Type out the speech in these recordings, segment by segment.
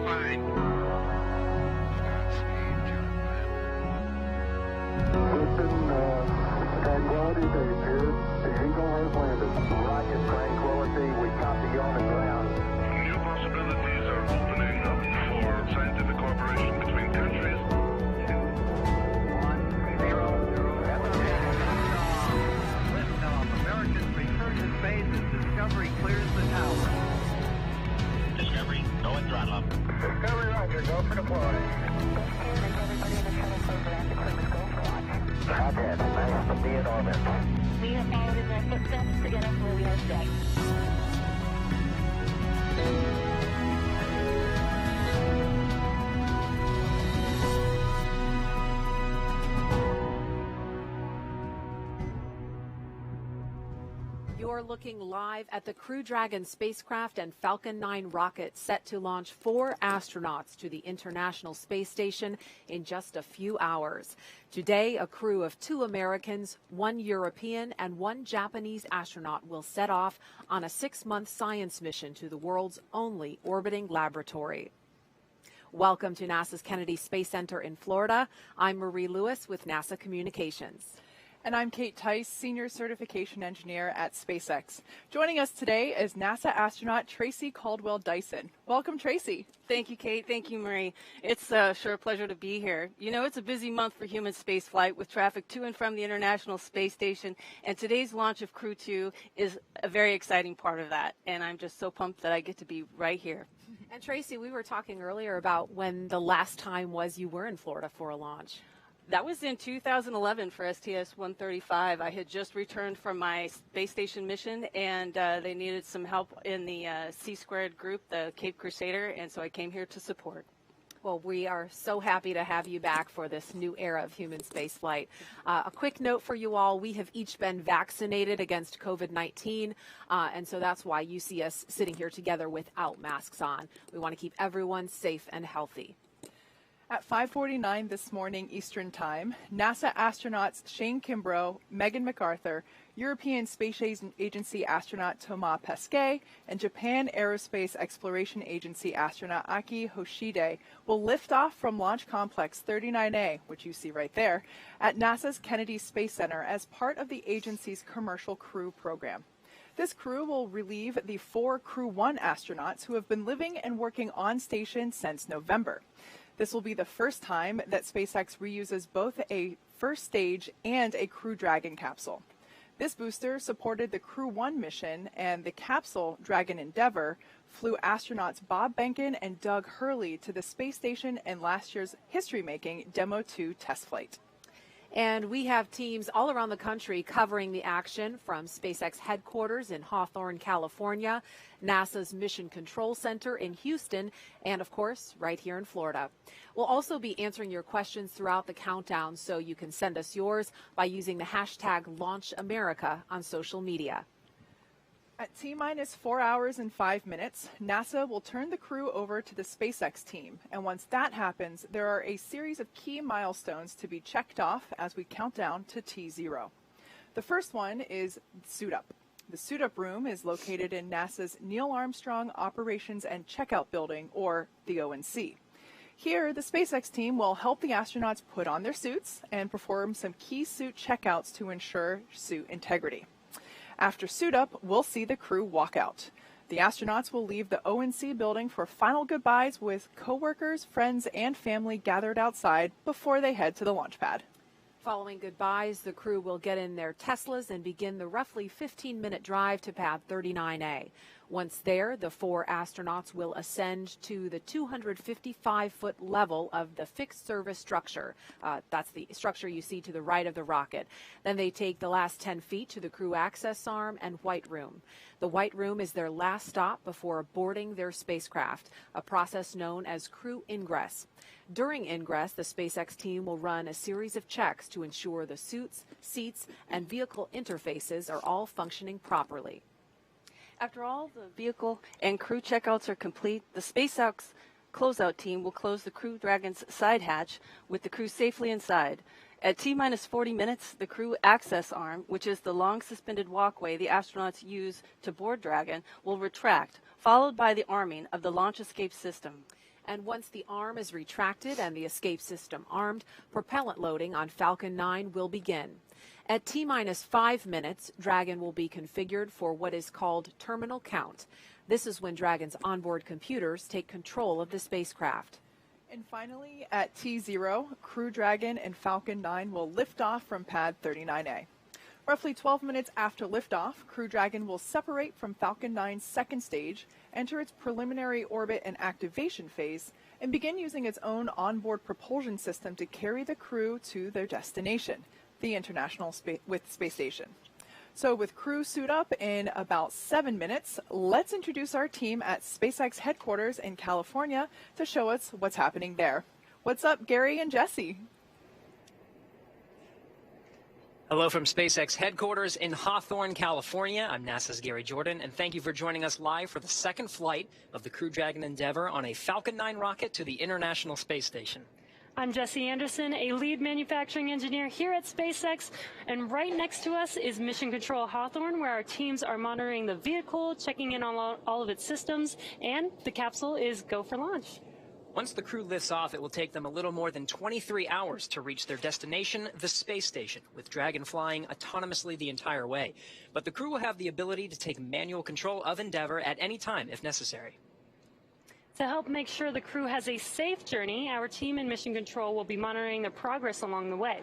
fine. Tranquility Base here. The Eagle has landed. Rocket Tranquility, we copy you on the ground. New possibilities are opening up for scientific cooperation between countries. 1-0. Liftoff. America's return to space as Discovery clears the tower. Discovery, go and throttle up. Discovery Roger, go for deploy. Roger, nice to be in orbit. We have followed in their footsteps to get us where we are today. You're looking live at the Crew Dragon spacecraft and Falcon 9 rocket set to launch 4 astronauts to the International Space Station in just a few hours. Today, a crew of 2 Americans, 1 European, and 1 Japanese astronaut will set off on a 6-month science mission to the world's only orbiting laboratory. Welcome to NASA's Kennedy Space Center in Florida. I'm Marie Lewis with NASA Communications. And I'm Kate Tice, Senior Certification Engineer at SpaceX. Joining us today is NASA astronaut Tracy Caldwell Dyson. Welcome, Tracy. Thank you, Kate. Thank you, Marie. It's sure a pleasure to be here. You know, it's a busy month for human spaceflight with traffic to and from the International Space Station, and today's launch of Crew 2 is a very exciting part of that, and I'm just so pumped that I get to be right here. And Tracy, we were talking earlier about when the last time was you were in Florida for a launch. That was in 2011 for STS-135. I had just returned from my space station mission, and they needed some help in the C-squared group, the Cape Crusader, and so I came here to support. Well, we are so happy to have you back for this new era of human spaceflight. A quick note for you all, we have each been vaccinated against COVID-19, and so that's why you see us sitting here together without masks on. We want to keep everyone safe and healthy. At 5:49 this morning Eastern Time, NASA astronauts Shane Kimbrough, Megan MacArthur, European Space Agency astronaut Thomas Pesquet, and Japan Aerospace Exploration Agency astronaut Aki Hoshide will lift off from Launch Complex 39A, which you see right there, at NASA's Kennedy Space Center as part of the agency's Commercial Crew program. This crew will relieve the 4 Crew 1 astronauts who have been living and working on station since November. This will be the first time that SpaceX reuses both a first stage and a Crew Dragon capsule. This booster supported the Crew 1 mission, and the capsule, Dragon Endeavour, flew astronauts Bob Behnken and Doug Hurley to the space station in last year's history-making Demo 2 test flight. And we have teams all around the country covering the action, from SpaceX headquarters in Hawthorne, California, NASA's Mission Control Center in Houston, and of course, right here in Florida. We'll also be answering your questions throughout the countdown, so you can send us yours by using the hashtag #LaunchAmerica on social media. At T-minus 4 hours and 5 minutes, NASA will turn the crew over to the SpaceX team. And once that happens, there are a series of key milestones to be checked off as we count down to T0. The first one is Suit Up. The Suit Up room is located in NASA's Neil Armstrong Operations and Checkout Building, or the ONC. Here, the SpaceX team will help the astronauts put on their suits and perform some key suit checkouts to ensure suit integrity. After Suit Up, we'll see the crew walk out. The astronauts will leave the ONC building for final goodbyes with coworkers, friends, and family gathered outside before they head to the launch pad. Following goodbyes, the crew will get in their Teslas and begin the roughly 15-minute drive to pad 39A. Once there, the 4 astronauts will ascend to the 255-foot level of the fixed service structure. That's the structure you see to the right of the rocket. Then they take the last 10 feet to the crew access arm and white room. The white room is their last stop before boarding their spacecraft, a process known as crew ingress. During ingress, the SpaceX team will run a series of checks to ensure the suits, seats, and vehicle interfaces are all functioning properly. After all the vehicle and crew checkouts are complete, the SpaceX closeout team will close the Crew Dragon's side hatch with the crew safely inside. At T-minus 40 minutes, the crew access arm, which is the long suspended walkway the astronauts use to board Dragon, will retract, followed by the arming of the launch escape system. And once the arm is retracted and the escape system armed, propellant loading on Falcon 9 will begin. At T-minus 5 minutes, Dragon will be configured for what is called terminal count. This is when Dragon's onboard computers take control of the spacecraft. And finally, at T0, Crew Dragon and Falcon 9 will lift off from pad 39A. Roughly 12 minutes after liftoff, Crew Dragon will separate from Falcon 9's second stage, enter its preliminary orbit and activation phase, and begin using its own onboard propulsion system to carry the crew to their destination, the International Space Station. So with crew suit up in about 7 minutes, let's introduce our team at SpaceX headquarters in California to show us what's happening there. What's up, Gary and Jesse? Hello from SpaceX headquarters in Hawthorne, California. I'm NASA's Gary Jordan, and thank you for joining us live for the second flight of the Crew Dragon Endeavour on a Falcon 9 rocket to the International Space Station. I'm Jesse Anderson, a lead manufacturing engineer here at SpaceX, and right next to us is Mission Control Hawthorne, where our teams are monitoring the vehicle, checking in on all of its systems, and the capsule is go for launch. Once the crew lifts off, it will take them a little more than 23 hours to reach their destination, the space station, with Dragon flying autonomously the entire way. But the crew will have the ability to take manual control of Endeavour at any time if necessary. To help make sure the crew has a safe journey, our team in Mission Control will be monitoring their progress along the way.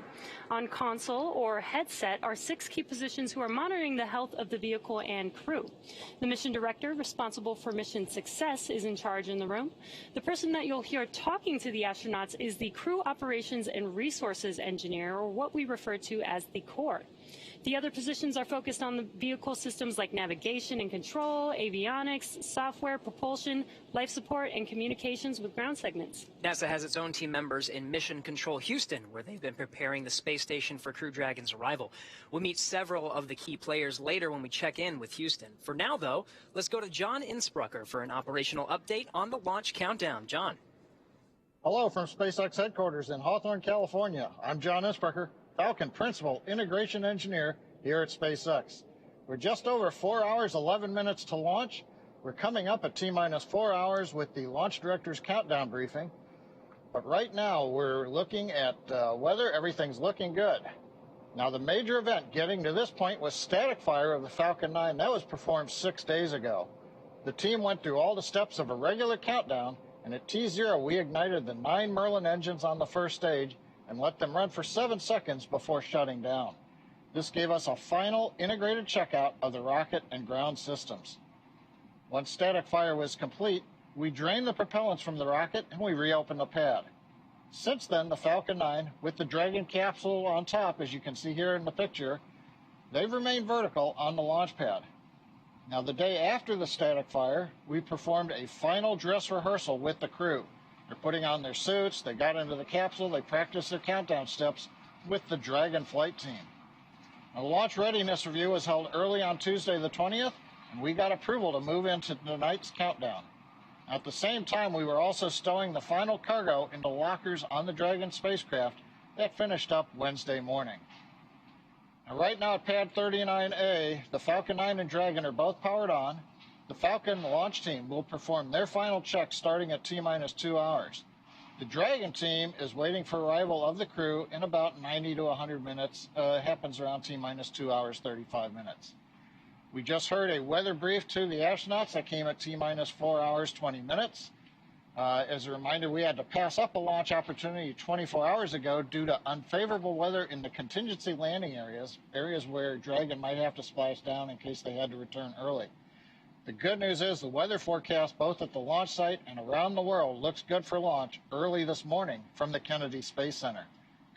On console or headset are 6 key positions who are monitoring the health of the vehicle and crew. The mission director responsible for mission success is in charge in the room. The person that you'll hear talking to the astronauts is the Crew Operations and Resources Engineer, or what we refer to as the core. The other positions are focused on the vehicle systems like navigation and control, avionics, software, propulsion, life support, and communications with ground segments. NASA has its own team members in Mission Control Houston, where they've been preparing the space station for Crew Dragon's arrival. We'll meet several of the key players later when we check in with Houston. For now, though, let's go to John Insprucker for an operational update on the launch countdown. John. Hello from SpaceX headquarters in Hawthorne, California. I'm John Insprucker, Falcon Principal Integration Engineer here at SpaceX. We're just over 4 hours, 11 minutes to launch. We're coming up at T-minus 4 hours with the launch director's countdown briefing. But right now we're looking at weather. Everything's looking good. Now the major event getting to this point was static fire of the Falcon 9. That was performed 6 days ago. The team went through all the steps of a regular countdown, and at T0 we ignited the 9 Merlin engines on the first stage and let them run for 7 seconds before shutting down. This gave us a final integrated checkout of the rocket and ground systems. Once static fire was complete, we drained the propellants from the rocket and we reopened the pad. Since then, the Falcon 9, with the Dragon capsule on top, as you can see here in the picture, they've remained vertical on the launch pad. Now, the day after the static fire, we performed a final dress rehearsal with the crew. They're putting on their suits, they got into the capsule, they practiced their countdown steps with the Dragon flight team. Now, the launch readiness review was held early on Tuesday the 20th, and we got approval to move into tonight's countdown. At the same time, we were also stowing the final cargo into lockers on the Dragon spacecraft that finished up Wednesday morning. Now, right now at pad 39A, the Falcon 9 and Dragon are both powered on. The Falcon launch team will perform their final check starting at T-minus 2 hours. The Dragon team is waiting for arrival of the crew in about 90 to 100 minutes. Happens around T-minus 2 hours, 35 minutes. We just heard a weather brief to the astronauts that came at T-minus 4 hours, 20 minutes. As a reminder, we had to pass up a launch opportunity 24 hours ago due to unfavorable weather in the contingency landing areas where Dragon might have to splash down in case they had to return early. The good news is the weather forecast both at the launch site and around the world looks good for launch early this morning from the Kennedy Space Center.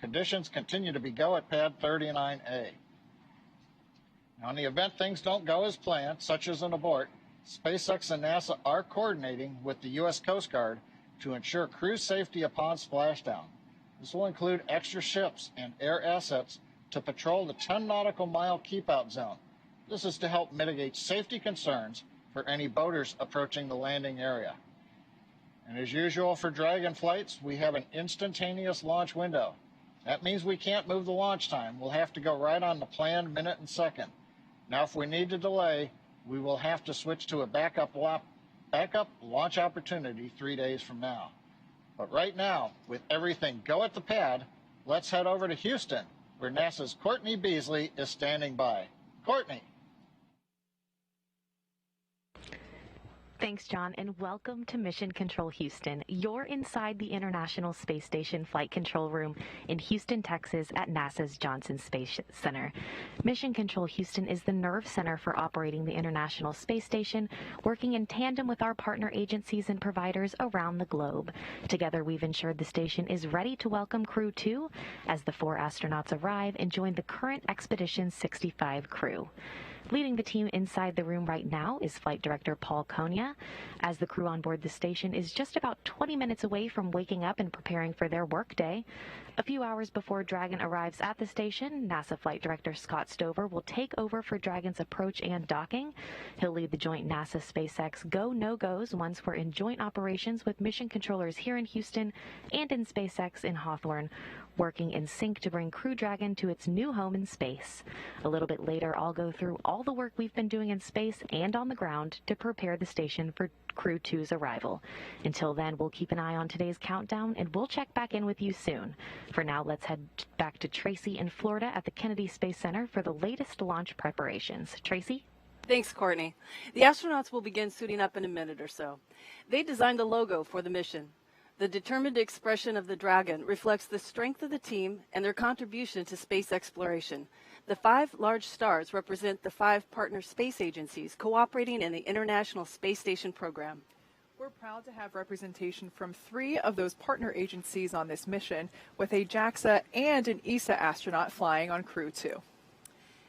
Conditions continue to be go at pad 39A. Now, in the event things don't go as planned, such as an abort, SpaceX and NASA are coordinating with the U.S. Coast Guard to ensure crew safety upon splashdown. This will include extra ships and air assets to patrol the 10 nautical mile keep-out zone. This is to help mitigate safety concerns for any boaters approaching the landing area. And as usual for Dragon flights, we have an instantaneous launch window. That means we can't move the launch time. We'll have to go right on the planned minute and second. Now, if we need to delay, we will have to switch to a backup backup launch opportunity 3 days from now. But right now, with everything go at the pad, let's head over to Houston, where NASA's Courtney Beasley is standing by. Courtney. Thanks, John, and welcome to Mission Control Houston. You're inside the International Space Station Flight Control Room in Houston, Texas at NASA's Johnson Space Center. Mission Control Houston is the nerve center for operating the International Space Station, working in tandem with our partner agencies and providers around the globe. Together, we've ensured the station is ready to welcome Crew 2 as the 4 astronauts arrive and join the current Expedition 65 crew. Leading the team inside the room right now is Flight Director Paul Konya, as the crew on board the station is just about 20 minutes away from waking up and preparing for their workday. A few hours before Dragon arrives at the station, NASA Flight Director Scott Stover will take over for Dragon's approach and docking. He'll lead the joint NASA-SpaceX go-no-goes once we're in joint operations with mission controllers here in Houston and in SpaceX in Hawthorne, working in sync to bring Crew Dragon to its new home in space. A little bit later, I'll go through all the work we've been doing in space and on the ground to prepare the station for Crew 2's arrival. Until then, we'll keep an eye on today's countdown, and we'll check back in with you soon. For now, let's head back to Tracy in Florida at the Kennedy Space Center for the latest launch preparations. Tracy? Thanks, Courtney. The astronauts will begin suiting up in a minute or so. They designed the logo for the mission. The determined expression of the Dragon reflects the strength of the team and their contribution to space exploration. The 5 large stars represent the 5 partner space agencies cooperating in the International Space Station program. We're proud to have representation from 3 of those partner agencies on this mission, with a JAXA and an ESA astronaut flying on Crew 2.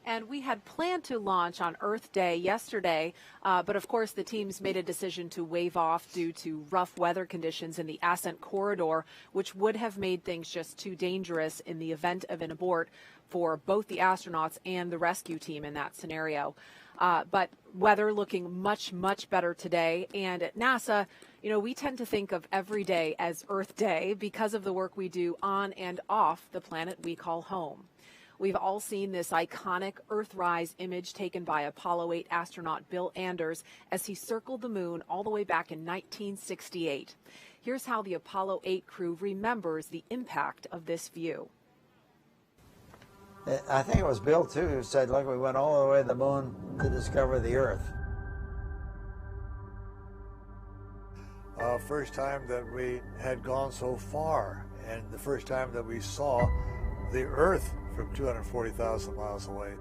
And we had planned to launch on Earth Day yesterday, but of course the teams made a decision to waive off due to rough weather conditions in the ascent corridor, which would have made things just too dangerous in the event of an abort for both the astronauts and the rescue team in that scenario. But weather looking much, much better today. And at NASA, you know, we tend to think of every day as Earth Day because of the work we do on and off the planet we call home. We've all seen this iconic Earthrise image taken by Apollo 8 astronaut Bill Anders as he circled the moon all the way back in 1968. Here's how the Apollo 8 crew remembers the impact of this view. I think it was Bill, too, who said, look, we went all the way to the moon to discover the Earth. First time that we had gone so far, and the first time that we saw the Earth from 240,000 miles away.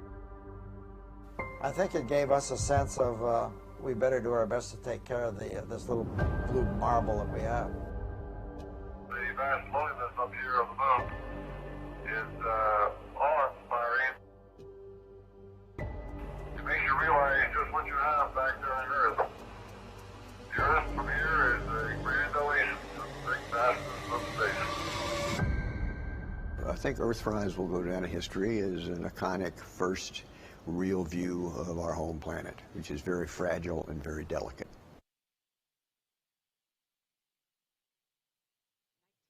I think it gave us a sense of we better do our best to take care of this little blue marble that we have. The vast loneliness up here on the moon is awe-inspiring. It makes you realize just what you have back there on Earth. The Earth from here is a grand oasis of the big vastness of space. I think Earthrise will go down in history as an iconic first real view of our home planet, which is very fragile and very delicate.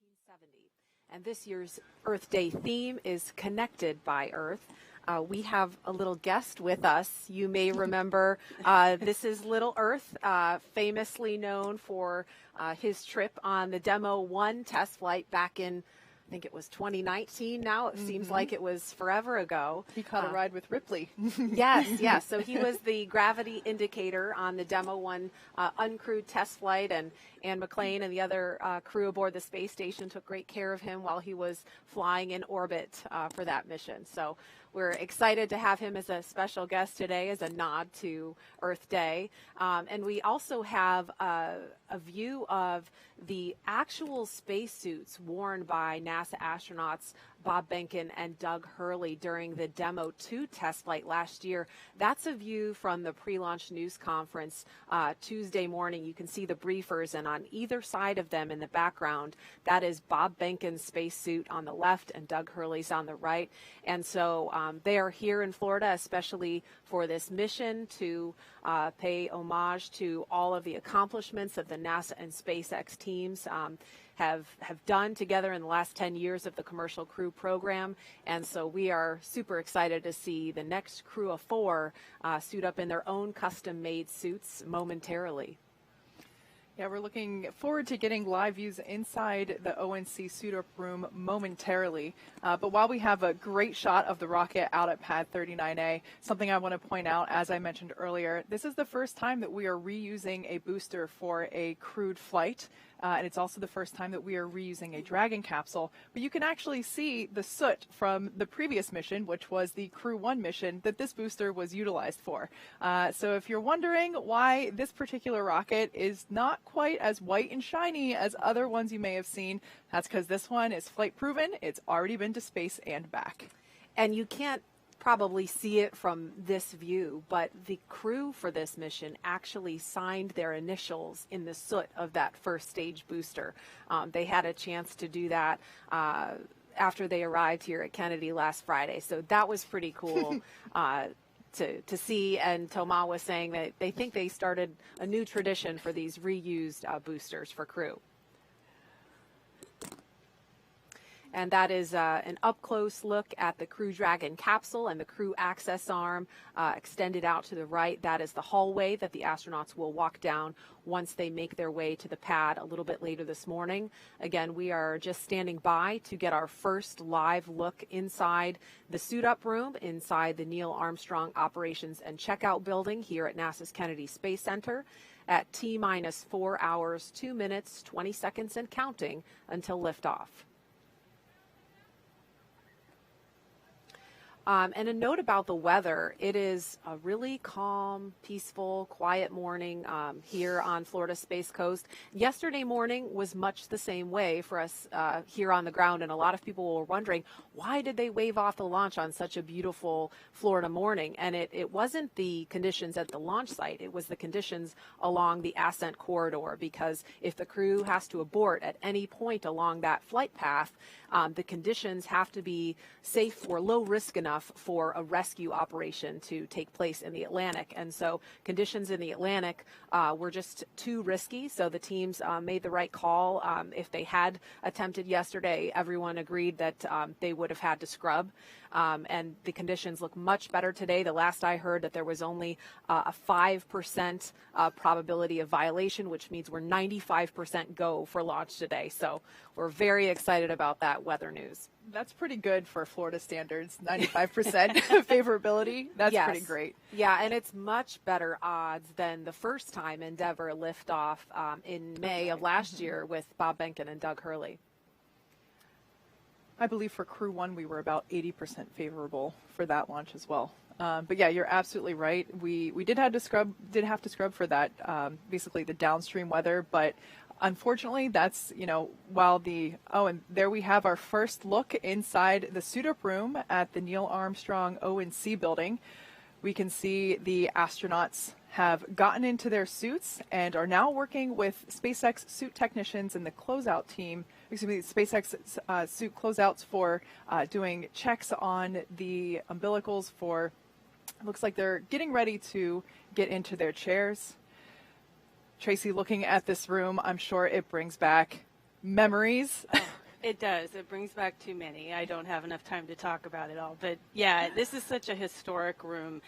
1970. And this year's Earth Day theme is Connected by Earth. We have a little guest with us. You may remember this is Little Earth, famously known for his trip on the Demo 1 test flight back in, I think it was 2019 now. It seems like it was forever ago. He caught a ride with Ripley. Yes. So he was the gravity indicator on the Demo 1 uncrewed test flight, and Anne McClain and the other crew aboard the space station took great care of him while he was flying in orbit for that mission. So we're excited to have him as a special guest today as a nod to Earth Day. And we also have a view of the actual spacesuits worn by NASA astronauts Bob Behnken and Doug Hurley during the Demo 2 test flight last year. That's a view from the pre-launch news conference Tuesday morning. You can see the briefers, and on either side of them in the background, that is Bob Behnken's spacesuit on the left and Doug Hurley's on the right. And so they are here in Florida, especially for this mission to pay homage to all of the accomplishments of the NASA and SpaceX teams have done together in the last 10 years of the Commercial Crew program. And so we are super excited to see the next crew of 4 suit up in their own custom-made suits momentarily. Yeah, we're looking forward to getting live views inside the ONC suit-up room momentarily. But while we have a great shot of the rocket out at pad 39A, something I want to point out, as I mentioned earlier, this is the first time that we are reusing a booster for a crewed flight. And it's also the first time that we are reusing a Dragon capsule. But you can actually see the soot from the previous mission, which was the Crew 1 mission that this booster was utilized for. So if you're wondering why this particular rocket is not quite as white and shiny as other ones you may have seen, that's because this one is flight proven. It's already been to space and back. And you can't probably see it from this view, but the crew for this mission actually signed their initials in the soot of that first stage booster. They had a chance to do that after they arrived here at Kennedy last Friday, so that was pretty cool to see. And Thomas was saying that they think they started a new tradition for these reused boosters for crew. And that is an up-close look at the Crew Dragon capsule and the crew access arm extended out to the right. That is the hallway that the astronauts will walk down once they make their way to the pad a little bit later this morning. Again, we are just standing by to get our first live look inside the suit-up room, inside the Neil Armstrong Operations and Checkout Building here at NASA's Kennedy Space Center at T-minus 4 hours, 2 minutes, 20 seconds, and counting until liftoff. And a note about the weather, it is a really calm, peaceful, quiet morning here on Florida Space Coast. Yesterday morning was much the same way for us here on the ground, and a lot of people were wondering, why did they wave off the launch on such a beautiful Florida morning? And it wasn't the conditions at the launch site, it was the conditions along the ascent corridor, because if the crew has to abort at any point along that flight path, the conditions have to be safe or low risk enough for a rescue operation to take place in the Atlantic. And so conditions in the Atlantic were just too risky. So the teams made the right call. If they had attempted yesterday, everyone agreed that they would have had to scrub. And the conditions look much better today. The last I heard that there was only a 5% probability of violation, which means we're 95% go for launch today. So we're very excited about that weather news. That's pretty good for Florida standards, 95% favorability. That's pretty great. Yeah, and it's much better odds than the first time Endeavour liftoff in May of last year with Bob Behnken and Doug Hurley. I believe for Crew 1 we were about 80% favorable for that launch as well. But yeah, you're absolutely right. We did have to scrub for that, basically the downstream weather, but unfortunately that's, while and there we have our first look inside the suit-up room at the Neil Armstrong ONC building. We can see the astronauts have gotten into their suits and are now working with SpaceX suit technicians and the closeout team, SpaceX suit closeouts for doing checks on the umbilicals for, looks like they're getting ready to get into their chairs. Tracy, looking at this room, I'm sure it brings back memories. It does. It brings back too many. I don't have enough time to talk about it all. But yeah, this is such a historic room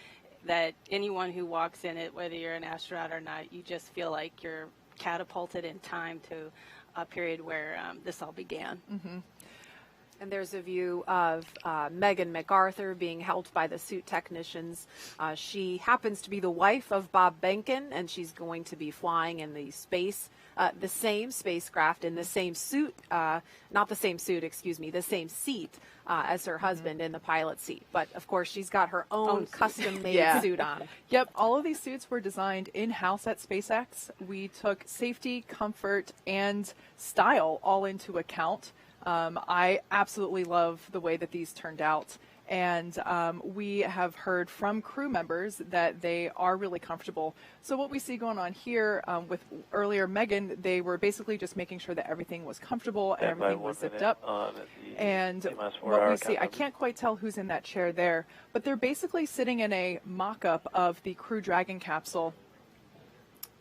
that anyone who walks in it, whether you're an astronaut or not, you just feel like you're catapulted in time to a period where this all began. Mm-hmm. And there's a view of Megan MacArthur being helped by the suit technicians. She happens to be the wife of Bob Behnken, and she's going to be flying in the same spacecraft in the same suit, not the same suit, excuse me, the same seat as her husband in the pilot seat. But of course, she's got her own custom-made suit on. Yep, all of these suits were designed in-house at SpaceX. We took safety, comfort, and style all into account. I absolutely love the way that these turned out, and we have heard from crew members that they are really comfortable. So what we see going on here with earlier Megan, they were basically just making sure that everything was comfortable and everything was zipped up. And what we see, I can't quite tell who's in that chair there, but they're basically sitting in a mock-up of the Crew Dragon capsule.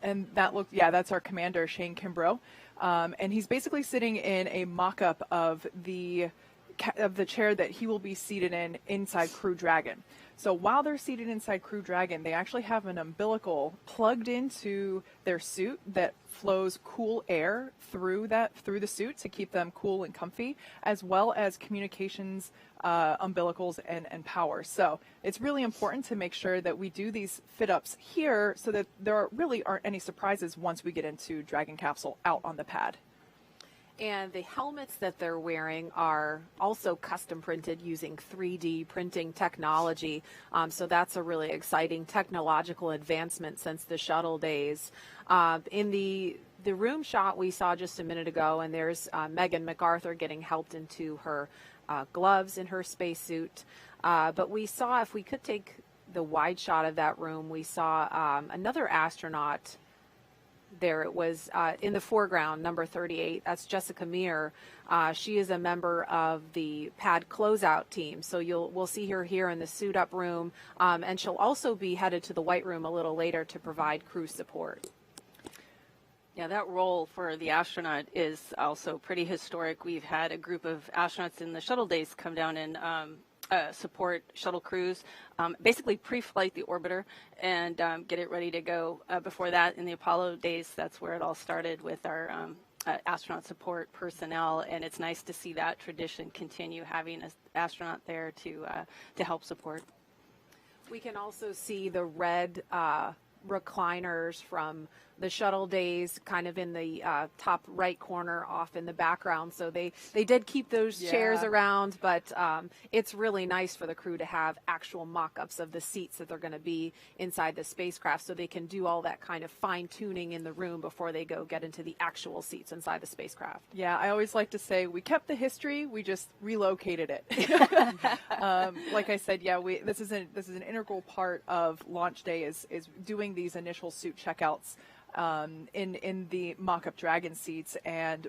And that looked, that's our commander, Shane Kimbrough. And he's basically sitting in a mock-up of the chair that he will be seated in inside Crew Dragon. So while they're seated inside Crew Dragon, they actually have an umbilical plugged into their suit that flows cool air through the suit to keep them cool and comfy, as well as communications umbilicals and power. So it's really important to make sure that we do these fit-ups here so that there really aren't any surprises once we get into Dragon Capsule out on the pad. And the helmets that they're wearing are also custom printed using 3D printing technology. So that's a really exciting technological advancement since the shuttle days. In the room shot we saw just a minute ago, and there's Megan MacArthur getting helped into her gloves in her spacesuit. But we saw, if we could take the wide shot of that room, we saw another astronaut. There it was in the foreground, number 38. That's Jessica Meir. She is a member of the pad closeout team. So we'll see her here in the suit up room, and she'll also be headed to the white room a little later to provide crew support. Yeah, that role for the astronaut is also pretty historic. We've had a group of astronauts in the shuttle days come down and support shuttle crews, basically pre-flight the orbiter and get it ready to go. Before that, in the Apollo days, that's where it all started with our astronaut support personnel, and it's nice to see that tradition continue, having an astronaut there to help support. We can also see the red recliners from the shuttle days kind of in the top right corner off in the background. So they did keep those chairs around, but it's really nice for the crew to have actual mock-ups of the seats that they're going to be inside the spacecraft, so they can do all that kind of fine-tuning in the room before they go get into the actual seats inside the spacecraft. Yeah, I always like to say we kept the history, we just relocated it. Like I said, yeah, this is an integral part of launch day is doing these initial suit checkouts in the mock-up Dragon seats,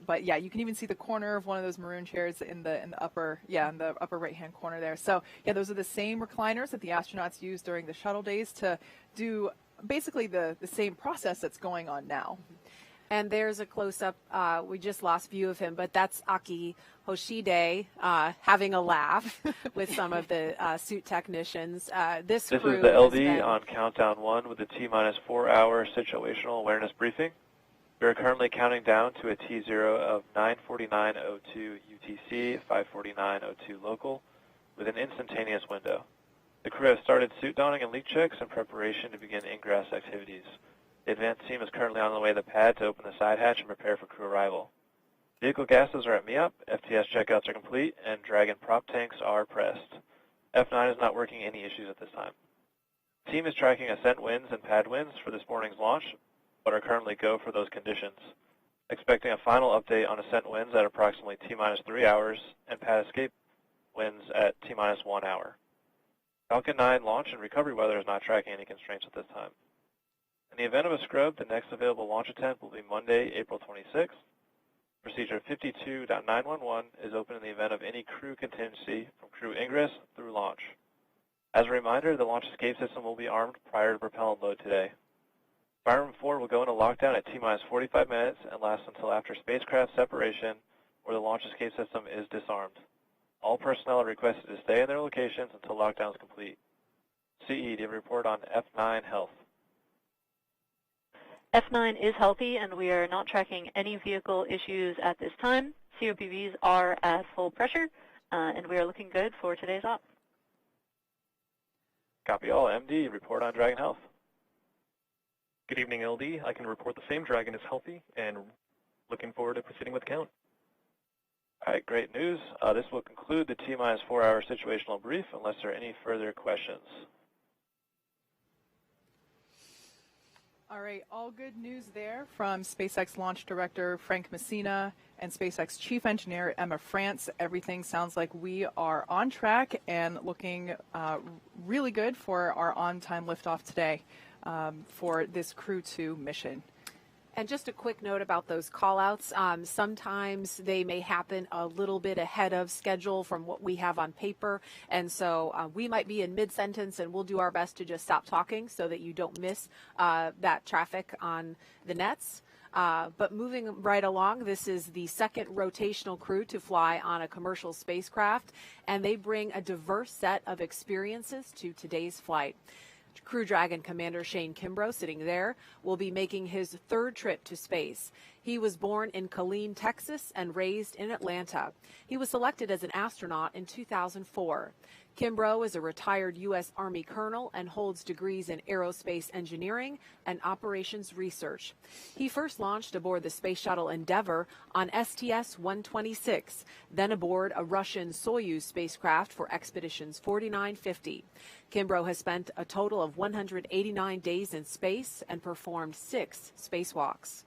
but yeah, you can even see the corner of one of those maroon chairs in the upper right hand corner there. So yeah, those are the same recliners that the astronauts used during the shuttle days to do basically the same process that's going on now. And there's a close-up. We just lost view of him, but that's Aki Hoshide having a laugh with some of the suit technicians. This is crew the LD on Countdown 1 with a T-minus 4-hour situational awareness briefing. We are currently counting down to a T0 of 9:49:02 UTC, 5:49:02 local, with an instantaneous window. The crew has started suit donning and leak checks in preparation to begin ingress activities. The advanced team is currently on the way to the pad to open the side hatch and prepare for crew arrival. Vehicle gases are at MEOP, FTS checkouts are complete, and Dragon prop tanks are pressed. F9 is not working any issues at this time. The team is tracking ascent winds and pad winds for this morning's launch, but are currently go for those conditions. Expecting a final update on ascent winds at approximately T-minus 3 hours and pad escape winds at T-minus 1 hour. Falcon 9 launch and recovery weather is not tracking any constraints at this time. In the event of a scrub, the next available launch attempt will be Monday, April 26th. Procedure 52.911 is open in the event of any crew contingency from crew ingress through launch. As a reminder, the launch escape system will be armed prior to propellant load today. Fire Room 4 will go into lockdown at T-minus 45 minutes and last until after spacecraft separation, where the launch escape system is disarmed. All personnel are requested to stay in their locations until lockdown is complete. CE, do you have a report on F9 health? F9 is healthy, and we are not tracking any vehicle issues at this time. COPVs are at full pressure, and we are looking good for today's op. Copy all. MD, report on Dragon health. Good evening, LD. I can report the same Dragon is healthy, and looking forward to proceeding with the count. All right, great news. This will conclude the T-minus 4-hour situational brief unless there are any further questions. All right, all good news there from SpaceX Launch Director Frank Messina and SpaceX Chief Engineer Emma France. Everything sounds like we are on track and looking really good for our on-time liftoff today for this Crew 2 mission. And just a quick note about those call-outs. Sometimes they may happen a little bit ahead of schedule from what we have on paper. And so we might be in mid-sentence, and we'll do our best to just stop talking so that you don't miss that traffic on the nets. But moving right along, this is the second rotational crew to fly on a commercial spacecraft, and they bring a diverse set of experiences to today's flight. Crew Dragon Commander Shane Kimbrough, sitting there, will be making his third trip to space. He was born in Killeen, Texas, and raised in Atlanta. He was selected as an astronaut in 2004. Kimbrough is a retired U.S. Army colonel and holds degrees in aerospace engineering and operations research. He first launched aboard the Space Shuttle Endeavour on STS-126, then aboard a Russian Soyuz spacecraft for expeditions 4950. Kimbrough has spent a total of 189 days in space and performed 6 spacewalks.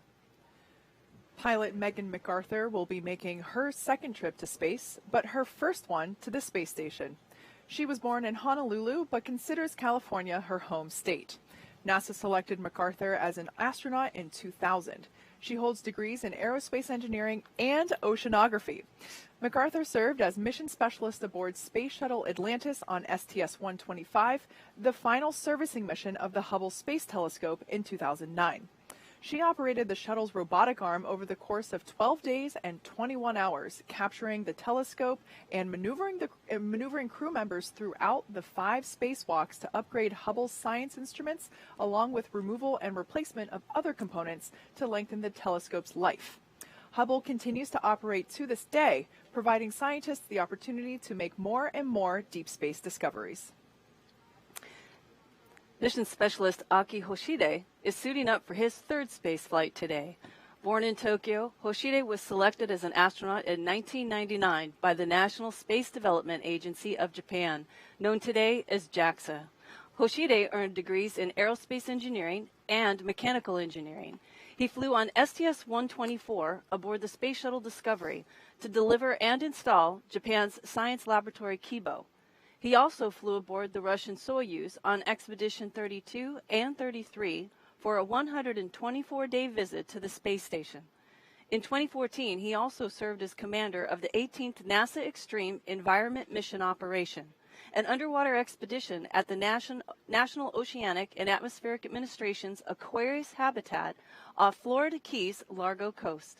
Pilot Megan MacArthur will be making her second trip to space, but her first one to the space station. She was born in Honolulu, but considers California her home state. NASA selected MacArthur as an astronaut in 2000. She holds degrees in aerospace engineering and oceanography. MacArthur served as mission specialist aboard Space Shuttle Atlantis on STS-125, the final servicing mission of the Hubble Space Telescope in 2009. She operated the shuttle's robotic arm over the course of 12 days and 21 hours, capturing the telescope and maneuvering crew members throughout the 5 spacewalks to upgrade Hubble's science instruments, along with removal and replacement of other components to lengthen the telescope's life. Hubble continues to operate to this day, providing scientists the opportunity to make more and more deep space discoveries. Mission specialist Aki Hoshide is suiting up for his third space flight today. Born in Tokyo, Hoshide was selected as an astronaut in 1999 by the National Space Development Agency of Japan, known today as JAXA. Hoshide earned degrees in aerospace engineering and mechanical engineering. He flew on STS-124 aboard the Space Shuttle Discovery to deliver and install Japan's science laboratory Kibo. He also flew aboard the Russian Soyuz on Expedition 32 and 33 for a 124-day visit to the space station. In 2014, he also served as commander of the 18th NASA Extreme Environment Mission Operation, an underwater expedition at the National Oceanic and Atmospheric Administration's Aquarius habitat off Florida Keys' Largo Coast.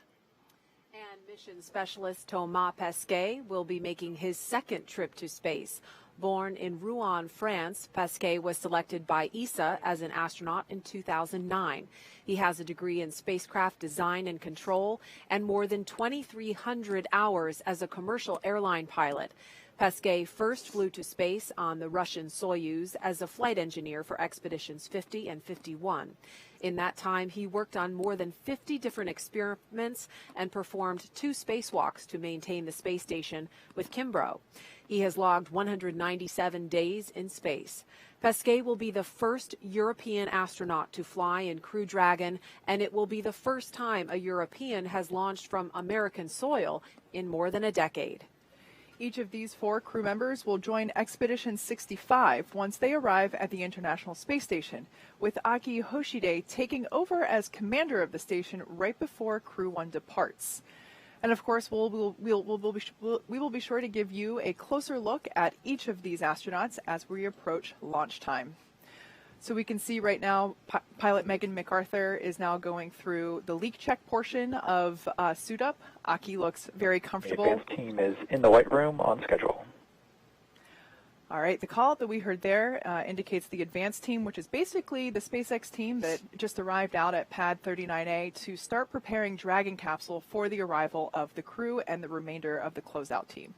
And mission specialist Thomas Pesquet will be making his second trip to space. Born in Rouen, France, Pesquet was selected by ESA as an astronaut in 2009. He has a degree in spacecraft design and control and more than 2,300 hours as a commercial airline pilot. Pesquet first flew to space on the Russian Soyuz as a flight engineer for expeditions 50 and 51. In that time, he worked on more than 50 different experiments and performed 2 spacewalks to maintain the space station with Kimbrough. He has logged 197 days in space. Pesquet will be the first European astronaut to fly in Crew Dragon, and it will be the first time a European has launched from American soil in more than a decade. Each of these 4 crew members will join Expedition 65 once they arrive at the International Space Station, with Aki Hoshide taking over as commander of the station right before Crew 1 departs. And of course, we will be sure to give you a closer look at each of these astronauts as we approach launch time. So we can see right now, pilot Megan MacArthur is now going through the leak check portion of suit up. Aki looks very comfortable. The advanced team is in the white room on schedule. All right, the call that we heard there indicates the advanced team, which is basically the SpaceX team that just arrived out at Pad 39A to start preparing Dragon capsule for the arrival of the crew and the remainder of the closeout team.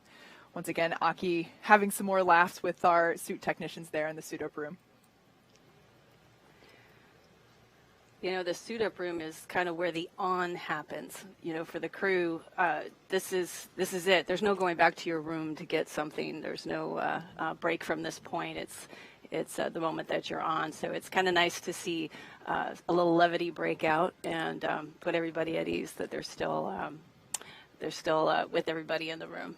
Once again, Aki having some more laughs with our suit technicians there in the suit up room. You know, the suit-up room is kind of where the on happens. You know, for the crew, this is it. There's no going back to your room to get something. There's no break from this point. It's the moment that you're on. So it's kind of nice to see a little levity break out and put everybody at ease that they're still with everybody in the room.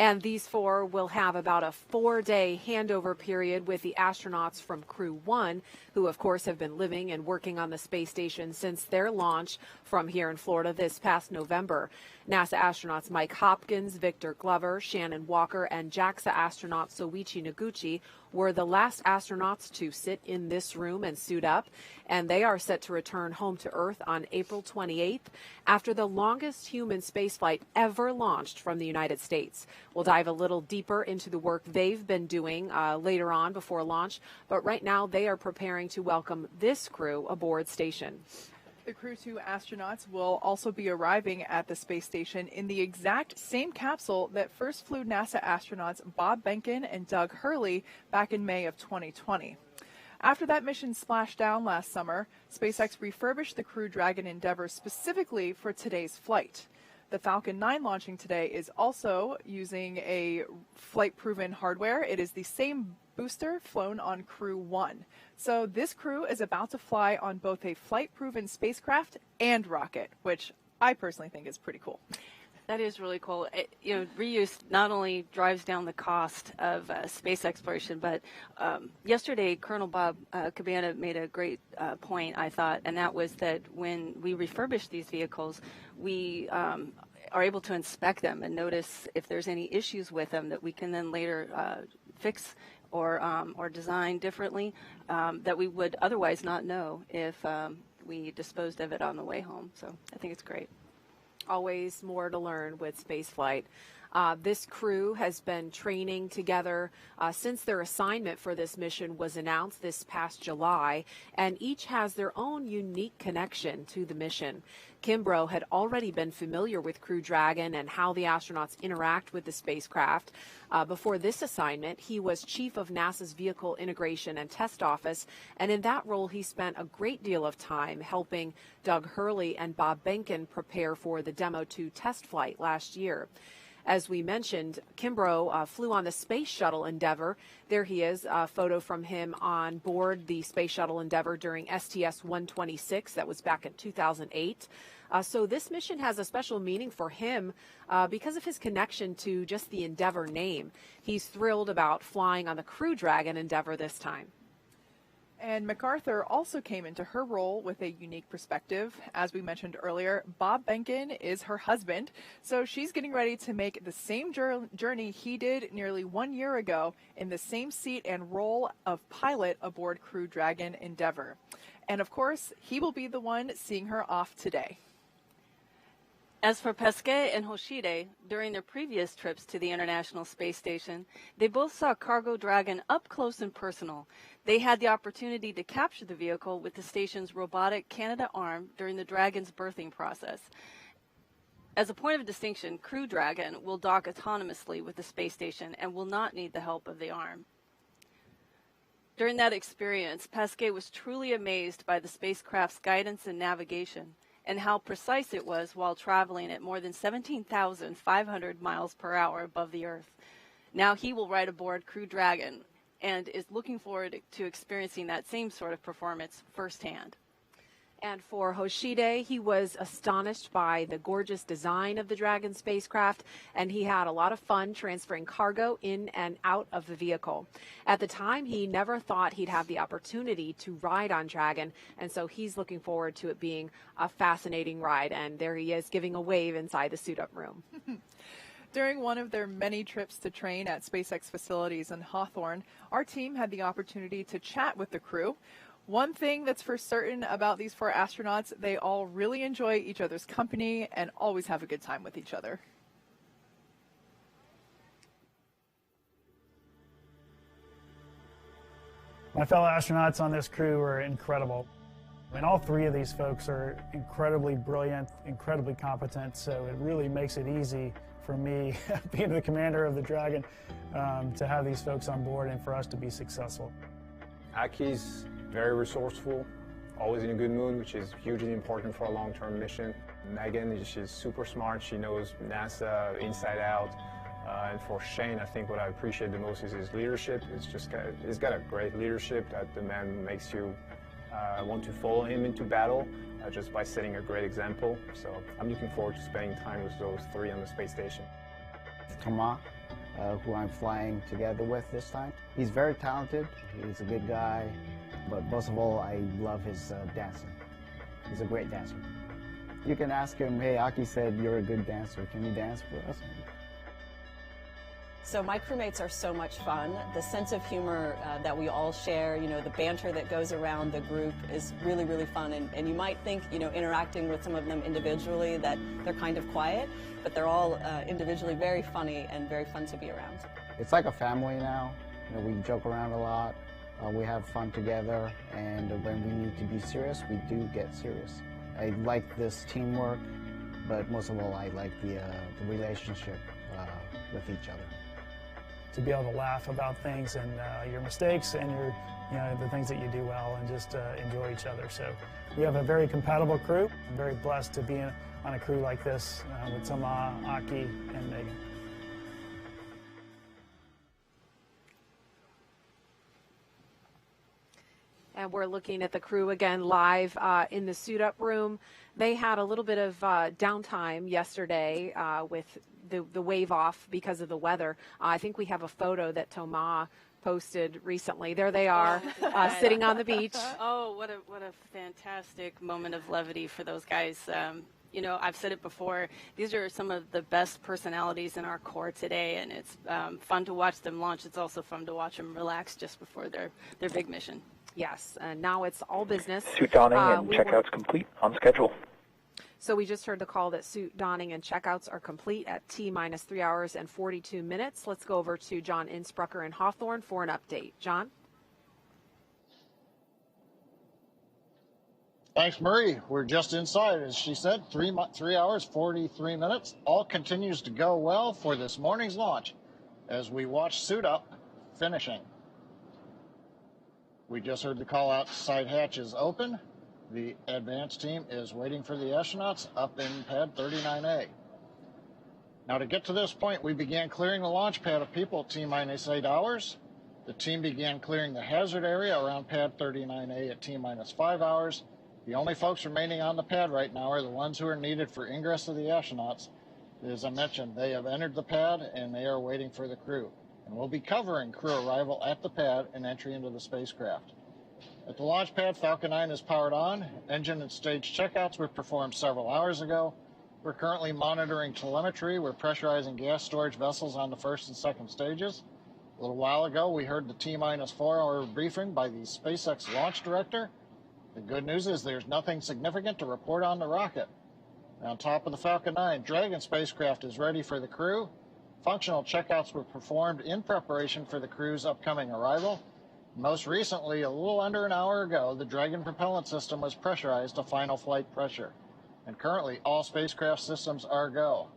And these 4 will have about a 4-day handover period with the astronauts from Crew 1, who of course have been living and working on the space station since their launch from here in Florida this past November. NASA astronauts Mike Hopkins, Victor Glover, Shannon Walker, and JAXA astronaut Soichi Noguchi were the last astronauts to sit in this room and suit up, and they are set to return home to Earth on April 28th after the longest human spaceflight ever launched from the United States. We'll dive a little deeper into the work they've been doing later on before launch, but right now they are preparing to welcome this crew aboard station. The Crew 2 astronauts will also be arriving at the space station in the exact same capsule that first flew NASA astronauts Bob Behnken and Doug Hurley back in May of 2020. After that mission splashed down last summer, SpaceX refurbished the Crew Dragon Endeavour specifically for today's flight. The Falcon 9 launching today is also using a flight-proven hardware. It is the same booster flown on Crew 1. So this crew is about to fly on both a flight-proven spacecraft and rocket, which I personally think is pretty cool. That is really cool. Reuse not only drives down the cost of space exploration, but yesterday Colonel Bob Cabana made a great point, I thought, and that was that when we refurbish these vehicles, we are able to inspect them and notice if there's any issues with them that we can then later fix or design differently that we would otherwise not know if we disposed of it on the way home. So I think it's great. Always more to learn with spaceflight. This crew has been training together since their assignment for this mission was announced this past July, and each has their own unique connection to the mission. Kimbrough had already been familiar with Crew Dragon and how the astronauts interact with the spacecraft. Before this assignment, he was chief of NASA's Vehicle Integration and Test Office, and in that role he spent a great deal of time helping Doug Hurley and Bob Behnken prepare for the Demo 2 test flight last year. As we mentioned, Kimbrough flew on the Space Shuttle Endeavour. There he is, a photo from him on board the Space Shuttle Endeavour during STS-126. That was back in 2008. So this mission has a special meaning for him because of his connection to just the Endeavour name. He's thrilled about flying on the Crew Dragon Endeavour this time. And MacArthur also came into her role with a unique perspective. As we mentioned earlier, Bob Behnken is her husband, so she's getting ready to make the same journey he did nearly 1 year ago in the same seat and role of pilot aboard Crew Dragon Endeavour. And of course, he will be the one seeing her off today. As for Pesquet and Hoshide, during their previous trips to the International Space Station, they both saw Cargo Dragon up close and personal. They had the opportunity to capture the vehicle with the station's robotic Canadarm during the Dragon's birthing process. As a point of distinction, Crew Dragon will dock autonomously with the space station and will not need the help of the arm. During that experience, Pesquet was truly amazed by the spacecraft's guidance and navigation, and how precise it was while traveling at more than 17,500 miles per hour above the Earth. Now he will ride aboard Crew Dragon and is looking forward to experiencing that same sort of performance firsthand. And for Hoshide, he was astonished by the gorgeous design of the Dragon spacecraft, and he had a lot of fun transferring cargo in and out of the vehicle. At the time, he never thought he'd have the opportunity to ride on Dragon, and so he's looking forward to it being a fascinating ride. And there he is giving a wave inside the suit-up room. During one of their many trips to train at SpaceX facilities in Hawthorne, our team had the opportunity to chat with the crew. One thing that's for certain about these 4 astronauts, they all really enjoy each other's company and always have a good time with each other. My fellow astronauts on this crew are incredible. I mean, all 3 of these folks are incredibly brilliant, incredibly competent, so it really makes it easy for me, being the commander of the Dragon, to have these folks on board and for us to be successful. Aki's very resourceful, always in a good mood, which is hugely important for a long-term mission. Megan, she's super smart. She knows NASA inside out. And for Shane, I think what I appreciate the most is his leadership. He's got a great leadership that the man makes you want to follow him into battle just by setting a great example. So I'm looking forward to spending time with those 3 on the space station. Thomas, who I'm flying together with this time. He's very talented. He's a good guy. But most of all, I love his dancing. He's a great dancer. You can ask him, hey, Aki said you're a good dancer. Can you dance for us? So my crewmates are so much fun. The sense of humor that we all share, you know, the banter that goes around the group is really, really fun. And you might think, you know, interacting with some of them individually that they're kind of quiet, but they're all individually very funny and very fun to be around. It's like a family now. You know, we joke around a lot. We have fun together, and when we need to be serious, we do get serious. I like this teamwork, but most of all, I like the relationship with each other. To be able to laugh about things and your mistakes and the things that you do well, and just enjoy each other. So we have a very compatible crew. I'm very blessed to be on a crew like this with Toma, Aki, and Megan. And we're looking at the crew again live in the suit-up room. They had a little bit of downtime yesterday with the wave off because of the weather. I think we have a photo that Toma posted recently. There they are, sitting on the beach. Oh, what a fantastic moment of levity for those guys. You know, I've said it before, these are some of the best personalities in our corps today, and it's fun to watch them launch. It's also fun to watch them relax just before their big mission. Yes, and now it's all business. Suit donning and checkouts complete on schedule. So we just heard the call that suit donning and checkouts are complete at T-minus 3 hours and 42 minutes. Let's go over to John Innsbrucker in Hawthorne for an update. John? Thanks, Marie. We're just inside, as she said, 3 hours, 43 minutes. All continues to go well for this morning's launch as we watch suit up finishing. We just heard the call out, side hatch is open. The advanced team is waiting for the astronauts up in pad 39A. Now to get to this point, we began clearing the launch pad of people at T-minus 8 hours. The team began clearing the hazard area around pad 39A at T-minus 5 hours. The only folks remaining on the pad right now are the ones who are needed for ingress of the astronauts. As I mentioned, they have entered the pad and they are waiting for the crew. And we'll be covering crew arrival at the pad and entry into the spacecraft. At the launch pad, Falcon 9 is powered on. Engine and stage checkouts were performed several hours ago. We're currently monitoring telemetry. We're pressurizing gas storage vessels on the first and second stages. A little while ago, we heard the T-minus 4 hour briefing by the SpaceX launch director. The good news is there's nothing significant to report on the rocket. On top of the Falcon 9, Dragon spacecraft is ready for the crew. Functional checkouts were performed in preparation for the crew's upcoming arrival. Most recently, a little under an hour ago, the Dragon propellant system was pressurized to final flight pressure. And currently, all spacecraft systems are go.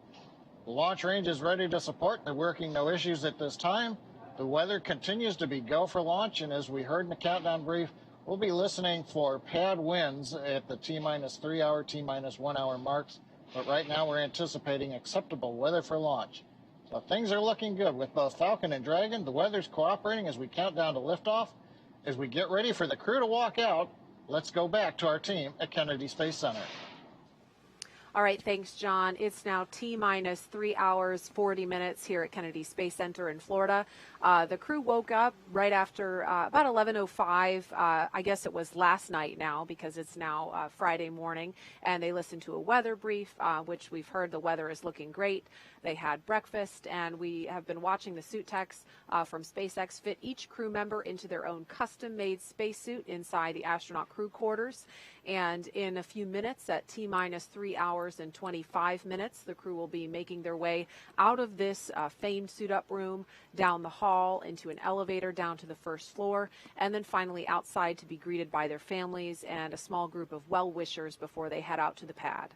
The launch range is ready to support. They're working no issues at this time. The weather continues to be go for launch, and as we heard in the countdown brief, we'll be listening for pad winds at the T-minus 3 hour, T-minus 1 hour marks. But right now, we're anticipating acceptable weather for launch. So things are looking good with both Falcon and Dragon. The weather's cooperating as we count down to liftoff. As we get ready for the crew to walk out, let's go back to our team at Kennedy Space Center. All right, thanks, John. It's now T-minus 3 hours, 40 minutes here at Kennedy Space Center in Florida. The crew woke up right after about 11:05. I guess it was last night now because it's now Friday morning, and they listened to a weather brief, which we've heard the weather is looking great. They had breakfast, and we have been watching the suit techs from SpaceX fit each crew member into their own custom-made spacesuit inside the astronaut crew quarters. And in a few minutes, at T-minus 3 hours and 25 minutes, the crew will be making their way out of this famed suit-up room, down the hall, into an elevator down to the first floor, and then finally outside to be greeted by their families and a small group of well-wishers before they head out to the pad.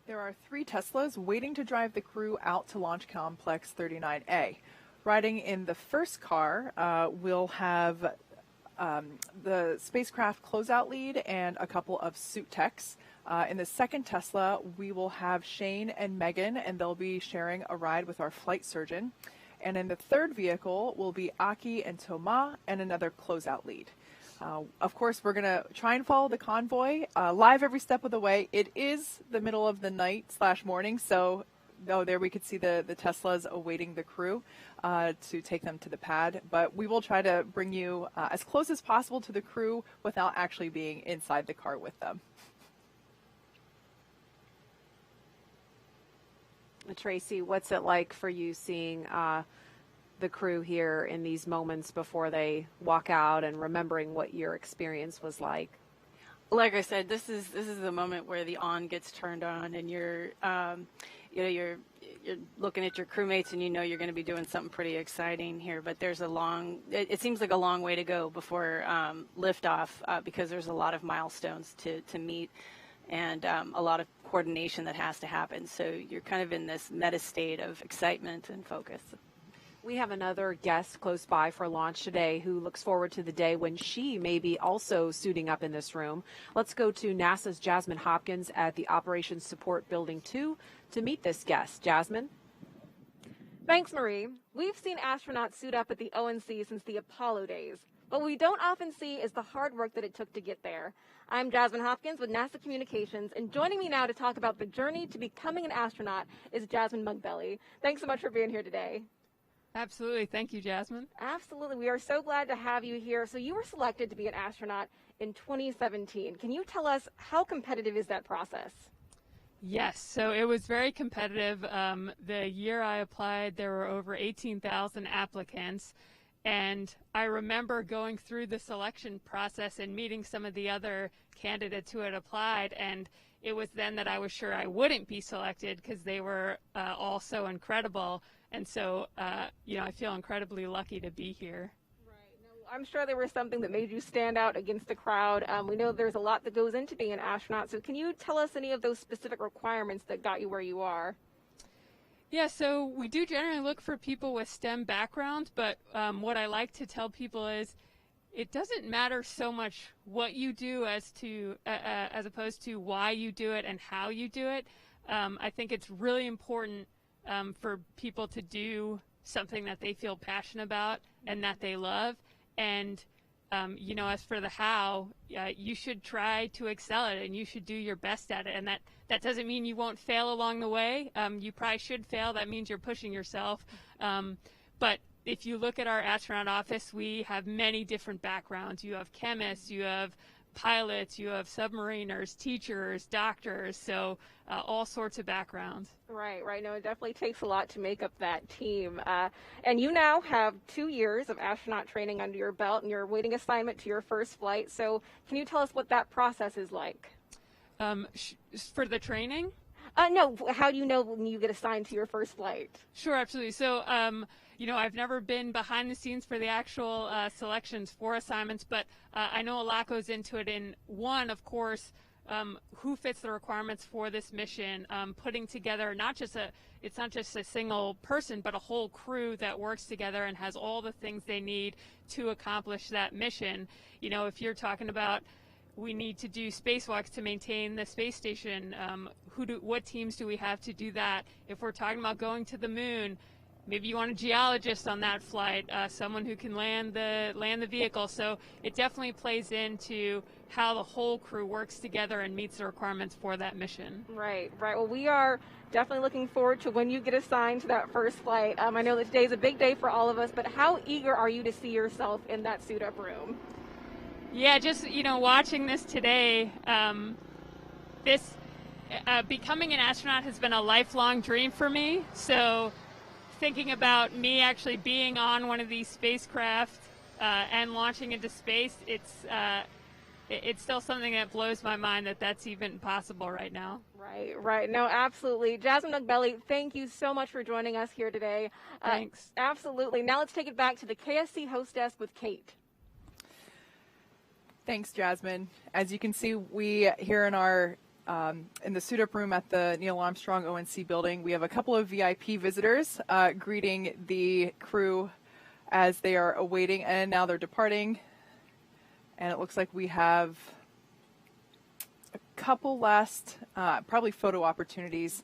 There are 3 Teslas waiting to drive the crew out to Launch Complex 39A. Riding in the first car, we'll have the spacecraft closeout lead and a couple of suit techs. In the second Tesla, we will have Shane and Megan, and they'll be sharing a ride with our flight surgeon. And in the third vehicle will be Aki and Toma and another closeout lead. Of course, we're going to try and follow the convoy live every step of the way. It is the middle of the night / morning, so there we could see the Teslas awaiting the crew to take them to the pad. But we will try to bring you as close as possible to the crew without actually being inside the car with them. Tracy, what's it like for you seeing the crew here in these moments before they walk out and remembering what your experience was like? Like I said, this is the moment where the on gets turned on, and you're looking at your crewmates, and you know you're going to be doing something pretty exciting here. But there's it seems like a long way to go before liftoff, because there's a lot of milestones to meet, and a lot of coordination that has to happen. So you're kind of in this meta state of excitement and focus. We have another guest close by for launch today who looks forward to the day when she may be also suiting up in this room. Let's go to NASA's Jasmine Hopkins at the Operations Support Building 2 to meet this guest. Jasmine? Thanks, Marie. We've seen astronauts suit up at the ONC since the Apollo days. What we don't often see is the hard work that it took to get there. I'm Jasmine Hopkins with NASA Communications, and joining me now to talk about the journey to becoming an astronaut is Jasmine Mugbelly. Thanks so much for being here today. Absolutely. Thank you, Jasmine. Absolutely. We are so glad to have you here. So you were selected to be an astronaut in 2017. Can you tell us how competitive is that process? Yes, so it was very competitive. The year I applied, there were over 18,000 applicants. And I remember going through the selection process and meeting some of the other candidates who had applied. And it was then that I was sure I wouldn't be selected because they were all so incredible. And so, I feel incredibly lucky to be here. I'm sure there was something that made you stand out against the crowd. We know there's a lot that goes into being an astronaut. So can you tell us any of those specific requirements that got you where you are? Yeah, so we do generally look for people with STEM backgrounds, but what I like to tell people is it doesn't matter so much what you do as opposed to why you do it and how you do it. I think it's really important for people to do something that they feel passionate about and that they love. And, as for the how, you should try to excel at it and you should do your best at it. And that doesn't mean you won't fail along the way. You probably should fail. That means you're pushing yourself. But if you look at our astronaut office, we have many different backgrounds. You have chemists, you have pilots, you have submariners, teachers, doctors, so all sorts of backgrounds. Right. No, it definitely takes a lot to make up that team. And you now have 2 years of astronaut training under your belt, and you're awaiting assignment to your first flight. So can you tell us what that process is like? For the training? No, how do you know when you get assigned to your first flight? Sure, absolutely. So, I've never been behind the scenes for the actual selections for assignments, but I know a lot goes into it. In one, of course, who fits the requirements for this mission, putting together it's not just a single person, but a whole crew that works together and has all the things they need to accomplish that mission. If you're talking about we need to do spacewalks to maintain the space station, what teams do we have to do that? If we're talking about going to the moon, maybe you want a geologist on that flight, someone who can land the vehicle. So it definitely plays into how the whole crew works together and meets the requirements for that mission. Right. Well, we are definitely looking forward to when you get assigned to that first flight. I know that today is a big day for all of us, but how eager are you to see yourself in that suit-up room? Yeah, just, watching this today, becoming an astronaut has been a lifelong dream for me. So thinking about me actually being on one of these spacecraft and launching into space, it's still something that blows my mind that's even possible right now. Right. No, absolutely. Jasmine Mugbelly, thank you so much for joining us here today. Thanks. Absolutely. Now let's take it back to the KSC host desk with Kate. Thanks, Jasmine. As you can see, we here in our in the suit-up room at the Neil Armstrong ONC building, we have a couple of VIP visitors greeting the crew as they are awaiting, and now they're departing. And it looks like we have a couple last, probably photo opportunities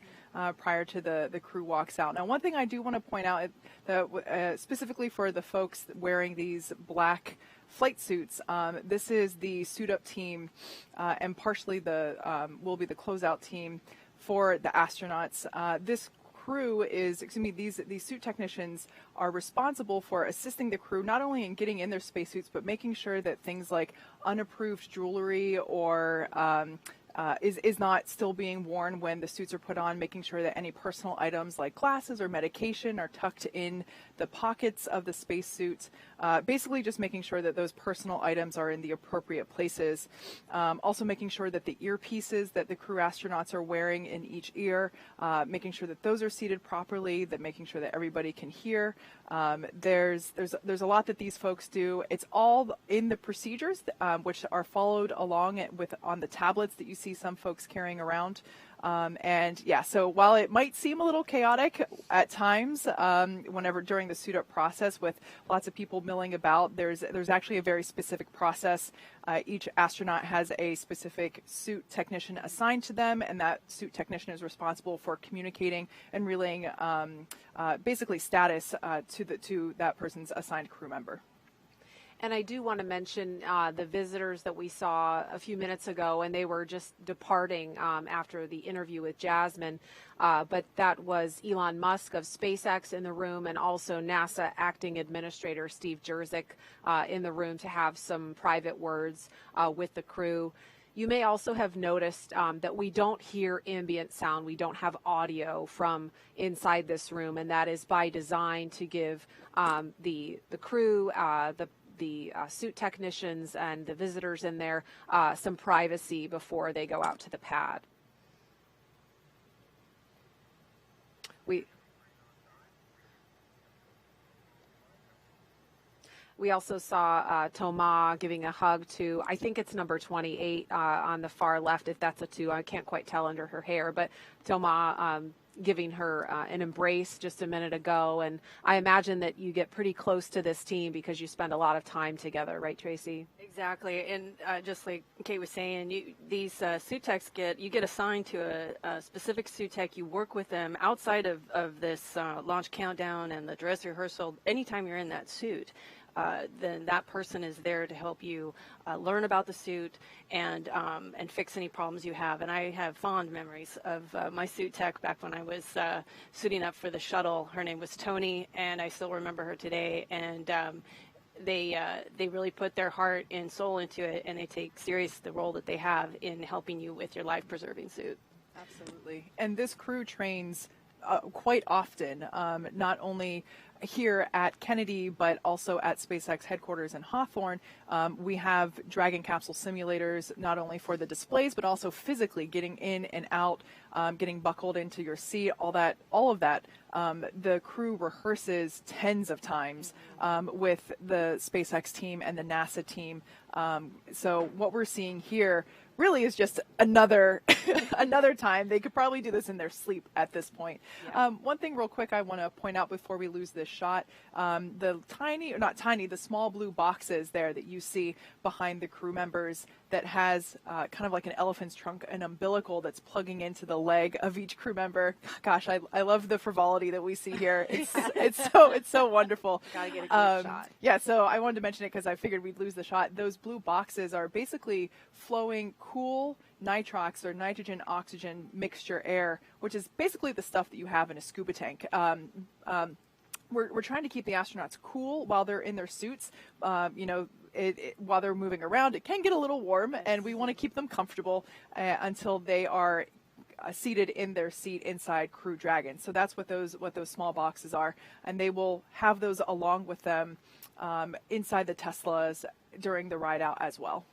prior to the crew walks out. Now, one thing I do want to point out, that specifically for the folks wearing these black flight suits, this is the suit-up team, and partially will be the closeout team for the astronauts. This crew these suit technicians are responsible for assisting the crew not only in getting in their spacesuits, but making sure that things like unapproved jewelry or is not still being worn when the suits are put on, making sure that any personal items like glasses or medication are tucked in the pockets of the spacesuit. Basically just making sure that those personal items are in the appropriate places. Also making sure that the earpieces that the crew astronauts are wearing in each ear, making sure that those are seated properly, that making sure that everybody can hear. There's a lot that these folks do. It's all in the procedures, which are followed along on the tablets that you see some folks carrying around. And yeah, so while it might seem a little chaotic at times, whenever during the suit up process with lots of people milling about, there's actually a very specific process. Each astronaut has a specific suit technician assigned to them, and that suit technician is responsible for communicating and relaying basically status to that person's assigned crew member. And I do want to mention the visitors that we saw a few minutes ago, and they were just departing after the interview with Jasmine. But that was Elon Musk of SpaceX in the room, and also NASA Acting Administrator Steve Jurczyk in the room to have some private words with the crew. You may also have noticed that we don't hear ambient sound. We don't have audio from inside this room, and that is by design to give the crew, the suit technicians and the visitors in there some privacy before they go out to the pad. We also saw Thomas giving a hug to, I think it's number 28 on the far left, if that's a 2. I can't quite tell under her hair, but Thomas giving her an embrace just a minute ago. And I imagine that you get pretty close to this team because you spend a lot of time together, right, Tracy? Exactly, and just like Kate was saying, these suit techs you get assigned to a specific suit tech. You work with them outside of this launch countdown and the dress rehearsal. Anytime you're in that suit, then that person is there to help you learn about the suit and fix any problems you have. And I have fond memories of my suit tech back when I was suiting up for the shuttle. Her name was Tony, and I still remember her today. And they really put their heart and soul into it, and they take serious the role that they have in helping you with your life-preserving suit. Absolutely. And this crew trains quite often, not only here at Kennedy, but also at SpaceX headquarters in Hawthorne. We have Dragon capsule simulators, not only for the displays, but also physically getting in and out, getting buckled into your seat, all of that. The crew rehearses tens of times with the SpaceX team and the NASA team. So what we're seeing here really is just another time. They could probably do this in their sleep at this point. Yeah. One thing real quick I want to point out before we lose this shot, the the small blue boxes there that you see behind the crew members that has kind of like an elephant's trunk, an umbilical that's plugging into the leg of each crew member. Gosh, I love the frivolity that we see here. It's so wonderful. Gotta get a good shot. Yeah, so I wanted to mention it because I figured we'd lose the shot. Those blue boxes are basically flowing cool nitrox or nitrogen oxygen mixture air, which is basically the stuff that you have in a scuba tank. We're trying to keep the astronauts cool while they're in their suits. While they're moving around, it can get a little warm, and we want to keep them comfortable until they are seated in their seat inside Crew Dragon. So that's what those small boxes are, and they will have those along with them inside the Teslas during the ride out as well.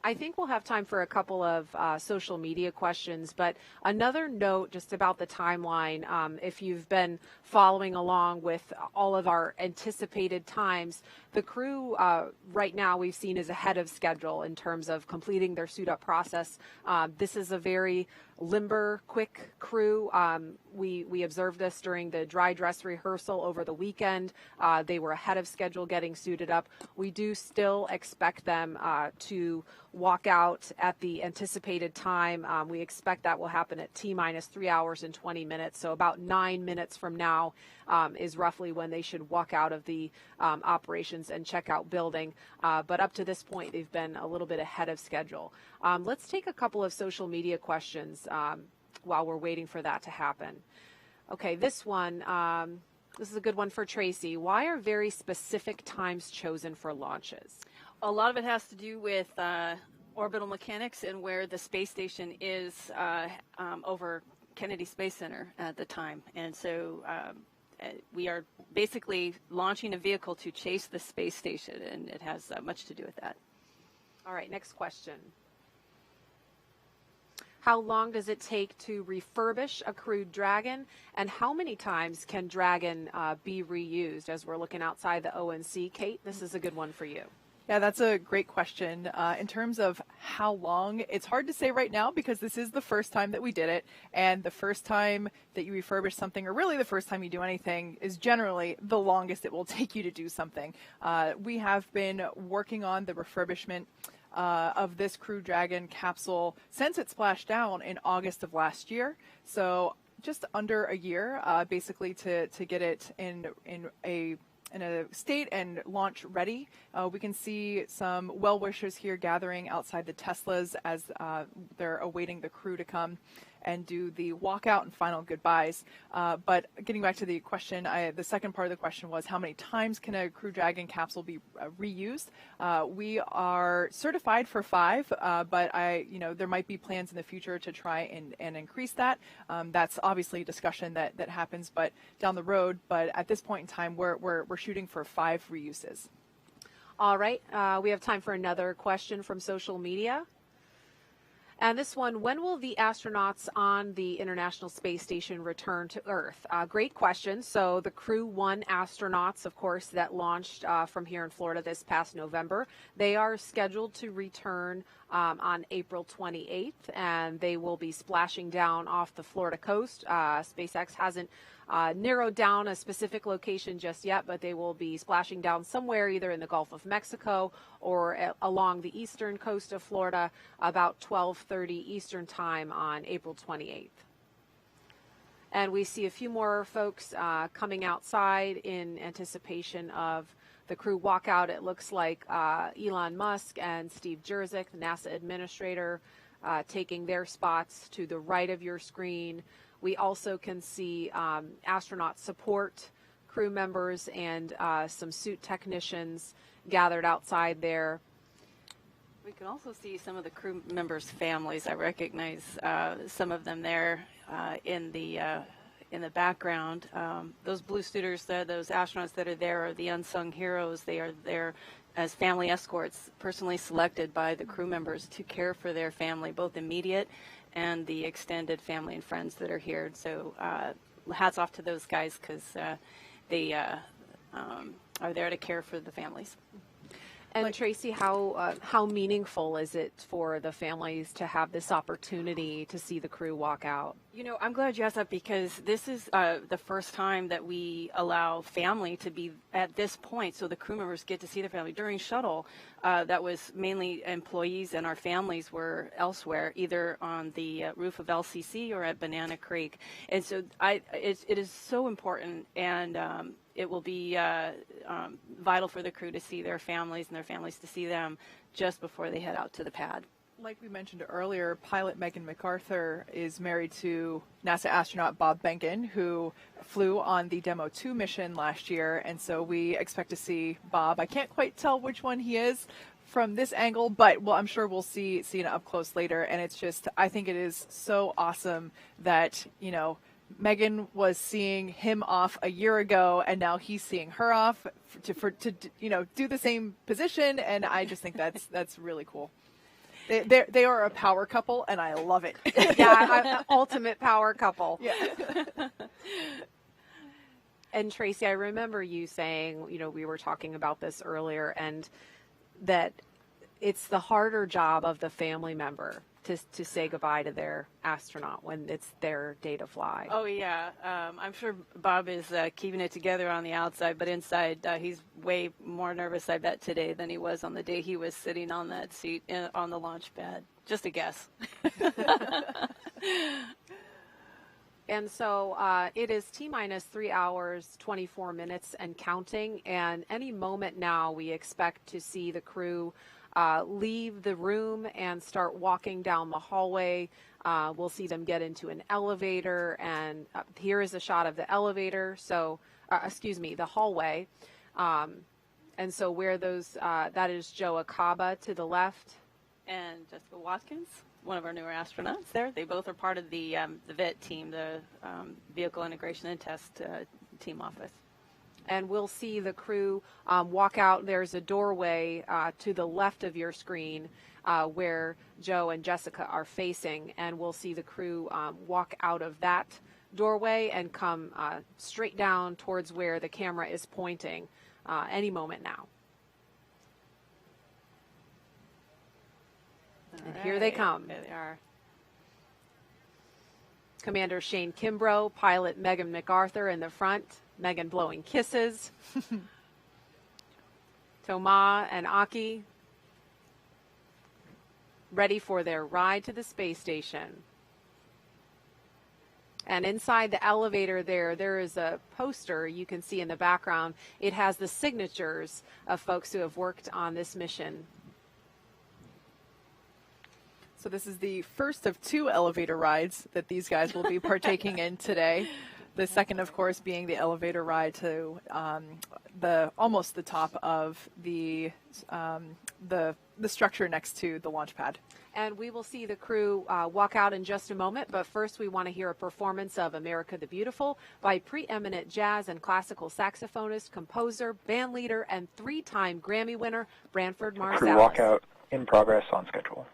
I think we'll have time for a couple of social media questions, but another note just about the timeline. If you've been following along with all of our anticipated times, the crew right now we've seen is ahead of schedule in terms of completing their suit up process. This is a very limber, quick crew. We observed this during the dry dress rehearsal over the weekend. They were ahead of schedule getting suited up. We do still expect them to walk out at the anticipated time. We expect that will happen at T-minus 3 hours and 20 minutes. So about 9 minutes from now is roughly when they should walk out of the operations and checkout building. But up to this point, they've been a little bit ahead of schedule. Let's take a couple of social media questions while we're waiting for that to happen. Okay, this one, this is a good one for Tracy. Why are very specific times chosen for launches? A lot of it has to do with orbital mechanics and where the space station is over Kennedy Space Center at the time. And so we are basically launching a vehicle to chase the space station, and it has much to do with that. All right, next question. How long does it take to refurbish a Crew Dragon, and how many times can Dragon be reused? As we're looking outside the ONC, Kate, this is a good one for you. Yeah, that's a great question. In terms of how long, it's hard to say right now because this is the first time that we did it, and the first time that you refurbish something, or really the first time you do anything, is generally the longest it will take you to do something. We have been working on the refurbishment of this Crew Dragon capsule since it splashed down in August of last year. So just under a year, basically to get it in a state and launch ready. We can see some well-wishers here gathering outside the Teslas as they're awaiting the crew to come and do the walkout and final goodbyes. But getting back to the question, the second part of the question was how many times can a Crew Dragon capsule be reused? We are certified for 5, but there might be plans in the future to try and increase that. That's obviously a discussion that happens, but down the road. But at this point in time, we're shooting for 5 reuses. All right, we have time for another question from social media. And this one, when will the astronauts on the International Space Station return to Earth? Great question. So the Crew 1 astronauts, of course, that launched from here in Florida this past November, they are scheduled to return on April 28th, and they will be splashing down off the Florida coast. SpaceX hasn't narrowed down a specific location just yet, but they will be splashing down somewhere either in the Gulf of Mexico or along the eastern coast of Florida about 12:30 Eastern time on April 28th. And we see a few more folks coming outside in anticipation of the crew walkout. It looks like Elon Musk and Steve Jurczyk, the NASA administrator, taking their spots to the right of your screen. We also can see astronaut support crew members and some suit technicians gathered outside there. We can also see some of the crew members' families. I recognize some of them there in the background. Those blue suiters, those astronauts that are there, are the unsung heroes. They are there as family escorts, personally selected by the crew members to care for their family, both immediate and the extended family and friends that are here. So hats off to those guys because they are there to care for the families. And Tracy, how meaningful is it for the families to have this opportunity to see the crew walk out? You know, I'm glad you asked that because this is the first time that we allow family to be at this point, so the crew members get to see their family. During shuttle, that was mainly employees, and our families were elsewhere, either on the roof of LCC or at Banana Creek. And so it is so important, and it will be vital for the crew to see their families and their families to see them just before they head out to the pad. Like we mentioned earlier, pilot Megan MacArthur is married to NASA astronaut Bob Behnken, who flew on the Demo 2 mission last year, and so we expect to see Bob. I can't quite tell which one he is from this angle, but I'm sure we'll see it up close later. And it's just, I think it is so awesome that, Megan was seeing him off a year ago, and now he's seeing her off to do the same position, and I just think that's really cool. They are a power couple, and I love it. Yeah, ultimate power couple. Yeah. And Tracy, I remember you saying, we were talking about this earlier, and that it's the harder job of the family member to say goodbye to their astronaut when it's their day to fly. Oh, yeah. I'm sure Bob is keeping it together on the outside, but inside he's way more nervous, I bet, today than he was on the day he was sitting on that seat on the launch pad. Just a guess. And so it is T-minus 3 hours, 24 minutes and counting. And any moment now, we expect to see the crew leave the room and start walking down the hallway. We'll see them get into an elevator, and here is a shot of the elevator. So, the hallway. And so where those, that is Joe Acaba to the left, and Jessica Watkins, one of our newer astronauts there. They both are part of the VIT team, the Vehicle Integration and Test team office. And we'll see the crew walk out. There's a doorway to the left of your screen where Joe and Jessica are facing, and we'll see the crew walk out of that doorway and come straight down towards where the camera is pointing any moment now. And here they come. There they are. Commander Shane Kimbrough, pilot Megan MacArthur in the front, Megan blowing kisses. Thomas and Aki ready for their ride to the space station. And inside the elevator there is a poster you can see in the background. It has the signatures of folks who have worked on this mission. So this is the first of 2 elevator rides that these guys will be partaking in today. The second, of course, being the elevator ride to almost the top of the structure next to the launch pad. And we will see the crew walk out in just a moment, but first we want to hear a performance of America the Beautiful by preeminent jazz and classical saxophonist, composer, band leader, and 3-time Grammy winner Branford Marsalis. Crew walkout in progress on schedule.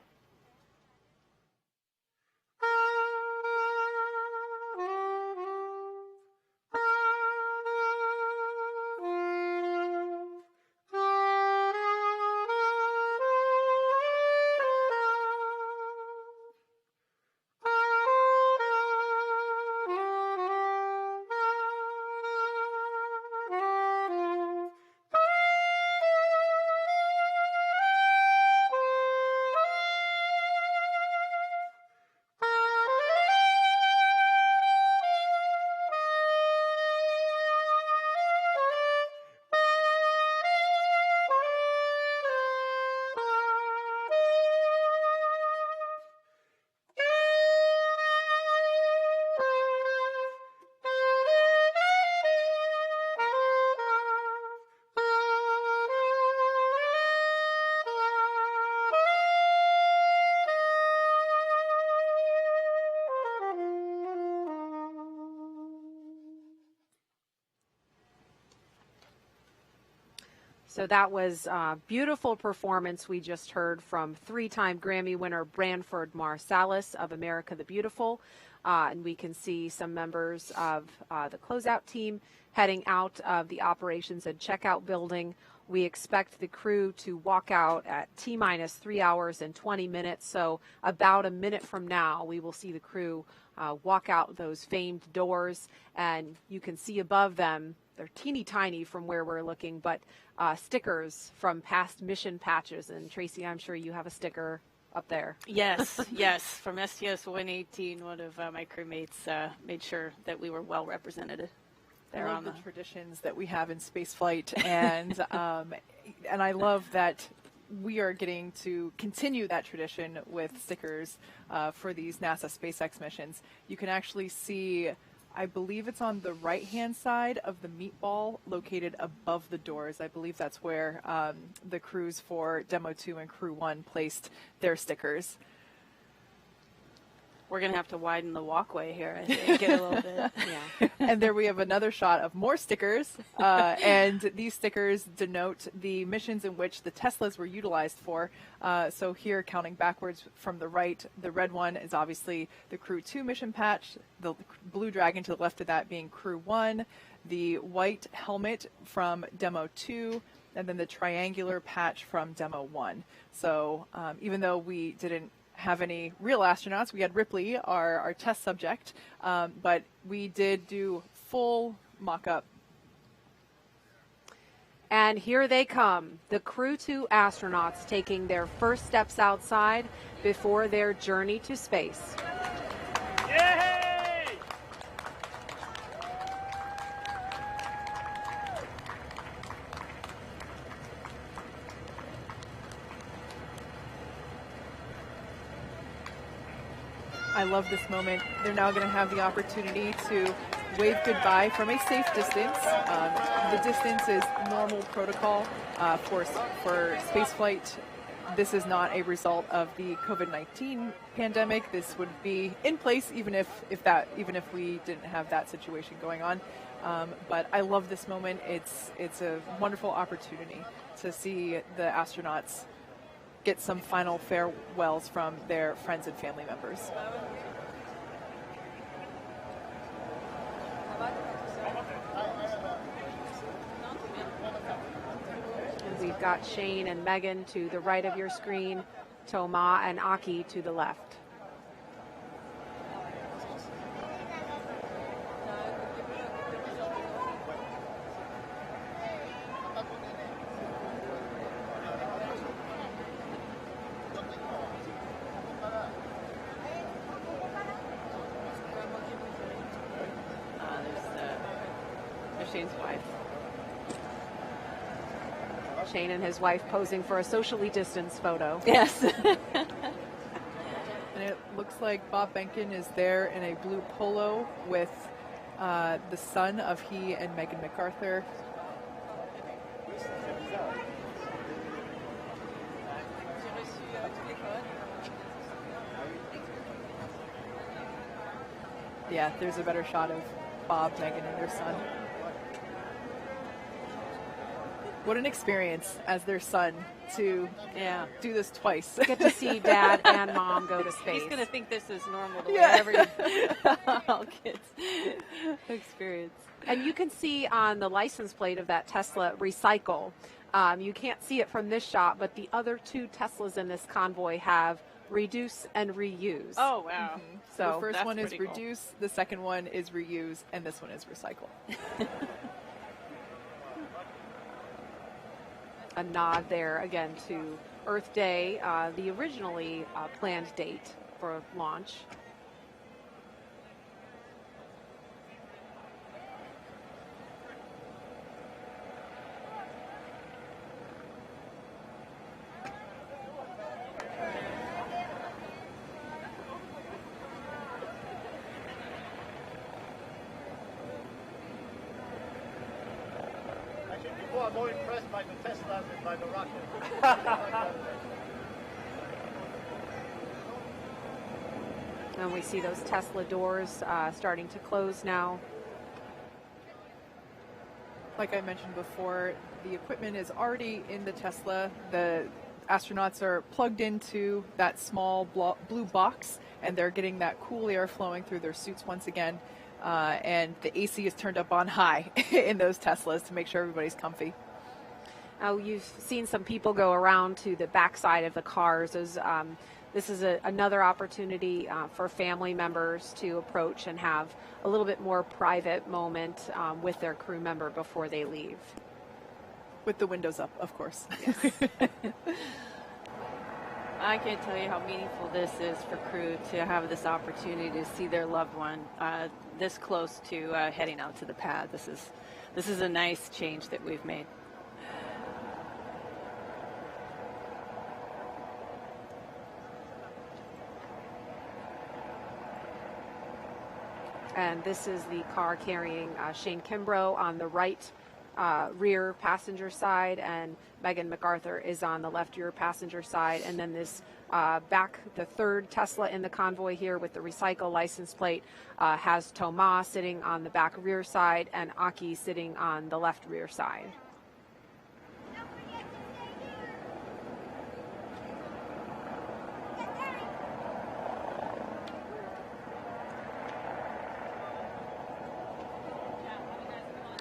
So that was a beautiful performance we just heard from 3-time Grammy winner Branford Marsalis of America the Beautiful. And we can see some members of the closeout team heading out of the operations and checkout building. We expect the crew to walk out at T-minus 3 hours and 20 minutes. So about a minute from now, we will see the crew walk out those famed doors. And you can see above them, they're teeny tiny from where we're looking, but stickers from past mission patches. And Tracy, I'm sure you have a sticker up there. Yes, yes. From STS-118, one of my crewmates made sure that we were well represented. I love the traditions that we have in spaceflight, and I love that we are getting to continue that tradition with stickers for these NASA SpaceX missions. You can actually see, I believe it's on the right-hand side of the meatball located above the doors. I believe that's where the crews for Demo 2 and Crew 1 placed their stickers. We're going to have to widen the walkway here, I think, a little bit. Yeah. And there we have another shot of more stickers, and these stickers denote the missions in which the Teslas were utilized for. So here, counting backwards from the right, the red one is obviously the Crew 2 mission patch, the blue dragon to the left of that being Crew 1, the white helmet from Demo 2, and then the triangular patch from Demo 1. So even though we didn't have any real astronauts, we had Ripley, our test subject, but we did do full mock-up. And here they come, the Crew 2 astronauts taking their first steps outside before their journey to space. Yay! I love this moment. They're now going to have the opportunity to wave goodbye from a safe distance. The distance is normal protocol for spaceflight this is not a result of the COVID-19 pandemic. This would be in place even if we didn't have that situation going on. But I love this moment. It's a wonderful opportunity to see the astronauts get some final farewells from their friends and family members. We've got Shane and Megan to the right of your screen, Thomas and Aki to the left. There's Shane's wife. Shane and his wife posing for a socially distanced photo. Yes. And it looks like Bob Behnken is there in a blue polo with the son of he and Megan MacArthur. Yeah, there's a better shot of Bob, Megan, and their son. What an experience as their son to do this twice. Get to see dad and mom go to space. He's going to think this is normal the Yeah. way all kids experience. And you can see on the license plate of that Tesla recycle. You can't see it from this shot, but the other two Teslas in this convoy have reduce and reuse. Oh, wow. Mm-hmm. So the first that's one is pretty cool. reduce, the second one is reuse, and this one is recycle. A nod there again to Earth Day, the originally planned date for launch. Actually, people are more impressed by the Tesla than by the rocket. And we see those Tesla doors starting to close now. Like I mentioned before, the equipment is already in the Tesla. The astronauts are plugged into that small blue box, and they're getting that cool air flowing through their suits once again. And the AC is turned up on high in those Teslas to make sure everybody's comfy. You've seen some people go around to the backside of the cars. This is another opportunity for family members to approach and have a little bit more private moment with their crew member before they leave. With the windows up, of course. Yes. I can't tell you how meaningful this is for crew to have this opportunity to see their loved one this close to heading out to the pad. This is a nice change that we've made. And this is the car carrying Shane Kimbrough on the right rear passenger side, and Megan MacArthur is on the left rear passenger side. And then this the third Tesla in the convoy here with the recycle license plate has Thomas sitting on the back rear side and Aki sitting on the left rear side.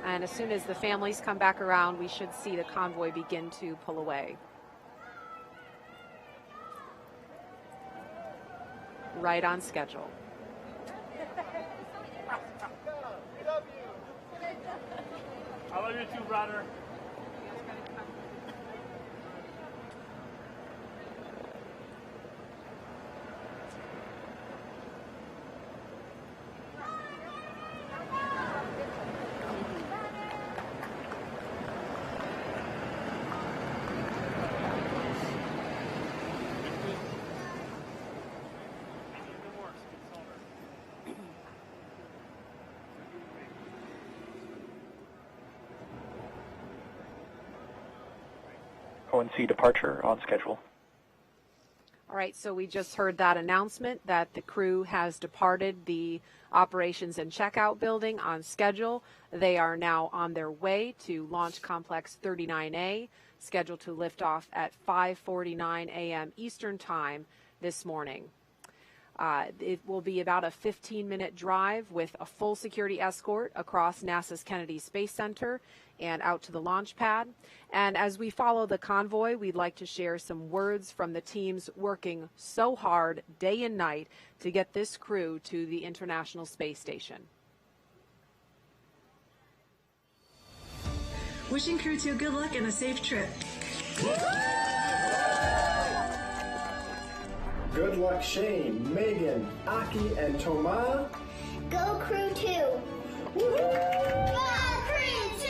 And as soon as the families come back around, we should see the convoy begin to pull away. Right on schedule. How about you two, brother? ONC departure on schedule. All right, so we just heard that announcement that the crew has departed the operations and checkout building on schedule. They are now on their way to Launch Complex 39A, scheduled to lift off at 5:49 a.m. Eastern Time this morning. It will be about a 15-minute drive with a full security escort across NASA's Kennedy Space Center and out to the launch pad. And as we follow the convoy, we'd like to share some words from the teams working so hard day and night to get this crew to the International Space Station. Wishing Crew 2 good luck and a safe trip. Good luck, Shane, Megan, Aki, and Toma. Go Crew 2! Go Crew 2!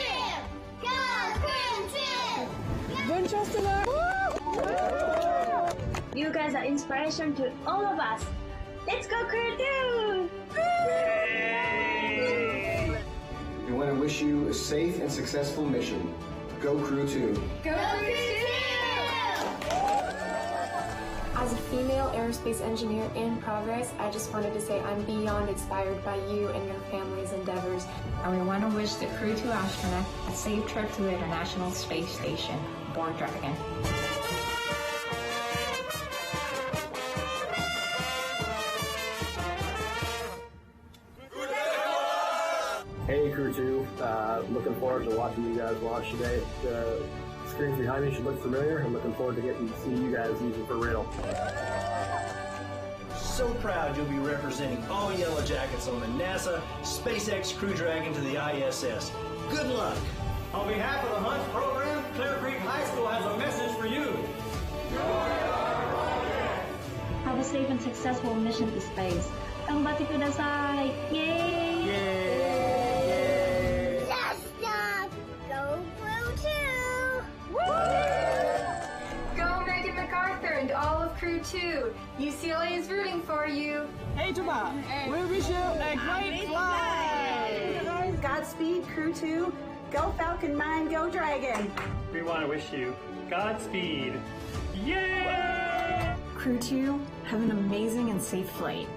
Go Crew 2! Winchester! You guys are inspiration to all of us. Let's go Crew 2! We want to wish you a safe and successful mission. Go Crew 2. Go Crew 2! As a female aerospace engineer in progress, I just wanted to say I'm beyond inspired by you and your family's endeavors. And we want to wish the Crew 2 astronaut a safe trip to the International Space Station. Born Dragon. Hey, Crew 2. Looking forward to watching you guys launch today. The screens behind me should look familiar. I'm looking forward to getting to see you guys use it for real. So proud you'll be representing all Yellow Jackets on the NASA SpaceX Crew Dragon to the ISS. Good luck. On behalf of the Hunt program, Clear Creek High School has a message for you. Have a safe and successful mission to space. Ganbatte kudasai! Yay! Yay! Let's go Crew 2! Go Megan MacArthur and all of Crew 2. UCLA is rooting for you. Hey, Toma! We wish you a great flight! Godspeed, Crew 2. Go Falcon 9, go Dragon! We want to wish you Godspeed. Yay! Crew 2, have an amazing and safe flight.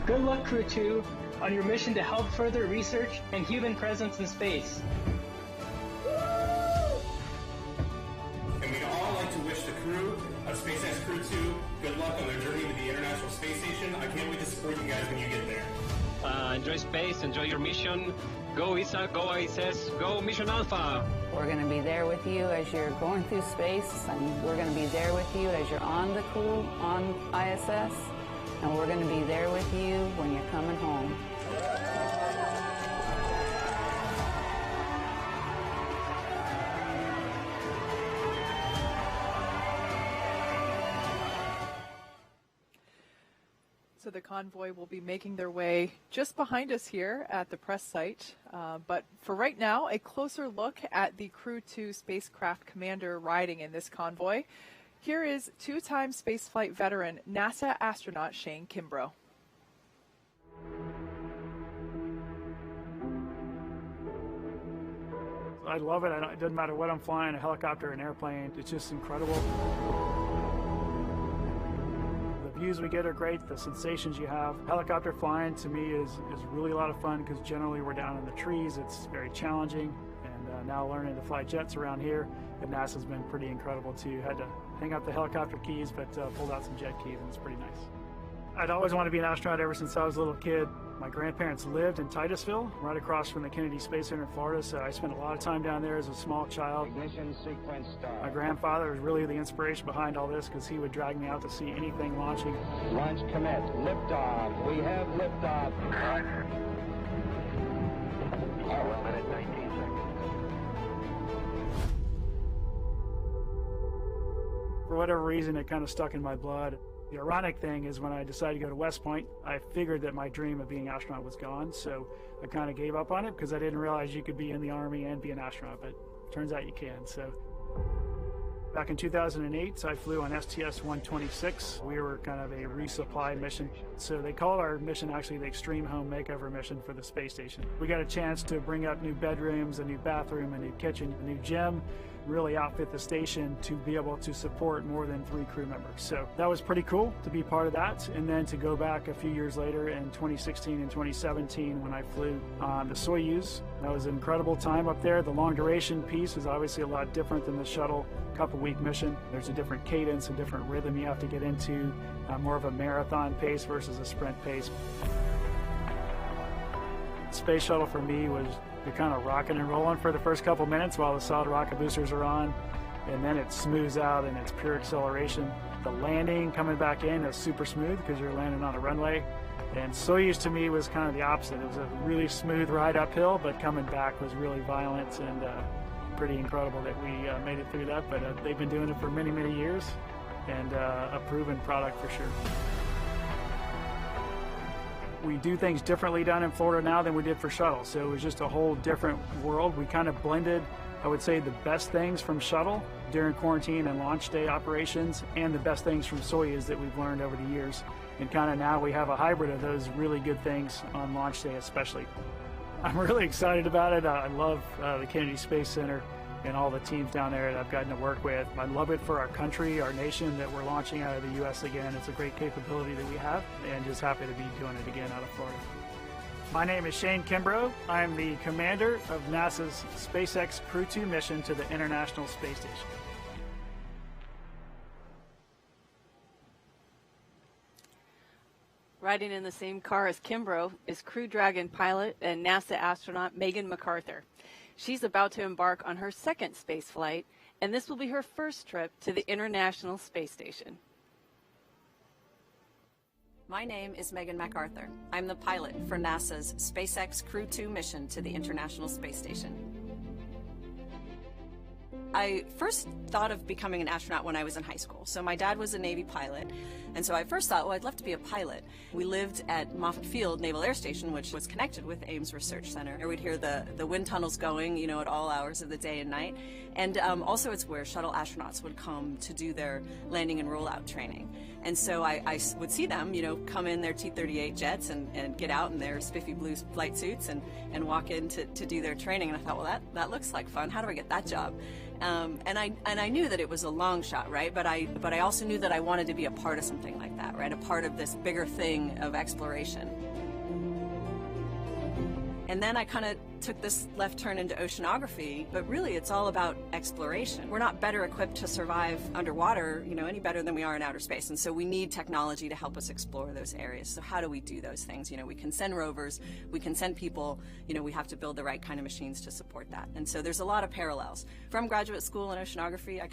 Good luck, Crew 2, on your mission to help further research and human presence in space. And we'd all like to wish the crew of SpaceX Crew 2 good luck on their journey to the International Space Station. I can't wait to support you guys when you get there. Enjoy space, enjoy your mission. Go ESA, go ISS, go Mission Alpha. We're going to be there with you as you're going through space, and we're going to be there with you as you're on the crew on ISS, and we're going to be there with you when you're coming home. So the convoy will be making their way just behind us here at the press site. But for right now, a closer look at the Crew 2 spacecraft commander riding in this convoy. Here is two-time spaceflight veteran NASA astronaut Shane Kimbrough. I love it. It doesn't matter what I'm flying, a helicopter, an airplane. It's just incredible. The views we get are great, the sensations you have. Helicopter flying to me is really a lot of fun because generally we're down in the trees. It's very challenging, and now learning to fly jets around here at NASA's been pretty incredible too. Had to hang up the helicopter keys, but pulled out some jet keys, and it's pretty nice. I'd always wanted to be an astronaut ever since I was a little kid. My grandparents lived in Titusville, right across from the Kennedy Space Center in Florida, so I spent a lot of time down there as a small child. Ignition sequence start. My grandfather was really the inspiration behind all this because he would drag me out to see anything launching. Launch commit. Liftoff. We have liftoff. 1 minute, 19 seconds. For whatever reason, it kind of stuck in my blood. The ironic thing is when I decided to go to West Point, I figured that my dream of being an astronaut was gone, so I kind of gave up on it because I didn't realize you could be in the Army and be an astronaut, but it turns out you can. So back in 2008, I flew on STS-126. We were kind of a resupply mission. So they called our mission actually the Extreme Home Makeover Mission for the space station. We got a chance to bring up new bedrooms, a new bathroom, a new kitchen, a new gym, really outfit the station to be able to support more than 3 crew members. So that was pretty cool to be part of that. And then to go back a few years later in 2016 and 2017 when I flew on the Soyuz. That was an incredible time up there. The long duration piece is obviously a lot different than the shuttle couple-week mission. There's a different cadence, a different rhythm you have to get into, more of a marathon pace versus a sprint pace. Space shuttle for me was you're kind of rocking and rolling for the first couple minutes while the solid rocket boosters are on, and then it smooths out and it's pure acceleration. The landing coming back in is super smooth because you're landing on a runway, and Soyuz to me was kind of the opposite. It was a really smooth ride uphill, but coming back was really violent, and pretty incredible that we made it through that. But they've been doing it for many, many years, and a proven product for sure. We do things differently down in Florida now than we did for shuttle, so it was just a whole different world. We kind of blended, I would say, the best things from shuttle during quarantine and launch day operations and the best things from Soyuz that we've learned over the years. And kind of now we have a hybrid of those really good things on launch day especially. I'm really excited about it. I love the Kennedy Space Center and all the teams down there that I've gotten to work with. I love it for our country, our nation, that we're launching out of the U.S. again. It's a great capability that we have, and just happy to be doing it again out of Florida. My name is Shane Kimbrough. I'm the commander of NASA's SpaceX Crew 2 mission to the International Space Station. Riding in the same car as Kimbrough is Crew Dragon pilot and NASA astronaut Megan McArthur. She's about to embark on her second space flight, and this will be her first trip to the International Space Station. My name is Megan McArthur. I'm the pilot for NASA's SpaceX Crew 2 mission to the International Space Station. I first thought of becoming an astronaut when I was in high school. So my dad was a Navy pilot, and so I first thought, well, I'd love to be a pilot. We lived at Moffett Field Naval Air Station, which was connected with Ames Research Center. And we'd hear the wind tunnels going, you know, at all hours of the day and night. And also it's where shuttle astronauts would come to do their landing and rollout training. And so I would see them, you know, come in their T-38 jets and get out in their spiffy blue flight suits and walk in to do their training. And I thought, well, that looks like fun. How do I get that job? And I knew that it was a long shot, right? But I also knew that I wanted to be a part of something like that, right? A part of this bigger thing of exploration. And then I kind of took this left turn into oceanography, but really it's all about exploration. We're not better equipped to survive underwater, you know, any better than we are in outer space. And so we need technology to help us explore those areas. So how do we do those things? You know, we can send rovers, we can send people, you know, we have to build the right kind of machines to support that. And so there's a lot of parallels. From graduate school in oceanography, I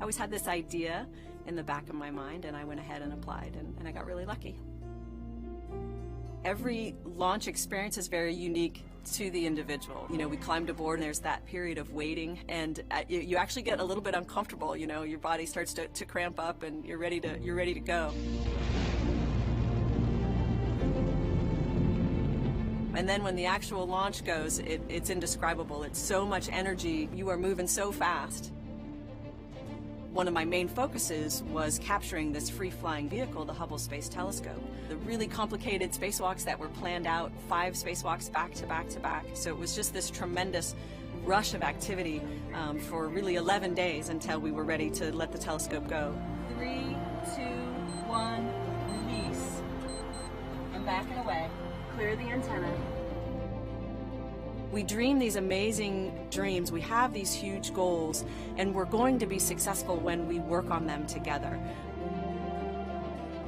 always had this idea in the back of my mind, and I went ahead and applied, and I got really lucky. Every launch experience is very unique to the individual. You know, we climbed aboard and there's that period of waiting, and you actually get a little bit uncomfortable. You know, your body starts to cramp up and you're ready to go. And then when the actual launch goes, it's indescribable. It's so much energy. You are moving so fast. One of my main focuses was capturing this free-flying vehicle, the Hubble Space Telescope. The really complicated spacewalks that were planned out, 5 spacewalks back to back to back. So it was just this tremendous rush of activity for really 11 days until we were ready to let the telescope go. 3, 2, 1, release. And back and away. Clear the antenna. We dream these amazing dreams, we have these huge goals, and we're going to be successful when we work on them together.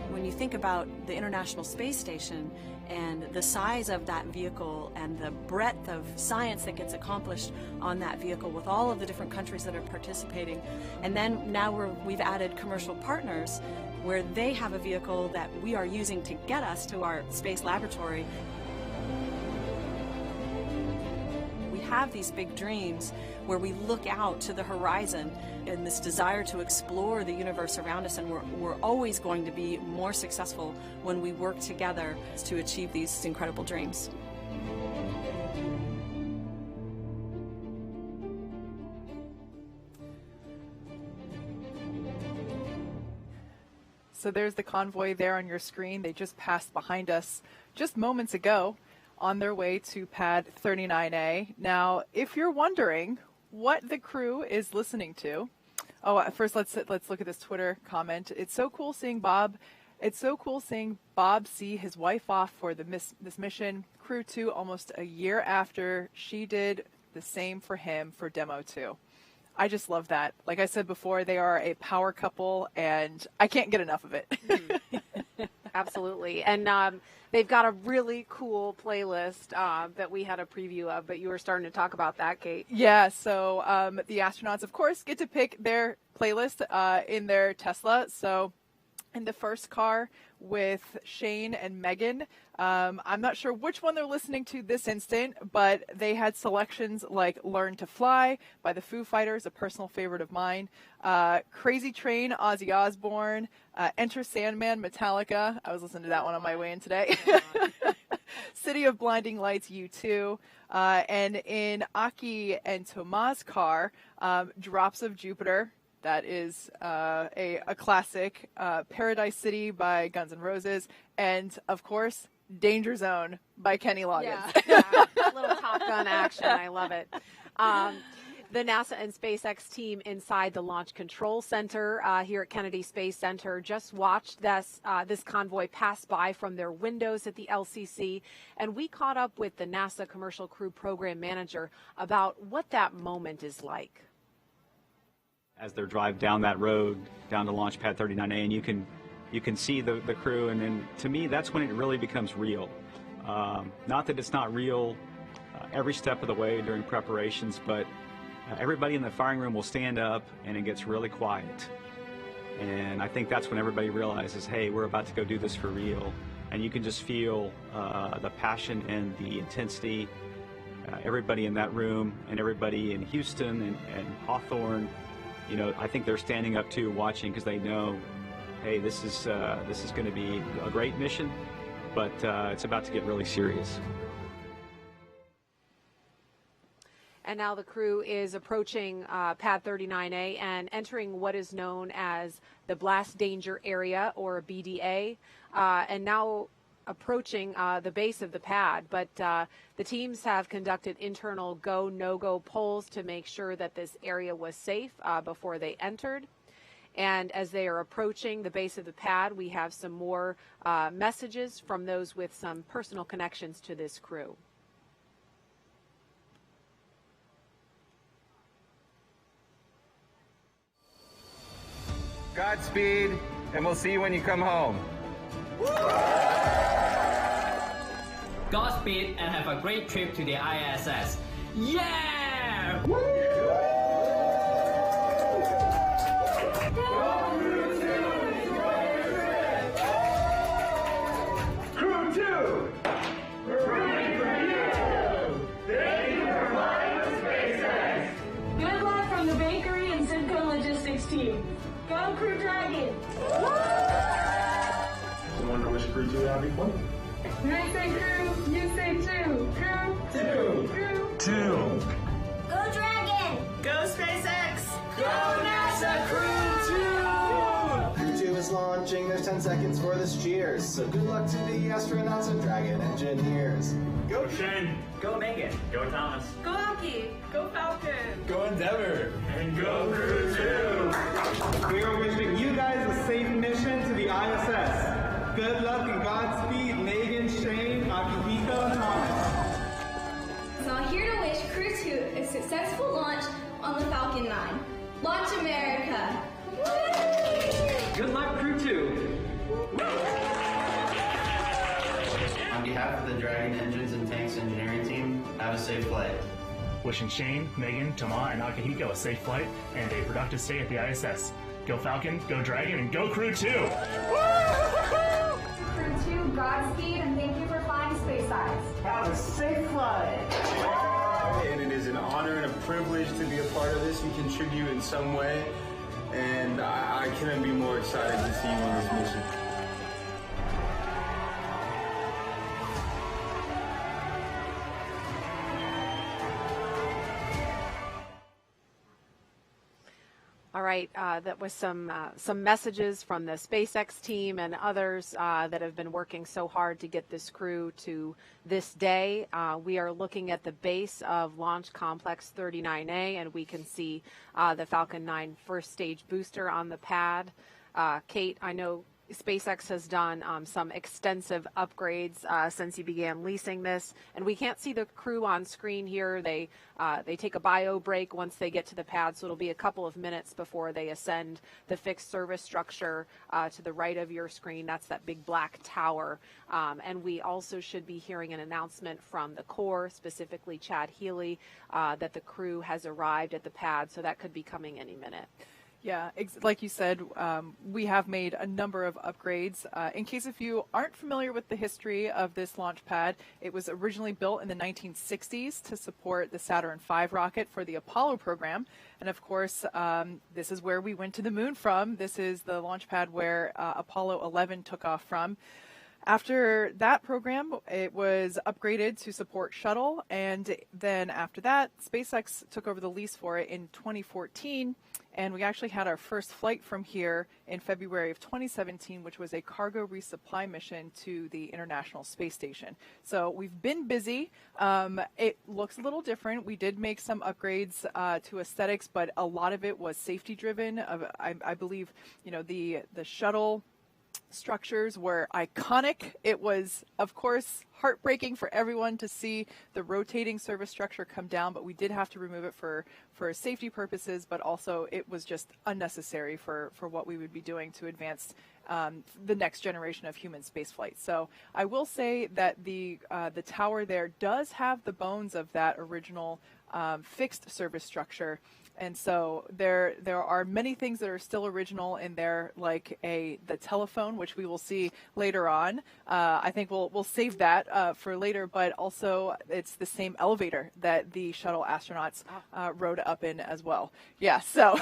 When you think about the International Space Station and the size of that vehicle and the breadth of science that gets accomplished on that vehicle with all of the different countries that are participating, and then now we've added commercial partners where they have a vehicle that we are using to get us to our space laboratory. Have these big dreams where we look out to the horizon and this desire to explore the universe around us, and we're always going to be more successful when we work together to achieve these incredible dreams. So there's the convoy there on your screen. They just passed behind us just moments ago, on their way to pad 39A. Now, if you're wondering what the crew is listening to. Oh, first let's look at this Twitter comment. It's so cool seeing Bob see his wife off for this mission. Crew 2 almost a year after she did the same for him for Demo 2. I just love that. Like I said before, they are a power couple, and I can't get enough of it. Absolutely. And they've got a really cool playlist that we had a preview of, but you were starting to talk about that, Kate. Yeah, so the astronauts, of course, get to pick their playlist in their Tesla. So in the first car with Shane and Megan, I'm not sure which one they're listening to this instant, but they had selections like Learn to Fly by the Foo Fighters, a personal favorite of mine, Crazy Train, Ozzy Osbourne, Enter Sandman, Metallica. I was listening to that one on my way in today. City of Blinding Lights, U2. And in Aki and Tomas' car, Drops of Jupiter. That is a classic. Paradise City by Guns N' Roses. And, of course, Danger Zone by Kenny Loggins. Yeah, a little Top Gun action. I love it. The NASA and SpaceX team inside the Launch Control Center here at Kennedy Space Center just watched this convoy pass by from their windows at the LCC, and we caught up with the NASA Commercial Crew Program Manager about what that moment is like. As they drive down that road, down to Launch Pad 39A, and you can see the crew, and then to me, that's when it really becomes real. Not that it's not real every step of the way during preparations, but everybody in the firing room will stand up and it gets really quiet. And I think that's when everybody realizes, hey, we're about to go do this for real. And you can just feel the passion and the intensity. Everybody in that room and everybody in Houston and Hawthorne, you know, I think they're standing up too, watching, because they know, hey, this is going to be a great mission, but it's about to get really serious. And now the crew is approaching Pad 39A and entering what is known as the Blast Danger Area, or BDA, and now approaching the base of the pad. But the teams have conducted internal go, no-go polls to make sure that this area was safe before they entered. And as they are approaching the base of the pad, we have some more messages from those with some personal connections to this crew. Godspeed, and we'll see you when you come home. Godspeed, and have a great trip to the ISS. Yeah! Crew 2, we're ready for you! Thank you for flying with SpaceX! Good luck from the bakery and Simco Logistics team. Go Crew Dragon! Someone to wish Crew 2 a happy flight. When I say crew, you say 2. Crew 2. Crew 2. Go Dragon! Go SpaceX! Go NASA Crew 2! Crew 2 is launching. There's 10 seconds for this cheers. So good luck to the astronauts and Dragon engineers. Go Shane! Go Megan! Go Thomas! Go Aki! Go Falcon! Go Endeavor! And go Crew 2! We are wishing you guys a safe mission to the ISS. Good luck and Godspeed, Megan, Shane, Akihiko, and Thomas. So I'm here to wish Crew 2 a successful launch on the Falcon 9. Launch America! Good luck, Crew 2! On behalf of the Dragon Engines and Tanks engineering team, have a safe flight. Wishing Shane, Megan, Tama, and Akihiko a safe flight and a productive stay at the ISS. Go Falcon, go Dragon, and go Crew 2! Crew 2, Godspeed, and thank you for flying SpaceX. Have a safe flight! And it is an honor and a privilege to be a part of this and contribute in some way. And I couldn't be more excited to see you on this mission. All right, that was some messages from the SpaceX team and others that have been working so hard to get this crew to this day. We are looking at the base of Launch Complex 39A, and we can see the Falcon 9 first stage booster on the pad. Kate, I know SpaceX has done some extensive upgrades since you began leasing this, and we can't see the crew on screen here. They take a bio break once they get to the pad, so it'll be a couple of minutes before they ascend the fixed service structure to the right of your screen. That's that big black tower, and we also should be hearing an announcement from the Corps, specifically Chad Healy, that the crew has arrived at the pad, so that could be coming any minute. Yeah, like you said, we have made a number of upgrades. In case if you aren't familiar with the history of this launch pad, it was originally built in the 1960s to support the Saturn V rocket for the Apollo program. And of course, this is where we went to the moon from. This is the launch pad where Apollo 11 took off from. After that program, it was upgraded to support shuttle, and then after that, SpaceX took over the lease for it in 2014, and we actually had our first flight from here in February of 2017, which was a cargo resupply mission to the International Space Station. So we've been busy. It looks a little different. We did make some upgrades to aesthetics, but a lot of it was safety-driven. I believe, you know, the shuttle structures were iconic. It was, of course, heartbreaking for everyone to see the rotating service structure come down, but we did have to remove it for safety purposes, but also it was just unnecessary for what we would be doing to advance the next generation of human spaceflight. So I will say that the tower there does have the bones of that original fixed service structure. And so there are many things that are still original in there, like the telephone, which we will see later on. I think we'll save that for later, but also it's the same elevator that the shuttle astronauts rode up in as well. Yeah, so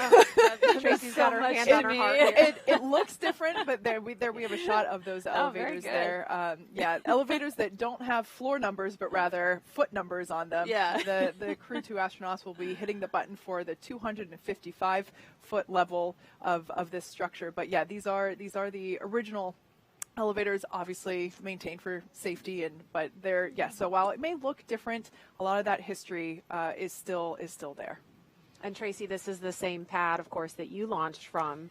Tracy's got her hand on her heart here. It looks different, but there we have a shot of those elevators there. Yeah, elevators that don't have floor numbers, but rather foot numbers on them. Yeah. The Crew 2 astronauts will be hitting the button for the 255-foot level of this structure. But yeah, these are the original elevators, obviously maintained for safety, but they're so while it may look different, a lot of that history is still there. And Tracy, this is the same pad, of course, that you launched from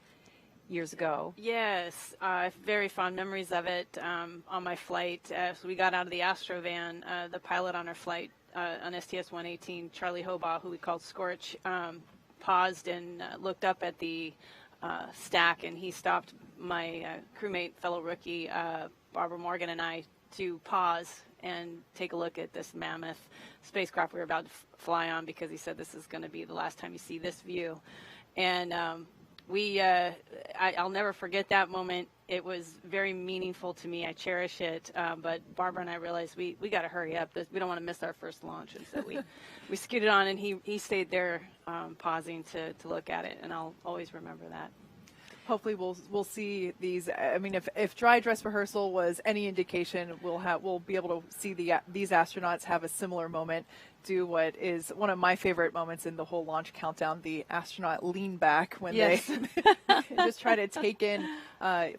years ago. Yes, very fond memories of it on my flight. So we got out of the Astrovan, the pilot on our flight on STS-118, Charlie Hobaugh, who we called Scorch, paused and looked up at the stack, and he stopped my crewmate, fellow rookie, Barbara Morgan, and I to pause and take a look at this mammoth spacecraft we were about to fly on, because he said this is going to be the last time you see this view. And I'll never forget that moment. It was very meaningful to me. I cherish it. But Barbara and I realized we got to hurry up. We don't want to miss our first launch. And so we scooted on, and he stayed there pausing to look at it. And I'll always remember that. Hopefully we'll see these. I mean, if dry dress rehearsal was any indication, we'll be able to see these astronauts have a similar moment, do what is one of my favorite moments in the whole launch countdown, the astronaut lean back when they just try to take in,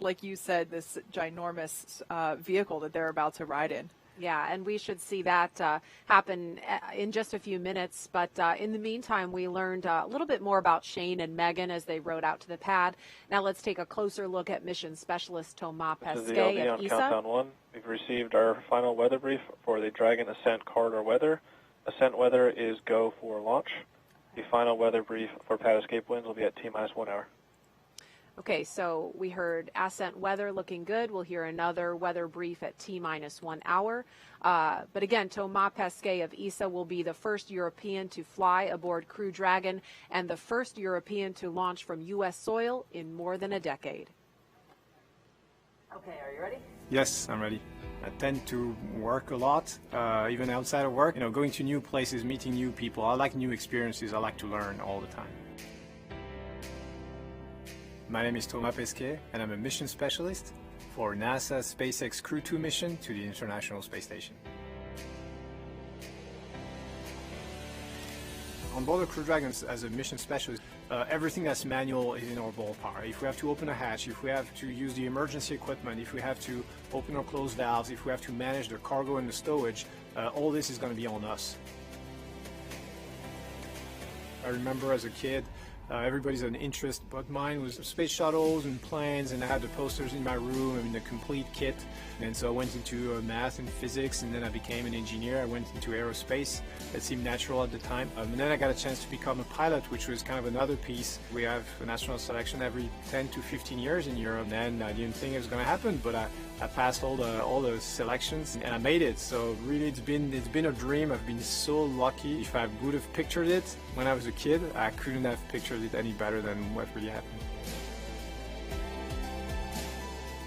like you said, this ginormous vehicle that they're about to ride in. Yeah, and we should see that happen in just a few minutes. But in the meantime, we learned a little bit more about Shane and Megan as they rode out to the pad. Now let's take a closer look at mission specialist Thomas Pesquet This is the LD on Countdown 1. We've received our final weather brief for the Dragon Ascent corridor weather. Ascent weather is go for launch. The final weather brief for pad escape winds will be at T-minus 1 hour. Okay, so we heard ascent weather looking good. We'll hear another weather brief at T-minus 1 hour. But again, Thomas Pesquet of ESA will be the first European to fly aboard Crew Dragon and the first European to launch from U.S. soil in more than a decade. Okay, are you ready? Yes, I'm ready. I tend to work a lot, even outside of work. You know, going to new places, meeting new people. I like new experiences. I like to learn all the time. My name is Thomas Pesquet, and I'm a mission specialist for NASA's SpaceX Crew 2 mission to the International Space Station. On board the Crew Dragon as a mission specialist, everything that's manual is in our ballpark. If we have to open a hatch, if we have to use the emergency equipment, if we have to open or close valves, if we have to manage the cargo and the stowage, all this is going to be on us. I remember as a kid, everybody's an interest, but mine was space shuttles and planes, and I had the posters in my room, I mean the complete kit. And so I went into math and physics, and then I became an engineer. I went into aerospace. That seemed natural at the time. And then I got a chance to become a pilot, which was kind of another piece. We have an astronaut selection every 10 to 15 years in Europe, and I didn't think it was going to happen, but I passed all the selections and I made it. So really it's been a dream. I've been so lucky. If I would have pictured it when I was a kid, I couldn't have pictured it any better than what really happened.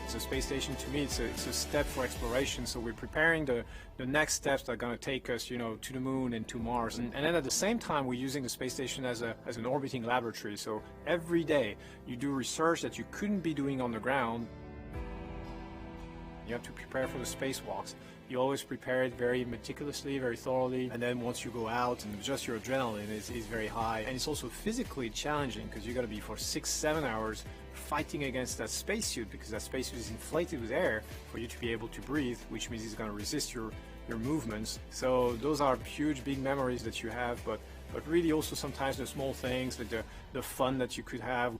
So space station, to me, it's a step for exploration. So we're preparing the next steps that are going to take us, to the moon and to Mars. And then at the same time, we're using the space station as an orbiting laboratory. So every day you do research that you couldn't be doing on the ground. You have to prepare for the spacewalks. You always prepare it very meticulously, very thoroughly, and then once you go out, and just your adrenaline is very high. And it's also physically challenging because you got to be for 6-7 hours fighting against that spacesuit, because that spacesuit is inflated with air for you to be able to breathe, which means it's going to resist your movements. So those are huge, big memories that you have, but really also sometimes the small things, like the fun that you could have.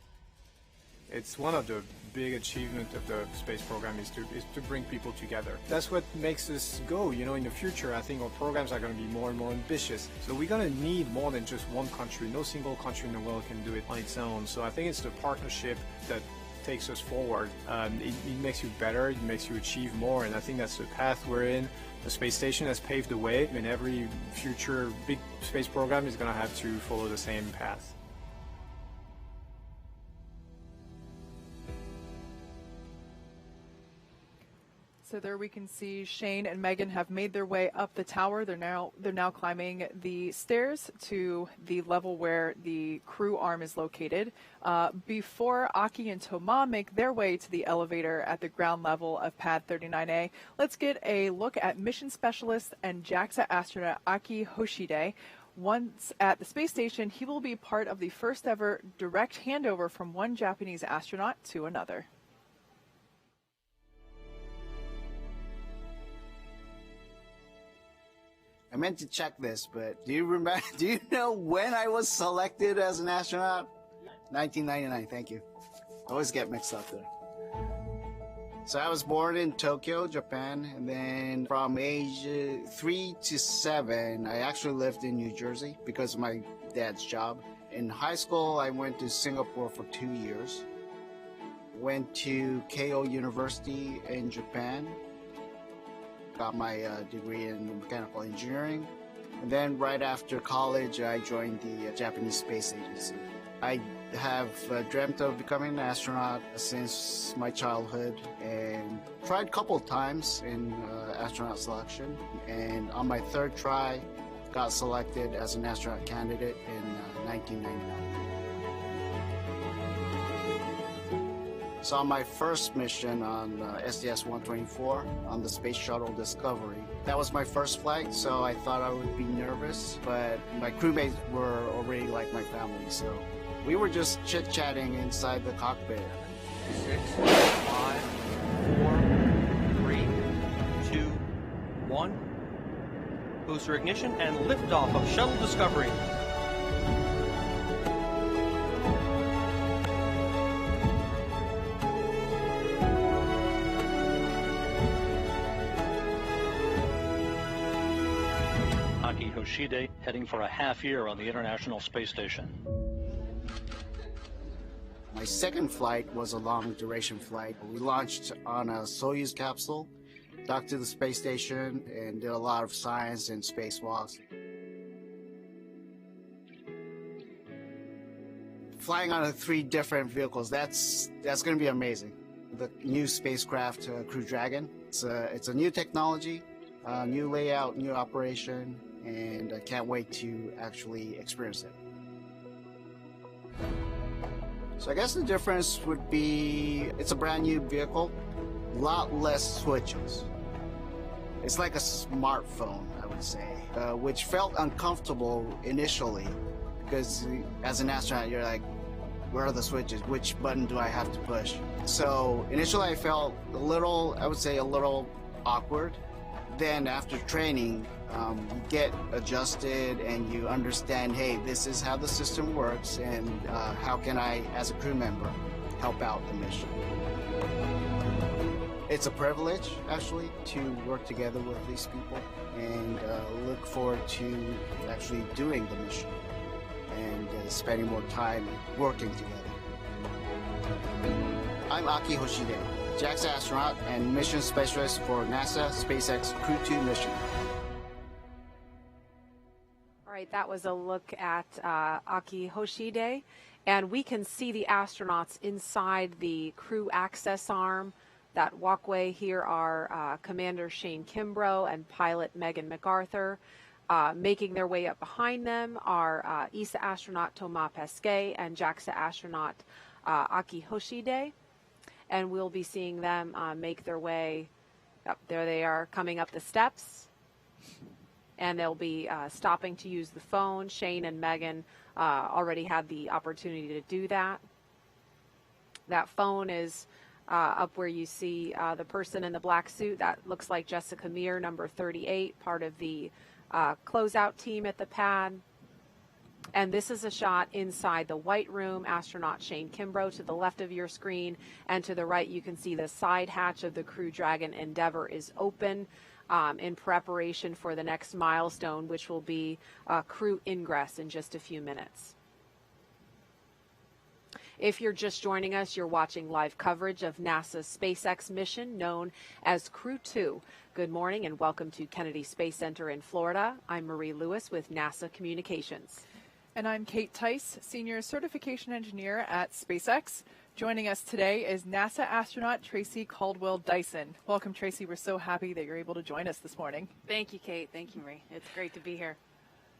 It's one of the big achievements of the space program is to bring people together. That's what makes us go. In the future, I think our programs are going to be more and more ambitious. So we're going to need more than just one country. No single country in the world can do it on its own. So I think it's the partnership that takes us forward. It makes you better, it makes you achieve more, and I think that's the path we're in. The space station has paved the way, and every future big space program is going to have to follow the same path. So there we can see Shane and Megan have made their way up the tower. They're now climbing the stairs to the level where the crew arm is located. Before Aki and Thomas make their way to the elevator at the ground level of pad 39A, let's get a look at mission specialist and JAXA astronaut Aki Hoshide. Once at the space station, he will be part of the first ever direct handover from one Japanese astronaut to another. I meant to check this, but do you know when I was selected as an astronaut? 1999, thank you. I always get mixed up there. So I was born in Tokyo, Japan, and then from age 3 to 7, I actually lived in New Jersey because of my dad's job. In high school, I went to Singapore for 2 years. Went to Keio University in Japan. Got my degree in mechanical engineering, and then right after college I joined the Japanese Space Agency. I have dreamt of becoming an astronaut since my childhood and tried a couple times in astronaut selection, and on my third try got selected as an astronaut candidate in 1999. So on my first mission on STS-124 on the Space Shuttle Discovery, that was my first flight, so I thought I would be nervous, but my crewmates were already like my family, so we were just chit-chatting inside the cockpit. 6, 5, 4, 3, 2, 1. Booster ignition and liftoff of Shuttle Discovery. Aki Hoshide heading for a half year on the International Space Station. My second flight was a long duration flight. We launched on a Soyuz capsule, docked to the space station, and did a lot of science and spacewalks. Flying on 3 different vehicles, that's going to be amazing. The new spacecraft, Crew Dragon, it's a new technology, new layout, new operation, and I can't wait to actually experience it. So I guess the difference would be it's a brand new vehicle, a lot less switches. It's like a smartphone, I would say, which felt uncomfortable initially because as an astronaut, you're like, where are the switches? Which button do I have to push? So initially I felt a little, I would say a little awkward. Then after training, you get adjusted and you understand, hey, this is how the system works, and how can I, as a crew member, help out the mission. It's a privilege, actually, to work together with these people, and look forward to actually doing the mission and spending more time working together. I'm Aki Hoshide, JAXA astronaut and mission specialist for NASA SpaceX Crew 2 mission. All right, that was a look at Aki Hoshide, and we can see the astronauts inside the crew access arm. That walkway. Here are Commander Shane Kimbrough and pilot Megan MacArthur. Making their way up behind them are ESA astronaut Thomas Pesquet and JAXA astronaut Aki Hoshide. And we'll be seeing them make their way up. There they are, coming up the steps. And they'll be stopping to use the phone. Shane and Megan already had the opportunity to do that. That phone is up where you see the person in the black suit. That looks like Jessica Meir, number 38, part of the closeout team at the pad. And this is a shot inside the white room. Astronaut Shane Kimbrough to the left of your screen, and to the right you can see the side hatch of the Crew Dragon Endeavour is open in preparation for the next milestone, which will be crew ingress in just a few minutes. If you're just joining us, you're watching live coverage of NASA's SpaceX mission known as Crew 2. Good morning and welcome to Kennedy Space Center in Florida. I'm Marie Lewis with NASA Communications. And I'm Kate Tice, Senior Certification Engineer at SpaceX. Joining us today is NASA astronaut Tracy Caldwell Dyson. Welcome, Tracy. We're so happy that you're able to join us this morning. Thank you, Kate. Thank you, Marie. It's great to be here.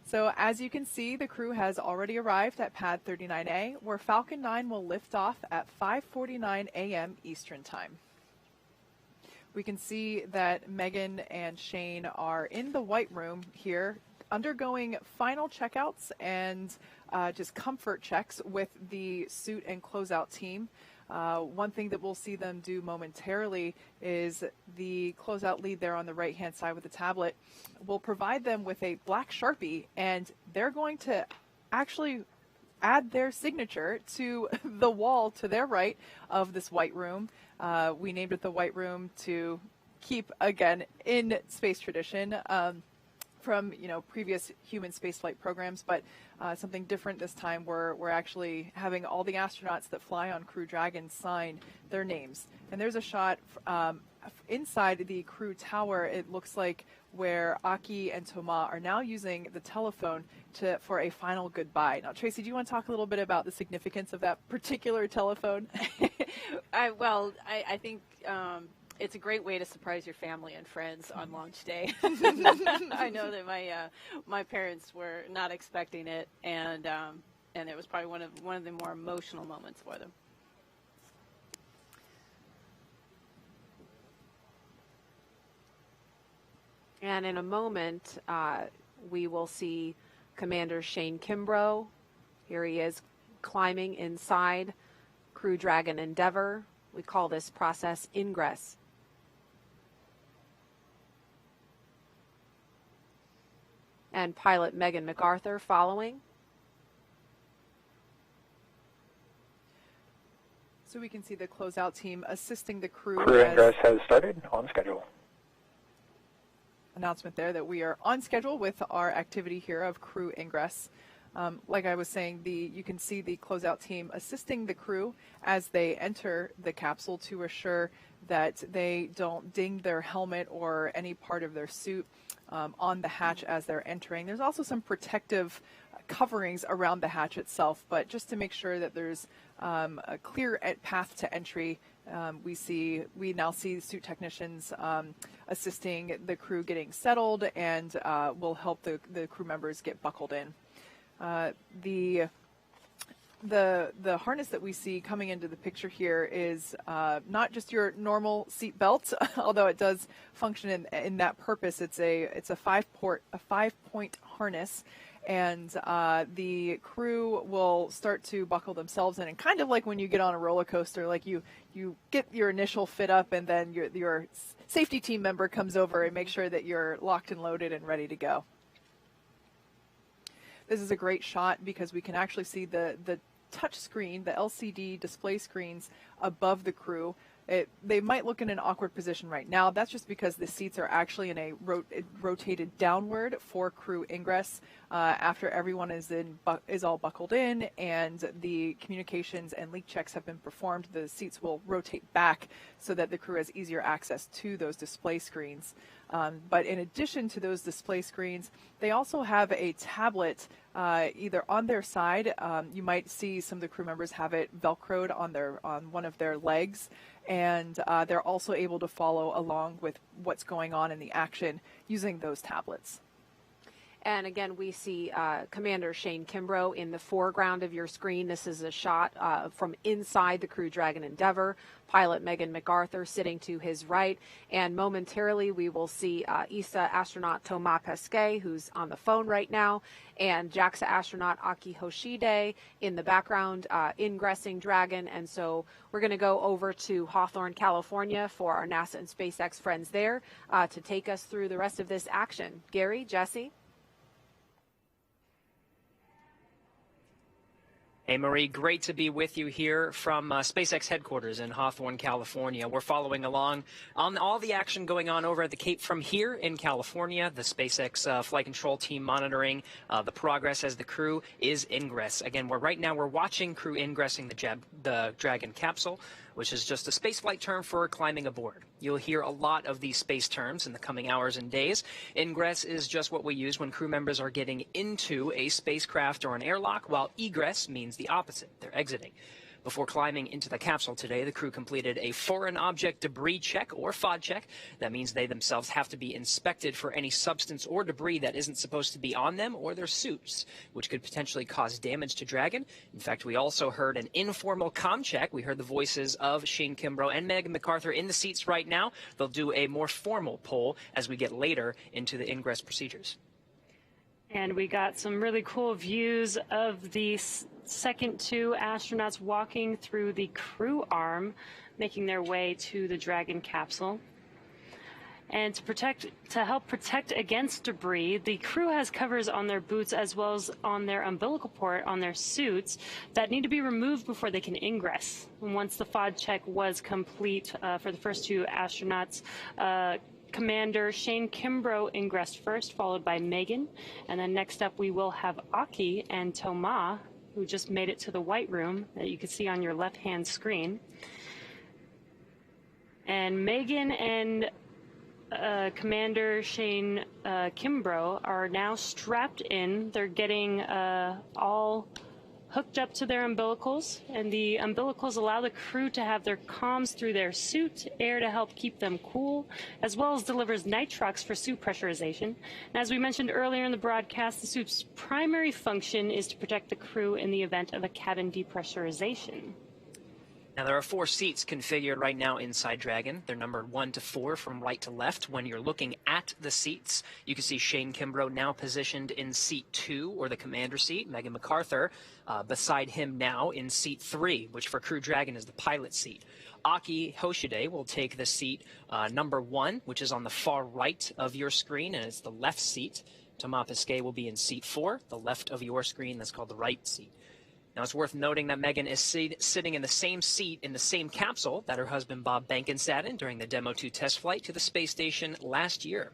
So as you can see, the crew has already arrived at Pad 39A, where Falcon 9 will lift off at 5:49 a.m. Eastern Time. We can see that Megan and Shane are in the white room here, undergoing final checkouts and just comfort checks with the suit and closeout team. One thing that we'll see them do momentarily is the closeout lead there on the right-hand side with the tablet will provide them with a black Sharpie, and they're going to actually add their signature to the wall to their right of this white room. We named it the white room to keep, again, in space tradition. From previous human spaceflight programs, but something different this time. We're actually having all the astronauts that fly on Crew Dragon sign their names. And there's a shot inside the crew tower. It looks like where Aki and Thomas are now using the telephone for a final goodbye. Now, Tracy, do you want to talk a little bit about the significance of that particular telephone? I think. It's a great way to surprise your family and friends on launch day. I know that my parents were not expecting it, and it was probably one of the more emotional moments for them. And in a moment, we will see Commander Shane Kimbrough. Here he is climbing inside Crew Dragon Endeavour. We call this process ingress. And pilot Megan MacArthur following. So we can see the closeout team assisting the crew. Crew ingress has started on schedule. Announcement there that we are on schedule with our activity here of crew ingress. Like I was saying, you can see the closeout team assisting the crew as they enter the capsule to assure that they don't ding their helmet or any part of their suit on the hatch as they're entering. There's also some protective coverings around the hatch itself, but just to make sure that there's a clear path to entry, we now see suit technicians assisting the crew getting settled and will help the crew members get buckled in. The harness that we see coming into the picture here is not just your normal seat belt, although it does function in that purpose. It's a five-point harness, and the crew will start to buckle themselves in, and kind of like when you get on a roller coaster, like you get your initial fit up, and then your safety team member comes over and makes sure that you're locked and loaded and ready to go. This is a great shot because we can actually see the touch screen, the LCD display screens above the crew. They might look in an awkward position right now. That's just because the seats are actually in a rotated downward for crew ingress. After everyone is all buckled in and the communications and leak checks have been performed, the seats will rotate back so that the crew has easier access to those display screens. But in addition to those display screens, they also have a tablet either on their side. You might see some of the crew members have it Velcroed on one of their legs, and they're also able to follow along with what's going on in the action using those tablets. And again, we see Commander Shane Kimbrough in the foreground of your screen. This is a shot from inside the Crew Dragon Endeavour. Pilot Megan MacArthur sitting to his right. And momentarily, we will see ESA astronaut Thomas Pesquet, who's on the phone right now, and JAXA astronaut Aki Hoshide in the background, ingressing Dragon. And so we're going to go over to Hawthorne, California for our NASA and SpaceX friends there to take us through the rest of this action. Gary, Jesse? Hey, Marie, great to be with you here from SpaceX headquarters in Hawthorne, California. We're following along on all the action going on over at the Cape from here in California. The SpaceX flight control team monitoring the progress as the crew is ingress. Again, right now we're watching crew ingressing the Dragon capsule, which is just a spaceflight term for climbing aboard. You'll hear a lot of these space terms in the coming hours and days. Ingress is just what we use when crew members are getting into a spacecraft or an airlock, while egress means the opposite. They're exiting. Before climbing into the capsule today, the crew completed a foreign object debris check, or FOD check. That means they themselves have to be inspected for any substance or debris that isn't supposed to be on them or their suits, which could potentially cause damage to Dragon. In fact, we also heard an informal comm check. We heard the voices of Shane Kimbrough and Megan MacArthur in the seats right now. They'll do a more formal poll as we get later into the ingress procedures. And we got some really cool views of the second two astronauts walking through the crew arm, making their way to the Dragon capsule. And to help protect against debris, the crew has covers on their boots as well as on their umbilical port on their suits that need to be removed before they can ingress. And once the FOD check was complete for the first two astronauts, Commander Shane Kimbrough ingressed first, followed by Megan. And then next up, we will have Aki and Thomas, who just made it to the white room that you can see on your left-hand screen. And Megan and Commander Shane Kimbrough are now strapped in. They're getting all hooked up to their umbilicals, and the umbilicals allow the crew to have their comms through their suit, air to help keep them cool, as well as delivers nitrox for suit pressurization. And as we mentioned earlier in the broadcast, the suit's primary function is to protect the crew in the event of a cabin depressurization. Now, there are 4 seats configured right now inside Dragon. They're numbered 1 to 4 from right to left. When you're looking at the seats, you can see Shane Kimbrough now positioned in seat 2, or the commander seat. Megan MacArthur beside him now in seat 3, which for Crew Dragon is the pilot seat. Aki Hoshide will take the seat number 1, which is on the far right of your screen, and it's the left seat. Thomas Pesquet will be in seat 4, the left of your screen. That's called the right seat. Now, it's worth noting that Megan is sitting in the same seat in the same capsule that her husband Bob Behnken sat in during the Demo 2 test flight to the space station last year.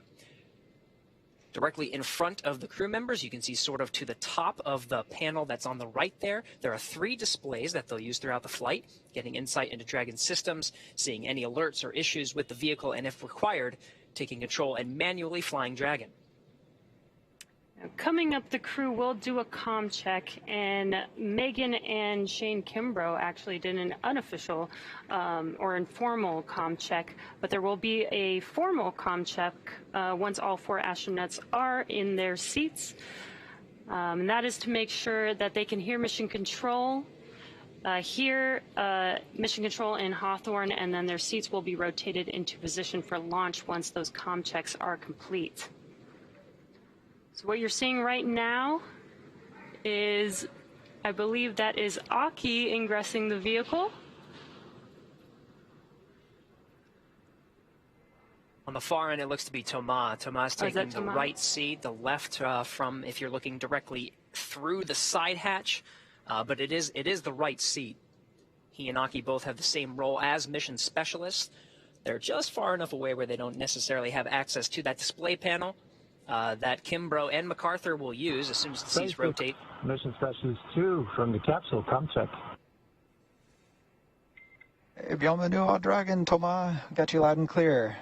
Directly in front of the crew members, you can see sort of to the top of the panel that's on the right there, there are 3 displays that they'll use throughout the flight, getting insight into Dragon systems, seeing any alerts or issues with the vehicle, and if required, taking control and manually flying Dragon. Coming up, the crew will do a comm check, and Megan and Shane Kimbrough actually did an unofficial or informal comm check, but there will be a formal comm check once all 4 astronauts are in their seats. And that is to make sure that they can hear mission control, mission control in Hawthorne, and then their seats will be rotated into position for launch once those comm checks are complete. So what you're seeing right now is, I believe that is Aki ingressing the vehicle. On the far end, it looks to be Thomas. Thomas taking the right seat, the left from if you're looking directly through the side hatch, but it is the right seat. He and Aki both have the same role as mission specialists. They're just far enough away where they don't necessarily have access to that display panel that Kimbrough and MacArthur will use as soon as the seats rotate. Mission Specialist 2 from the capsule, come check. Hey, bienvenue au Dragon, Thomas. Got you loud and clear.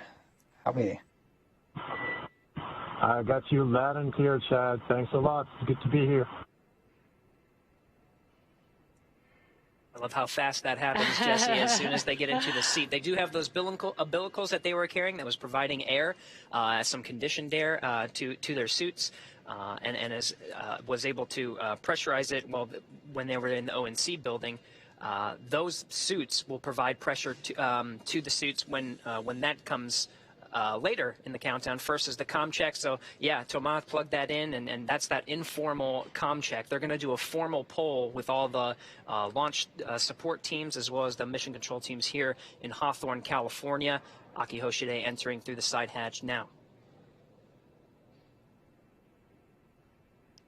How me? I got you loud and clear, Chad. Thanks a lot. It's good to be here. I love how fast that happens, Jesse, as soon as they get into the seat. They do have those umbilicals that they were carrying that was providing air, some conditioned air to their suits, and was able to pressurize it when they were in the ONC building. Those suits will provide pressure to the suits when that comes later in the countdown. First is the comm check. So yeah, Thomas plugged that in, and that's that informal comm check. They're going to do a formal poll with all the launch support teams as well as the mission control teams here in Hawthorne, California. Aki Hoshide entering through the side hatch now.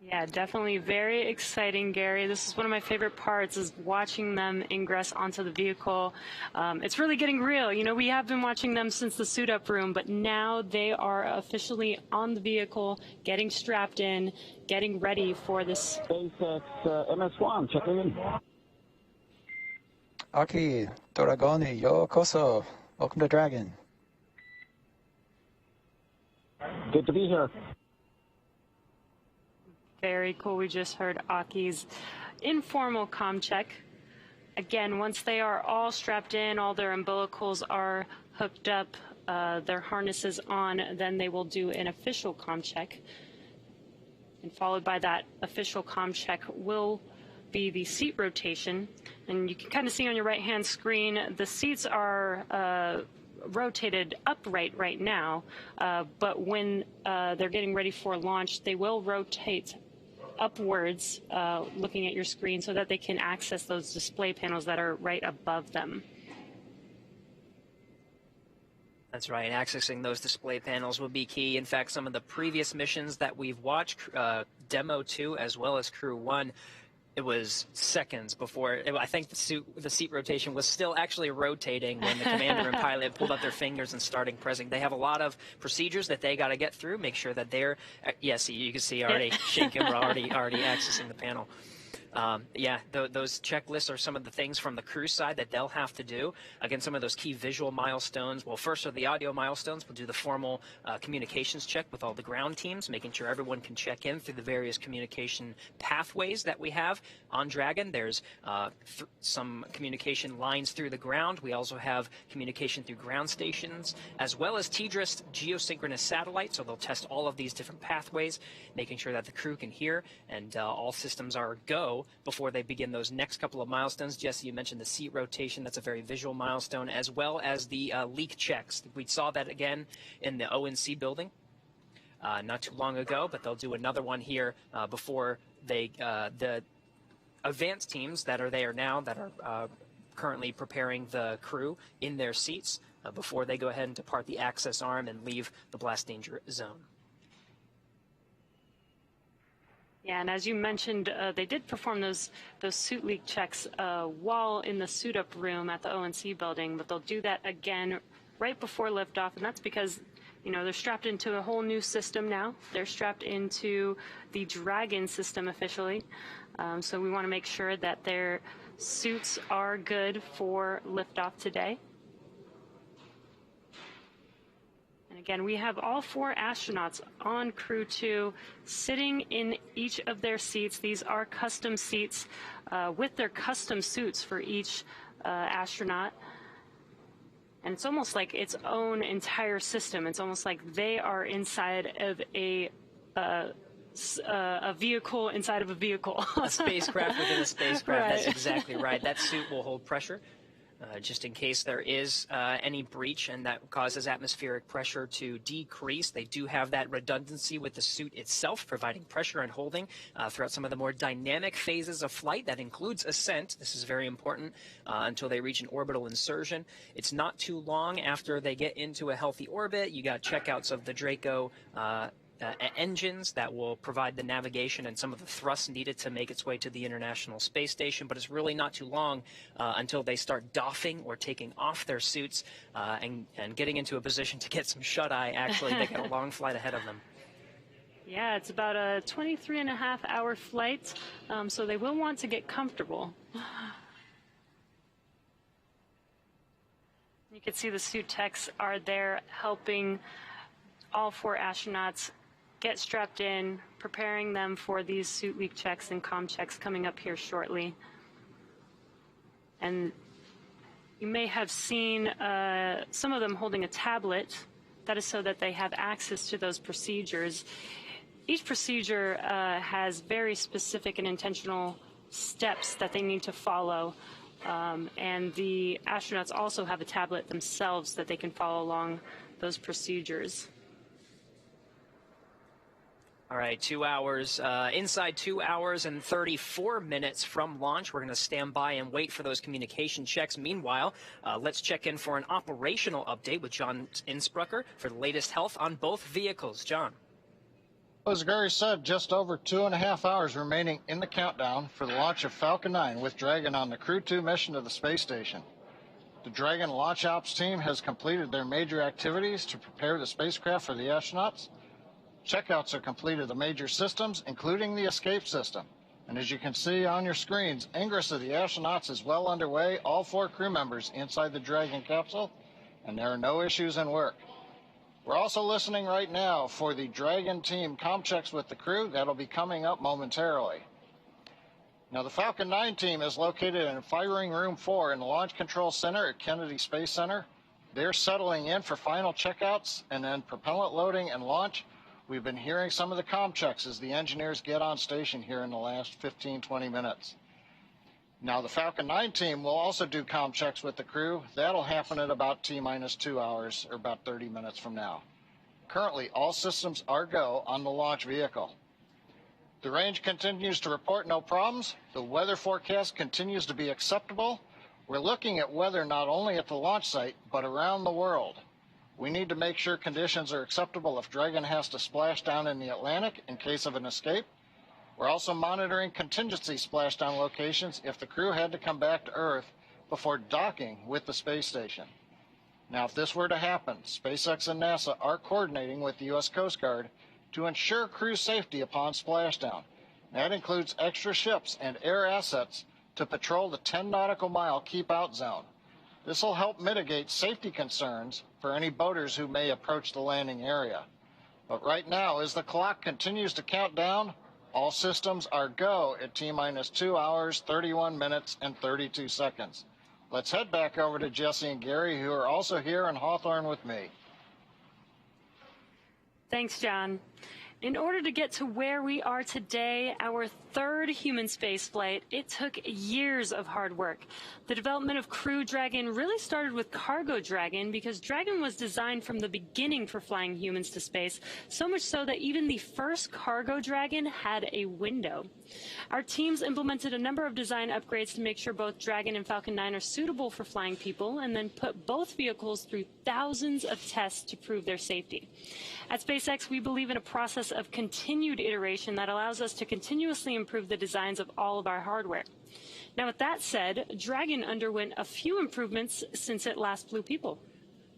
Yeah, definitely very exciting, Gary. This is one of my favorite parts, is watching them ingress onto the vehicle. It's really getting real. You know, we have been watching them since the suit-up room, but now they are officially on the vehicle, getting strapped in, getting ready for this. SpaceX MS-1, checking in. Aki, Dragoni, yokoso. Welcome to Dragon. Good to be here. Very cool. We just heard Aki's informal comm check. Again, once they are all strapped in, all their umbilicals are hooked up, their harnesses on, then they will do an official comm check. And followed by that official comm check will be the seat rotation. And you can kind of see on your right-hand screen, the seats are rotated upright right now, but when they're getting ready for launch, they will rotate upwards, looking at your screen, so that they can access those display panels that are right above them. That's right. Accessing those display panels will be key. In fact, some of the previous missions that we've watched, Demo 2 as well as Crew 1, it was seconds before. I think the seat rotation was still actually rotating when the commander and pilot pulled up their fingers and started pressing. They have a lot of procedures that they got to get through, make sure that they're. Yes, you can see already Shane Kimbrough already accessing the panel. Yeah, those checklists are some of the things from the crew side that they'll have to do. Again, some of those key visual milestones. Well, first are the audio milestones. We'll do the formal communications check with all the ground teams, making sure everyone can check in through the various communication pathways that we have on Dragon. There's some communication lines through the ground. We also have communication through ground stations, as well as TDRS geosynchronous satellites. So they'll test all of these different pathways, making sure that the crew can hear and all systems are go before they begin those next couple of milestones. Jesse, you mentioned the seat rotation. That's a very visual milestone, as well as the leak checks. We saw that again in the ONC building not too long ago, but they'll do another one here before they the advanced teams that are there now that are currently preparing the crew in their seats before they go ahead and depart the access arm and leave the blast danger zone. Yeah, and as you mentioned, they did perform those suit leak checks while in the suit-up room at the ONC building, but they'll do that again right before liftoff, and that's because, you know, they're strapped into a whole new system now. They're strapped into the Dragon system officially, so we want to make sure that their suits are good for liftoff today. Again, we have all 4 astronauts on Crew 2 sitting in each of their seats. These are custom seats with their custom suits for each astronaut. And it's almost like its own entire system. It's almost like they are inside of a vehicle inside of a vehicle. A spacecraft within a spacecraft. Right. That's exactly right. That suit will hold pressure. just in case there is any breach and that causes atmospheric pressure to decrease. They do have that redundancy with the suit itself, providing pressure and holding throughout some of the more dynamic phases of flight. That includes ascent. This is very important until they reach an orbital insertion. It's not too long after they get into a healthy orbit. You got checkouts of the Draco engines that will provide the navigation and some of the thrust needed to make its way to the International Space Station, but it's really not too long until they start doffing or taking off their suits and getting into a position to get some shut-eye. Actually, they got a long flight ahead of them. Yeah, it's about a 23.5-hour flight, so they will want to get comfortable. You can see the suit techs are there helping all 4 astronauts get strapped in, preparing them for these suit leak checks and comm checks coming up here shortly. And you may have seen some of them holding a tablet. That is so that they have access to those procedures. Each procedure has very specific and intentional steps that they need to follow. And the astronauts also have a tablet themselves that they can follow along those procedures. All right, 2 hours, inside 2 hours and 34 minutes from launch. We're going to stand by and wait for those communication checks. Meanwhile, let's check in for an operational update with John Insprucker for the latest health on both vehicles. John. As Gary said, just over 2.5 hours remaining in the countdown for the launch of Falcon 9 with Dragon on the Crew 2 mission to the space station. The Dragon launch ops team has completed their major activities to prepare the spacecraft for the astronauts. Checkouts are complete of the major systems, including the escape system. And as you can see on your screens, ingress of the astronauts is well underway, all 4 crew members inside the Dragon capsule, and there are no issues in work. We're also listening right now for the Dragon team comm checks with the crew. That'll be coming up momentarily. Now, the Falcon 9 team is located in Firing Room 4 in the Launch Control Center at Kennedy Space Center. They're settling in for final checkouts and then propellant loading and launch. We've been hearing some of the comm checks as the engineers get on station here in the last 15-20 minutes. Now, the Falcon 9 team will also do comm checks with the crew. That'll happen at about T-minus 2 hours, or about 30 minutes from now. Currently, all systems are go on the launch vehicle. The range continues to report no problems. The weather forecast continues to be acceptable. We're looking at weather not only at the launch site, but around the world. We need to make sure conditions are acceptable if Dragon has to splash down in the Atlantic in case of an escape. We're also monitoring contingency splashdown locations if the crew had to come back to Earth before docking with the space station. Now, if this were to happen, SpaceX and NASA are coordinating with the U.S. Coast Guard to ensure crew safety upon splashdown. That includes extra ships and air assets to patrol the 10 nautical mile keep out zone. This will help mitigate safety concerns for any boaters who may approach the landing area. But right now, as the clock continues to count down, all systems are go at T-minus 2 hours, 31 minutes, and 32 seconds. Let's head back over to Jesse and Gary, who are also here in Hawthorne with me. Thanks, John. In order to get to where we are today, our 3rd human spaceflight, it took years of hard work. The development of Crew Dragon really started with Cargo Dragon because Dragon was designed from the beginning for flying humans to space, so much so that even the first Cargo Dragon had a window. Our teams implemented a number of design upgrades to make sure both Dragon and Falcon 9 are suitable for flying people, and then put both vehicles through thousands of tests to prove their safety. At SpaceX, we believe in a process of continued iteration that allows us to continuously improve the designs of all of our hardware. Now, with that said, Dragon underwent a few improvements since it last flew people.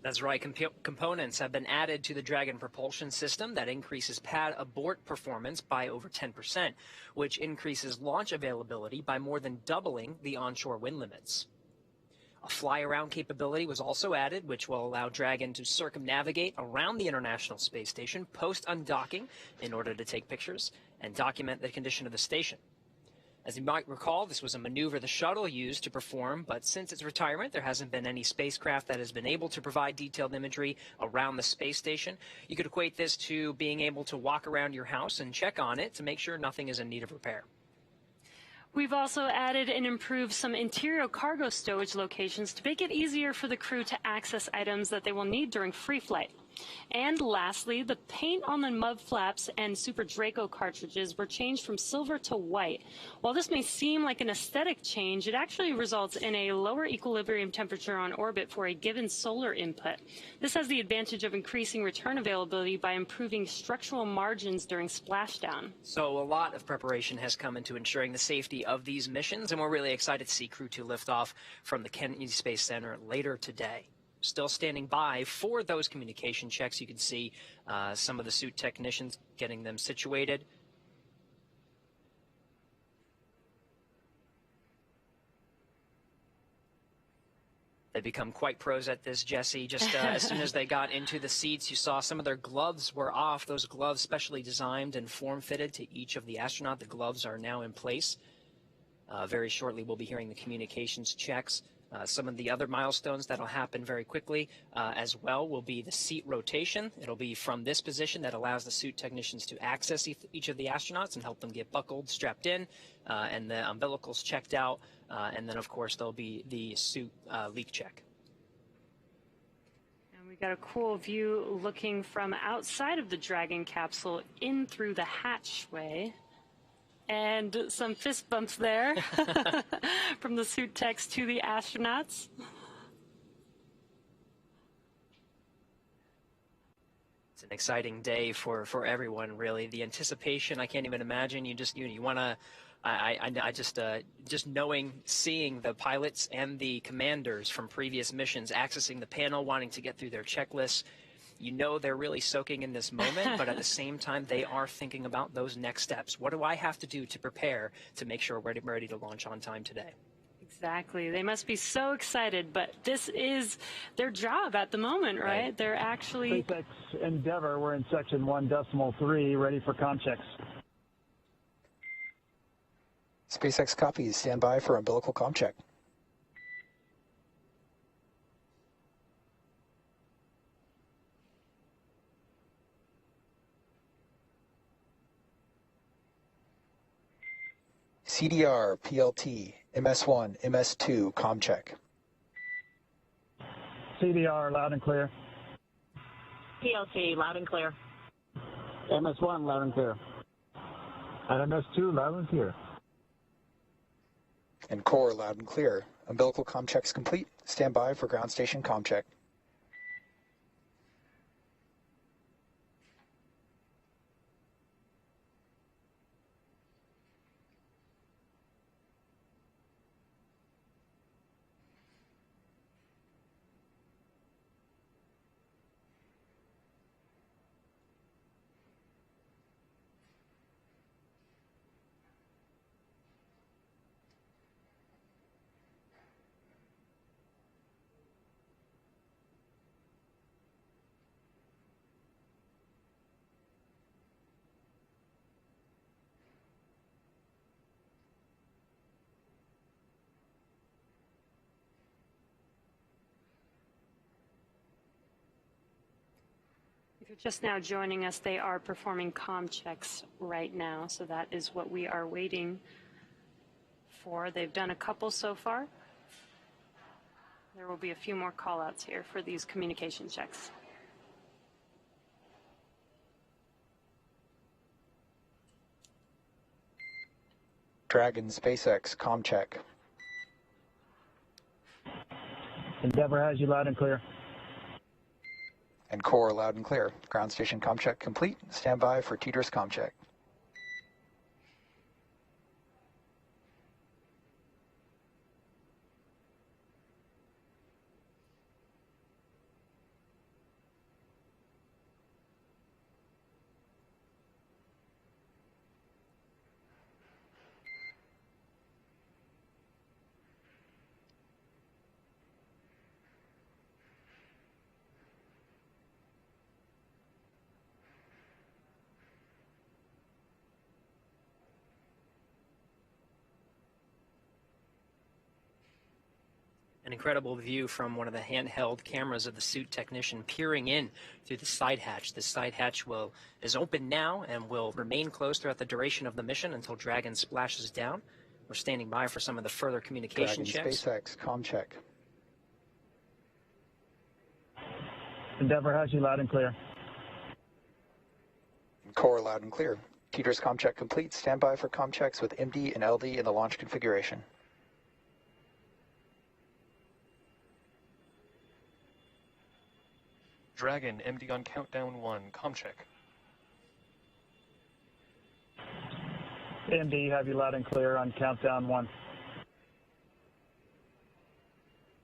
That's right. Components have been added to the Dragon propulsion system that increases pad abort performance by over 10%, which increases launch availability by more than doubling the onshore wind limits. A fly-around capability was also added, which will allow Dragon to circumnavigate around the International Space Station post-undocking in order to take pictures and document the condition of the station. As you might recall, this was a maneuver the shuttle used to perform, but since its retirement, there hasn't been any spacecraft that has been able to provide detailed imagery around the space station. You could equate this to being able to walk around your house and check on it to make sure nothing is in need of repair. We've also added and improved some interior cargo stowage locations to make it easier for the crew to access items that they will need during free flight. And lastly, the paint on the mud flaps and Super Draco cartridges were changed from silver to white. While this may seem like an aesthetic change, it actually results in a lower equilibrium temperature on orbit for a given solar input. This has the advantage of increasing return availability by improving structural margins during splashdown. So a lot of preparation has come into ensuring the safety of these missions, and we're really excited to see Crew 2 lift off from the Kennedy Space Center later today. Still standing by for those communication checks. You can see some of the suit technicians getting them situated. They become quite pros at this, Jesse. Just as soon as they got into the seats, you saw some of their gloves were off. Those gloves specially designed and form-fitted to each of the astronaut. The gloves are now in place. Very shortly, we'll be hearing the communications checks. Some of the other milestones that'll happen very quickly as well will be the seat rotation. It'll be from this position that allows the suit technicians to access each of the astronauts and help them get buckled, strapped in, and the umbilicals checked out. And then, of course, there'll be the suit leak check. And we got a cool view looking from outside of the Dragon capsule in through the hatchway. And some fist bumps there from the suit techs to the astronauts. It's an exciting day for everyone, really. The anticipation, I can't even imagine. You want to, I just seeing the pilots and the commanders from previous missions accessing the panel, wanting to get through their checklists. You know they're really soaking in this moment, but at the same time, they are thinking about those next steps. What do I have to do to prepare to make sure we're ready to launch on time today? Exactly. They must be so excited, but this is their job at the moment, right? They're actually... SpaceX Endeavour, we're in section 1.3, ready for comm checks. SpaceX copies. Stand by for umbilical comm check. CDR, PLT, MS1, MS2, comm check. CDR, loud and clear. PLT, loud and clear. MS1, loud and clear. And MS2, loud and clear. And core, loud and clear. Umbilical comm checks complete. Stand by for ground station comm check. If you're just now joining us, they are performing comm checks right now, so that is what we are waiting for. They've done a couple so far. There will be a few more call-outs here for these communication checks. Dragon, SpaceX, comm check. Endeavour has you loud and clear. And core, loud and clear. Ground station comm check complete. Stand by for TDRS comm check. An incredible view from one of the handheld cameras of the suit technician peering in through the side hatch. The side hatch is open now and will remain closed throughout the duration of the mission until Dragon splashes down. We're standing by for some of the further communication Dragon checks. SpaceX, comm check. Endeavour has you loud and clear. Core loud and clear. Teeters comm check complete. Stand by for comm checks with MD and LD in the launch configuration. Dragon, MD on countdown 1, comm check. MD have you loud and clear on countdown 1.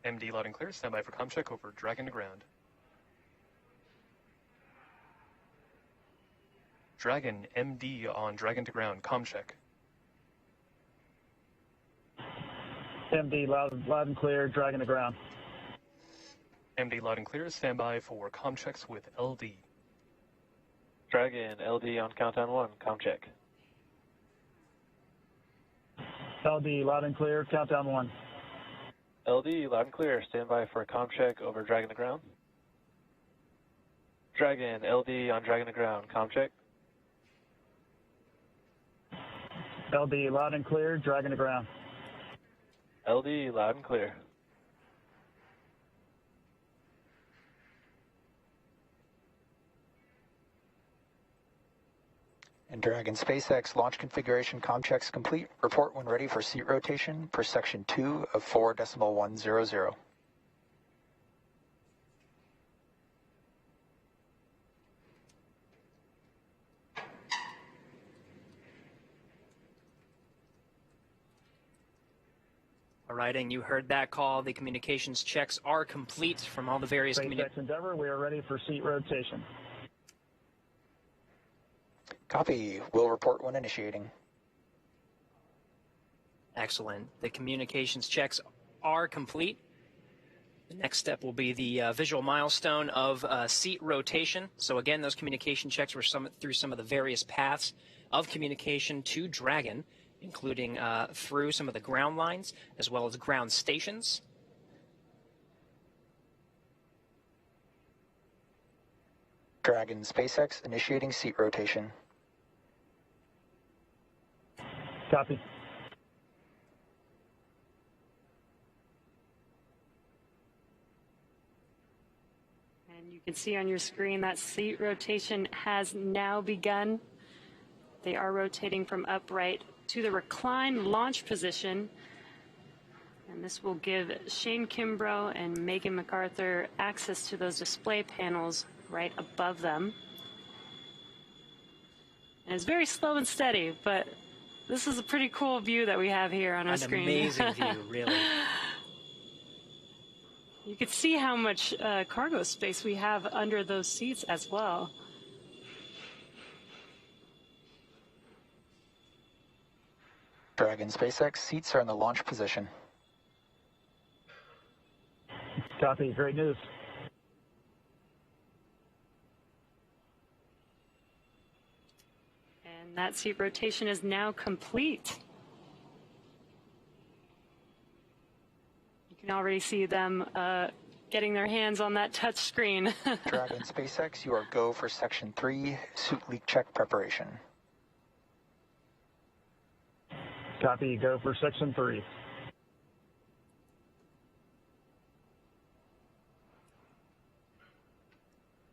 MD loud and clear, stand by for comm check over Dragon to ground. Dragon, MD on Dragon to ground, comm check. MD loud and clear, Dragon to ground. MD loud and clear, stand by for comm checks with LD. Dragon, LD on countdown 1, comm check. LD loud and clear, countdown 1. LD loud and clear, stand by for a comm check over Dragon to ground. Dragon, LD on Dragon to ground, comm check. LD loud and clear, Dragon to ground. LD loud and clear. And Dragon SpaceX launch configuration comm checks complete. Report when ready for seat rotation per section 2 of 4.100. All right, and you heard that call. The communications checks are complete from all the various SpaceX Endeavour, we are ready for seat rotation. Copy. Will report when initiating. Excellent. The communications checks are complete. The next step will be the visual milestone of seat rotation. So again, those communication checks were through some of the various paths of communication to Dragon, including through some of the ground lines as well as ground stations. Dragon SpaceX initiating seat rotation. Copy. And you can see on your screen that seat rotation has now begun. They are rotating from upright to the recline launch position. And this will give Shane Kimbrough and Megan MacArthur access to those display panels right above them. And it's very slow and steady, but this is a pretty cool view that we have here on our screen. An amazing view, really. You can see how much cargo space we have under those seats as well. Dragon SpaceX seats are in the launch position. Copy. Great news. And that seat rotation is now complete. You can already see them getting their hands on that touch screen. Dragon SpaceX, you are go for Section 3, suit leak check preparation. Copy. Go for Section 3.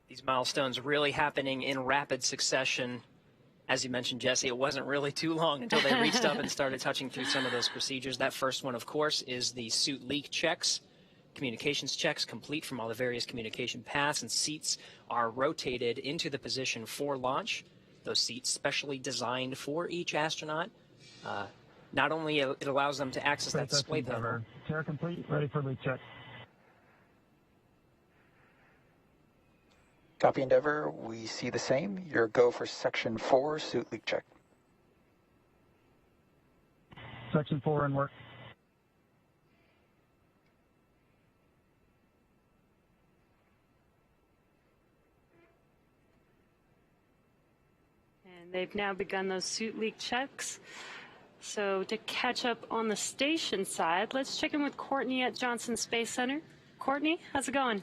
These milestones really happening in rapid succession. As you mentioned, Jesse, it wasn't really too long until they reached up and started touching through some of those procedures. That first one, of course, is the suit leak checks. Communications checks complete from all the various communication paths, and seats are rotated into the position for launch. Those seats specially designed for each astronaut. Not only it allows them to access that display panel. Chair complete. Ready for leak check. Copy, Endeavour. We see the same. Your go for Section 4, suit leak check. Section 4 in work. And they've now begun those suit leak checks. So to catch up on the station side, let's check in with Courtney at Johnson Space Center. Courtney, how's it going?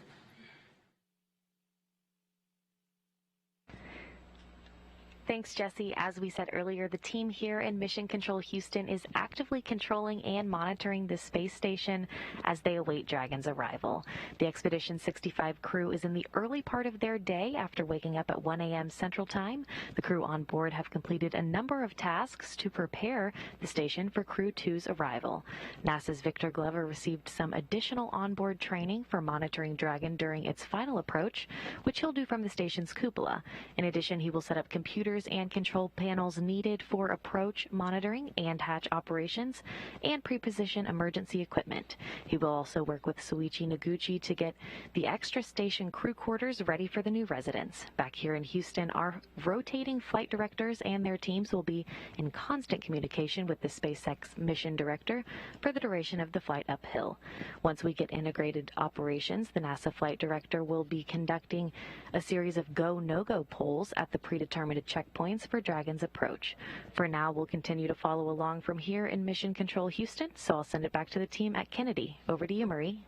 Thanks, Jesse. As we said earlier, the team here in Mission Control Houston is actively controlling and monitoring the space station as they await Dragon's arrival. The Expedition 65 crew is in the early part of their day after waking up at 1 a.m. Central Time. The crew on board have completed a number of tasks to prepare the station for Crew 2's arrival. NASA's Victor Glover received some additional onboard training for monitoring Dragon during its final approach, which he'll do from the station's cupola. In addition, he will set up computers and control panels needed for approach monitoring and hatch operations and pre-position emergency equipment. He will also work with Soichi Noguchi to get the extra station crew quarters ready for the new residents. Back here in Houston, our rotating flight directors and their teams will be in constant communication with the SpaceX mission director for the duration of the flight uphill. Once we get integrated operations, the NASA flight director will be conducting a series of go, no-go polls at the predetermined checkpoints for Dragon's approach. For now, we'll continue to follow along from here in Mission Control Houston, so I'll send it back to the team at Kennedy. Over to you, Marie.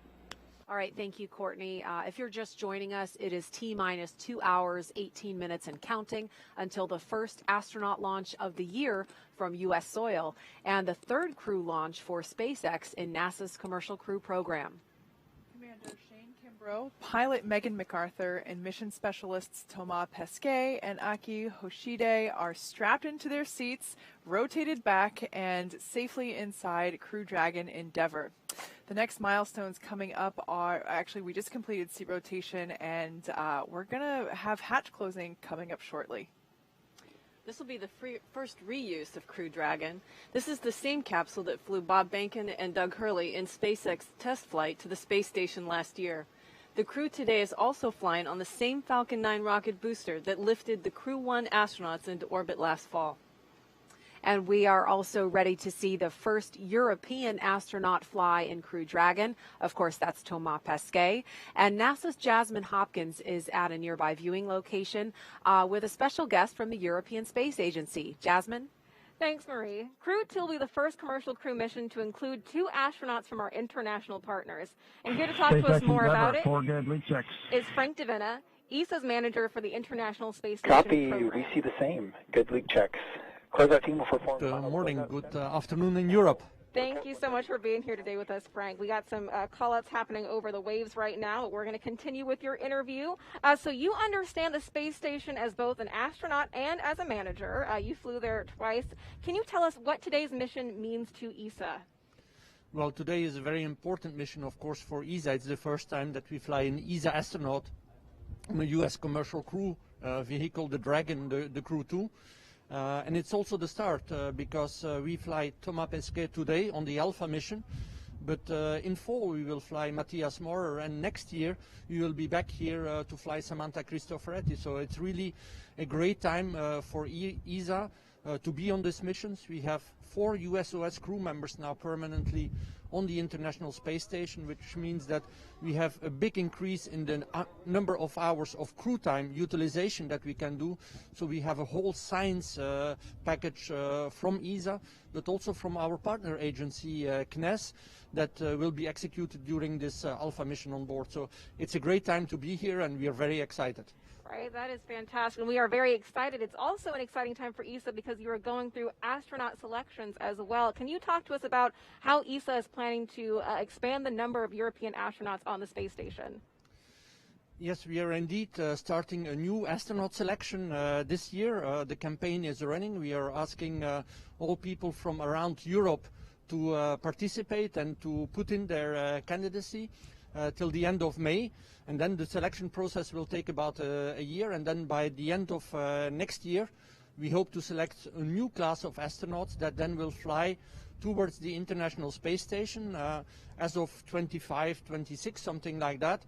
All right, thank you, Courtney. If you're just joining us, it is T-minus 2 hours, 18 minutes and counting until the first astronaut launch of the year from U.S. soil and the third crew launch for SpaceX in NASA's Commercial Crew Program. Commander Shane Kimbrough, pilot Megan MacArthur, and mission specialists Thomas Pesquet and Aki Hoshide are strapped into their seats, rotated back, and safely inside Crew Dragon Endeavour. The next milestones coming up are, actually, we just completed seat rotation, and we're going to have hatch closing coming up shortly. This will be the first reuse of Crew Dragon. This is the same capsule that flew Bob Behnken and Doug Hurley in SpaceX test flight to the space station last year. The crew today is also flying on the same Falcon 9 rocket booster that lifted the Crew 1 astronauts into orbit last fall. And we are also ready to see the first European astronaut fly in Crew Dragon. Of course, that's Thomas Pesquet. And NASA's Jasmine Hopkins is at a nearby viewing location with a special guest from the European Space Agency. Jasmine? Thanks, Marie. Crew 2 will be the first commercial crew mission to include 2 astronauts from our international partners. And here to talk to us more about it is Frank Davina, ESA's manager for the International Space Station Program. We see the same. Good leak checks. Closeout team will perform. Good morning, good afternoon in Europe. Thank you so much for being here today with us, Frank. We got some call-outs happening over the waves right now, but we're going to continue with your interview. So you understand the space station as both an astronaut and as a manager. You flew there twice. Can you tell us what today's mission means to ESA? Well, today is a very important mission, of course, for ESA. It's the first time that we fly an ESA astronaut on a U.S. commercial crew vehicle, the Dragon, the Crew 2. And it's also the start because we fly Thomas Pesquet today on the Alpha mission, but in fall we will fly Matthias Maurer, and next year we will be back here to fly Samantha Cristoforetti. So it's really a great time for ESA to be on these missions. We have 4 USOS crew members now permanently on the International Space Station, which means that we have a big increase in the number of hours of crew time utilization that we can do. So we have a whole science package from ESA, but also from our partner agency, CNES, that will be executed during this Alpha mission on board. So it's a great time to be here, and we are very excited. Right, that is fantastic, and we are very excited. It's also an exciting time for ESA because you are going through astronaut selections as well. Can you talk to us about how ESA is planning to expand the number of European astronauts on the space station? Yes, we are indeed starting a new astronaut selection this year. The campaign is running. We are asking all people from around Europe to participate and to put in their candidacy till the end of May. And then the selection process will take about a year, and then by the end of next year we hope to select a new class of astronauts that then will fly towards the International Space Station as of 25, 26, something like that.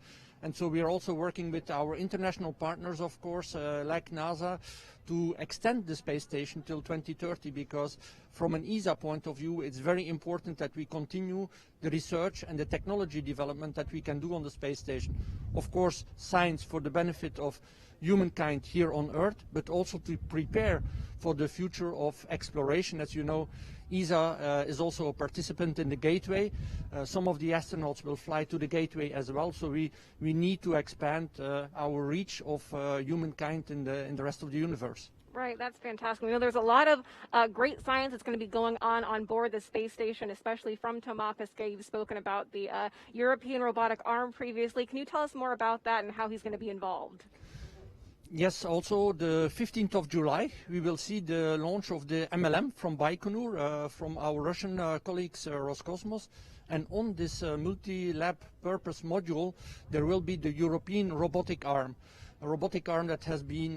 And so we are also working with our international partners, of course, like NASA, to extend the space station till 2030, because from an ESA point of view, it's very important that we continue the research and the technology development that we can do on the space station. Of course, science for the benefit of humankind here on Earth, but also to prepare for the future of exploration. As you know, ESA is also a participant in the Gateway. Some of the astronauts will fly to the Gateway as well, so we need to expand our reach of humankind in the rest of the universe. Right, that's fantastic. We know there's a lot of great science that's going to be going on board the space station, especially from Thomas Pesquet. You've spoken about the European robotic arm previously. Can you tell us more about that and how he's going to be involved? Yes, also the 15th of July, we will see the launch of the MLM from Baikonur, from our Russian colleagues, Roscosmos. And on this multi-lab purpose module, there will be the European robotic arm. A robotic arm that has been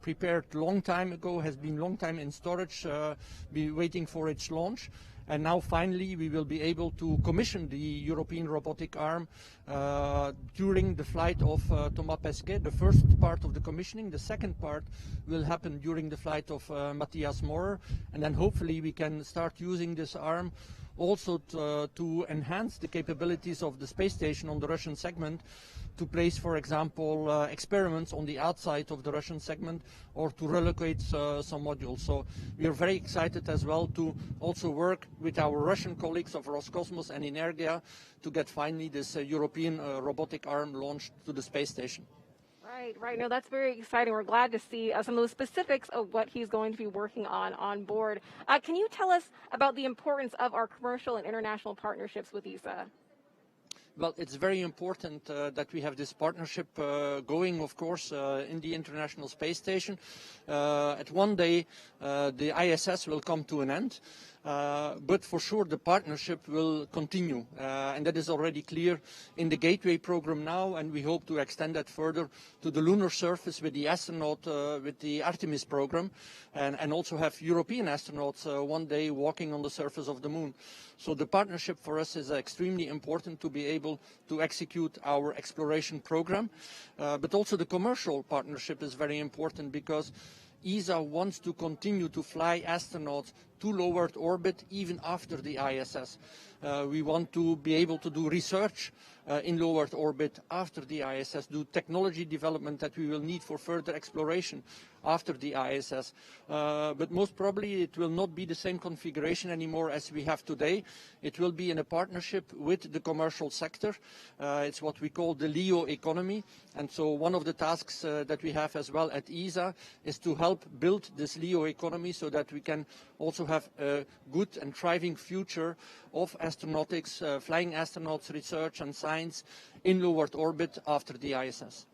prepared long time ago, has been long time in storage, be waiting for its launch. And now finally we will be able to commission the European robotic arm during the flight of Thomas Pesquet. The first part of the commissioning, the second part will happen during the flight of Matthias Maurer. And then hopefully we can start using this arm also to enhance the capabilities of the space station on the Russian segment, to place, for example, experiments on the outside of the Russian segment, or to relocate some modules. So we are very excited as well to also work with our Russian colleagues of Roscosmos and Energia to get finally this European robotic arm launched to the space station. Right. No, that's very exciting. We're glad to see some of the specifics of what he's going to be working on board. Can you tell us about the importance of our commercial and international partnerships with ESA? Well, it's very important that we have this partnership going, of course, in the International Space Station. At one day, the ISS will come to an end, but for sure the partnership will continue. And that is already clear in the Gateway program now, and we hope to extend that further to the lunar surface with the astronaut, with the Artemis program, and also have European astronauts one day walking on the surface of the moon. So the partnership for us is extremely important to be able to execute our exploration program. But also the commercial partnership is very important because ESA wants to continue to fly astronauts to low Earth orbit even after the ISS. We want to be able to do research in low Earth orbit after the ISS, do technology development that we will need for further exploration after the ISS. But most probably it will not be the same configuration anymore as we have today. It will be in a partnership with the commercial sector. It's what we call the LEO economy. And so one of the tasks that we have as well at ESA is to help build this LEO economy so that we can also have a good and thriving future of astronautics, flying astronauts, research and science in low Earth orbit after the ISS.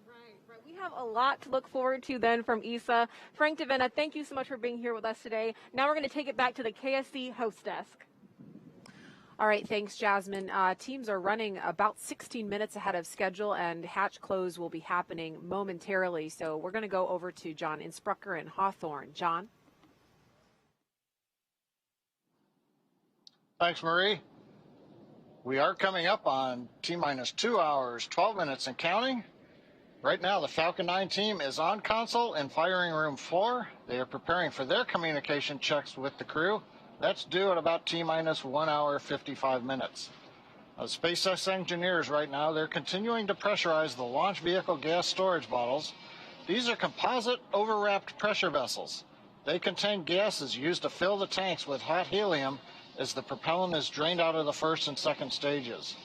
We have a lot to look forward to then from ESA. Frank DeVena, thank you so much for being here with us today. Now we're going to take it back to the KSC host desk. All right, thanks, Jasmine. Teams are running about 16 minutes ahead of schedule, and hatch close will be happening momentarily. So we're going to go over to John Insprucker in Hawthorne. John? Thanks, Marie. We are coming up on T-minus 2 hours, 12 minutes and counting. Right now, the Falcon 9 team is on console in firing room 4. They are preparing for their communication checks with the crew. That's due at about T-minus 1 hour, 55 minutes. SpaceX engineers right now, they're continuing to pressurize the launch vehicle gas storage bottles. These are composite overwrapped pressure vessels. They contain gases used to fill the tanks with hot helium as the propellant is drained out of the first and second stages.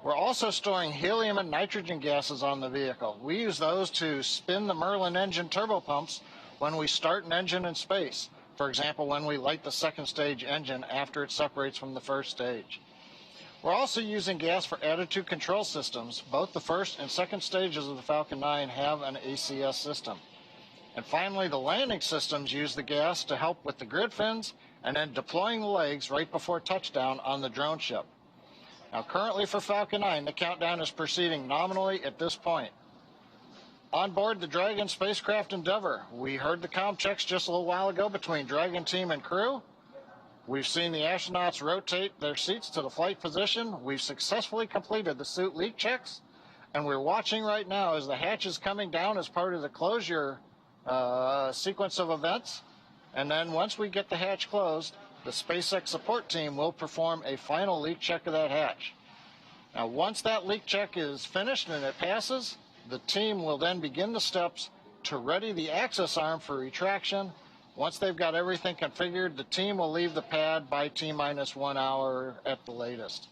We're also storing helium and nitrogen gases on the vehicle. We use those to spin the Merlin engine turbopumps when we start an engine in space. For example, when we light the second stage engine after it separates from the first stage. We're also using gas for attitude control systems. Both the first and second stages of the Falcon 9 have an ACS system. And finally, the landing systems use the gas to help with the grid fins and then deploying the legs right before touchdown on the drone ship. Now, currently for Falcon 9, the countdown is proceeding nominally at this point. On board the Dragon spacecraft Endeavour, we heard the comm checks just a little while ago between Dragon team and crew. We've seen the astronauts rotate their seats to the flight position. We've successfully completed the suit leak checks. And we're watching right now as the hatch is coming down as part of the closure sequence of events. And then once we get the hatch closed, the SpaceX support team will perform a final leak check of that hatch. Now, once that leak check is finished and it passes, the team will then begin the steps to ready the access arm for retraction. Once they've got everything configured, the team will leave the pad by T-minus 1 hour at the latest.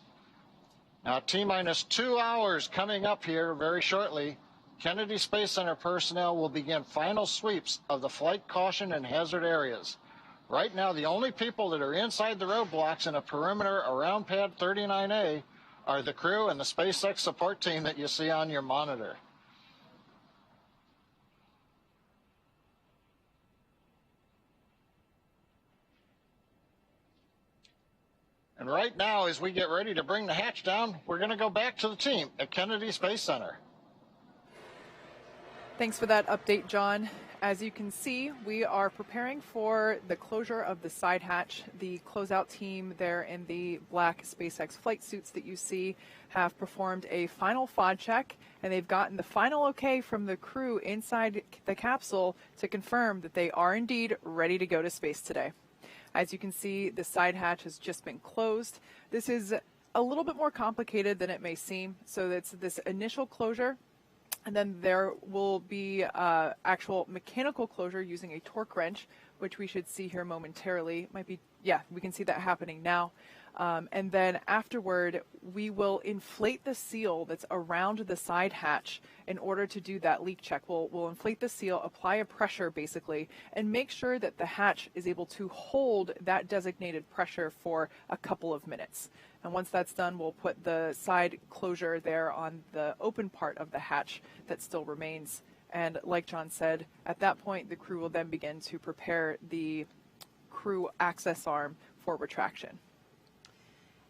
Now, T-minus 2 hours coming up here very shortly. Kennedy Space Center personnel will begin final sweeps of the flight caution and hazard areas. Right now, the only people that are inside the roadblocks in a perimeter around pad 39A are the crew and the SpaceX support team that you see on your monitor. And right now, as we get ready to bring the hatch down, we're going to go back to the team at Kennedy Space Center. Thanks for that update, John. As you can see, we are preparing for the closure of the side hatch. The closeout team there in the black SpaceX flight suits that you see have performed a final FOD check, and they've gotten the final okay from the crew inside the capsule to confirm that they are indeed ready to go to space today. As you can see, the side hatch has just been closed. This is a little bit more complicated than it may seem. So it's this initial closure, and then there will be actual mechanical closure using a torque wrench, which we should see here momentarily. Might be, yeah, we can see that happening now. And then afterward, we will inflate the seal that's around the side hatch in order to do that leak check. We'll inflate the seal, apply a pressure basically, and make sure that the hatch is able to hold that designated pressure for a couple of minutes. And once that's done, we'll put the side closure there on the open part of the hatch that still remains. And like John said, at that point, the crew will then begin to prepare the crew access arm for retraction.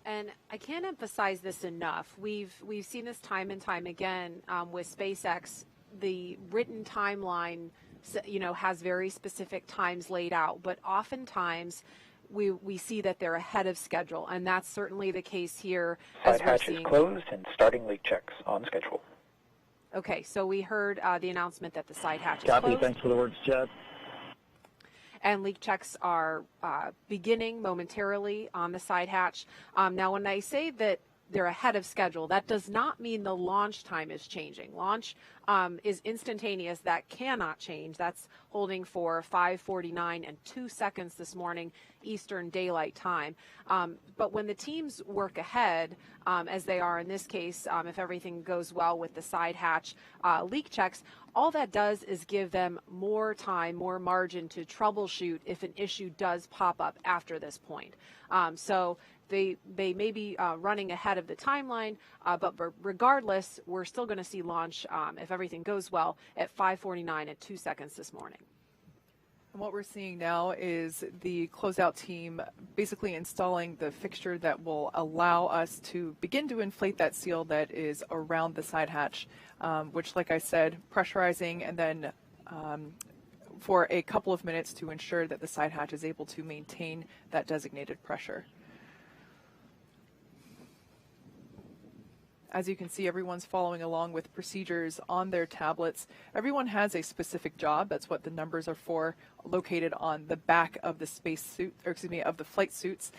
And I can't emphasize this enough. We've seen this time and time again with SpaceX. The written timeline, has very specific times laid out, but oftentimes we see that they're ahead of schedule, and that's certainly the case here. Side hatch is closed and starting leak checks on schedule. Okay, so we heard the announcement that the side hatch is Copy. closed. Thanks for the words, Chad. And leak checks are beginning momentarily on the side hatch. Now, when I say that they're ahead of schedule, that does not mean the launch time is changing. Launch is instantaneous. That cannot change. That's holding for 5:49 and 2 seconds this morning, Eastern Daylight Time. But when the teams work ahead, as they are in this case, if everything goes well with the side hatch leak checks, all that does is give them more time, more margin to troubleshoot if an issue does pop up after this point. So they may be running ahead of the timeline, but regardless, we're still going to see launch, if everything goes well, at 5:49 and 2 seconds this morning. And what we're seeing now is the closeout team basically installing the fixture that will allow us to begin to inflate that seal that is around the side hatch, which, like I said, pressurizing and then for a couple of minutes to ensure that the side hatch is able to maintain that designated pressure. As you can see, everyone's following along with procedures on their tablets. Everyone has a specific job. That's what the numbers are for, located on the back of the of the flight suits.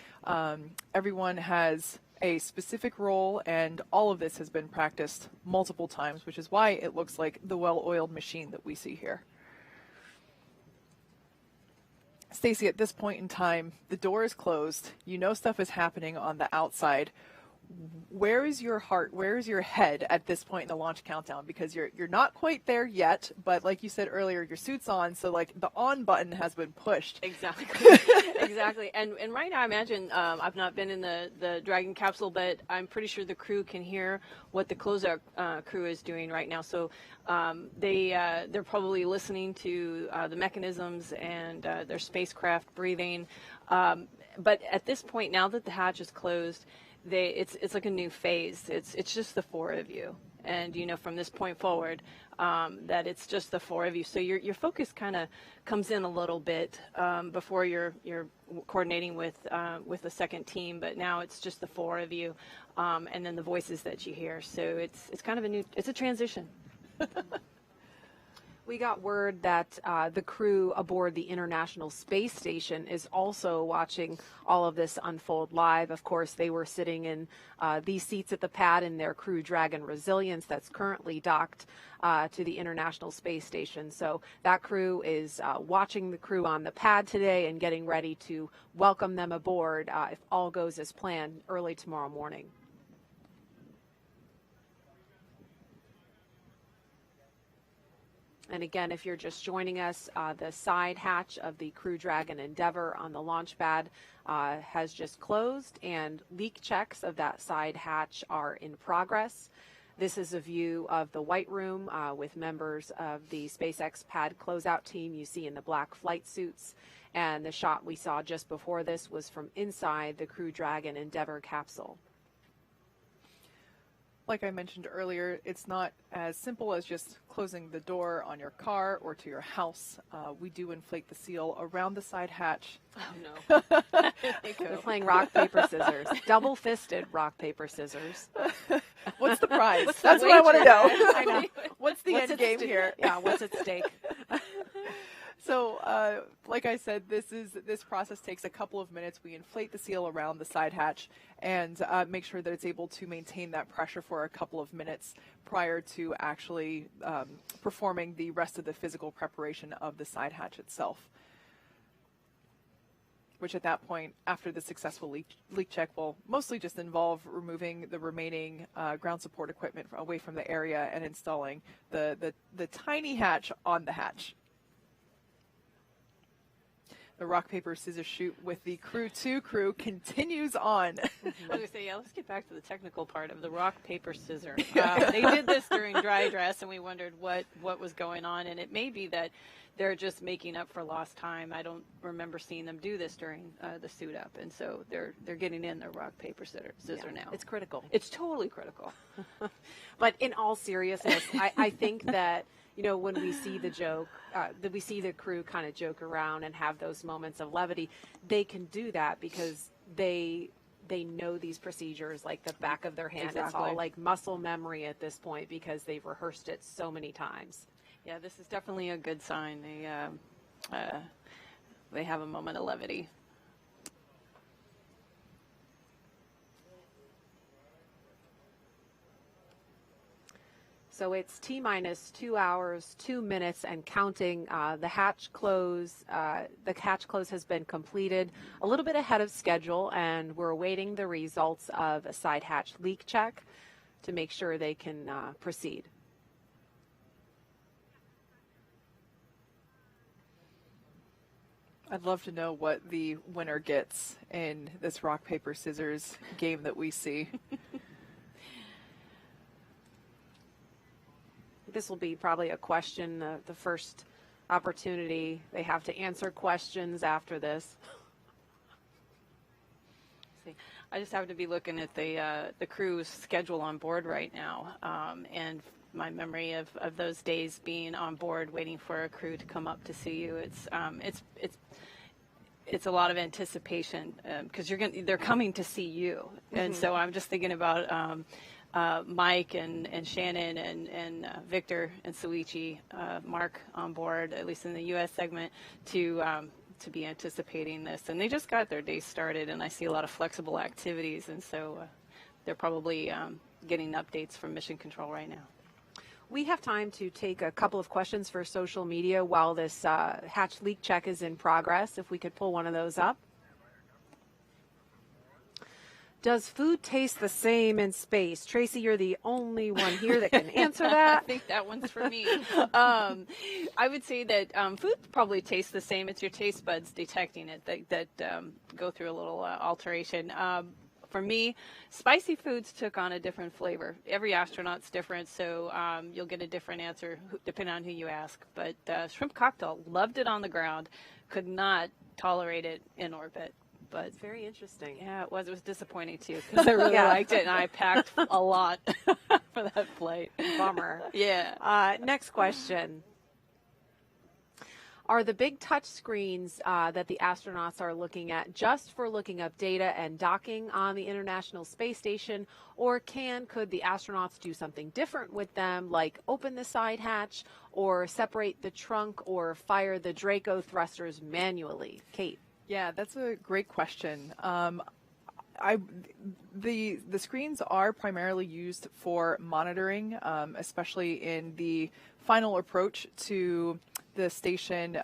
Everyone has a specific role, and all of this has been practiced multiple times, which is why it looks like the well-oiled machine that we see here. Stacy, at this point in time, the door is closed. You know stuff is happening on the outside. Where is your heart? Where is your head at this point in the launch countdown? Because you're not quite there yet, but like you said earlier, your suit's on, so like the on button has been pushed. Exactly. Exactly. And right now, I imagine I've not been in the Dragon capsule, but I'm pretty sure the crew can hear what the closeout crew is doing right now. So they're probably listening to the mechanisms and their spacecraft breathing. But at this point, now that the hatch is closed, it's like a new phase. It's just the four of you, and from this point forward, that it's just the four of you. So your focus kind of comes in a little bit before you're coordinating with the second team, but now it's just the four of you, and then the voices that you hear. So it's kind of it's a transition. We got word that the crew aboard the International Space Station is also watching all of this unfold live. Of course, they were sitting in these seats at the pad in their Crew Dragon Resilience that's currently docked to the International Space Station. So that crew is watching the crew on the pad today and getting ready to welcome them aboard if all goes as planned early tomorrow morning. And again, if you're just joining us, the side hatch of the Crew Dragon Endeavour on the launch pad has just closed, and leak checks of that side hatch are in progress. This is a view of the White Room with members of the SpaceX pad closeout team you see in the black flight suits. And the shot we saw just before this was from inside the Crew Dragon Endeavour capsule. Like I mentioned earlier, it's not as simple as just closing the door on your car or to your house. We do inflate the seal around the side hatch. Oh, no. We're playing rock, paper, scissors. Double-fisted rock, paper, scissors. What's the prize? What's That's the what I want to know. I know. What's the end game here? Yeah, what's at stake? So, like I said, this process takes a couple of minutes. We inflate the seal around the side hatch and make sure that it's able to maintain that pressure for a couple of minutes prior to actually performing the rest of the physical preparation of the side hatch itself, which at that point, after the successful leak check, will mostly just involve removing the remaining ground support equipment away from the area and installing the tiny hatch on the hatch. The rock, paper, scissors shoot with the Crew 2 crew continues on. I was going to say, yeah, let's get back to the technical part of the rock, paper, scissors. They did this during dry dress, and we wondered what was going on, and it may be that they're just making up for lost time. I don't remember seeing them do this during the suit up, and so they're getting in their rock, paper, scissor now. It's critical. It's totally critical. But in all seriousness, I think that, you know, when we see the joke, that we see the crew kind of joke around and have those moments of levity, they can do that because they know these procedures like the back of their hand. Exactly. It's all like muscle memory at this point because they've rehearsed it so many times. Yeah, this is definitely a good sign. They have a moment of levity. So it's T-minus 2 hours, 2 minutes, and counting. The hatch close has been completed a little bit ahead of schedule, and we're awaiting the results of a side hatch leak check to make sure they can proceed. I'd love to know what the winner gets in this rock, paper, scissors game that we see. This will be probably a question, the first opportunity. They have to answer questions after this. I just happen to be looking at the crew's schedule on board right now, and my memory of those days being on board waiting for a crew to come up to see you. It's a lot of anticipation because they're coming to see you, and so I'm just thinking about Mike and Shannon and Victor and Suichi, Mark on board, at least in the U.S. segment, to be anticipating this. And they just got their day started, and I see a lot of flexible activities, and so they're probably getting updates from Mission Control right now. We have time to take a couple of questions for social media while this hatch leak check is in progress. If we could pull one of those up. Does food taste the same in space? Tracy, you're the only one here that can answer that. I think that one's for me. I would say that food probably tastes the same. It's your taste buds detecting it that go through a little alteration. For me, spicy foods took on a different flavor. Every astronaut's different, so you'll get a different answer depending on who you ask. But shrimp cocktail, loved it on the ground, could not tolerate it in orbit. But it's very interesting. Yeah, it was. It was disappointing too because I really liked it, and I packed a lot for that flight. Bummer. Yeah. Next question. Are the big touch screens that the astronauts are looking at just for looking up data and docking on the International Space Station, or could the astronauts do something different with them, like open the side hatch or separate the trunk or fire the Draco thrusters manually? Kate. Yeah, that's a great question. The screens are primarily used for monitoring, especially in the final approach to the station.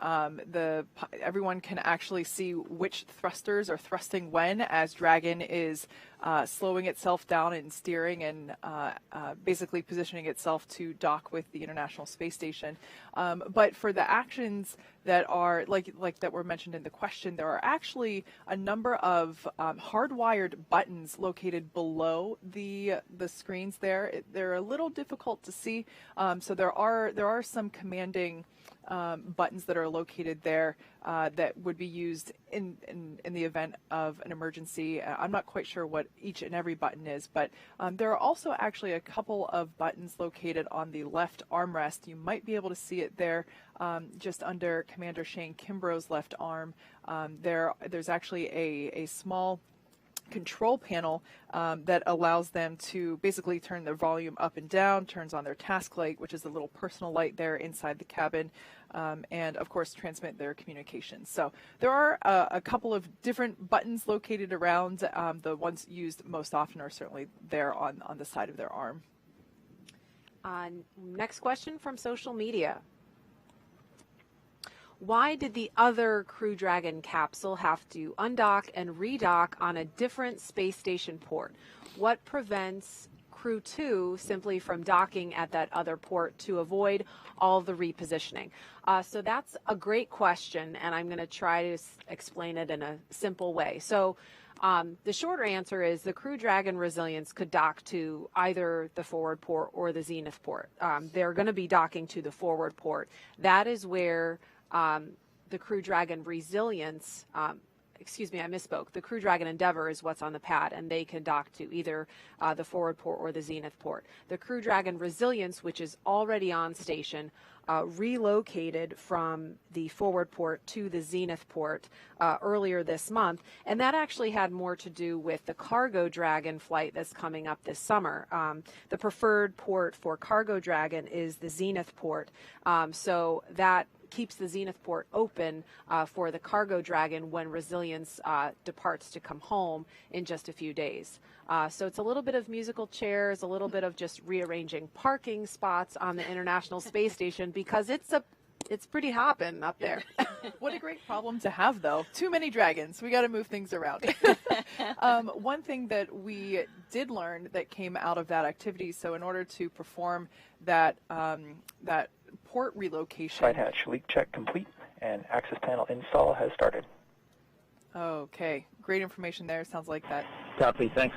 Everyone can actually see which thrusters are thrusting when, as Dragon is slowing itself down and steering and basically positioning itself to dock with the International Space Station. But for the actions that are like that were mentioned in the question, there are actually a number of hardwired buttons located below the screens there. They're a little difficult to see, so there are some commanding buttons that are located there that would be used in the event of an emergency. I'm not quite sure what each and every button is, but there are also actually a couple of buttons located on the left armrest. You might be able to see it there just under Commander Shane Kimbrough's left arm. There's actually a small control panel that allows them to basically turn their volume up and down, turns on their task light, which is a little personal light there inside the cabin, and of course transmit their communications. So there are a couple of different buttons located around. The ones used most often are certainly there on the side of their arm. Next question from social media. Why did the other Crew Dragon capsule have to undock and redock on a different space station port? What prevents Crew 2 simply from docking at that other port to avoid all the repositioning? So that's a great question, and I'm going to try to explain it in a simple way. So the shorter answer is the Crew Dragon Resilience could dock to either the forward port or the zenith port. They're going to be docking to the forward port. That is where the Crew Dragon Resilience, excuse me, I misspoke. The Crew Dragon Endeavour is what's on the pad, and they can dock to either the forward port or the zenith port. The Crew Dragon Resilience, which is already on station, relocated from the forward port to the zenith port earlier this month, and that actually had more to do with the Cargo Dragon flight that's coming up this summer. The preferred port for Cargo Dragon is the zenith port, so that keeps the zenith port open for the Cargo Dragon when Resilience departs to come home in just a few days. So it's a little bit of musical chairs, a little bit of just rearranging parking spots on the International Space Station because it's pretty hopping up there. What a great problem to have, though. Too many dragons. We got to move things around. One thing that we did learn that came out of that activity, so in order to perform that port relocation. Side hatch leak check complete and access panel install has started. Okay, great information there. Sounds like that. Copy, thanks.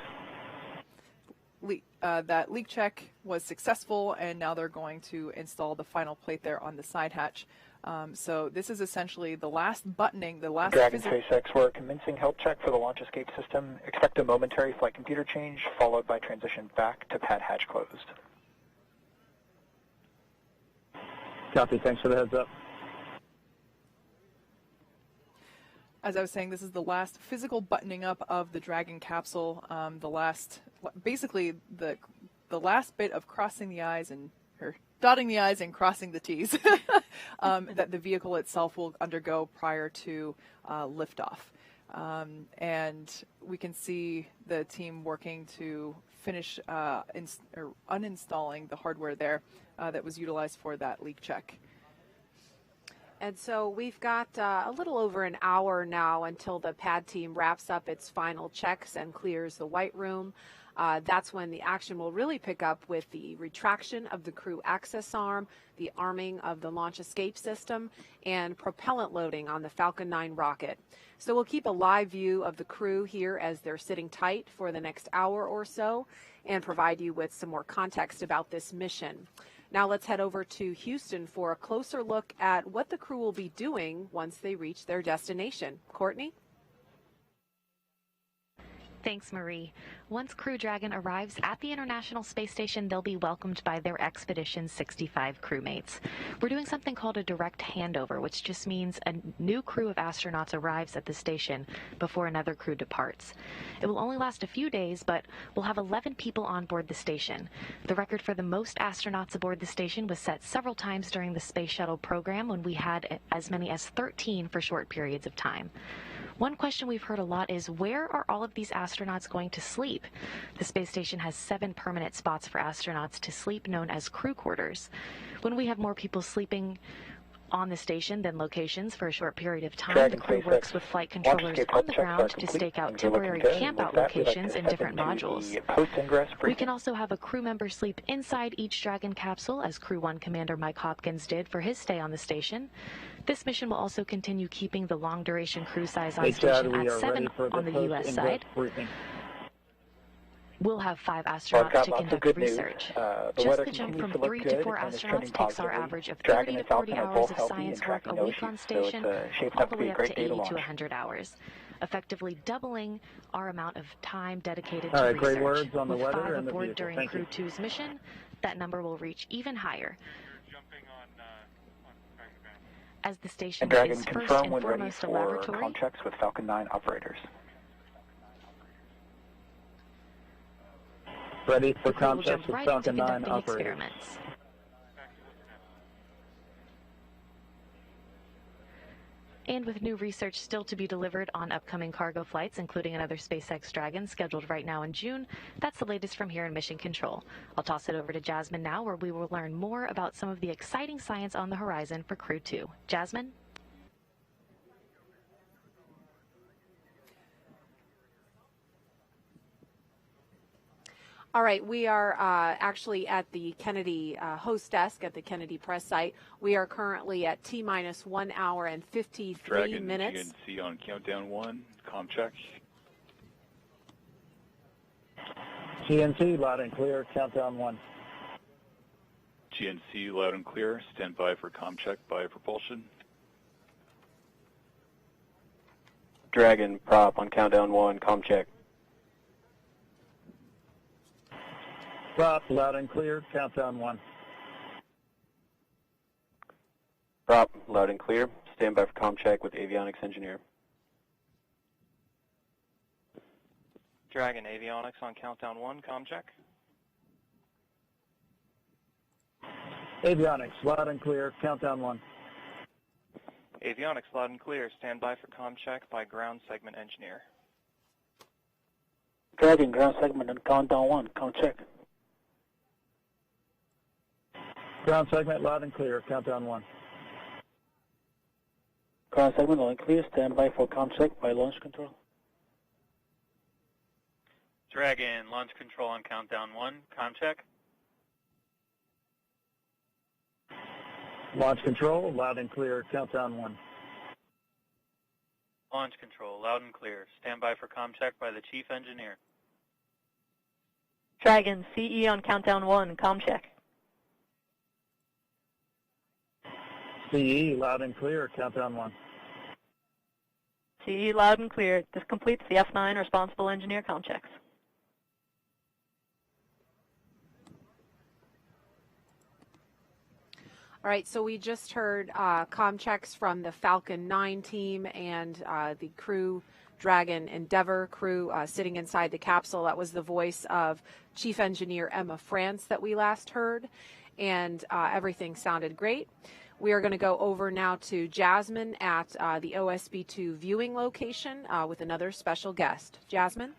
That leak check was successful, and now they're going to install the final plate there on the side hatch. So this is essentially the last buttoning, the last... Dragon SpaceX, we're commencing health check for the launch escape system. Expect a momentary flight computer change, followed by transition back to pad hatch closed. Copy, thanks for the heads up. As I was saying, this is the last physical buttoning up of the Dragon capsule, basically the last bit of crossing the I's or dotting the I's and crossing the T's that the vehicle itself will undergo prior to liftoff. And we can see the team working to finish uninstalling the hardware there that was utilized for that leak check. And so we've got a little over an hour now until the pad team wraps up its final checks and clears the white room. That's when the action will really pick up with the retraction of the crew access arm, the arming of the launch escape system, and propellant loading on the Falcon 9 rocket. So we'll keep a live view of the crew here as they're sitting tight for the next hour or so and provide you with some more context about this mission. Now let's head over to Houston for a closer look at what the crew will be doing once they reach their destination. Courtney? Thanks, Marie. Once Crew Dragon arrives at the International Space Station, they'll be welcomed by their Expedition 65 crewmates. We're doing something called a direct handover, which just means a new crew of astronauts arrives at the station before another crew departs. It will only last a few days, but we'll have 11 people on board the station. The record for the most astronauts aboard the station was set several times during the Space Shuttle program when we had as many as 13 for short periods of time. One question we've heard a lot is, where are all of these astronauts going to sleep? The space station has 7 permanent spots for astronauts to sleep, known as crew quarters. When we have more people sleeping On the station, then locations for a short period of time. Dragon The crew SpaceX works with flight controllers on the ground to stake out temporary camp-out locations in different modules. We can also have a crew member sleep inside each Dragon capsule, as Crew 1 Commander Mike Hopkins did for his stay on the station. This mission will also continue keeping the long-duration crew size on station at 7 on the U.S. side. We'll have 5 astronauts to conduct research. Just the jump from 3 to 4 astronauts takes our average of 30 to 40 hours of science work a week on station, all the way up to 80 to 100 hours, effectively doubling our amount of time dedicated to research. Great words on the With weather 5 and the aboard vehicle. during Thank Crew you. 2's mission, that number will reach even higher. As the station Dragon, is first confirm and when ready foremost a for laboratory, contracts with Falcon 9 operators. Ready for the crew will contracts jump with right into Falcon 9 conducting operators. experiments. And with new research still to be delivered on upcoming cargo flights, including another SpaceX Dragon scheduled right now in June, that's the latest from here in Mission Control. I'll toss it over to Jasmine now, where we will learn more about some of the exciting science on the horizon for Crew 2. Jasmine? All right, we are actually at the Kennedy host desk at the Kennedy press site. We are currently at T-minus 1 hour and 53 Dragon, minutes. GNC on countdown 1, comm check. GNC, loud and clear, countdown 1. GNC loud and clear, stand by for comm check by propulsion. Dragon, prop on countdown 1, comm check. Prop, loud and clear, countdown 1. Prop, loud and clear, stand by for comm check with avionics engineer. Dragon, avionics on countdown 1, comm check. Avionics, loud and clear, countdown 1. Avionics, loud and clear, stand by for comm check by ground segment engineer. Dragon, ground segment on countdown 1, comm check. Ground segment, loud and clear, countdown 1. Ground segment loud and clear, stand by for comm check by launch control. Dragon, launch control on countdown 1, comm check. Launch control, loud and clear, countdown 1. Launch control, loud and clear, stand by for comm check by the chief engineer. Dragon, CE on countdown 1, comm check. CE, loud and clear, countdown 1. CE loud and clear. This completes the F9 responsible engineer comm checks. All right, so we just heard comm checks from the Falcon 9 team and the Crew Dragon Endeavour crew sitting inside the capsule. That was the voice of Chief Engineer Emma France that we last heard, and everything sounded great. We are going to go over now to Jasmine at the OSB-2 viewing location with another special guest. Jasmine?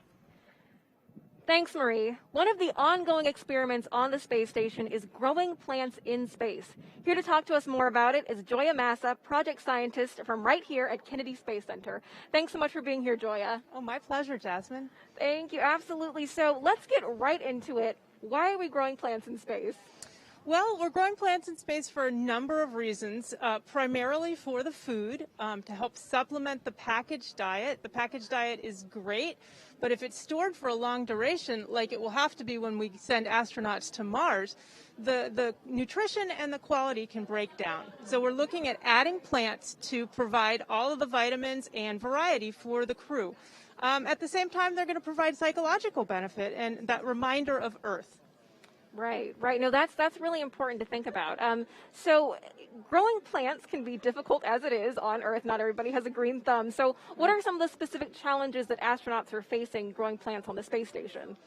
Thanks, Marie. One of the ongoing experiments on the space station is growing plants in space. Here to talk to us more about it is Joya Massa, project scientist from right here at Kennedy Space Center. Thanks so much for being here, Joya. Oh, my pleasure, Jasmine. Thank you, absolutely. So let's get right into it. Why are we growing plants in space? Well, we're growing plants in space for a number of reasons, primarily for the food, to help supplement the packaged diet. The packaged diet is great, but if it's stored for a long duration, like it will have to be when we send astronauts to Mars, the nutrition and the quality can break down. So we're looking at adding plants to provide all of the vitamins and variety for the crew. At the same time, they're going to provide psychological benefit and that reminder of Earth. Right. No, that's really important to think about. So growing plants can be difficult as it is on Earth. Not everybody has a green thumb. So what are some of the specific challenges that astronauts are facing growing plants on the space station?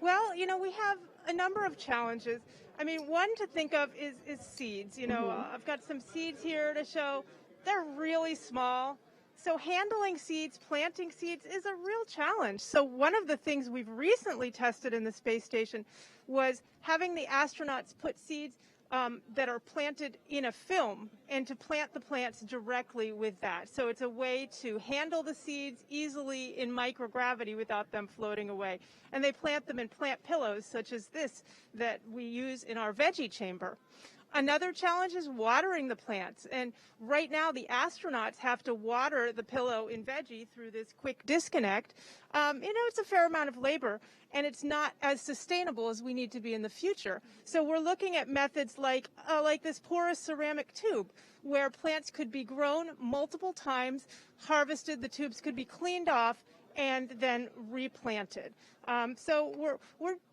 Well, we have a number of challenges. I mean, one to think of is seeds. I've got some seeds here to show. They're really small. So handling seeds, planting seeds is a real challenge. So one of the things we've recently tested in the space station was having the astronauts put seeds that are planted in a film, and to plant the plants directly with that. So it's a way to handle the seeds easily in microgravity without them floating away. And they plant them in plant pillows such as this that we use in our veggie chamber. Another challenge is watering the plants. And right now the astronauts have to water the pillow in veggie through this quick disconnect. It's a fair amount of labor, and it's not as sustainable as we need to be in the future. So we're looking at methods like this porous ceramic tube, where plants could be grown multiple times, harvested, the tubes could be cleaned off, and then replanted. So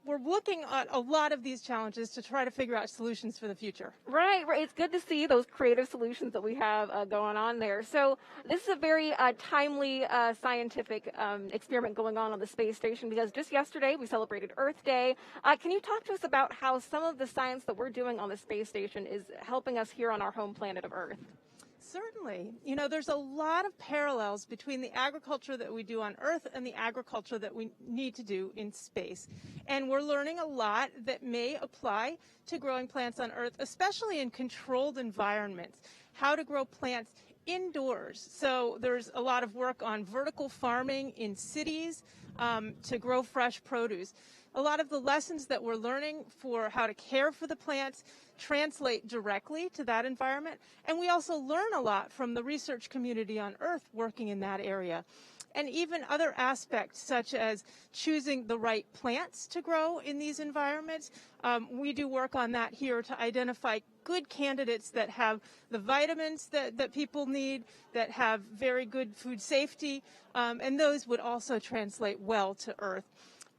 we're looking at a lot of these challenges to try to figure out solutions for the future. Right. It's good to see those creative solutions that we have going on there. So this is a very timely scientific experiment going on the space station, because just yesterday we celebrated Earth Day. Can you talk to us about how some of the science that we're doing on the space station is helping us here on our home planet of Earth? Certainly. There's a lot of parallels between the agriculture that we do on Earth and the agriculture that we need to do in space. And we're learning a lot that may apply to growing plants on Earth, especially in controlled environments. How to grow plants indoors. So there's a lot of work on vertical farming in cities to grow fresh produce. A lot of the lessons that we're learning for how to care for the plants translate directly to that environment. And we also learn a lot from the research community on Earth working in that area. And even other aspects such as choosing the right plants to grow in these environments. We do work on that here to identify good candidates that have the vitamins that people need, that have very good food safety, and those would also translate well to Earth.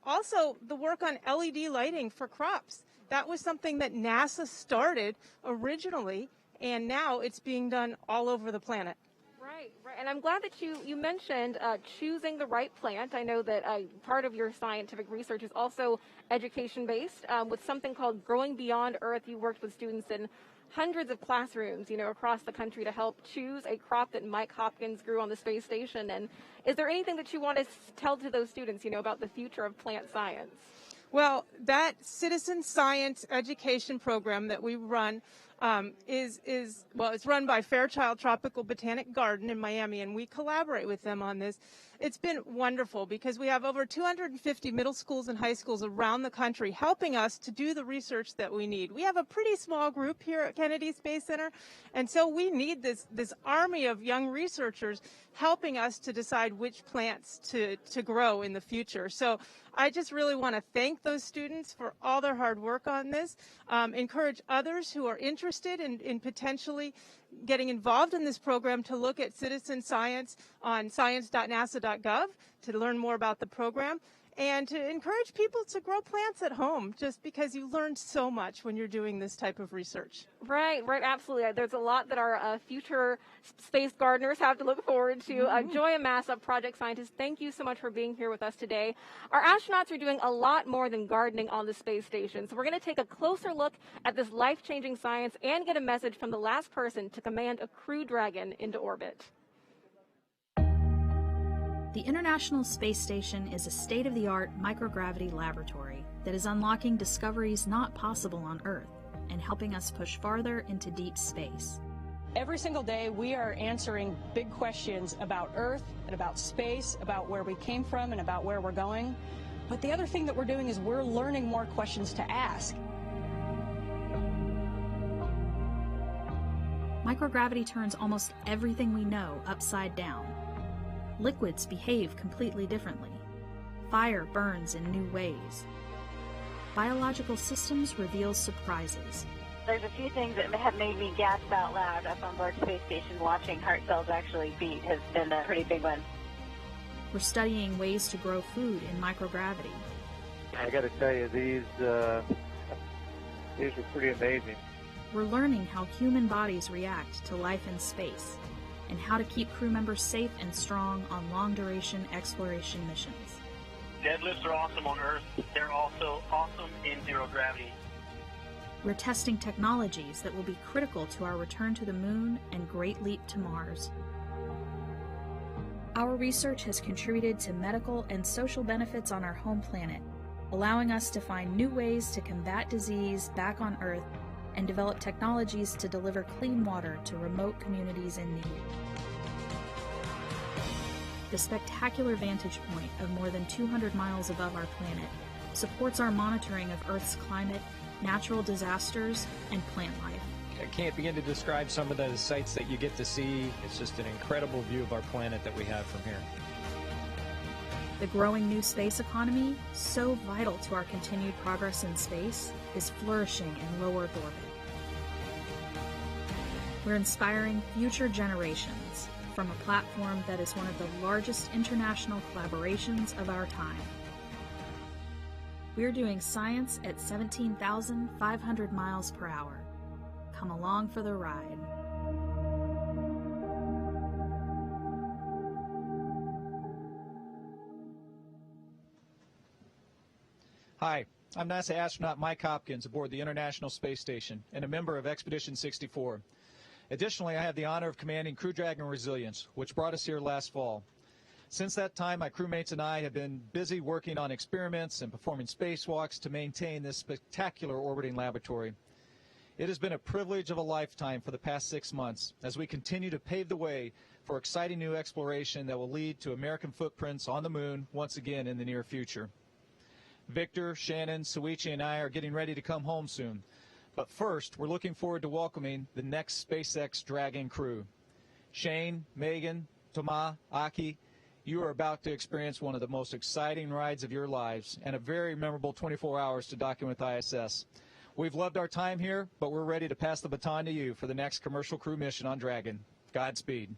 Also, the work on LED lighting for crops. That was something that NASA started originally, and now it's being done all over the planet. Right. And I'm glad that you mentioned choosing the right plant. I know that part of your scientific research is also education-based. With something called Growing Beyond Earth, you worked with students in hundreds of classrooms, across the country to help choose a crop that Mike Hopkins grew on the space station. And is there anything that you want to tell to those students, about the future of plant science? Well, that citizen science education program that we run it's run by Fairchild Tropical Botanic Garden in Miami, and we collaborate with them on this. It's been wonderful because we have over 250 middle schools and high schools around the country helping us to do the research that we need. We have a pretty small group here at Kennedy Space Center, and so we need this army of young researchers helping us to decide which plants to grow in the future. So I just really want to thank those students for all their hard work on this, encourage others who are interested in potentially getting involved in this program to look at citizen science on science.nasa.gov to learn more about the program, and to encourage people to grow plants at home, just because you learn so much when you're doing this type of research. Right, absolutely. There's a lot that our future space gardeners have to look forward to. Joya Massa, project scientist, thank you so much for being here with us today. Our astronauts are doing a lot more than gardening on the space station, so we're going to take a closer look at this life-changing science and get a message from the last person to command a Crew Dragon into orbit. The International Space Station is a state-of-the-art microgravity laboratory that is unlocking discoveries not possible on Earth and helping us push farther into deep space. Every single day, we are answering big questions about Earth and about space, about where we came from and about where we're going. But the other thing that we're doing is we're learning more questions to ask. Microgravity turns almost everything we know upside down. Liquids behave completely differently. Fire burns in new ways. Biological systems reveal surprises. There's a few things that have made me gasp out loud up on board Space Station. Watching heart cells actually beat has been a pretty big one. We're studying ways to grow food in microgravity. I got to tell you, these are pretty amazing. We're learning how human bodies react to life in space, and how to keep crew members safe and strong on long-duration exploration missions. Deadlifts are awesome on Earth. They're also awesome in zero gravity. We're testing technologies that will be critical to our return to the moon and great leap to Mars. Our research has contributed to medical and social benefits on our home planet, allowing us to find new ways to combat disease back on Earth and develop technologies to deliver clean water to remote communities in need. The spectacular vantage point of more than 200 miles above our planet supports our monitoring of Earth's climate, natural disasters, and plant life. I can't begin to describe some of the sights that you get to see. It's just an incredible view of our planet that we have from here. The growing new space economy, so vital to our continued progress in space, is flourishing in low Earth orbit. We're inspiring future generations from a platform that is one of the largest international collaborations of our time. We're doing science at 17,500 miles per hour. Come along for the ride. Hi, I'm NASA astronaut Mike Hopkins aboard the International Space Station and a member of Expedition 64. Additionally, I have the honor of commanding Crew Dragon Resilience, which brought us here last fall. Since that time, my crewmates and I have been busy working on experiments and performing spacewalks to maintain this spectacular orbiting laboratory. It has been a privilege of a lifetime for the past 6 months as we continue to pave the way for exciting new exploration that will lead to American footprints on the moon once again in the near future. Victor, Shannon, Suichi, and I are getting ready to come home soon. But first, we're looking forward to welcoming the next SpaceX Dragon crew. Shane, Megan, Thomas, Aki, you are about to experience one of the most exciting rides of your lives and a very memorable 24 hours to document with ISS. We've loved our time here, but we're ready to pass the baton to you for the next commercial crew mission on Dragon. Godspeed.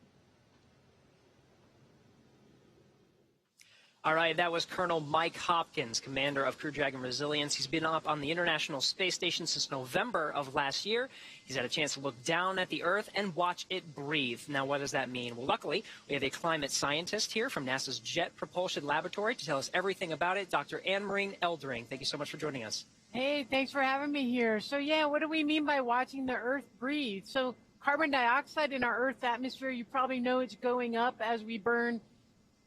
All right, that was Colonel Mike Hopkins, commander of Crew Dragon Resilience. He's been up on the International Space Station since November of last year. He's had a chance to look down at the Earth and watch it breathe. Now, what does that mean? Well, luckily, we have a climate scientist here from NASA's Jet Propulsion Laboratory to tell us everything about it, Dr. Anne-Marie Eldring. Thank you so much for joining us. Hey, thanks for having me here. So, yeah, what do we mean by watching the Earth breathe? So, carbon dioxide in our Earth's atmosphere, you probably know it's going up as we burn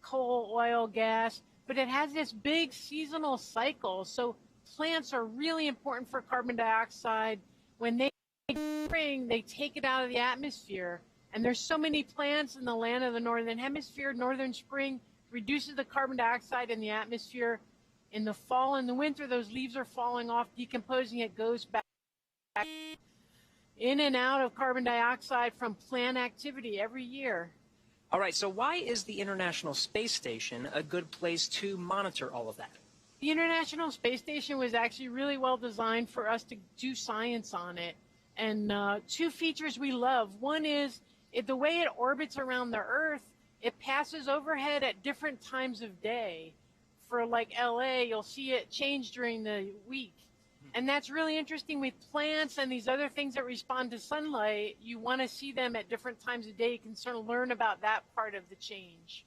coal, oil, gas, but it has this big seasonal cycle. So plants are really important for carbon dioxide. When they spring, they take it out of the atmosphere. And there's so many plants in the land of the Northern Hemisphere. Northern spring reduces the carbon dioxide in the atmosphere. In the fall and the winter, those leaves are falling off, decomposing. It goes back in and out of carbon dioxide from plant activity every year. All right, so why is the International Space Station a good place to monitor all of that? The International Space Station was actually really well designed for us to do science on it. And two features we love. One is the way it orbits around the Earth, it passes overhead at different times of day. For like LA, you'll see it change during the week. And that's really interesting with plants and these other things that respond to sunlight. You want to see them at different times of day. You can sort of learn about that part of the change.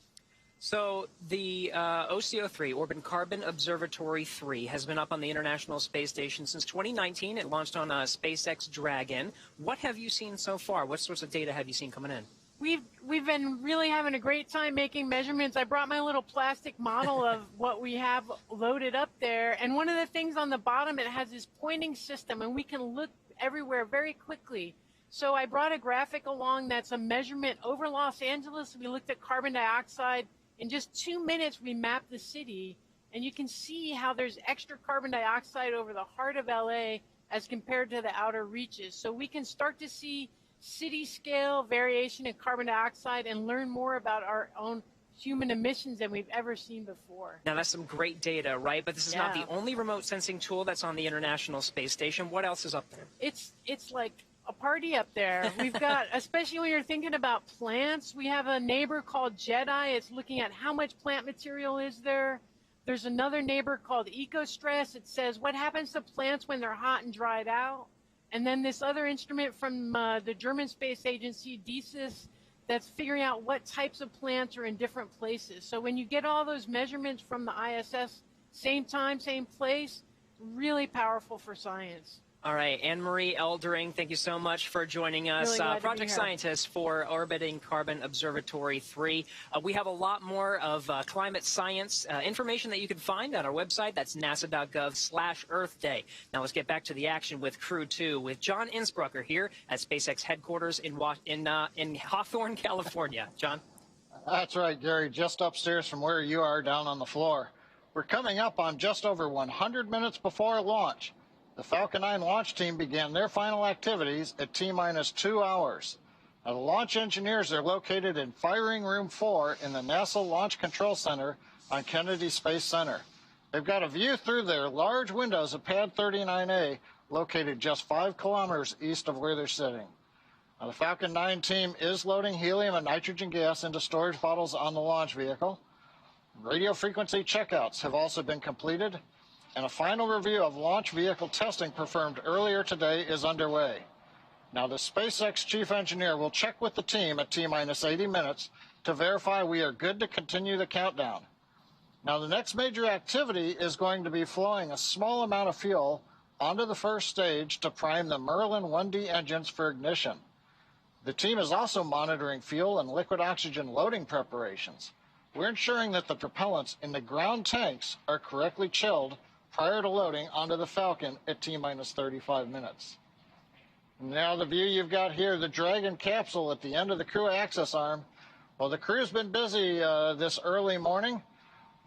So the OCO-3, Orbit Carbon Observatory 3, has been up on the International Space Station since 2019. It launched on SpaceX Dragon. What have you seen so far? What sorts of data have you seen coming in? We've been really having a great time making measurements. I brought my little plastic model of what we have loaded up there. And one of the things on the bottom, it has this pointing system, and we can look everywhere very quickly. So I brought a graphic along that's a measurement over Los Angeles. We looked at carbon dioxide. In just 2 minutes, we mapped the city. And you can see how there's extra carbon dioxide over the heart of LA as compared to the outer reaches. So we can start to see city scale variation in carbon dioxide and learn more about our own human emissions than we've ever seen before. Now that's some great data, right? But this is not the only remote sensing tool that's on the International Space Station. What else is up there? It's like a party up there. We've got, especially when you're thinking about plants, we have a neighbor called JEDI. It's looking at how much plant material is there. There's another neighbor called EcoStress. It says what happens to plants when they're hot and dried out. And then this other instrument from the German Space Agency, DESIS, that's figuring out what types of plants are in different places. So when you get all those measurements from the ISS, same time, same place, really powerful for science. All right, Anne-Marie Eldering, thank you so much for joining us. Really glad to be Project here. scientist for Orbiting Carbon Observatory 3. We have a lot more of climate science information that you can find on our website. That's nasa.gov/Earth Day. Now let's get back to the action with Crew 2 with John Innsbrucker here at SpaceX headquarters in Hawthorne, California. John? That's right, Gary, just upstairs from where you are down on the floor. We're coming up on just over 100 minutes before launch. The Falcon 9 launch team began their final activities at T-minus 2 hours. Now, the launch engineers are located in Firing Room 4 in the NASA Launch Control Center on Kennedy Space Center. They've got a view through their large windows of Pad 39A, located just 5 kilometers east of where they're sitting. Now, the Falcon 9 team is loading helium and nitrogen gas into storage bottles on the launch vehicle. Radio frequency checkouts have also been completed, and a final review of launch vehicle testing performed earlier today is underway. Now, the SpaceX chief engineer will check with the team at T-minus 80 minutes to verify we are good to continue the countdown. Now, the next major activity is going to be flowing a small amount of fuel onto the first stage to prime the Merlin 1D engines for ignition. The team is also monitoring fuel and liquid oxygen loading preparations. We're ensuring that the propellants in the ground tanks are correctly chilled prior to loading onto the Falcon at T-minus 35 minutes. Now the view you've got here, the Dragon capsule at the end of the crew access arm. Well, the crew's been busy this early morning.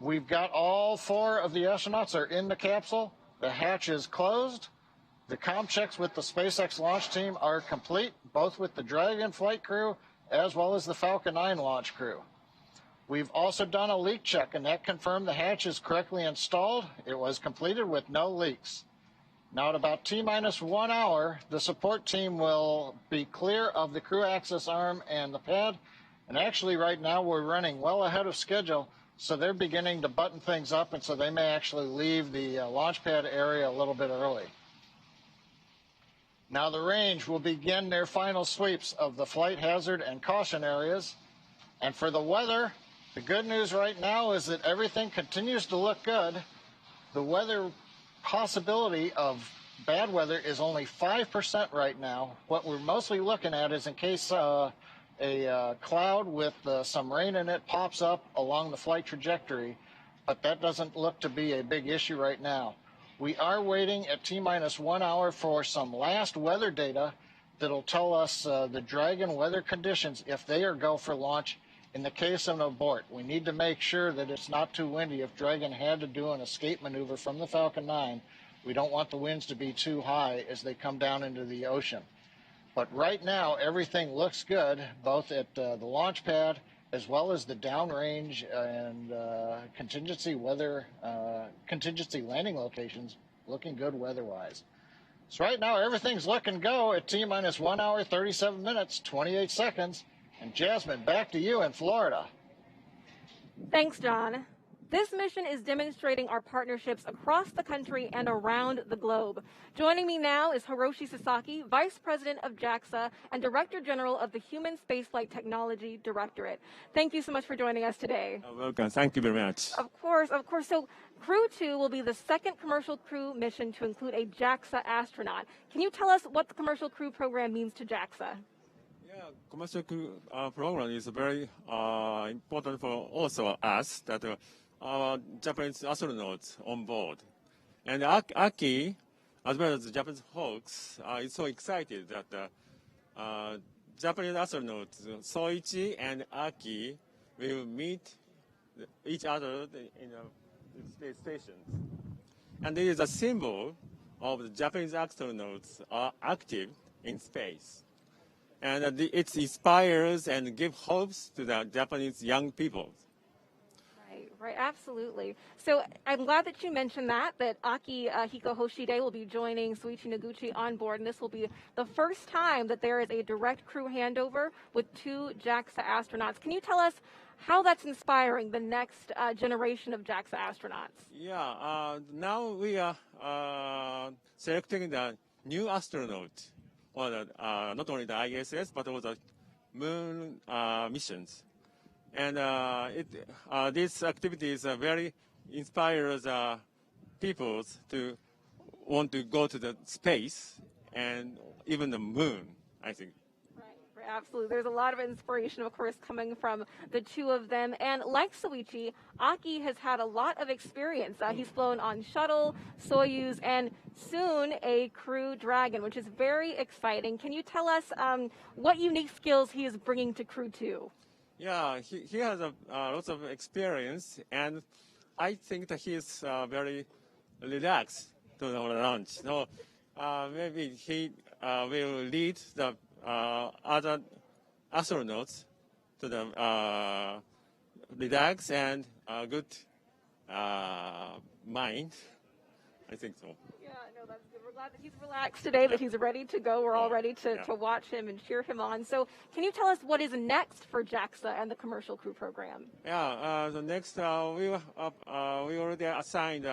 We've got all 4 of the astronauts are in the capsule. The hatch is closed. The comm checks with the SpaceX launch team are complete, both with the Dragon flight crew as well as the Falcon 9 launch crew. We've also done a leak check, and that confirmed the hatch is correctly installed. It was completed with no leaks. Now, at about T-minus 1 hour, the support team will be clear of the crew access arm and the pad. And actually, right now, we're running well ahead of schedule, so they're beginning to button things up, and so they may actually leave the launch pad area a little bit early. Now, the range will begin their final sweeps of the flight hazard and caution areas. And for the weather, the good news right now is that everything continues to look good. The weather possibility of bad weather is only 5% right now. What we're mostly looking at is in case a cloud with some rain in it pops up along the flight trajectory, but that doesn't look to be a big issue right now. We are waiting at T-minus 1 hour for some last weather data that'll tell us the Dragon weather conditions if they are go for launch. In the case of an abort, we need to make sure that it's not too windy. If Dragon had to do an escape maneuver from the Falcon 9, we don't want the winds to be too high as they come down into the ocean. But right now, everything looks good, both at the launch pad as well as the downrange and contingency landing locations, looking good weather-wise. So right now, everything's looking go at T-minus 1 hour, 37 minutes, 28 seconds. And Jasmine, back to you in Florida. Thanks, John. This mission is demonstrating our partnerships across the country and around the globe. Joining me now is Hiroshi Sasaki, Vice President of JAXA and Director General of the Human Spaceflight Technology Directorate. Thank you so much for joining us today. Welcome. Thank you very much. Of course. So Crew 2 will be the second commercial crew mission to include a JAXA astronaut. Can you tell us what the commercial crew program means to JAXA? Yeah, commercial crew program is very important for also us that our Japanese astronauts on board. And Aki, as well as the Japanese folks, is so excited that Japanese astronauts Soichi and Aki will meet each other in the space stations. And it is a symbol of the Japanese astronauts are active in space. And it inspires and gives hopes to the Japanese young people. Right, absolutely. So I'm glad that you mentioned that Aki Hiko Hoshide will be joining Soichi Noguchi on board, and this will be the first time that there is a direct crew handover with 2 JAXA astronauts. Can you tell us how that's inspiring the next generation of JAXA astronauts? Yeah, now we are selecting the new astronaut, or not only the ISS, but also the moon missions. And these activities very inspires people to want to go to the space and even the moon, I think. Right, absolutely. There's a lot of inspiration, of course, coming from the two of them. And like Soichi, Aki has had a lot of experience. He's flown on Shuttle, Soyuz, and soon a Crew Dragon, which is very exciting. Can you tell us what unique skills he is bringing to Crew 2? Yeah, he has lots of experience, and I think that he is very relaxed to the launch. So maybe he will lead the other astronauts to the relax and good mind. I think so. Yeah, no, that's good. We're glad that he's relaxed today, that he's ready to go. We're all ready to watch him and cheer him on. So can you tell us what is next for JAXA and the Commercial Crew Program? Yeah, the next, we already assigned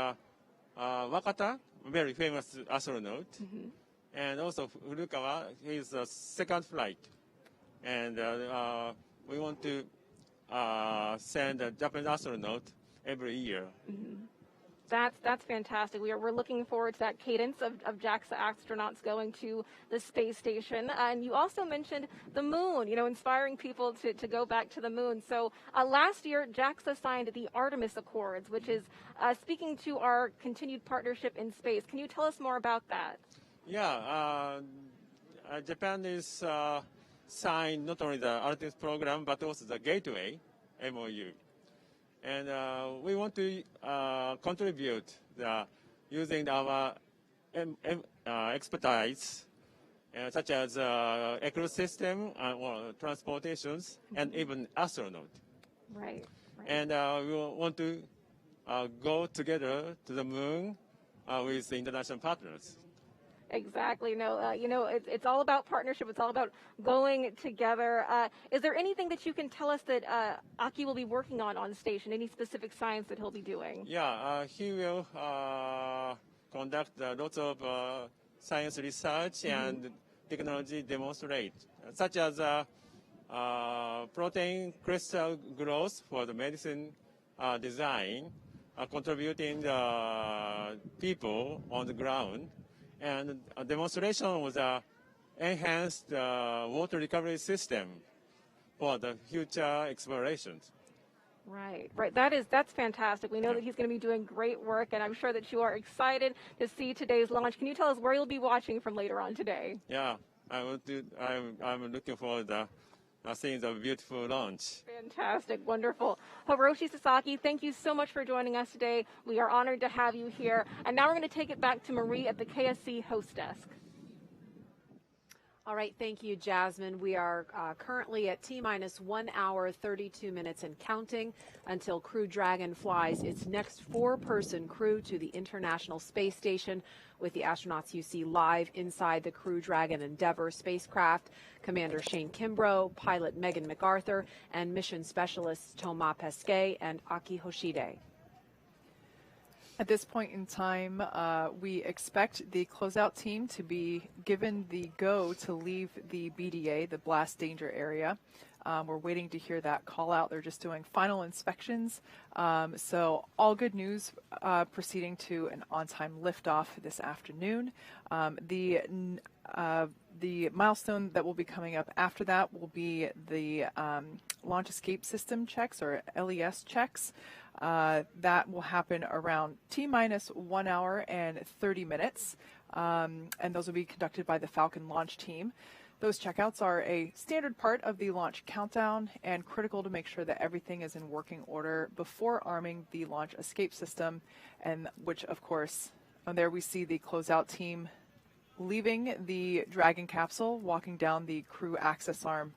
Wakata, very famous astronaut, and also Furukawa, he's the second flight. And we want to send a Japanese astronaut every year. That's fantastic. We're looking forward to that cadence of JAXA astronauts going to the space station. And you also mentioned the moon, inspiring people to go back to the moon. So last year, JAXA signed the Artemis Accords, which is speaking to our continued partnership in space. Can you tell us more about that? Yeah, Japan is signed not only the Artemis program, but also the Gateway, MOU. And we want to contribute using our expertise, such as ecosystem or transportations, and even astronaut. Right. And we want to go together to the moon with the international partners. Exactly. No, it's all about partnership. It's all about going together. Is there anything that you can tell us that Aki will be working on station? Any specific science that he'll be doing? Yeah, he will conduct lots of science research and technology demonstrate, such as protein crystal growth for the medicine design, contributing the people on the ground. And a demonstration was enhanced water recovery system for the future explorations. Right. That's fantastic. We know that he's going to be doing great work, and I'm sure that you are excited to see today's launch. Can you tell us where you'll be watching from later on today? Yeah, I'm looking forward to seeing the beautiful launch. Fantastic, wonderful. Hiroshi Sasaki, thank you so much for joining us today. We are honored to have you here. And now we're going to take it back to Marie at the KSC host desk. All right, thank you, Jasmine. We are currently at T-minus 1 hour, 32 minutes and counting until Crew Dragon flies its next 4-person crew to the International Space Station with the astronauts you see live inside the Crew Dragon Endeavour spacecraft, Commander Shane Kimbrough, pilot Megan MacArthur, and mission specialists Thomas Pesquet and Aki Hoshide. At this point in time, we expect the closeout team to be given the go to leave the BDA, the blast danger area. We're waiting to hear that call out. They're just doing final inspections. So all good news, proceeding to an on-time liftoff this afternoon. The milestone that will be coming up after that will be the launch escape system checks, or LES checks. That will happen around T-minus 1 hour and 30 minutes, and those will be conducted by the Falcon launch team. Those checkouts are a standard part of the launch countdown and critical to make sure that everything is in working order before arming the launch escape system, and which, of course, there we see the closeout team leaving the Dragon capsule, walking down the crew access arm.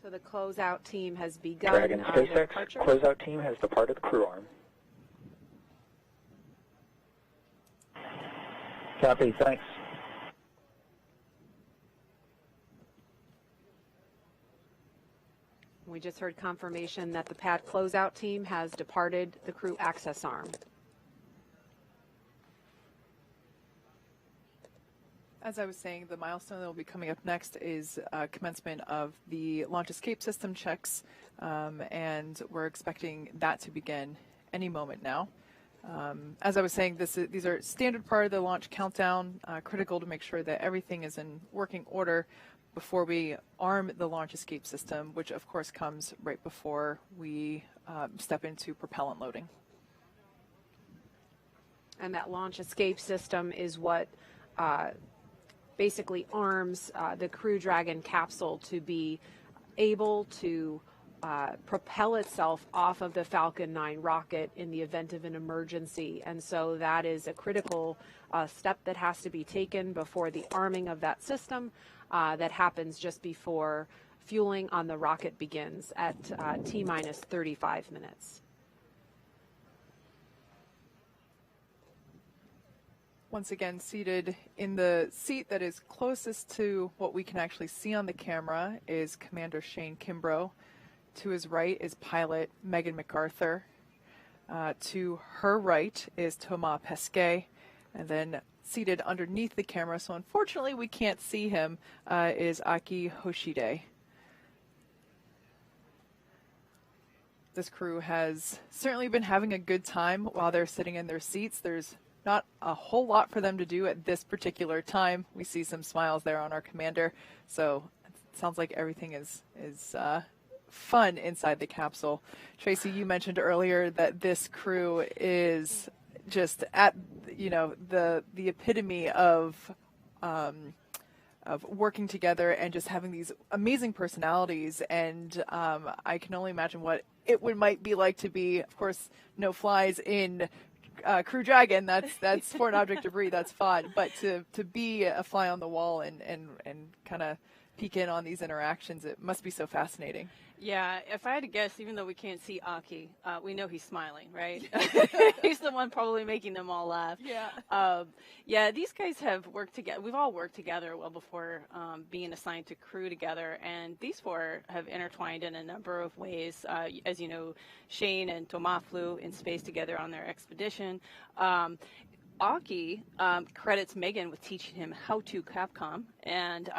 So the closeout team has begun. Dragon SpaceX closeout team has departed the crew arm. Copy, thanks. We just heard confirmation that the pad closeout team has departed the crew access arm. As I was saying, the milestone that will be coming up next is commencement of the launch escape system checks, and we're expecting that to begin any moment now. As I was saying, these are standard part of the launch countdown, critical to make sure that everything is in working order before we arm the launch escape system, which of course comes right before we step into propellant loading. And that launch escape system is what basically arms the Crew Dragon capsule to be able to propel itself off of the Falcon 9 rocket in the event of an emergency. And so that is a critical step that has to be taken before the arming of that system that happens just before fueling on the rocket begins at T-minus 35 minutes. Once again, seated in the seat that is closest to what we can actually see on the camera is Commander Shane Kimbrough. To his right is pilot Megan MacArthur. To her right is Thomas Pesquet. And then seated underneath the camera, so unfortunately we can't see him, is Aki Hoshide. This crew has certainly been having a good time while they're sitting in their seats. There's not a whole lot for them to do at this particular time. We see some smiles there on our commander, so it sounds like everything is fun inside the capsule. Tracy, you mentioned earlier that this crew is just at, you know, the epitome of working together and just having these amazing personalities. And I can only imagine what it might be like to be, of course, no flies in Crew Dragon. That's foreign object debris. That's fun. But to be a fly on the wall and kind of peek in on these interactions, it must be so fascinating. Yeah, if I had to guess, even though we can't see Aki, we know he's smiling, right? He's the one probably making them all laugh. Yeah. Yeah, these guys have worked together. We've all worked together well before being assigned to crew together, and these four have intertwined in a number of ways. As you know, Shane and Thomas flew in space together on their expedition. Aki credits Megan with teaching him how to Capcom, and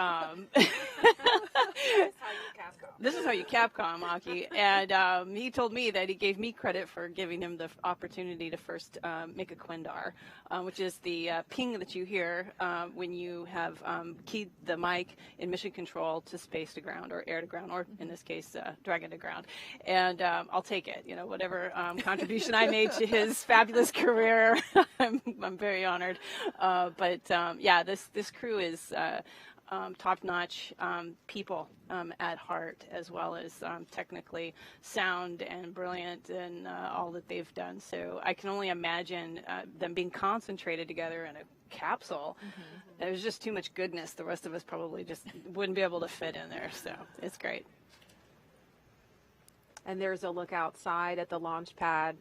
this is how you Capcom, Aki. And he told me that he gave me credit for giving him the opportunity to first make a Quindar, which is the ping that you hear when you have keyed the mic in mission control to space to ground, or air to ground, or in this case, Dragon to ground. And I'll take it. You know, whatever contribution I made to his fabulous career, I'm very honored. But yeah, this crew is top-notch people at heart, as well as technically sound and brilliant in all that they've done. So I can only imagine them being concentrated together in a capsule. There's just too much goodness. The rest of us probably just wouldn't be able to fit in there. So it's great. And there's a look outside at the launch pad,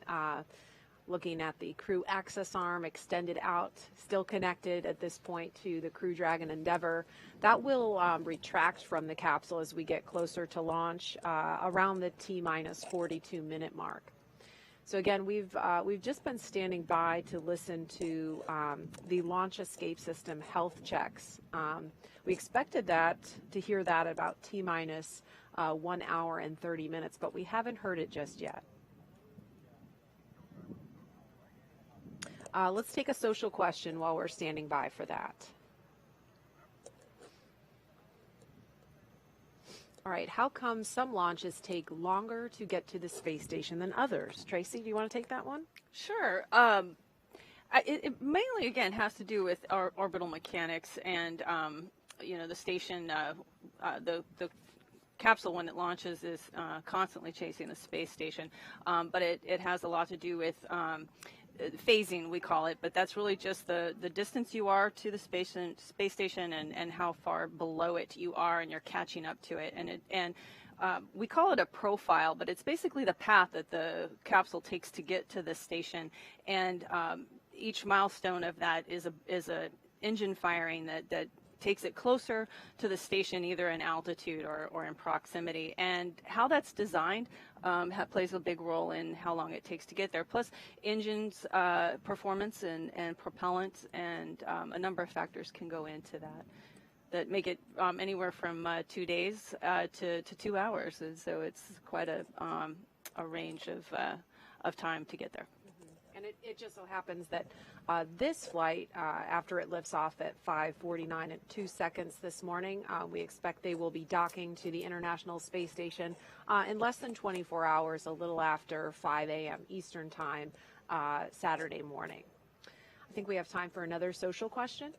looking at the crew access arm extended out, still connected at this point to the Crew Dragon Endeavour. That will retract from the capsule as we get closer to launch, around the T-minus 42-minute mark. So again, we've just been standing by to listen to the launch escape system health checks. We expected to hear that about T-minus 1 hour and 30 minutes, but we haven't heard it just yet. Let's take a social question while we're standing by for that. All right, how come some launches take longer to get to the space station than others? Tracy, do you want to take that one? Sure. It mainly, again, has to do with our orbital mechanics and, you know, the station, the capsule, when it launches, is constantly chasing the space station. But it has a lot to do with phasing, we call it, but that's really just the distance you are to the space station and how far below it you are, and you're catching up to it. And we call it a profile, but it's basically the path that the capsule takes to get to the station. And each milestone of that is a engine firing that takes it closer to the station, either in altitude or in proximity. And how that's designed plays a big role in how long it takes to get there. Plus, engines performance and propellant, and a number of factors can go into that make it anywhere from 2 days to 2 hours. And so it's quite a range of time to get there. And it just so happens that this flight, after it lifts off at 5:49 and 2 seconds this morning, we expect they will be docking to the International Space Station in less than 24 hours, a little after 5 a.m. Eastern Time, Saturday morning. I think we have time for another social question.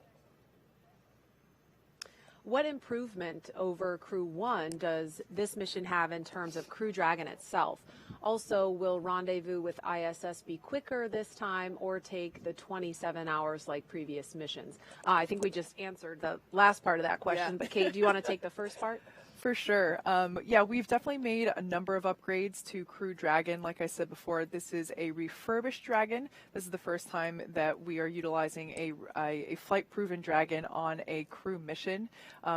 What improvement over Crew 1 does this mission have in terms of Crew Dragon itself? Also, will rendezvous with ISS be quicker this time or take the 27 hours like previous missions? I think we just answered the last part of that question, but Kate, do you want to take the first part? For sure. Yeah, we've definitely made a number of upgrades to Crew Dragon. Like I said before, this is a refurbished Dragon. This is the first time that we are utilizing a flight-proven Dragon on a crew mission.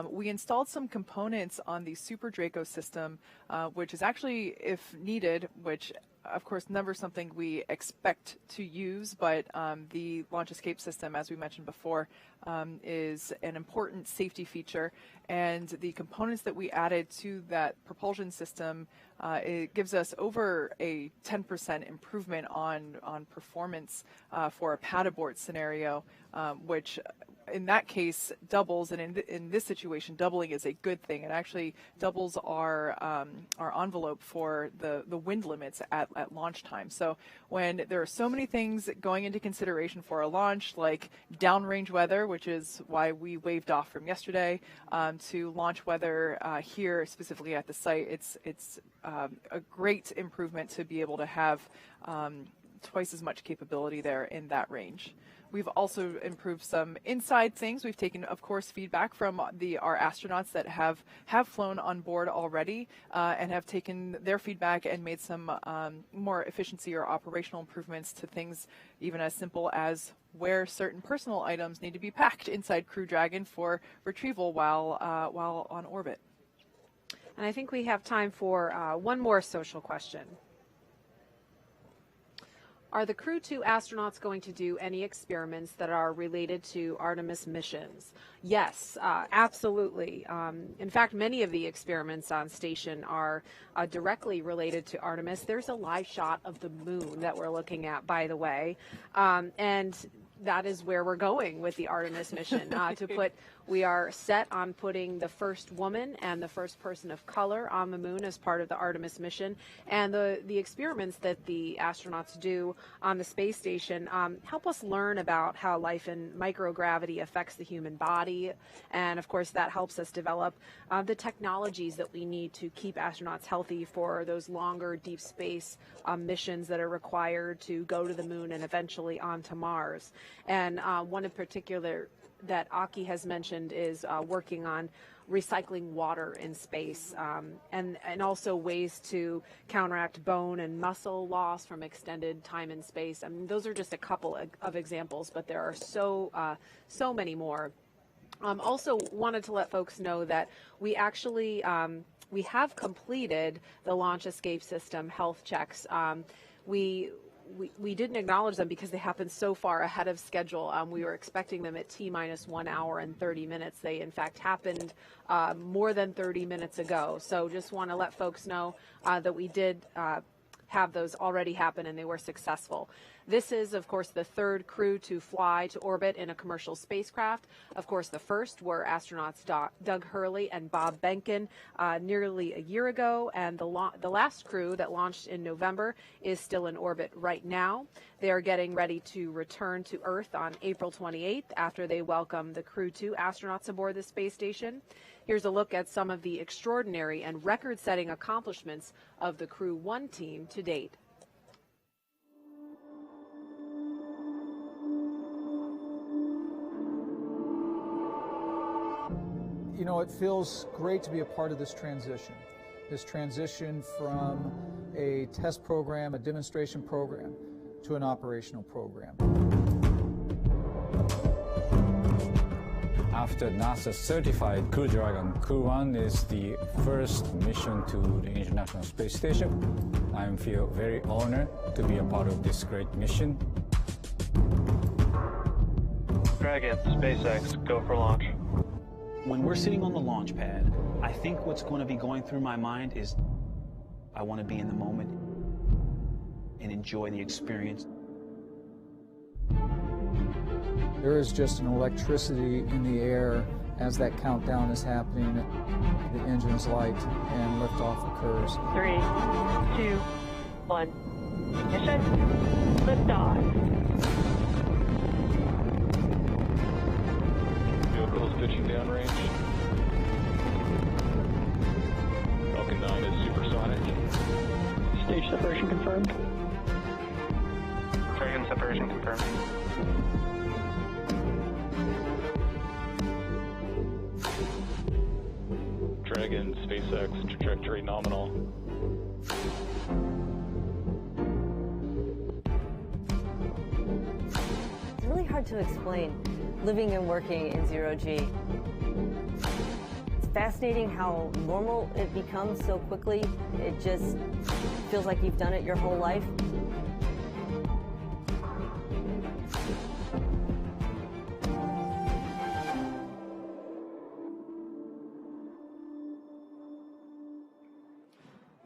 We installed some components on the Super Draco system, which is actually, if needed, which of course, never something we expect to use, but the launch escape system, as we mentioned before, is an important safety feature. And the components that we added to that propulsion system, it gives us over a 10% improvement on performance for a pad abort scenario, which in that case doubles, and in this situation doubling is a good thing. It actually doubles our envelope for the wind limits at launch time. So when there are so many things going into consideration for a launch, like downrange weather, which is why we waved off from yesterday, to launch weather here specifically at the site, it's a great improvement to be able to have twice as much capability there in that range. We've also improved some inside things. We've taken, of course, feedback from our astronauts that have flown on board already and have taken their feedback and made some more efficiency or operational improvements to things even as simple as where certain personal items need to be packed inside Crew Dragon for retrieval while on orbit. And I think we have time for one more social question. Are the Crew 2 astronauts going to do any experiments that are related to Artemis missions? Yes, absolutely. In fact, many of the experiments on station are directly related to Artemis. There's a live shot of the moon that we're looking at, by the way, and that is where we're going with the Artemis mission. We are set on putting the first woman and the first person of color on the moon as part of the Artemis mission. And the experiments that the astronauts do on the space station help us learn about how life in microgravity affects the human body. And of course, that helps us develop the technologies that we need to keep astronauts healthy for those longer deep space missions that are required to go to the moon and eventually onto Mars. And one in particular that Aki has mentioned is working on recycling water in space and also ways to counteract bone and muscle loss from extended time in space. I mean, those are just a couple of examples, but there are so many more. Also wanted to let folks know that we actually we have completed the launch escape system health checks. We didn't acknowledge them because they happened so far ahead of schedule. We were expecting them at T-minus 1 hour and 30 minutes. They, in fact, happened more than 30 minutes ago. So just want to let folks know that we did have those already happen, and they were successful. This is, of course, the third crew to fly to orbit in a commercial spacecraft. Of course, the first were astronauts Doug Hurley and Bob Behnken nearly a year ago, and the last crew that launched in November is still in orbit right now. They are getting ready to return to Earth on April 28th after they welcome the Crew 2 astronauts aboard the space station. Here's a look at some of the extraordinary and record-setting accomplishments of the Crew 1 team to date. You know, it feels great to be a part of this transition from a test program, a demonstration program, to an operational program. After NASA certified Crew Dragon, Crew 1 is the first mission to the International Space Station. I feel very honored to be a part of this great mission. Dragon, SpaceX, go for launch. When we're sitting on the launch pad, I think what's going to be going through my mind is, I want to be in the moment. and enjoy the experience. There is just an electricity in the air as that countdown is happening. The engines light and liftoff occurs. 3, 2, 1. Ignition. Liftoff. Vehicles pitching downrange. Falcon 9 is supersonic. Stage separation confirmed. Dragon separation confirmed. Dragon, SpaceX, trajectory nominal. It's really hard to explain living and working in zero-G. It's fascinating how normal it becomes so quickly. It just feels like you've done it your whole life.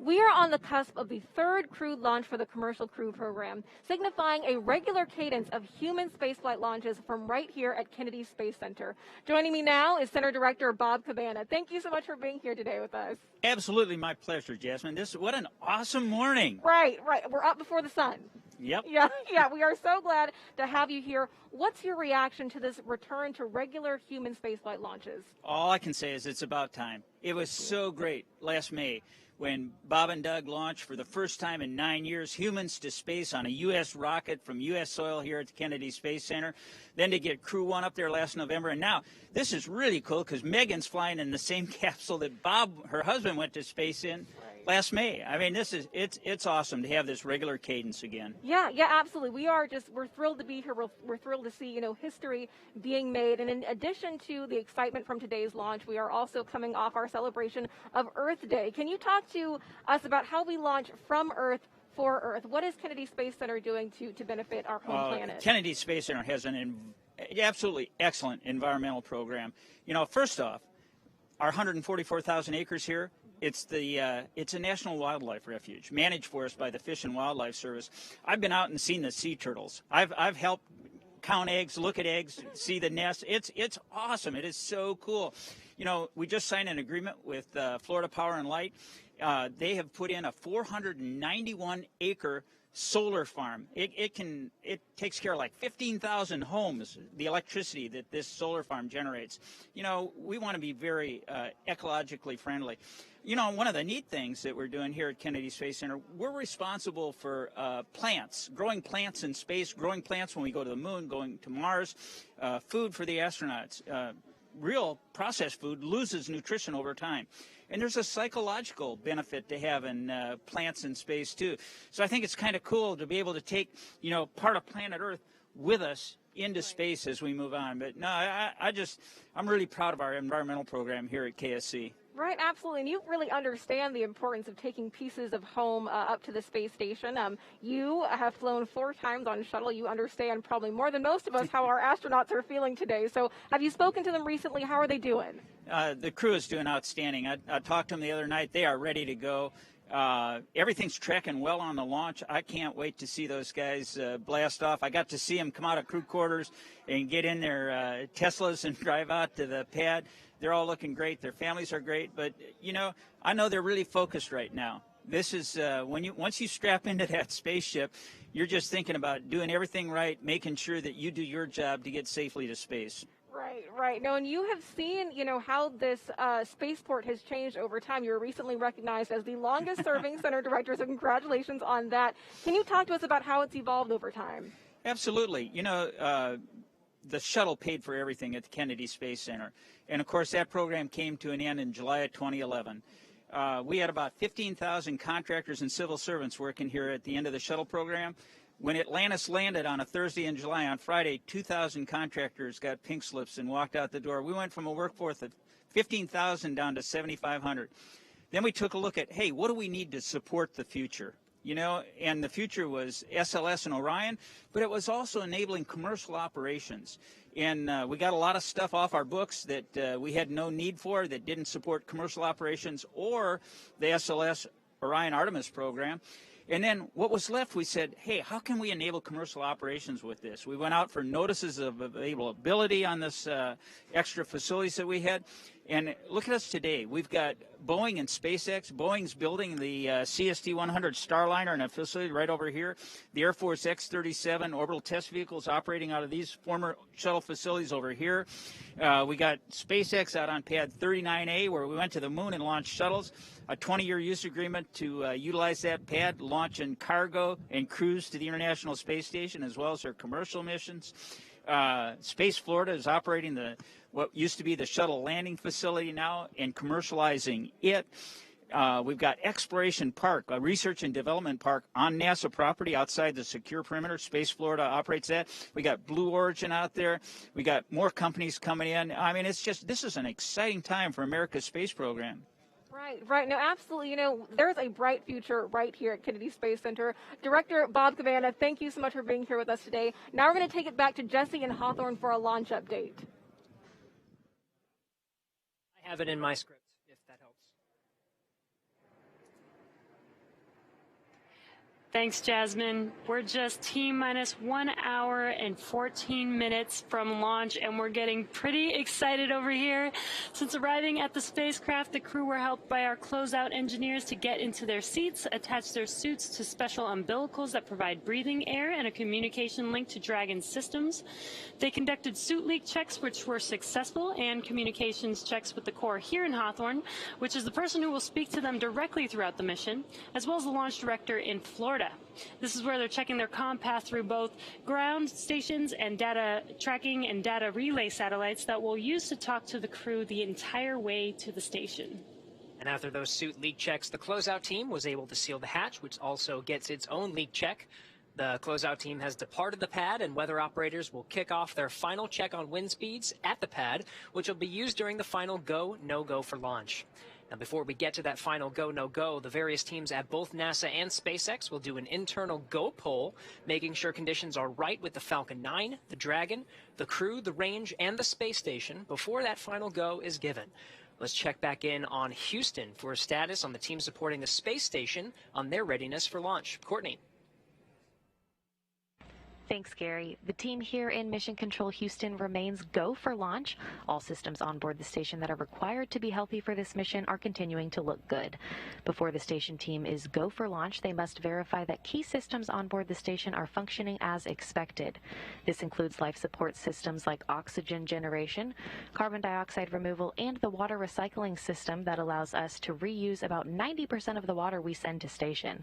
We are on the cusp of the third crewed launch for the Commercial Crew Program, signifying a regular cadence of human spaceflight launches from right here at Kennedy Space Center. Joining me now is Center Director Bob Cabana. Thank you so much for being here today with us. Absolutely my pleasure, Jasmine. What an awesome morning. Right. We're up before the sun. Yep. Yeah, we are so glad to have you here. What's your reaction to this return to regular human spaceflight launches? All I can say is it's about time. It was so great last May when Bob and Doug launched for the first time in 9 years humans to space on a U.S. rocket from U.S. soil here at the Kennedy Space Center. Then to get Crew 1 up there last November. And now this is really cool because Megan's flying in the same capsule that Bob, her husband, went to space in last May. I mean, it's awesome to have this regular cadence again. Yeah, absolutely. We're thrilled to be here. We're thrilled to see, history being made. And in addition to the excitement from today's launch, we are also coming off our celebration of Earth Day. Can you talk to us about how we launch from Earth for Earth? What is Kennedy Space Center doing to benefit our home planet? Kennedy Space Center has an absolutely excellent environmental program. First off, our 144,000 acres here, it's a national wildlife refuge managed for us by the Fish and Wildlife Service. I've been out and seen the sea turtles. I've helped count eggs, look at eggs, see the nests. It's awesome. It is so cool. We just signed an agreement with Florida Power and Light. They have put in a 491-acre solar farm. It takes care of like 15,000 homes, the electricity that this solar farm generates. We want to be very ecologically friendly. One of the neat things that we're doing here at Kennedy Space Center, we're responsible for plants, growing plants in space, growing plants when we go to the moon, going to Mars, food for the astronauts. Real processed food loses nutrition over time. And there's a psychological benefit to having plants in space, too. So I think it's kind of cool to be able to take, part of planet Earth with us into space as we move on. But no, I'm really proud of our environmental program here at KSC. Right, absolutely. And you really understand the importance of taking pieces of home up to the space station. You have flown 4 times on shuttle. You understand probably more than most of us how our astronauts are feeling today. So have you spoken to them recently? How are they doing? The crew is doing outstanding. I talked to them the other night. They are ready to go. Everything's tracking well on the launch. I can't wait to see those guys blast off. I got to see them come out of crew quarters and get in their Teslas and drive out to the pad. They're all looking great. Their families are great. But, I know they're really focused right now. This is once you strap into that spaceship, you're just thinking about doing everything right, making sure that you do your job to get safely to space. Right. No, and you have seen, how this spaceport has changed over time. You were recently recognized as the longest-serving center director, so congratulations on that. Can you talk to us about how it's evolved over time? Absolutely. The shuttle paid for everything at the Kennedy Space Center. And, of course, that program came to an end in July of 2011. We had about 15,000 contractors and civil servants working here at the end of the shuttle program. When Atlantis landed on a Thursday in July, on Friday, 2,000 contractors got pink slips and walked out the door. We went from a workforce of 15,000 down to 7,500. Then we took a look at, hey, what do we need to support the future? And the future was SLS and Orion, but it was also enabling commercial operations. And we got a lot of stuff off our books that we had no need for, that didn't support commercial operations or the SLS Orion Artemis program. And then what was left, we said, hey, how can we enable commercial operations with this? We went out for notices of availability on this extra facilities that we had. And look at us today. We've got Boeing and SpaceX. Boeing's building the CST-100 Starliner in a facility right over here. The Air Force X-37 orbital test vehicles operating out of these former shuttle facilities over here. We got SpaceX out on Pad 39A, where we went to the moon and launched shuttles. A 20-year use agreement to utilize that pad, launch and cargo and cruise to the International Space Station, as well as their commercial missions. Space Florida is operating what used to be the shuttle landing facility now and commercializing it. We've got Exploration Park, a research and development park on NASA property outside the secure perimeter. Space Florida operates that. We got Blue Origin out there. We got more companies coming in. I mean, this is an exciting time for America's space program. Right. No, absolutely. You know, there's a bright future right here at Kennedy Space Center. Director Bob Cabana, thank you so much for being here with us today. Now we're going to take it back to Jesse and Hawthorne for a launch update. I have it in my script, if that helps. Thanks, Jasmine. We're just T-minus 1 hour and 14 minutes from launch, and we're getting pretty excited over here. Since arriving at the spacecraft, the crew were helped by our closeout engineers to get into their seats, attach their suits to special umbilicals that provide breathing air and a communication link to Dragon systems. They conducted suit leak checks, which were successful, and communications checks with the Corps here in Hawthorne, which is the person who will speak to them directly throughout the mission, as well as the launch director in Florida. This is where they're checking their comm path through both ground stations and data tracking and data relay satellites that we'll use to talk to the crew the entire way to the station. And after those suit leak checks, the closeout team was able to seal the hatch, which also gets its own leak check. The closeout team has departed the pad, and weather operators will kick off their final check on wind speeds at the pad, which will be used during the final go, no-go for launch. Now, before we get to that final go, no-go, the various teams at both NASA and SpaceX will do an internal go poll, making sure conditions are right with the Falcon 9, the Dragon, the crew, the range, and the space station before that final go is given. Let's check back in on Houston for a status on the team supporting the space station on their readiness for launch. Courtney. Thanks, Gary. The team here in Mission Control Houston remains go for launch. All systems on board the station that are required to be healthy for this mission are continuing to look good. Before the station team is go for launch, they must verify that key systems on board the station are functioning as expected. This includes life support systems like oxygen generation, carbon dioxide removal, and the water recycling system that allows us to reuse about 90% of the water we send to station.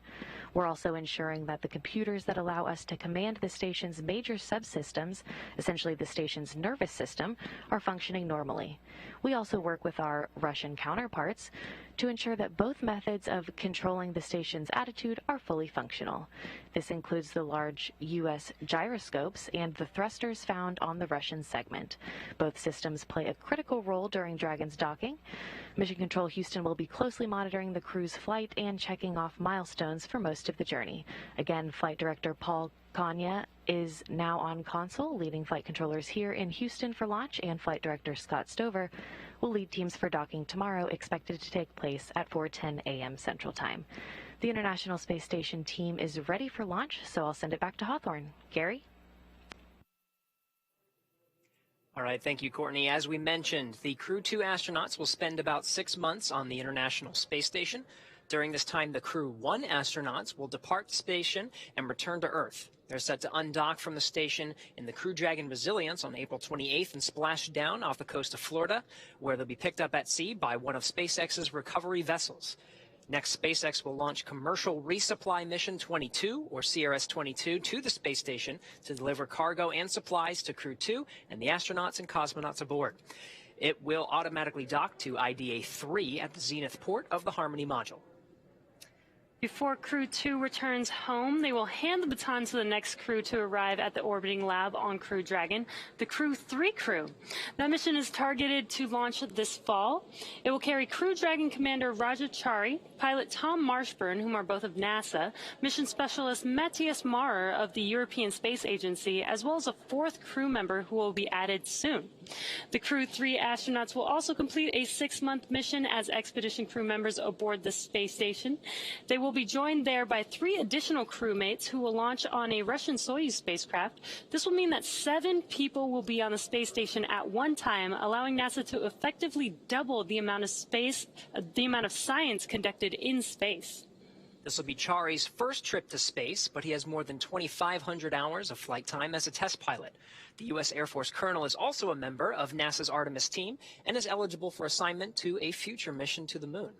We're also ensuring that the computers that allow us to command the station's major subsystems, essentially the station's nervous system, are functioning normally. We also work with our Russian counterparts to ensure that both methods of controlling the station's attitude are fully functional. This includes the large U.S. gyroscopes and the thrusters found on the Russian segment. Both systems play a critical role during Dragon's docking. Mission Control Houston will be closely monitoring the crew's flight and checking off milestones for most of the journey. Again, Flight Director Paul Kanya is now on console, leading flight controllers here in Houston for launch, and Flight Director Scott Stover will lead teams for docking tomorrow, expected to take place at 4:10 a.m. Central Time. The International Space Station team is ready for launch, so I'll send it back to Hawthorne. Gary? All right, thank you, Courtney. As we mentioned, the Crew 2 astronauts will spend about 6 months on the International Space Station. During this time, the Crew 1 astronauts will depart the station and return to Earth. They're set to undock from the station in the Crew Dragon Resilience on April 28th and splash down off the coast of Florida, where they'll be picked up at sea by one of SpaceX's recovery vessels. Next, SpaceX will launch Commercial Resupply Mission 22, or CRS-22, to the space station to deliver cargo and supplies to Crew 2 and the astronauts and cosmonauts aboard. It will automatically dock to IDA-3 at the Zenith port of the Harmony module. Before Crew 2 returns home, they will hand the baton to the next crew to arrive at the orbiting lab on Crew Dragon, the Crew 3 crew. That mission is targeted to launch this fall. It will carry Crew Dragon Commander Raja Chari, pilot Tom Marshburn, whom are both of NASA, mission specialist Matthias Maurer of the European Space Agency, as well as a 4th crew member who will be added soon. The Crew 3 astronauts will also complete a 6-month mission as expedition crew members aboard the space station. They will will be joined there by 3 additional crewmates who will launch on a Russian Soyuz spacecraft. This will mean that 7 people will be on the space station at one time, allowing NASA to effectively double the amount of science conducted in space. This will be Chari's first trip to space, but he has more than 2,500 hours of flight time as a test pilot. The U.S. Air Force colonel is also a member of NASA's Artemis team and is eligible for assignment to a future mission to the moon.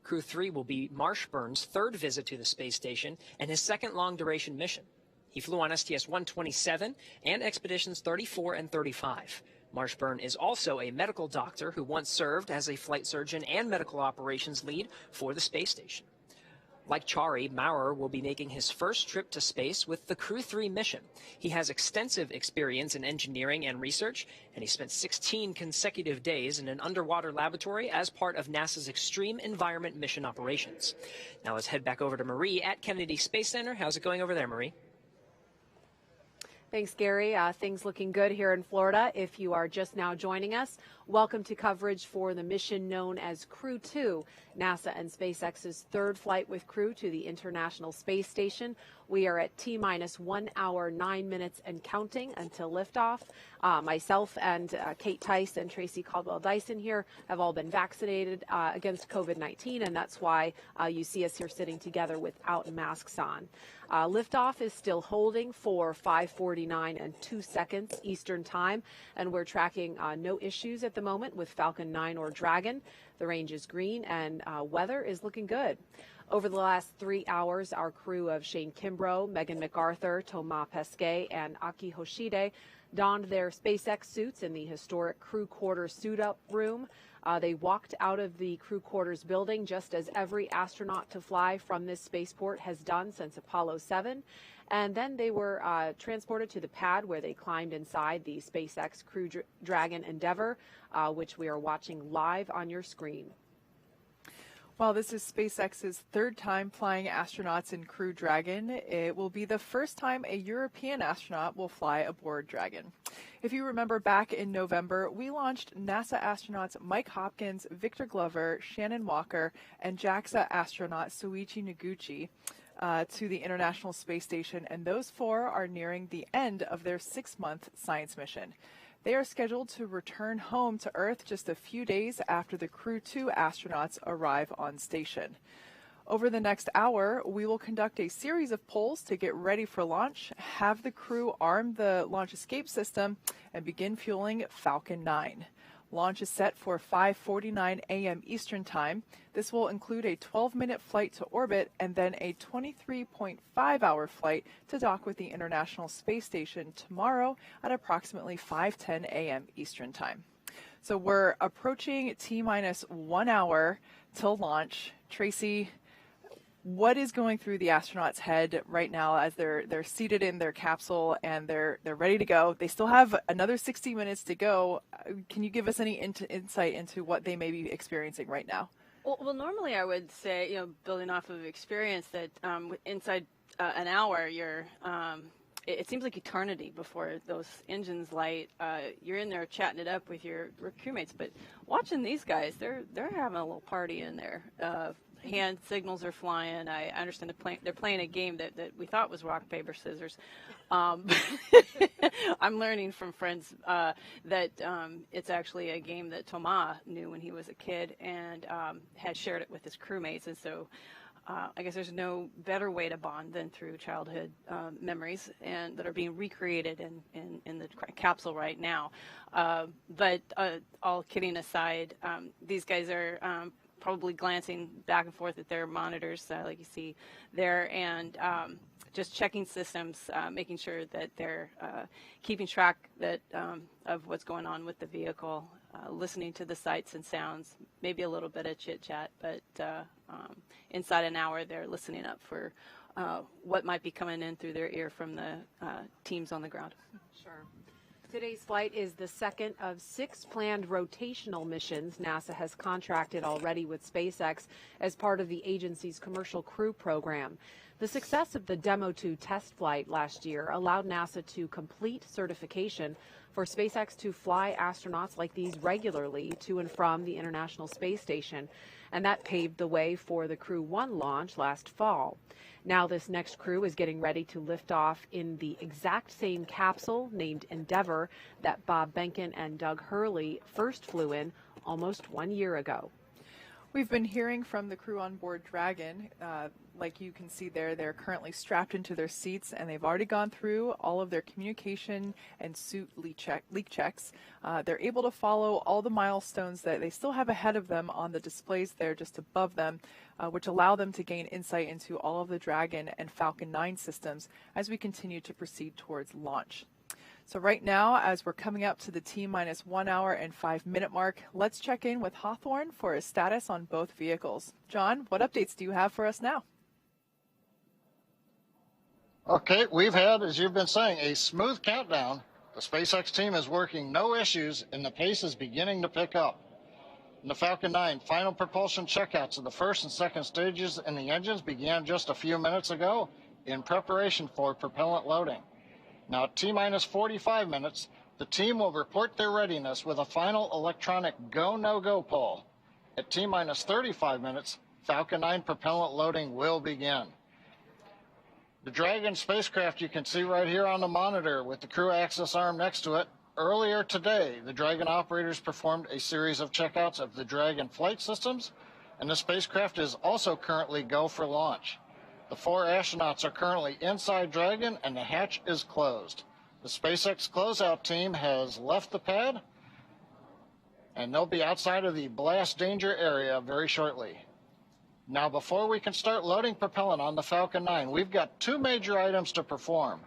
Crew 3 will be Marshburn's 3rd visit to the space station and his 2nd long-duration mission. He flew on STS-127 and Expeditions 34 and 35. Marshburn is also a medical doctor who once served as a flight surgeon and medical operations lead for the space station. Like Chari, Maurer will be making his first trip to space with the Crew 3 mission. He has extensive experience in engineering and research, and he spent 16 consecutive days in an underwater laboratory as part of NASA's Extreme Environment mission operations. Now let's head back over to Marie at Kennedy Space Center. How's it going over there, Marie? Thanks, Gary. Things looking good here in Florida. If you are just now joining us, welcome to coverage for the mission known as Crew 2, NASA and SpaceX's 3rd flight with Crew to the International Space Station. We are at T-minus 1 hour, 9 minutes and counting until liftoff. Myself and Kate Tice and Tracy Caldwell-Dyson here have all been vaccinated against COVID-19, and that's why you see us here sitting together without masks on. Liftoff is still holding for 5:49 and 2 seconds Eastern Time, and we're tracking no issues at the moment with Falcon 9 or Dragon. The range is green, and weather is looking good. Over the last 3 hours, our crew of Shane Kimbrough, Megan MacArthur, Thomas Pesquet, and Aki Hoshide donned their SpaceX suits in the historic crew quarters suit-up room. They walked out of the crew quarters building just as every astronaut to fly from this spaceport has done since Apollo 7. And then they were transported to the pad where they climbed inside the SpaceX Crew Dragon Endeavour, which we are watching live on your screen. Well, this is SpaceX's 3rd time flying astronauts in Crew Dragon. It will be the first time a European astronaut will fly aboard Dragon. If you remember back in November, we launched NASA astronauts Mike Hopkins, Victor Glover, Shannon Walker, and JAXA astronaut Soichi Noguchi to the International Space Station, and those 4 are nearing the end of their 6-month science mission. They are scheduled to return home to Earth just a few days after the Crew 2 astronauts arrive on station. Over the next hour, we will conduct a series of polls to get ready for launch, have the crew arm the launch escape system, and begin fueling Falcon 9. Launch is set for 5:49 a.m. Eastern Time. This will include a 12-minute flight to orbit and then a 23.5-hour flight to dock with the International Space Station tomorrow at approximately 5:10 a.m. Eastern Time. So we're approaching T-minus 1 hour till launch. Tracy, what is going through the astronauts' head right now as they're seated in their capsule and they're ready to go? They still have another 60 minutes to go. Can you give us any insight into what they may be experiencing right now? Well, normally I would say, building off of experience, that inside an hour, it seems like eternity before those engines light. You're in there chatting it up with your crewmates, but watching these guys, they're having a little party in there. Hand signals are flying. I understand they're playing a game that we thought was rock, paper, scissors. I'm learning from friends that it's actually a game that Thomas knew when he was a kid and had shared it with his crewmates. And so I guess there's no better way to bond than through childhood memories and that are being recreated in the capsule right now. But all kidding aside, these guys are probably glancing back and forth at their monitors, like you see there, and just checking systems, making sure that they're keeping track of what's going on with the vehicle, listening to the sights and sounds, maybe a little bit of chit-chat, but inside an hour they're listening up for what might be coming in through their ear from the teams on the ground. Sure. Today's flight is the second of 6 planned rotational missions NASA has contracted already with SpaceX as part of the agency's Commercial Crew Program. The success of the Demo 2 test flight last year allowed NASA to complete certification for SpaceX to fly astronauts like these regularly to and from the International Space Station, and that paved the way for the Crew 1 launch last fall. Now this next crew is getting ready to lift off in the exact same capsule named Endeavour that Bob Behnken and Doug Hurley first flew in almost 1 year ago. We've been hearing from the crew on board Dragon. Like you can see there, they're currently strapped into their seats, and they've already gone through all of their communication and suit leak checks. They're able to follow all the milestones that they still have ahead of them on the displays there just above them, which allow them to gain insight into all of the Dragon and Falcon 9 systems as we continue to proceed towards launch. So right now, as we're coming up to the T-minus 1 hour and 5 minute mark, let's check in with Hawthorne for a status on both vehicles. John, what updates do you have for us now? Okay, we've had, as you've been saying, a smooth countdown. The SpaceX team is working no issues, and the pace is beginning to pick up. In the Falcon 9, final propulsion checkouts of the first and second stages in the engines began just a few minutes ago in preparation for propellant loading. Now, at T-minus 45 minutes, the team will report their readiness with a final electronic go-no-go poll. At T-minus 35 minutes, Falcon 9 propellant loading will begin. The Dragon spacecraft you can see right here on the monitor with the crew access arm next to it. Earlier today, the Dragon operators performed a series of checkouts of the Dragon flight systems, and the spacecraft is also currently go for launch. The 4 astronauts are currently inside Dragon, and the hatch is closed. The SpaceX closeout team has left the pad, and they'll be outside of the blast danger area very shortly. Now, before we can start loading propellant on the Falcon 9, we've got 2 major items to perform.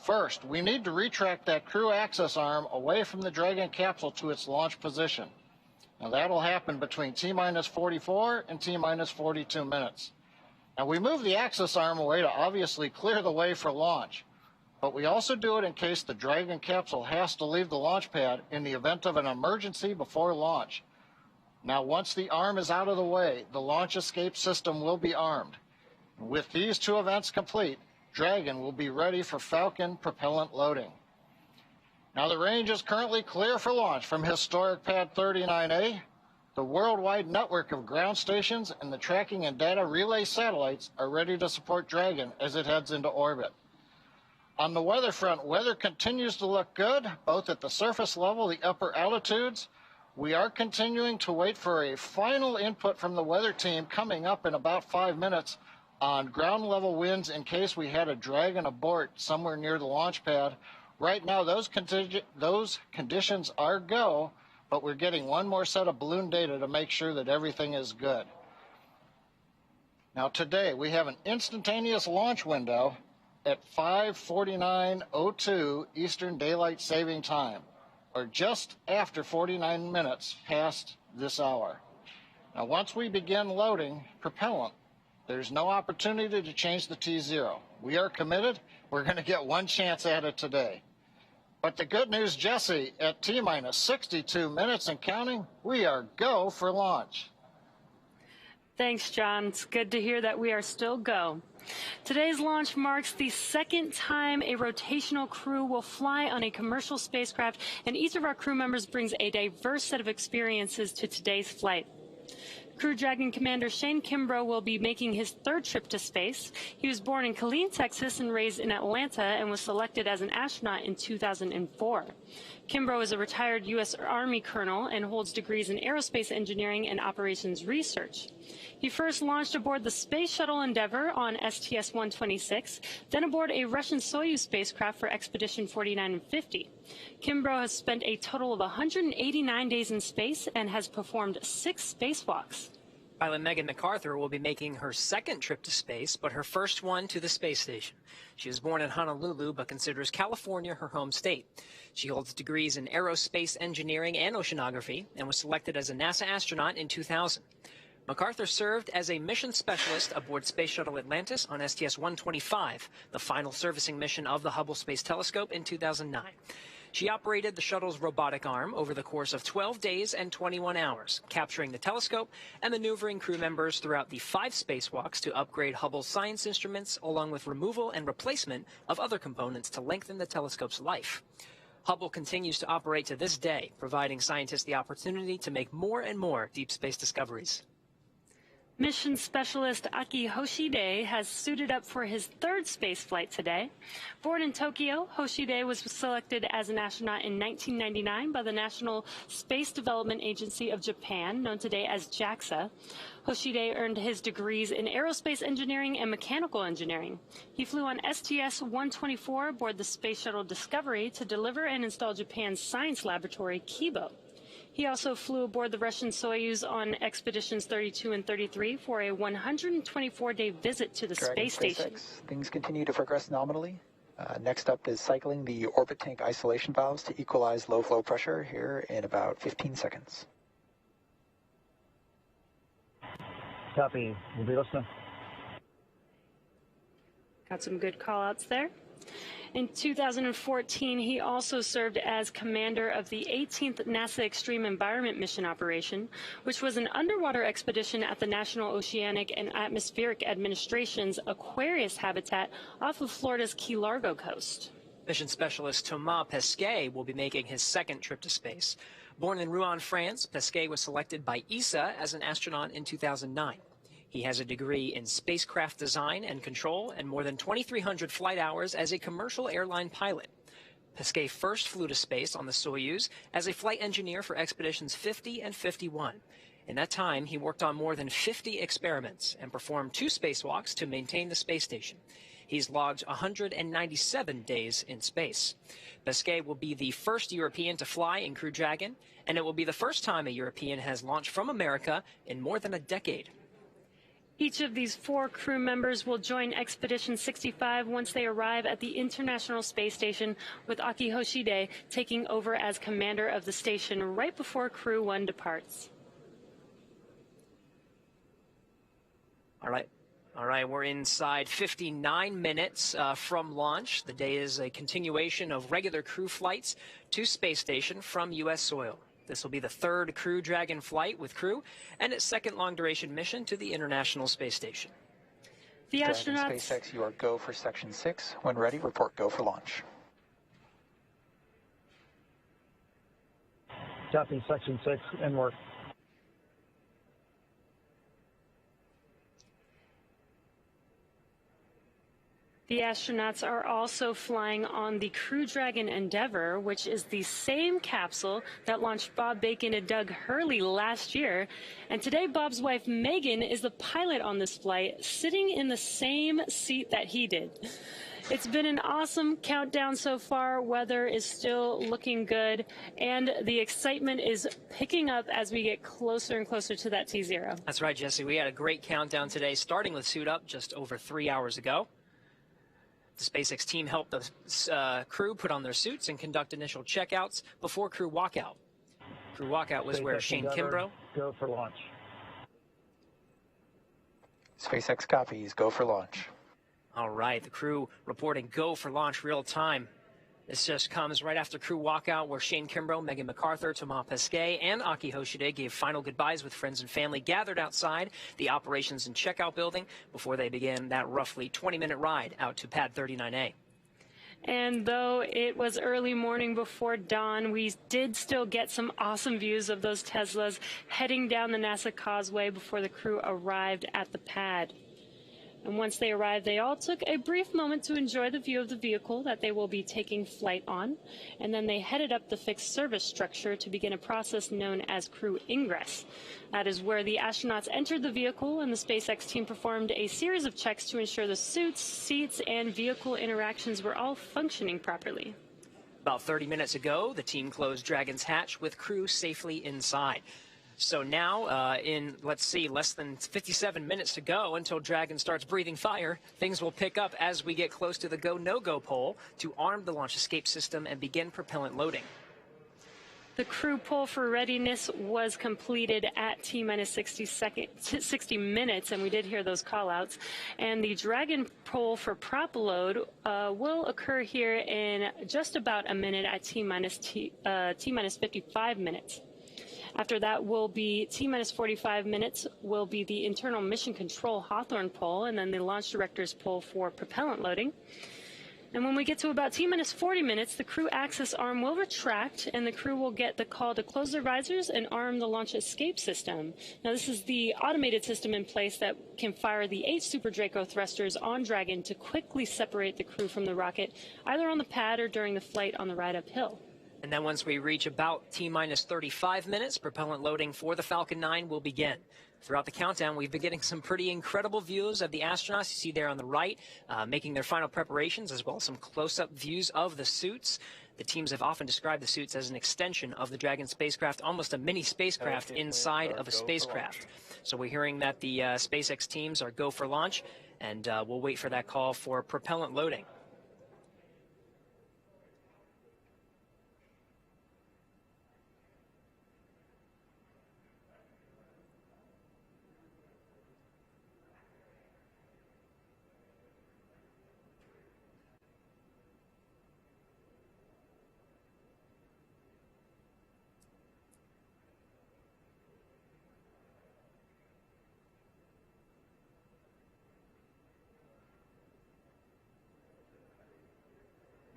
First, we need to retract that crew access arm away from the Dragon capsule to its launch position. Now, that'll happen between T-minus 44 and T-minus 42 minutes. Now, we move the access arm away to obviously clear the way for launch, but we also do it in case the Dragon capsule has to leave the launch pad in the event of an emergency before launch. Now, once the arm is out of the way, the launch escape system will be armed. With these 2 events complete, Dragon will be ready for Falcon propellant loading. Now, the range is currently clear for launch from historic Pad 39A. The worldwide network of ground stations and the tracking and data relay satellites are ready to support Dragon as it heads into orbit. On the weather front, weather continues to look good, both at the surface level, the upper altitudes. We are continuing to wait for a final input from the weather team coming up in about 5 minutes on ground level winds in case we had a Dragon abort somewhere near the launch pad. Right now, those conditions are go, but we're getting one more set of balloon data to make sure that everything is good. Now today, we have an instantaneous launch window at 5:49:02 Eastern Daylight Saving Time, or just after 49 minutes past this hour. Now, once we begin loading propellant, there's no opportunity to change the T0. We are committed. We're going to get one chance at it today. But the good news, Jesse, at T-minus 62 minutes and counting, we are go for launch. Thanks, John. It's good to hear that we are still go. Today's launch marks the second time a rotational crew will fly on a commercial spacecraft, and each of our crew members brings a diverse set of experiences to today's flight. Crew Dragon Commander Shane Kimbrough will be making his 3rd trip to space. He was born in Killeen, Texas, and raised in Atlanta, and was selected as an astronaut in 2004. Kimbrough is a retired U.S. Army colonel and holds degrees in aerospace engineering and operations research. He first launched aboard the Space Shuttle Endeavour on STS-126, then aboard a Russian Soyuz spacecraft for Expedition 49 and 50. Kimbrough has spent a total of 189 days in space and has performed 6 spacewalks. Pilot Megan MacArthur will be making her 2nd trip to space, but her first one to the space station. She was born in Honolulu, but considers California her home state. She holds degrees in aerospace engineering and oceanography, and was selected as a NASA astronaut in 2000. MacArthur served as a mission specialist aboard Space Shuttle Atlantis on STS-125, the final servicing mission of the Hubble Space Telescope in 2009. She operated the shuttle's robotic arm over the course of 12 days and 21 hours, capturing the telescope and maneuvering crew members throughout the 5 spacewalks to upgrade Hubble's science instruments, along with removal and replacement of other components to lengthen the telescope's life. Hubble continues to operate to this day, providing scientists the opportunity to make more and more deep space discoveries. Mission specialist Aki Hoshide has suited up for his 3rd space flight today. Born in Tokyo, Hoshide was selected as an astronaut in 1999 by the National Space Development Agency of Japan, known today as JAXA. Hoshide earned his degrees in aerospace engineering and mechanical engineering. He flew on STS-124 aboard the Space Shuttle Discovery to deliver and install Japan's science laboratory, Kibo. He also flew aboard the Russian Soyuz on Expeditions 32 and 33 for a 124-day visit to the space station. Things continue to progress nominally. Next up is cycling the orbit tank isolation valves to equalize low flow pressure here in about 15 seconds. Copy. We'll be listening. Got some good call-outs there. In 2014, he also served as commander of the 18th NASA Extreme Environment Mission Operation, which was an underwater expedition at the National Oceanic and Atmospheric Administration's Aquarius habitat off of Florida's Key Largo coast. Mission specialist Thomas Pesquet will be making his 2nd trip to space. Born in Rouen, France, Pesquet was selected by ESA as an astronaut in 2009. He has a degree in spacecraft design and control and more than 2,300 flight hours as a commercial airline pilot. Pesquet first flew to space on the Soyuz as a flight engineer for Expeditions 50 and 51. In that time, he worked on more than 50 experiments and performed 2 spacewalks to maintain the space station. He's logged 197 days in space. Pesquet will be the first European to fly in Crew Dragon, and it will be the first time a European has launched from America in more than a decade. Each of these 4 crew members will join Expedition 65 once they arrive at the International Space Station, with Aki Hoshide taking over as commander of the station right before Crew 1 departs. All right, we're inside 59 minutes from launch. The day is a continuation of regular crew flights to space station from U.S. soil. This will be the 3rd Crew Dragon flight with crew and its 2nd long-duration mission to the International Space Station. The astronauts... SpaceX, you are go for Section 6. When ready, report go for launch. Copy. Section 6, in work. The astronauts are also flying on the Crew Dragon Endeavour, which is the same capsule that launched Bob Bacon and Doug Hurley last year. And today, Bob's wife, Megan, is the pilot on this flight, sitting in the same seat that he did. It's been an awesome countdown so far. Weather is still looking good, and the excitement is picking up as we get closer and closer to that T0. That's right, Jesse. We had a great countdown today, starting with Suit Up just over 3 hours ago. The SpaceX team helped the crew put on their suits and conduct initial checkouts before crew walkout. Crew walkout was where Shane Kimbrough... Go for launch. SpaceX copies. Go for launch. All right, the crew reporting go for launch real time. This just comes right after crew walkout, where Shane Kimbrough, Megan McArthur, Thomas Pesquet, and Aki Hoshide gave final goodbyes with friends and family gathered outside the operations and checkout building before they began that roughly 20-minute ride out to Pad 39A. And though it was early morning before dawn, we did still get some awesome views of those Teslas heading down the NASA Causeway before the crew arrived at the pad. And once they arrived, they all took a brief moment to enjoy the view of the vehicle that they will be taking flight on. And then they headed up the fixed service structure to begin a process known as crew ingress. That is where the astronauts entered the vehicle, and the SpaceX team performed a series of checks to ensure the suits, seats, and vehicle interactions were all functioning properly. About 30 minutes ago, the team closed Dragon's hatch with crew safely inside. So now, in, let's see, less than 57 minutes to go until Dragon starts breathing fire, things will pick up as we get close to the go-no-go pole to arm the launch escape system and begin propellant loading. The crew poll for readiness was completed at T-minus 60 minutes, and we did hear those call-outs. And the Dragon poll for prop load will occur here in just about a minute at T-minus 55 minutes. After that will be T-minus 45 minutes will be the internal mission control Hawthorne poll, and then the launch director's poll for propellant loading. And when we get to about T-minus 40 minutes, the crew access arm will retract, and the crew will get the call to close their visors and arm the launch escape system. Now, this is the automated system in place that can fire the 8 Super Draco thrusters on Dragon to quickly separate the crew from the rocket, either on the pad or during the flight on the ride uphill. And then once we reach about T-minus 35 minutes, propellant loading for the Falcon 9 will begin. Throughout the countdown, we've been getting some pretty incredible views of the astronauts. You see there on the right, making their final preparations, as well as some close-up views of the suits. The teams have often described the suits as an extension of the Dragon spacecraft, almost a mini spacecraft inside of a spacecraft. So we're hearing that the SpaceX teams are go for launch, and we'll wait for that call for propellant loading.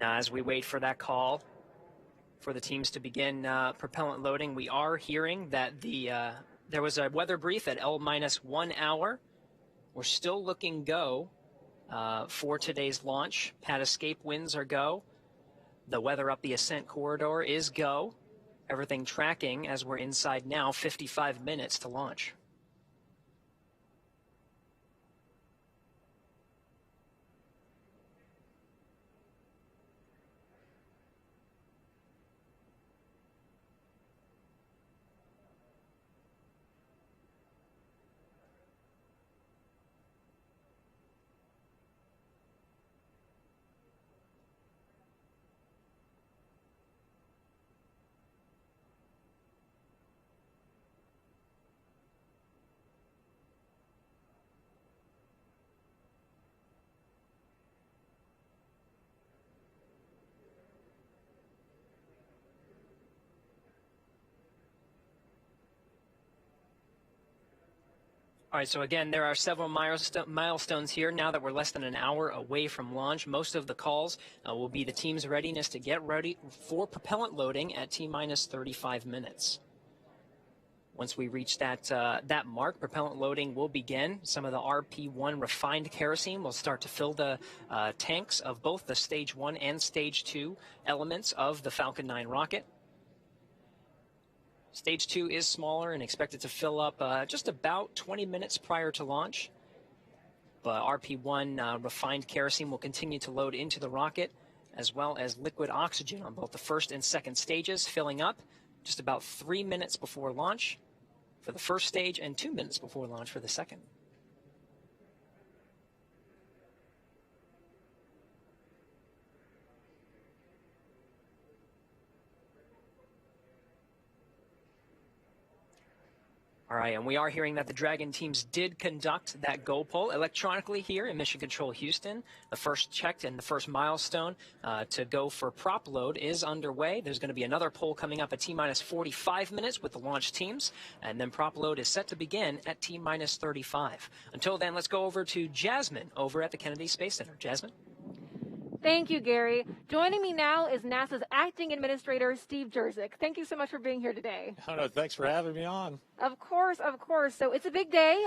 Now, as we wait for that call for the teams to begin propellant loading, we are hearing that there was a weather brief at L-1 hour. We're still looking go for today's launch. Pad escape winds are go. The weather up the ascent corridor is go. Everything tracking as we're inside now, 55 minutes to launch. All right, so again, there are several milestones here now that we're less than an hour away from launch. Most of the calls will be the team's readiness to get ready for propellant loading at T-minus 35 minutes. Once we reach that mark, propellant loading will begin. Some of the RP-1 refined kerosene will start to fill the tanks of both the Stage 1 and Stage 2 elements of the Falcon 9 rocket. Stage 2 is smaller and expected to fill up just about 20 minutes prior to launch. But RP-1 refined kerosene will continue to load into the rocket, as well as liquid oxygen on both the first and second stages, filling up just about 3 minutes before launch for the first stage and 2 minutes before launch for the second. All right, and we are hearing that the Dragon teams did conduct that go poll electronically here in Mission Control Houston. The first checked and the first milestone to go for prop load is underway. There's going to be another poll coming up at T-minus 45 minutes with the launch teams, and then prop load is set to begin at T-minus 35. Until then, let's go over to Jasmine over at the Kennedy Space Center. Jasmine? Thank you, Gary. Joining me now is NASA's Acting Administrator, Steve Jerzik. Thank you so much for being here today. Oh, no, thanks for having me on. Of course, of course. So it's a big day.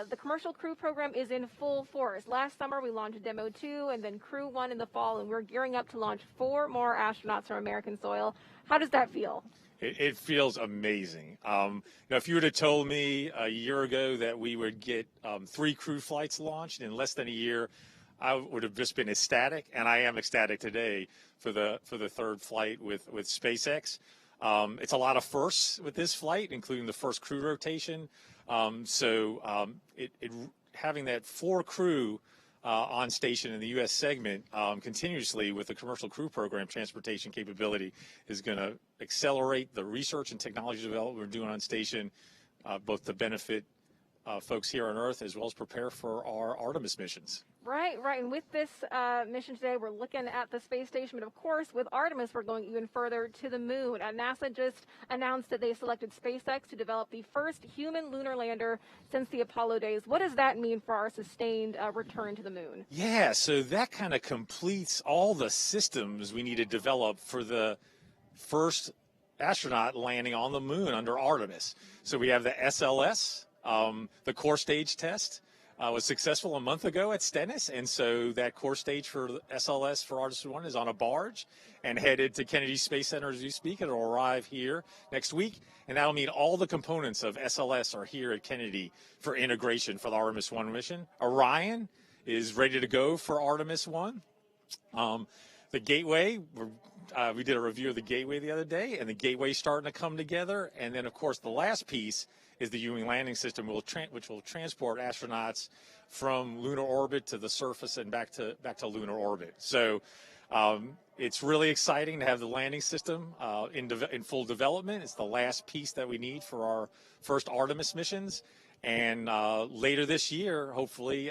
The Commercial Crew program is in full force. Last summer, we launched Demo 2 and then Crew 1 in the fall, and we're gearing up to launch 4 more astronauts from American soil. How does that feel? It feels amazing. If you would have told me a year ago that we would get 3 crew flights launched in less than a year, I would have just been ecstatic, and I am ecstatic today for the third flight with SpaceX. It's a lot of firsts with this flight, including the first crew rotation. Having that 4 crew on station in the U.S. segment continuously with the commercial crew program transportation capability is going to accelerate the research and technology development we're doing on station, both to benefit folks here on Earth as well as prepare for our Artemis missions. Right. And with this mission today, we're looking at the space station, but of course, with Artemis, we're going even further to the moon. NASA just announced that they selected SpaceX to develop the first human lunar lander since the Apollo days. What does that mean for our sustained return to the moon? Yeah, so that kind of completes all the systems we need to develop for the first astronaut landing on the moon under Artemis. So we have the SLS, the core stage test. Was successful a month ago at Stennis, and so that core stage for SLS for Artemis 1 is on a barge and headed to Kennedy Space Center as we speak. It'll arrive here next week, and that'll mean all the components of SLS are here at Kennedy for integration for the Artemis 1 mission. Orion is ready to go for Artemis 1. The Gateway, we did a review of the Gateway the other day, and the Gateway's starting to come together. And then, of course, the last piece is the Ewing Landing System, which will transport astronauts from lunar orbit to the surface and back to lunar orbit. So it's really exciting to have the landing system in full development. It's the last piece that we need for our first Artemis missions. And later this year, hopefully,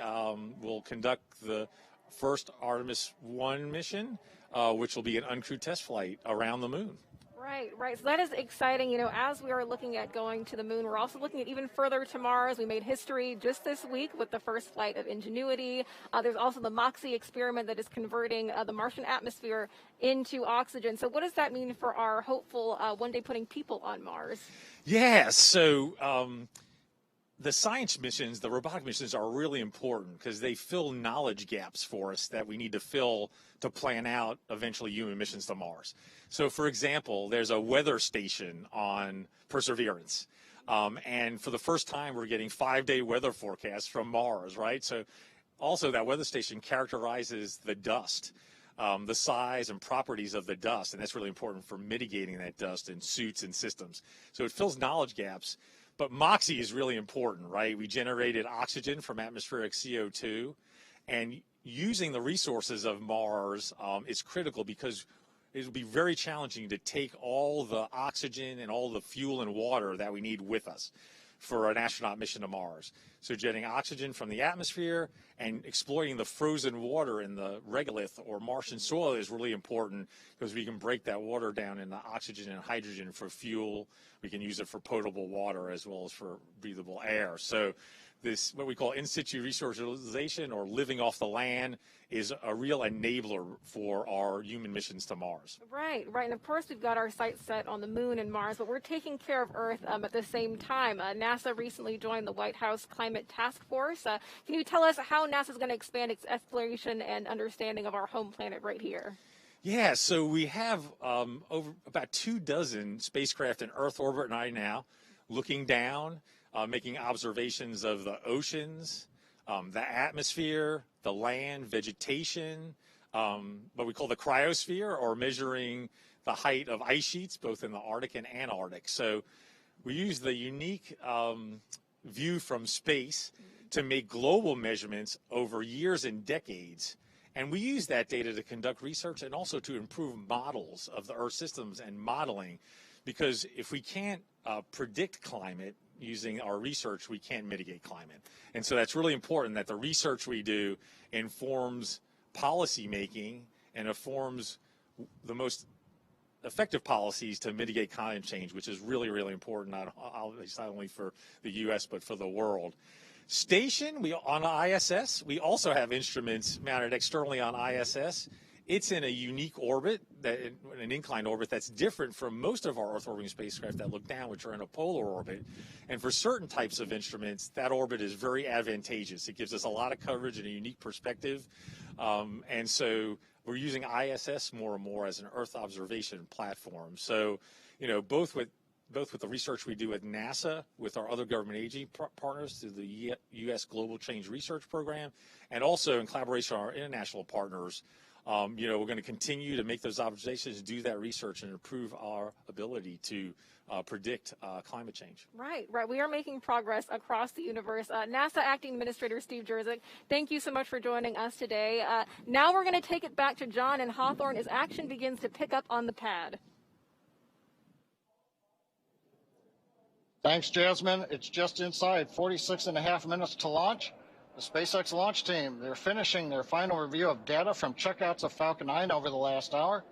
we'll conduct the first Artemis 1 mission, which will be an uncrewed test flight around the moon. Right. So that is exciting. As we are looking at going to the moon, we're also looking at even further to Mars. We made history just this week with the first flight of Ingenuity. There's also the MOXIE experiment that is converting the Martian atmosphere into oxygen. So what does that mean for our hopeful one day putting people on Mars? Yeah, so the science missions, the robotic missions are really important because they fill knowledge gaps for us that we need to fill to plan out eventually human missions to Mars. So, for example, there's a weather station on Perseverance. And for the first time, we're getting 5-day weather forecasts from Mars, right? So also that weather station characterizes the dust, the size and properties of the dust. And that's really important for mitigating that dust in suits and systems. So it fills knowledge gaps. But MOXIE is really important, right? We generated oxygen from atmospheric CO2, and using the resources of Mars is critical because it will be very challenging to take all the oxygen and all the fuel and water that we need with us for an astronaut mission to Mars. So getting oxygen from the atmosphere and exploiting the frozen water in the regolith or Martian soil is really important because we can break that water down into oxygen and hydrogen for fuel. We can use it for potable water as well as for breathable air. So this, what we call in situ resource utilization or living off the land, is a real enabler for our human missions to Mars. Right. And of course, we've got our sights set on the moon and Mars, but we're taking care of Earth at the same time. NASA recently joined the White House Climate Task Force. Can you tell us how NASA is going to expand its exploration and understanding of our home planet right here? Yeah, so we have over about 24 spacecraft in Earth orbit right now, looking down, making observations of the oceans, the atmosphere, the land, vegetation, what we call the cryosphere, or measuring the height of ice sheets, both in the Arctic and Antarctic. So we use the unique view from space to make global measurements over years and decades. And we use that data to conduct research and also to improve models of the Earth systems and modeling, because if we can't predict climate using our research, we can't mitigate climate. And so that's really important that the research we do informs policy making and informs the most effective policies to mitigate climate change, which is really, really important, not only for the U.S., but for the world. Station, on ISS, we also have instruments mounted externally on ISS. It's in a unique orbit, an inclined orbit that's different from most of our Earth orbiting spacecraft that look down, which are in a polar orbit. And for certain types of instruments, that orbit is very advantageous. It gives us a lot of coverage and a unique perspective. And so we're using ISS more and more as an Earth observation platform. So, both with the research we do at NASA, with our other government agency partners through the U.S. Global Change Research Program, and also in collaboration with our international partners we're going to continue to make those observations, do that research, and improve our ability to predict climate change. Right. We are making progress across the universe. NASA Acting Administrator Steve Jerzik, thank you so much for joining us today. Now we're going to take it back to John in Hawthorne as action begins to pick up on the pad. Thanks, Jasmine. It's just inside 46.5 minutes to launch. The SpaceX launch team, they're finishing their final review of data from checkouts of Falcon 9 over the last hour.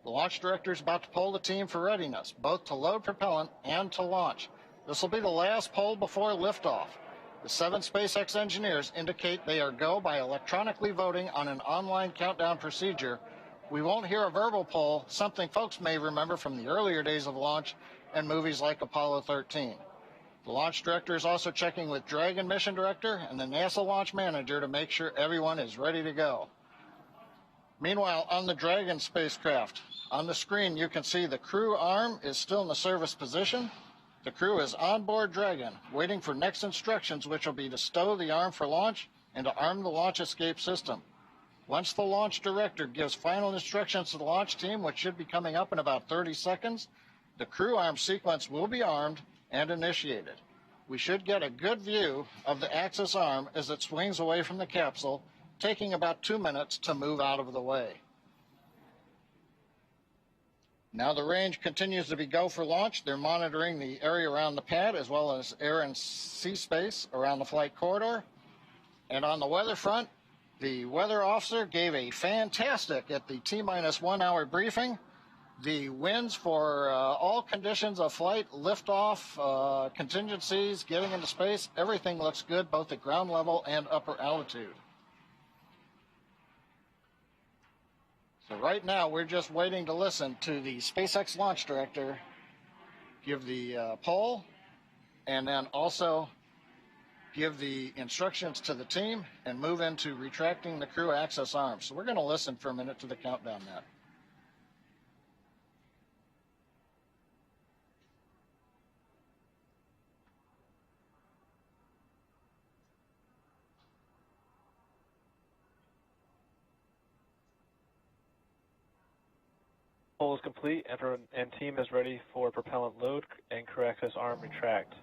The launch director is about to poll the team for readiness, both to load propellant and to launch. This will be the last poll before liftoff. The 7 SpaceX engineers indicate they are go by electronically voting on an online countdown procedure. We won't hear a verbal poll, something folks may remember from the earlier days of launch and movies like Apollo 13. The launch director is also checking with Dragon mission director and the NASA launch manager to make sure everyone is ready to go. Meanwhile, on the Dragon spacecraft, on the screen you can see the crew arm is still in the service position. The crew is on board Dragon, waiting for next instructions, which will be to stow the arm for launch and to arm the launch escape system. Once the launch director gives final instructions to the launch team, which should be coming up in about 30 seconds, the crew arm sequence will be armed and initiated. We should get a good view of the Axis arm as it swings away from the capsule, taking about 2 minutes to move out of the way. Now the range continues to be go for launch. They're monitoring the area around the pad as well as air and sea space around the flight corridor. And on the weather front, the weather officer gave a fantastic at the T-minus 1 hour briefing. The winds for all conditions of flight, liftoff, contingencies, getting into space, everything looks good both at ground level and upper altitude. So right now we're just waiting to listen to the SpaceX launch director give the poll and then also give the instructions to the team and move into retracting the crew access arms. So we're going to listen for a minute to the countdown net. Poll is complete and team is ready for propellant load and crew access arm retract.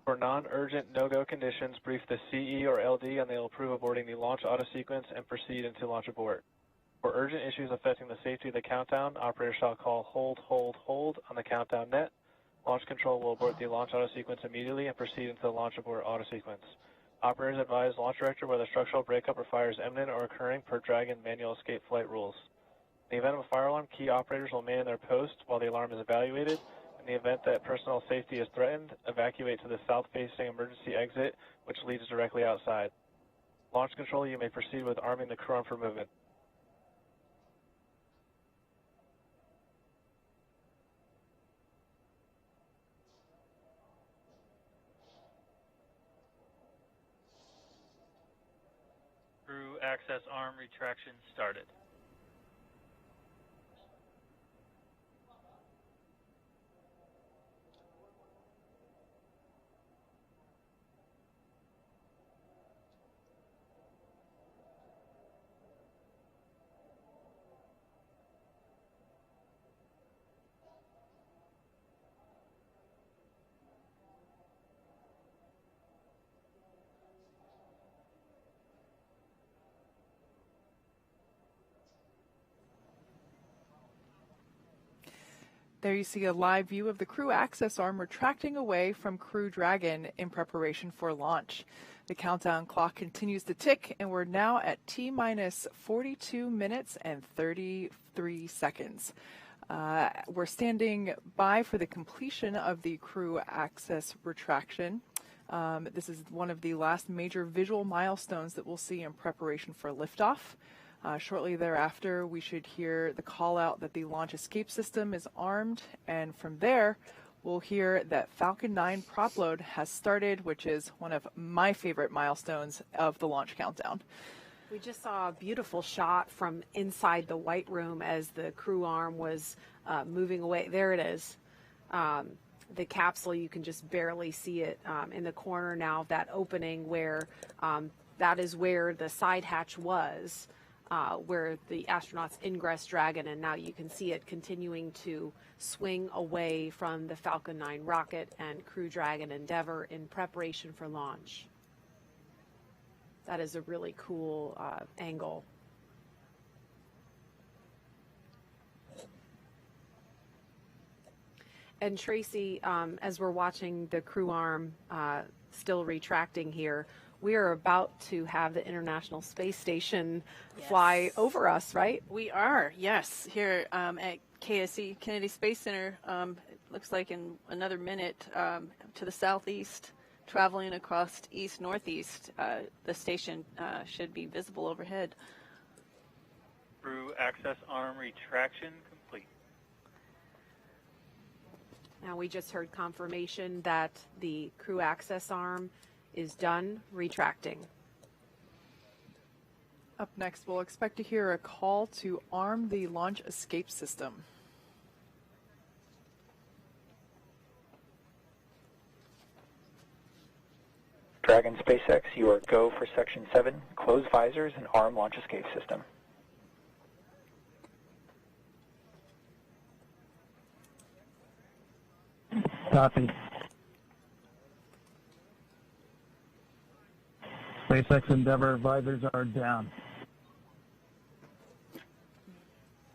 For non-urgent no-go conditions, brief the CE or LD and they will approve aborting the launch auto sequence and proceed into launch abort. For urgent issues affecting the safety of the countdown, operators shall call hold, hold, hold on the countdown net. Launch control will abort the launch auto sequence immediately and proceed into the launch abort auto sequence. Operators advise launch director whether structural breakup or fire is imminent or occurring per Dragon manual escape flight rules. In the event of a fire alarm, key operators will remain in their post while the alarm is evaluated. In the event that personnel safety is threatened, evacuate to the south-facing emergency exit, which leads directly outside. Launch control, you may proceed with arming the crew arm for movement. Crew access arm retraction started. There you see a live view of the crew access arm retracting away from Crew Dragon in preparation for launch. The countdown clock continues to tick, and we're now at T-minus 42 minutes and 33 seconds. We're standing by for the completion of the crew access retraction. This is one of the last major visual milestones that we'll see in preparation for liftoff. Shortly thereafter, we should hear the call out that the launch escape system is armed, and from there, we'll hear that Falcon 9 prop load has started, which is one of my favorite milestones of the launch countdown. We just saw a beautiful shot from inside the White Room as the crew arm was moving away. There it is. The capsule, you can just barely see it in the corner now of that opening where that is where the side hatch was. where the astronauts ingress Dragon, and now you can see it continuing to swing away from the Falcon 9 rocket and Crew Dragon Endeavour in preparation for launch. That is a really cool angle. And Tracy, as we're watching the crew arm still retracting here, we are about to have the International Space Station fly over us, right? We are, yes, here at KSC, Kennedy Space Center. It looks like in another minute to the southeast, traveling across east-northeast, the station should be visible overhead. Crew access arm retraction complete. Now we just heard confirmation that the crew access arm is done retracting. Up next, we'll expect to hear a call to arm the launch escape system. Dragon SpaceX, you are go for Section 7. Close visors and arm launch escape system. Copy. SpaceX Endeavour visors are down.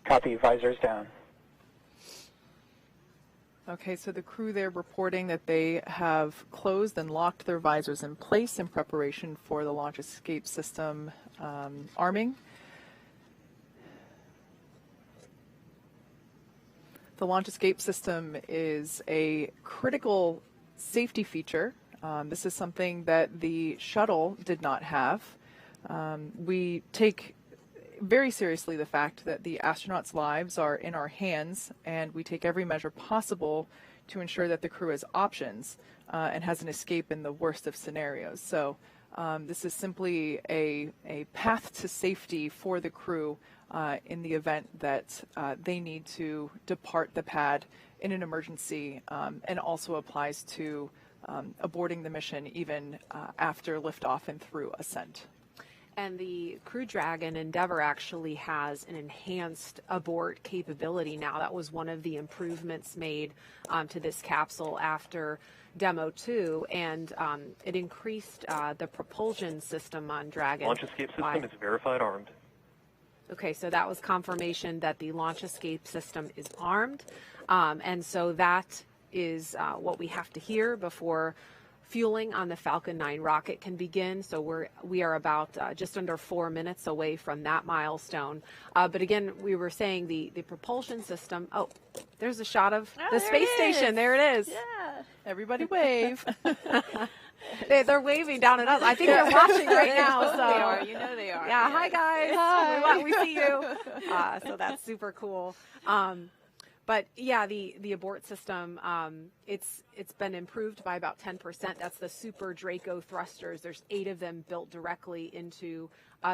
Copy, visors down. Okay, so the crew there reporting that they have closed and locked their visors in place in preparation for the launch escape system arming. The launch escape system is a critical safety feature. This is something that the shuttle did not have. We take very seriously the fact that the astronauts' lives are in our hands, and we take every measure possible to ensure that the crew has options and has an escape in the worst of scenarios. So this is simply a path to safety for the crew in the event that they need to depart the pad in an emergency, and also applies to aborting the mission even after liftoff and through ascent. And the Crew Dragon Endeavour actually has an enhanced abort capability now. That was one of the improvements made to this capsule after Demo 2, and it increased the propulsion system on Dragon. Launch escape system is verified armed. Okay, so that was confirmation that the launch escape system is armed, and so that is what we have to hear before fueling on the Falcon 9 rocket can begin. So we are about just under 4 minutes away from that milestone. But again, we were saying the propulsion system. Oh, there's a shot of the space station. There it is. Yeah. Everybody wave. They're waving down at us. I think they're watching right now. So they are. You know they are. Yeah. Hi guys. Hi. We see you. So that's super cool. But yeah, the abort system, it's been improved by about 10%. That's the Super Draco thrusters. There's 8 of them built directly into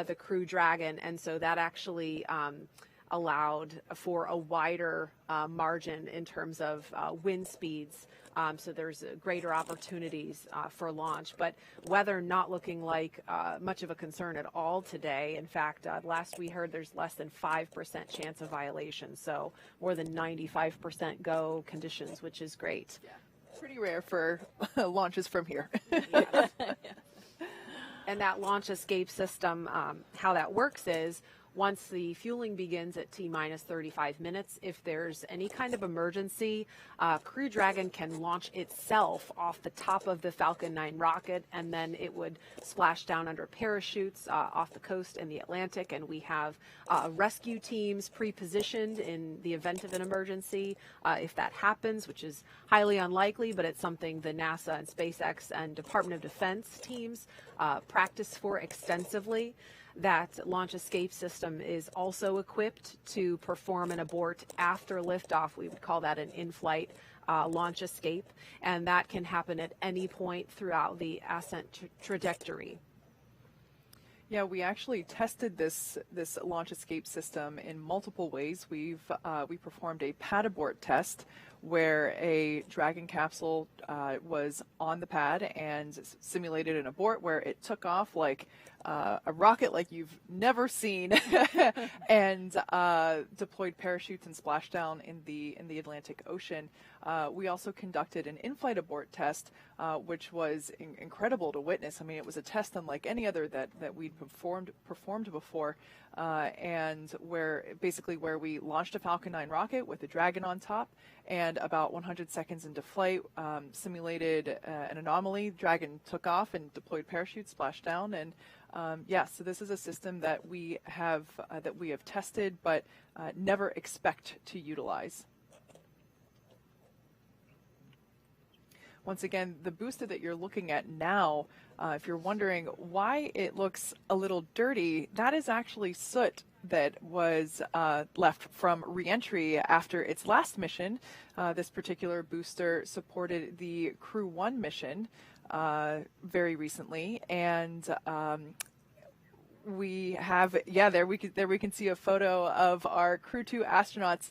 the Crew Dragon, and so that actually allowed for a wider margin in terms of wind speeds. So there's greater opportunities for launch, but weather not looking like much of a concern at all today. In fact, last we heard there's less than 5% chance of violation, so more than 95% go conditions, which is great. Yeah. Pretty rare for launches from here. Yeah. And that launch escape system, how that works is, once the fueling begins at T-minus 35 minutes, if there's any kind of emergency, Crew Dragon can launch itself off the top of the Falcon 9 rocket, and then it would splash down under parachutes off the coast in the Atlantic, and we have rescue teams pre-positioned in the event of an emergency if that happens, which is highly unlikely, but it's something the NASA and SpaceX and Department of Defense teams practice for extensively. That launch escape system is also equipped to perform an abort after liftoff. We would call that an in-flight launch escape, and that can happen at any point throughout the ascent trajectory. Yeah, we actually tested this launch escape system in multiple ways. We performed a pad abort test where a Dragon capsule was on the pad and simulated an abort where it took off like a rocket like you've never seen, and deployed parachutes and splashdown in the Atlantic Ocean. We also conducted an in-flight abort test, which was incredible to witness. I mean, it was a test unlike any other that we'd performed before, and where we launched a Falcon 9 rocket with a Dragon on top, and about 100 seconds into flight, simulated an anomaly. Dragon took off and deployed parachutes, splashed down, and so this is a system that we have tested, but never expect to utilize. Once again, the booster that you're looking at now, if you're wondering why it looks a little dirty, that is actually soot that was left from reentry after its last mission. This particular booster supported the Crew 1 mission very recently, and we have, there we can see a photo of our Crew 2 astronauts.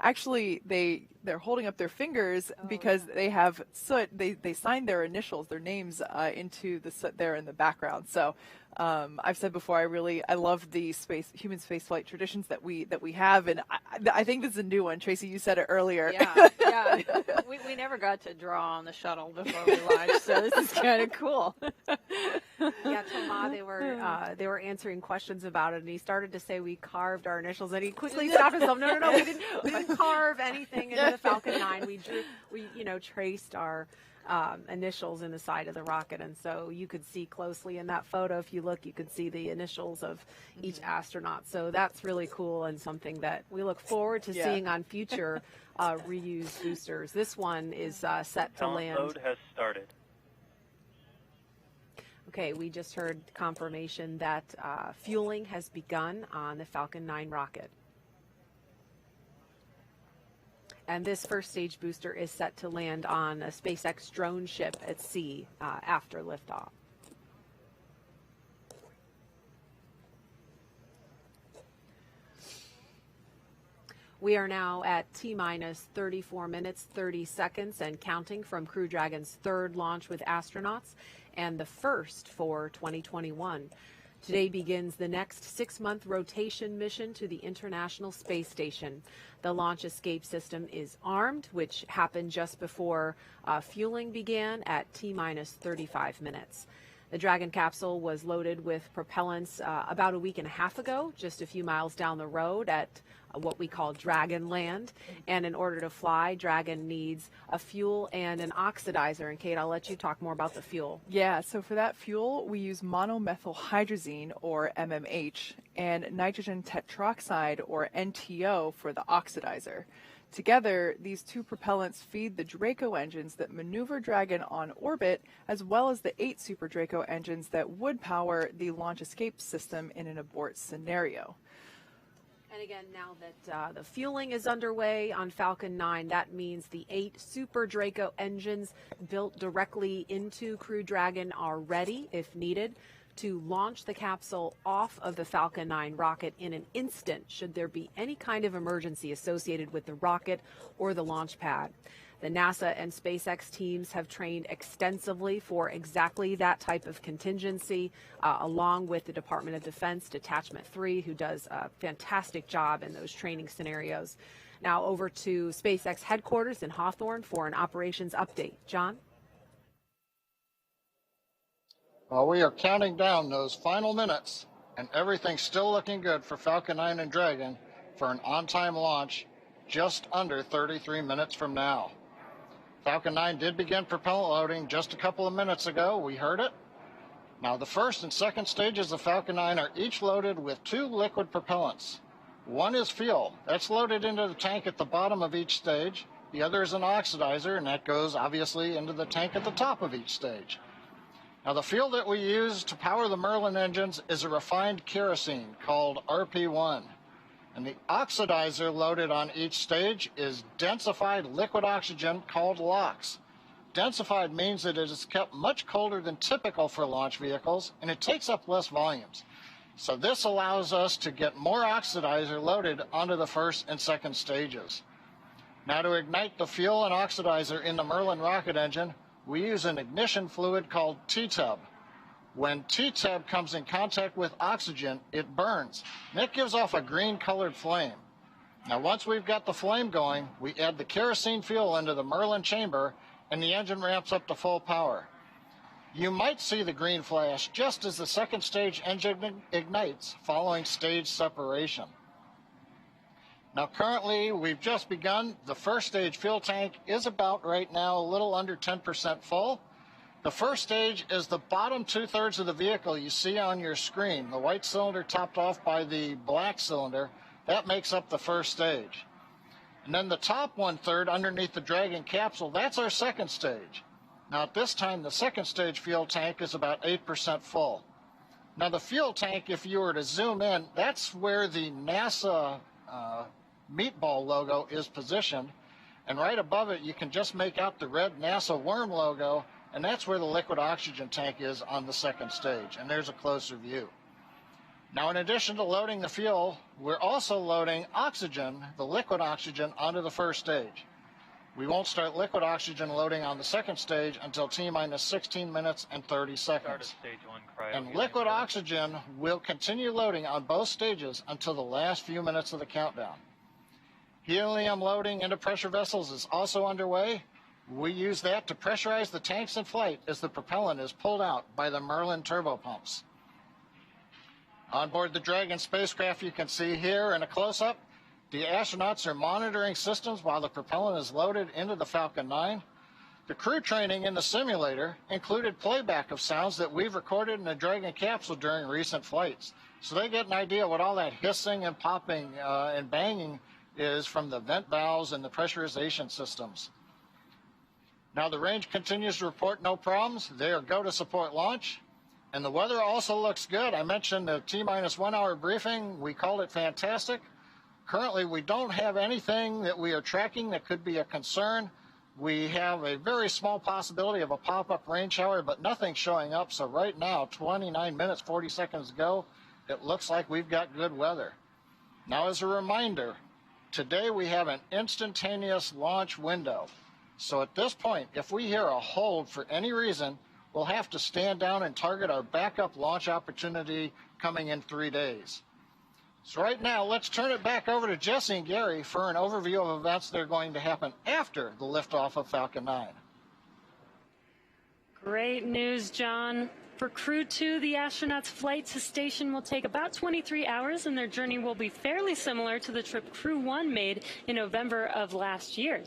Actually, they're holding up their fingers because they have soot. They signed their initials, their names into the soot there in the background. So I've said before, I love the human spaceflight traditions that we have, and I think this is a new one. Tracy, you said it earlier. Yeah. We never got to draw on the shuttle before we launched, so this is kind of cool. Yeah, Thomas, they were answering questions about it, and he started to say we carved our initials, and he quickly stopped himself. No, we didn't carve anything into the Falcon 9. We traced our initials in the side of the rocket, and so you could see closely in that photo, if you look, you could see the initials of each astronaut. So that's really cool and something that we look forward to seeing on future reused boosters. This one is set to land. Load has started. Okay, we just heard confirmation that fueling has begun on the Falcon 9 rocket. And this first stage booster is set to land on a SpaceX drone ship at sea after liftoff. We are now at T-minus 34 minutes, 30 seconds and counting from Crew Dragon's third launch with astronauts and the first for 2021. Today begins the next 6-month rotation mission to the International Space Station. The launch escape system is armed, which happened just before fueling began at T-minus 35 minutes. The Dragon capsule was loaded with propellants about a week and a half ago, just a few miles down the road at what we call Dragon Land. And in order to fly, Dragon needs a fuel and an oxidizer. And Kate, I'll let you talk more about the fuel. Yeah, so for that fuel, we use monomethylhydrazine, or MMH, and nitrogen tetroxide, or NTO, for the oxidizer. Together, these two propellants feed the Draco engines that maneuver Dragon on orbit, as well as the 8 Super Draco engines that would power the launch escape system in an abort scenario. And again, now that the fueling is underway on Falcon 9, that means the 8 Super Draco engines built directly into Crew Dragon are ready, if needed, to launch the capsule off of the Falcon 9 rocket in an instant should there be any kind of emergency associated with the rocket or the launch pad. The NASA and SpaceX teams have trained extensively for exactly that type of contingency, along with the Department of Defense Detachment 3, who does a fantastic job in those training scenarios. Now over to SpaceX headquarters in Hawthorne for an operations update. John? Well, we are counting down those final minutes, and everything's still looking good for Falcon 9 and Dragon for an on-time launch just under 33 minutes from now. Falcon 9 did begin propellant loading just a couple of minutes ago. We heard it. Now, the first and second stages of Falcon 9 are each loaded with 2 liquid propellants. One is fuel. That's loaded into the tank at the bottom of each stage. The other is an oxidizer, and that goes, obviously, into the tank at the top of each stage. Now, the fuel that we use to power the Merlin engines is a refined kerosene called RP1. And the oxidizer loaded on each stage is densified liquid oxygen called LOX. Densified means that it is kept much colder than typical for launch vehicles, and it takes up less volumes. So this allows us to get more oxidizer loaded onto the first and second stages. Now, to ignite the fuel and oxidizer in the Merlin rocket engine, we use an ignition fluid called T-Tub. When TTEB comes in contact with oxygen, it burns, and it gives off a green-colored flame. Now, once we've got the flame going, we add the kerosene fuel into the Merlin chamber, and the engine ramps up to full power. You might see the green flash just as the second stage engine ignites following stage separation. Now, currently, we've just begun. The first stage fuel tank is about right now a little under 10% full. The first stage is the bottom two-thirds of the vehicle you see on your screen. The white cylinder topped off by the black cylinder, that makes up the first stage. And then the top one-third underneath the Dragon capsule, that's our second stage. Now, at this time, the second stage fuel tank is about 8% full. Now, the fuel tank, if you were to zoom in, that's where the NASA meatball logo is positioned. And right above it, you can just make out the red NASA worm logo, and that's where the liquid oxygen tank is on the second stage. And there's a closer view. Now, in addition to loading the fuel, we're also loading oxygen, the liquid oxygen, onto the first stage. We won't start liquid oxygen loading on the second stage until T-minus 16 minutes and 30 seconds. Stage 1 cryo. And liquid oxygen will continue loading on both stages until the last few minutes of the countdown. Helium loading into pressure vessels is also underway. We use that to pressurize the tanks in flight as the propellant is pulled out by the Merlin turbopumps. On board the Dragon spacecraft, you can see here in a close-up, the astronauts are monitoring systems while the propellant is loaded into the Falcon 9. The crew training in the simulator included playback of sounds that we've recorded in the Dragon capsule during recent flights. So they get an idea what all that hissing and popping and banging is from the vent valves and the pressurization systems. Now the range continues to report no problems. They are go to support launch. And the weather also looks good. I mentioned the T-minus 1 hour briefing. We called it fantastic. Currently, we don't have anything that we are tracking that could be a concern. We have a very small possibility of a pop-up rain shower, but nothing showing up. So right now, 29 minutes, 40 seconds ago, it looks like we've got good weather. Now, as a reminder, today we have an instantaneous launch window. So at this point, if we hear a hold for any reason, we'll have to stand down and target our backup launch opportunity coming in 3 days. So right now, let's turn it back over to Jesse and Gary for an overview of events that are going to happen after the liftoff of Falcon 9. Great news, John. For Crew 2, the astronauts' flight to station will take about 23 hours, and their journey will be fairly similar to the trip Crew 1 made in November of last year.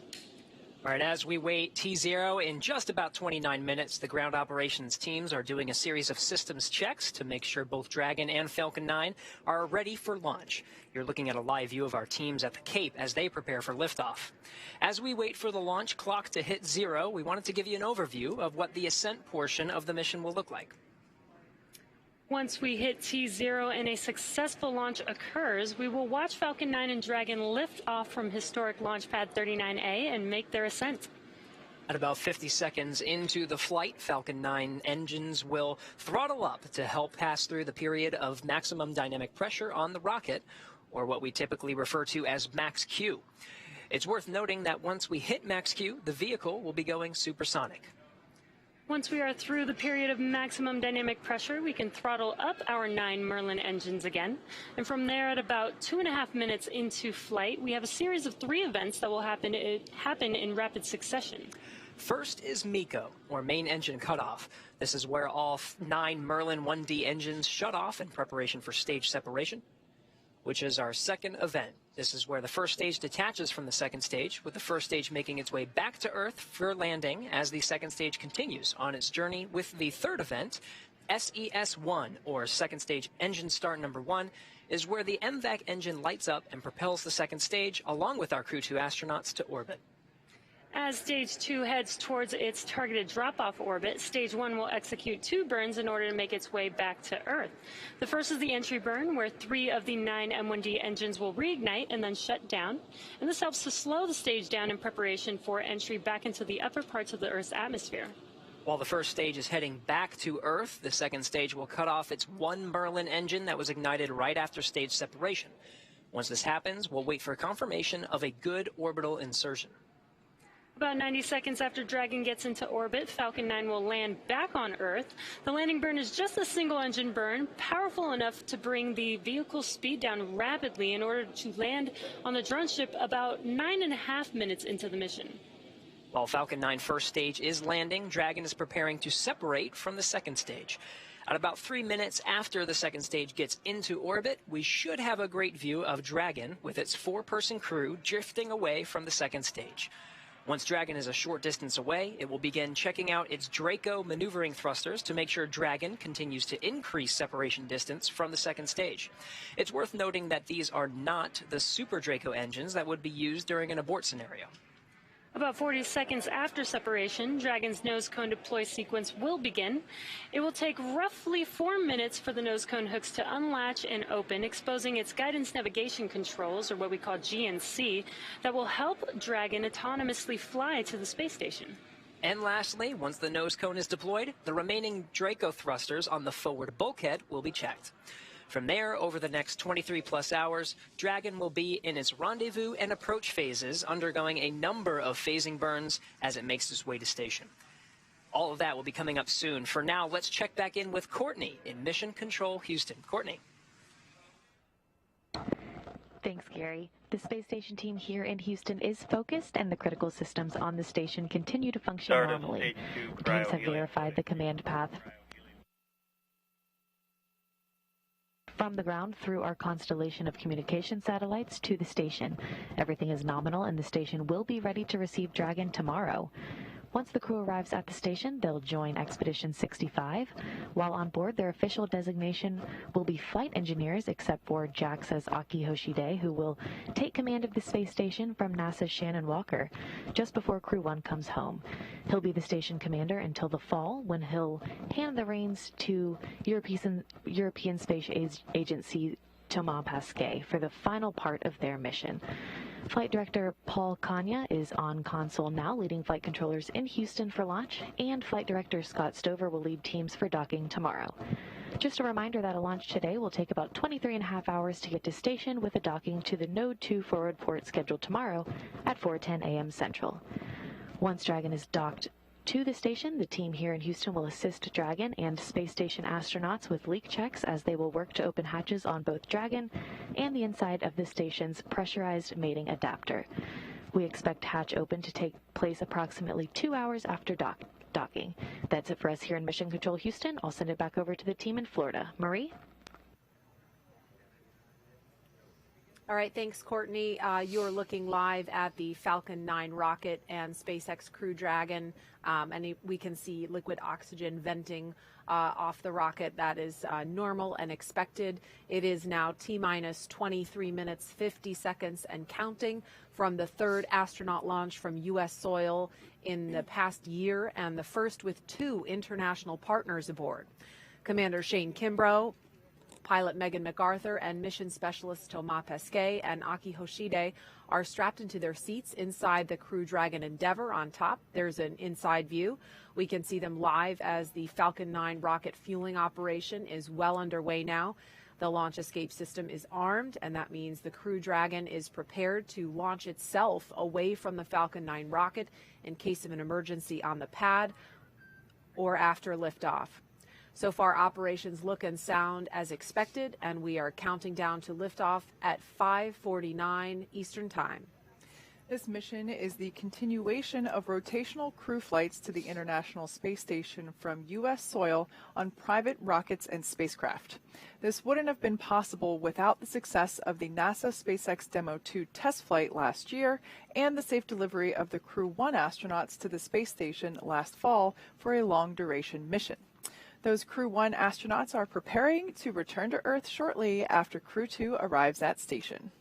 All right, as we wait T0 in just about 29 minutes, the ground operations teams are doing a series of systems checks to make sure both Dragon and Falcon 9 are ready for launch. You're looking at a live view of our teams at the Cape as they prepare for liftoff. As we wait for the launch clock to hit 0, we wanted to give you an overview of what the ascent portion of the mission will look like. Once we hit T0 and a successful launch occurs, we will watch Falcon 9 and Dragon lift off from historic launch pad 39A and make their ascent. At about 50 seconds into the flight, Falcon 9 engines will throttle up to help pass through the period of maximum dynamic pressure on the rocket, or what we typically refer to as max Q. It's worth noting that once we hit max Q, the vehicle will be going supersonic. Once we are through the period of maximum dynamic pressure, we can throttle up our 9 Merlin engines again. And from there, at about 2.5 minutes into flight, we have a series of 3 events that will happen in rapid succession. First is MECO, or main engine cutoff. This is where all 9 Merlin 1D engines shut off in preparation for stage separation, which is our second event. This is where the first stage detaches from the second stage, with the first stage making its way back to Earth for landing as the second stage continues on its journey with the third event. SES-1, or second stage engine start number 1, is where the MVAC engine lights up and propels the second stage along with our Crew 2 astronauts to orbit. As Stage 2 heads towards its targeted drop-off orbit, Stage 1 will execute 2 burns in order to make its way back to Earth. The first is the entry burn, where 3 of the 9 M1D engines will reignite and then shut down. And this helps to slow the stage down in preparation for entry back into the upper parts of the Earth's atmosphere. While the first stage is heading back to Earth, the second stage will cut off its 1 Merlin engine that was ignited right after stage separation. Once this happens, we'll wait for confirmation of a good orbital insertion. About 90 seconds after Dragon gets into orbit, Falcon 9 will land back on Earth. The landing burn is just a single-engine burn, powerful enough to bring the vehicle's speed down rapidly in order to land on the drone ship about 9.5 minutes into the mission. While Falcon 9 first stage is landing, Dragon is preparing to separate from the second stage. At about 3 minutes after the second stage gets into orbit, we should have a great view of Dragon with its 4-person crew drifting away from the second stage. Once Dragon is a short distance away, it will begin checking out its Draco maneuvering thrusters to make sure Dragon continues to increase separation distance from the second stage. It's worth noting that these are not the Super Draco engines that would be used during an abort scenario. About 40 seconds after separation, Dragon's nose cone deploy sequence will begin. It will take roughly 4 minutes for the nose cone hooks to unlatch and open, exposing its guidance navigation controls, or what we call GNC, that will help Dragon autonomously fly to the space station. And lastly, once the nose cone is deployed, the remaining Draco thrusters on the forward bulkhead will be checked. From there, over the next 23-plus hours, Dragon will be in its rendezvous and approach phases, undergoing a number of phasing burns as it makes its way to station. All of that will be coming up soon. For now, let's check back in with Courtney in Mission Control Houston. Courtney. Thanks, Gary. The space station team here in Houston is focused, and the critical systems on the station continue to function normally. The teams have verified the command path from the ground through our constellation of communication satellites to the station. Everything is nominal, and the station will be ready to receive Dragon tomorrow. Once the crew arrives at the station, they'll join Expedition 65. While on board, their official designation will be flight engineers, except for JAXA's Aki Hoshide, who will take command of the space station from NASA's Shannon Walker, just before Crew 1 comes home. He'll be the station commander until the fall, when he'll hand the reins to European Space Agency Thomas Pesquet for the final part of their mission. Flight Director Paul Kanya is on console now, leading flight controllers in Houston for launch, and Flight Director Scott Stover will lead teams for docking tomorrow. Just a reminder that a launch today will take about 23.5 hours to get to station, with a docking to the Node 2 forward port scheduled tomorrow at 4:10 a.m. Central. Once Dragon is docked to the station, the team here in Houston will assist Dragon and space station astronauts with leak checks, as they will work to open hatches on both Dragon and the inside of the station's pressurized mating adapter. We expect hatch open to take place approximately 2 hours after docking. That's it for us here in Mission Control Houston. I'll send it back over to the team in Florida. Marie? All right, thanks, Courtney. You're looking live at the Falcon 9 rocket and SpaceX Crew Dragon, and we can see liquid oxygen venting off the rocket. That is normal and expected. It is now T-minus 23 minutes, 50 seconds and counting from the third astronaut launch from U.S. soil in the past year, and the first with 2 international partners aboard. Commander Shane Kimbrough, pilot Megan MacArthur, and mission specialist Thomas Pesquet and Aki Hoshide are strapped into their seats inside the Crew Dragon Endeavour on top. There's an inside view. We can see them live as the Falcon 9 rocket fueling operation is well underway now. The launch escape system is armed, and that means the Crew Dragon is prepared to launch itself away from the Falcon 9 rocket in case of an emergency on the pad or after liftoff. So far, operations look and sound as expected, and we are counting down to liftoff at 5:49 Eastern Time. This mission is the continuation of rotational crew flights to the International Space Station from U.S. soil on private rockets and spacecraft. This wouldn't have been possible without the success of the NASA SpaceX Demo 2 test flight last year and the safe delivery of the Crew 1 astronauts to the space station last fall for a long-duration mission. Those Crew 1 astronauts are preparing to return to Earth shortly after Crew 2 arrives at station.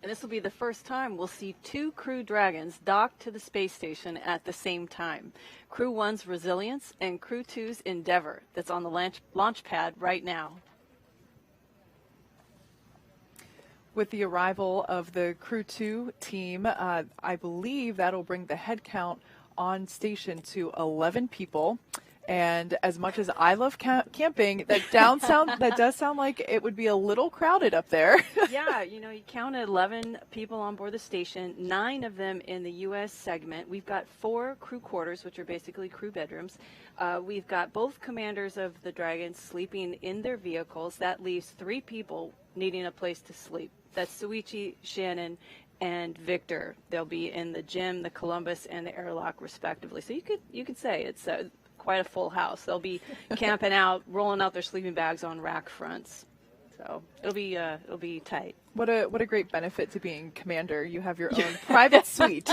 And this will be the first time we'll see 2 Crew Dragons docked to the space station at the same time. Crew 1's Resilience and Crew 2's Endeavour, that's on the launch pad right now. With the arrival of the Crew 2 team, I believe that'll bring the head count on station to 11 people. And as much as I love camping, that does sound like it would be a little crowded up there. Yeah, you know, you counted 11 people on board the station, 9 of them in the U.S. segment. We've got 4 crew quarters, which are basically crew bedrooms. We've got both commanders of the Dragons sleeping in their vehicles. That leaves 3 people needing a place to sleep. That's Suichi, Shannon, and Victor. They'll be in the Gem, the Columbus, and the Airlock, respectively. So you could say it's quite a full house. They'll be camping out, rolling out their sleeping bags on rack fronts. So it'll be tight. What a great benefit to being commander. You have your own private suite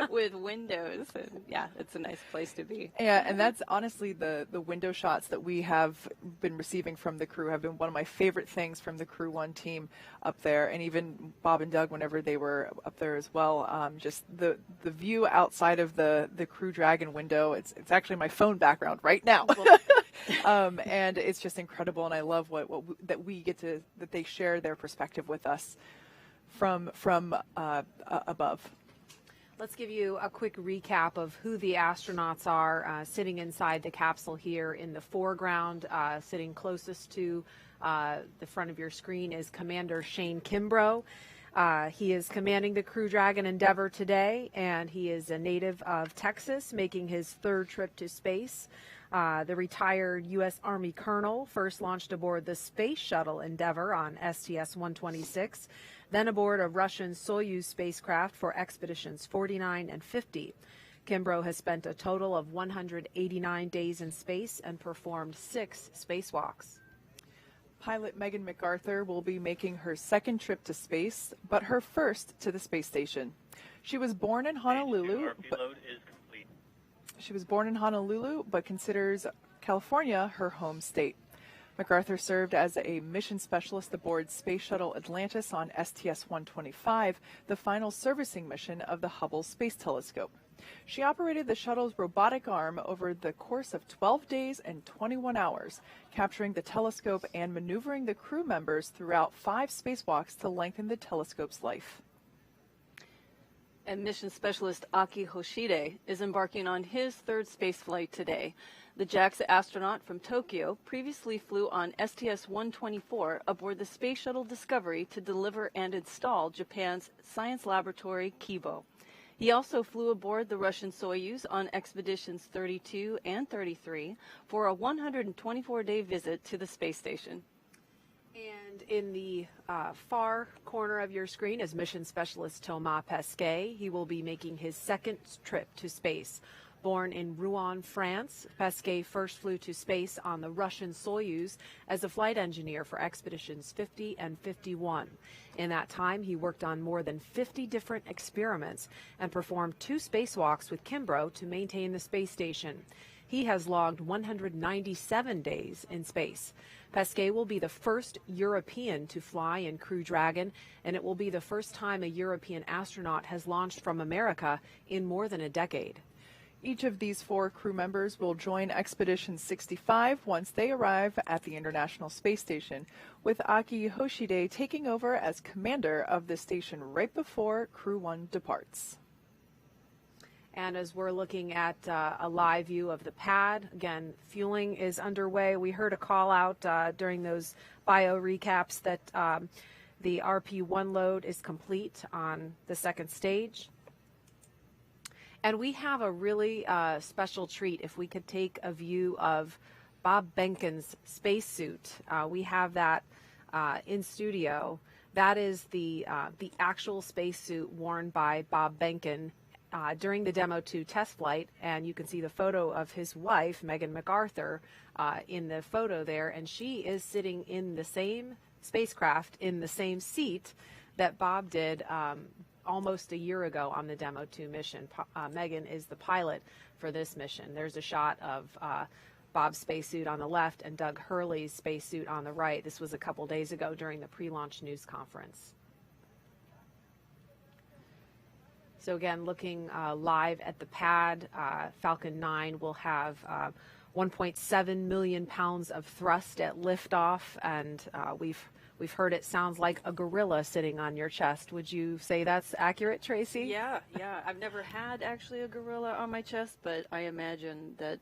with windows. And yeah, it's a nice place to be. Yeah, and that's honestly the window shots that we have been receiving from the crew have been one of my favorite things from the Crew One team up there, and even Bob and Doug whenever they were up there as well. Just the view outside of the Crew Dragon window. It's actually my phone background right now. And it's just incredible, and I love that we get to, that they share their perspective with us from above. Let's give you a quick recap of who the astronauts are sitting inside the capsule here in the foreground. Sitting closest to the front of your screen is Commander Shane Kimbrough. He is commanding the Crew Dragon Endeavour today, and he is a native of Texas, making his 3rd trip to space. The retired U.S. Army colonel first launched aboard the Space Shuttle Endeavour on STS-126, then aboard a Russian Soyuz spacecraft for expeditions 49 and 50. Kimbrough has spent a total of 189 days in space and performed 6 spacewalks. Pilot Megan McArthur will be making her 2nd trip to space, but her first to the space station. She was born in Honolulu. She was born in Honolulu, but considers California her home state. MacArthur served as a mission specialist aboard Space Shuttle Atlantis on STS-125, the final servicing mission of the Hubble Space Telescope. She operated the shuttle's robotic arm over the course of 12 days and 21 hours, capturing the telescope and maneuvering the crew members throughout 5 spacewalks to lengthen the telescope's life. And mission specialist Aki Hoshide is embarking on his 3rd space flight today. The JAXA astronaut from Tokyo previously flew on STS-124 aboard the Space Shuttle Discovery to deliver and install Japan's science laboratory Kibo. He also flew aboard the Russian Soyuz on expeditions 32 and 33 for a 124-day visit to the space station. And in the far corner of your screen is mission specialist Thomas Pesquet. He will be making his 2nd trip to space. Born in Rouen, France, Pesquet first flew to space on the Russian Soyuz as a flight engineer for expeditions 50 and 51. In that time, he worked on more than 50 different experiments and performed 2 spacewalks with Kimbrough to maintain the space station. He has logged 197 days in space. Pesquet will be the first European to fly in Crew Dragon, and it will be the first time a European astronaut has launched from America in more than a decade. Each of these 4 crew members will join Expedition 65 once they arrive at the International Space Station, with Aki Hoshide taking over as commander of the station right before Crew 1 departs. And as we're looking at a live view of the pad, again, fueling is underway. We heard a call out during those bio recaps that the RP-1 load is complete on the 2nd stage. And we have a really special treat if we could take a view of Bob Behnken's spacesuit. We have that in studio. That is the actual spacesuit worn by Bob Behnken during the Demo 2 test flight, and you can see the photo of his wife, Megan McArthur, in the photo there, and she is sitting in the same spacecraft in the same seat that Bob did almost a year ago on the Demo 2 mission. Megan is the pilot for this mission. There's a shot of Bob's spacesuit on the left and Doug Hurley's spacesuit on the right. This was a couple days ago during the pre-launch news conference. So again, looking live at the pad, Falcon 9 will have 1.7 million pounds of thrust at liftoff, and we've We've heard it sounds like a gorilla sitting on your chest. Would you say that's accurate, Tracy? Yeah. I've never had actually a gorilla on my chest, but I imagine that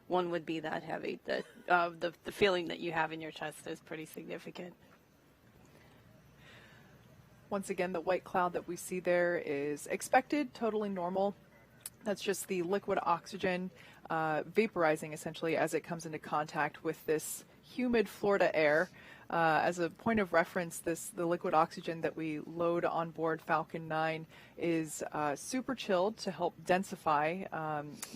one would be that heavy. That the feeling that you have in your chest is pretty significant. Once again, the white cloud that we see there is expected, totally normal. That's just the liquid oxygen vaporizing essentially as it comes into contact with this humid Florida air. As a point of reference, the liquid oxygen that we load on board Falcon 9 is super chilled to help densify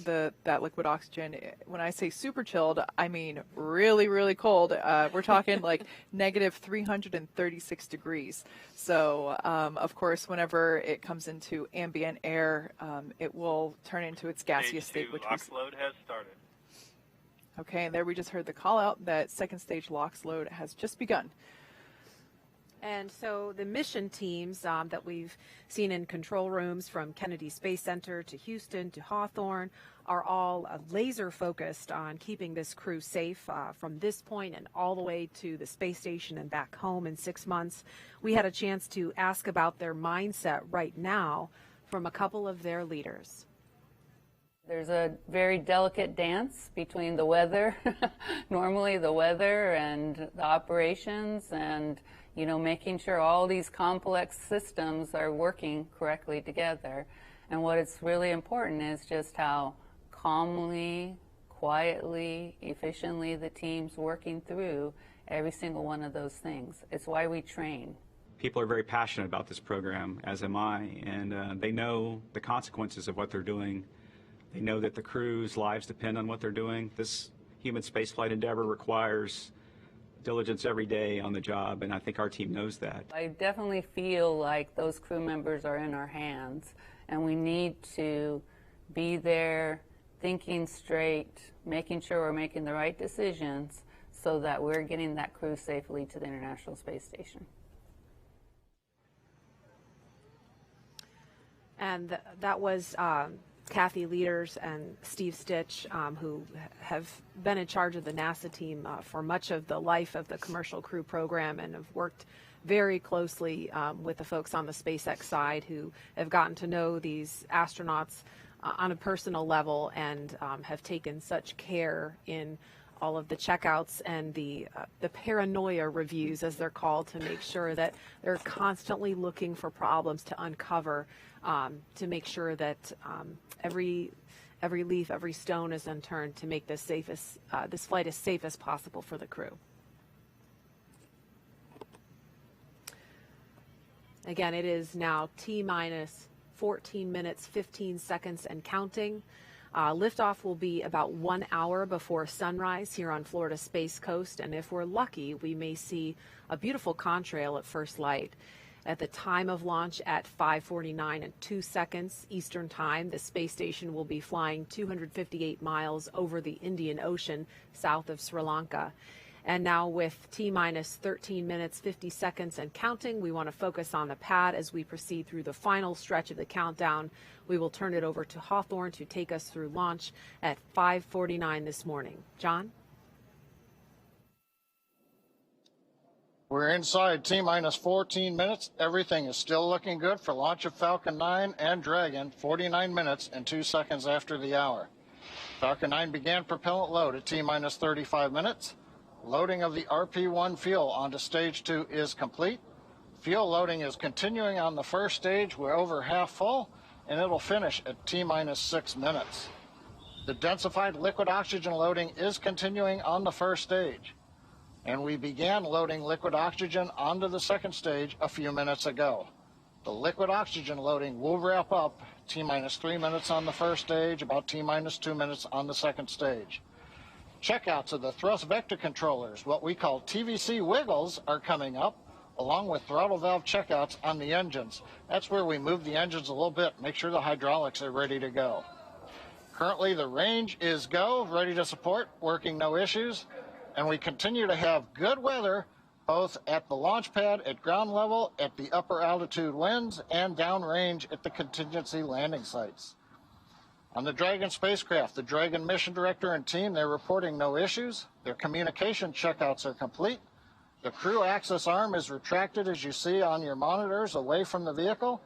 that liquid oxygen. When I say super chilled, I mean really, really cold. We're talking like negative 336 degrees. So, of course, whenever it comes into ambient air, it will turn into its gaseous state. Stage 2 LOX load has started. Okay, and there we just heard the call out that second stage LOX load has just begun. And so the mission teams that we've seen in control rooms from Kennedy Space Center to Houston to Hawthorne are all laser focused on keeping this crew safe from this point and all the way to the space station and back home in 6 months. We had a chance to ask about their mindset right now from a couple of their leaders. There's a very delicate dance between the weather, normally the weather and the operations, and, you know, making sure all these complex systems are working correctly together. And what is really important is just how calmly, quietly, efficiently the team's working through every single one of those things. It's why we train. People are very passionate about this program, as am I, and they know the consequences of what they're doing. They know that the crew's lives depend on what they're doing. This human spaceflight endeavor requires diligence every day on the job, and I think our team knows that. I definitely feel like those crew members are in our hands, and we need to be there thinking straight, making sure we're making the right decisions so that we're getting that crew safely to the International Space Station. And that was Kathy Leaders and Steve Stitch, who have been in charge of the NASA team for much of the life of the Commercial Crew Program and have worked very closely with the folks on the SpaceX side who have gotten to know these astronauts on a personal level and have taken such care in all of the checkouts and the paranoia reviews, as they're called, to make sure that they're constantly looking for problems to uncover, to make sure that every leaf, every stone is unturned to make this flight as safe as possible for the crew. Again, it is now T-minus 14 minutes, 15 seconds and counting. Liftoff will be about 1 hour before sunrise here on Florida's Space Coast, and if we're lucky, we may see a beautiful contrail at first light. At the time of launch at 5:49 and 2 seconds Eastern Time, the space station will be flying 258 miles over the Indian Ocean south of Sri Lanka. And now with T-minus 13 minutes, 50 seconds and counting, we want to focus on the pad as we proceed through the final stretch of the countdown. We will turn it over to Hawthorne to take us through launch at 5:49 this morning. John? We're inside T-minus 14 minutes. Everything is still looking good for launch of Falcon 9 and Dragon, 49 minutes and 2 seconds after the hour. Falcon 9 began propellant load at T-minus 35 minutes. Loading of the RP-1 fuel onto Stage 2 is complete. Fuel loading is continuing on the first stage. We're over half full, and it'll finish at T-minus 6 minutes. The densified liquid oxygen loading is continuing on the first stage, and we began loading liquid oxygen onto the second stage a few minutes ago. The liquid oxygen loading will wrap up T-minus 3 minutes on the first stage, about T-minus 2 minutes on the second stage. Checkouts of the thrust vector controllers, what we call TVC wiggles, are coming up, along with throttle valve checkouts on the engines. That's where we move the engines a little bit, make sure the hydraulics are ready to go. Currently the range is go, ready to support, working no issues, and we continue to have good weather both at the launch pad at ground level, at the upper altitude winds, and downrange at the contingency landing sites. On the Dragon spacecraft, the Dragon mission director and team, they're reporting no issues. Their communication checkouts are complete. The crew access arm is retracted, as you see on your monitors, away from the vehicle.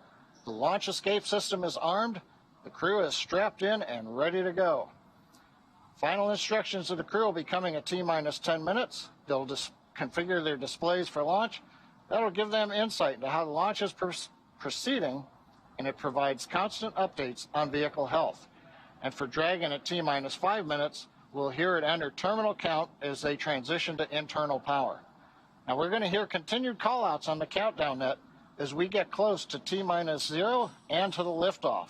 The launch escape system is armed. The crew is strapped in and ready to go. Final instructions to the crew will be coming at T-minus 10 minutes. They'll configure their displays for launch. That'll give them insight into how the launch is proceeding, and it provides constant updates on vehicle health. And for Dragon at T-minus 5 minutes, we'll hear it enter terminal count as they transition to internal power. Now we're going to hear continued call-outs on the countdown net as we get close to T-minus 0 and to the liftoff.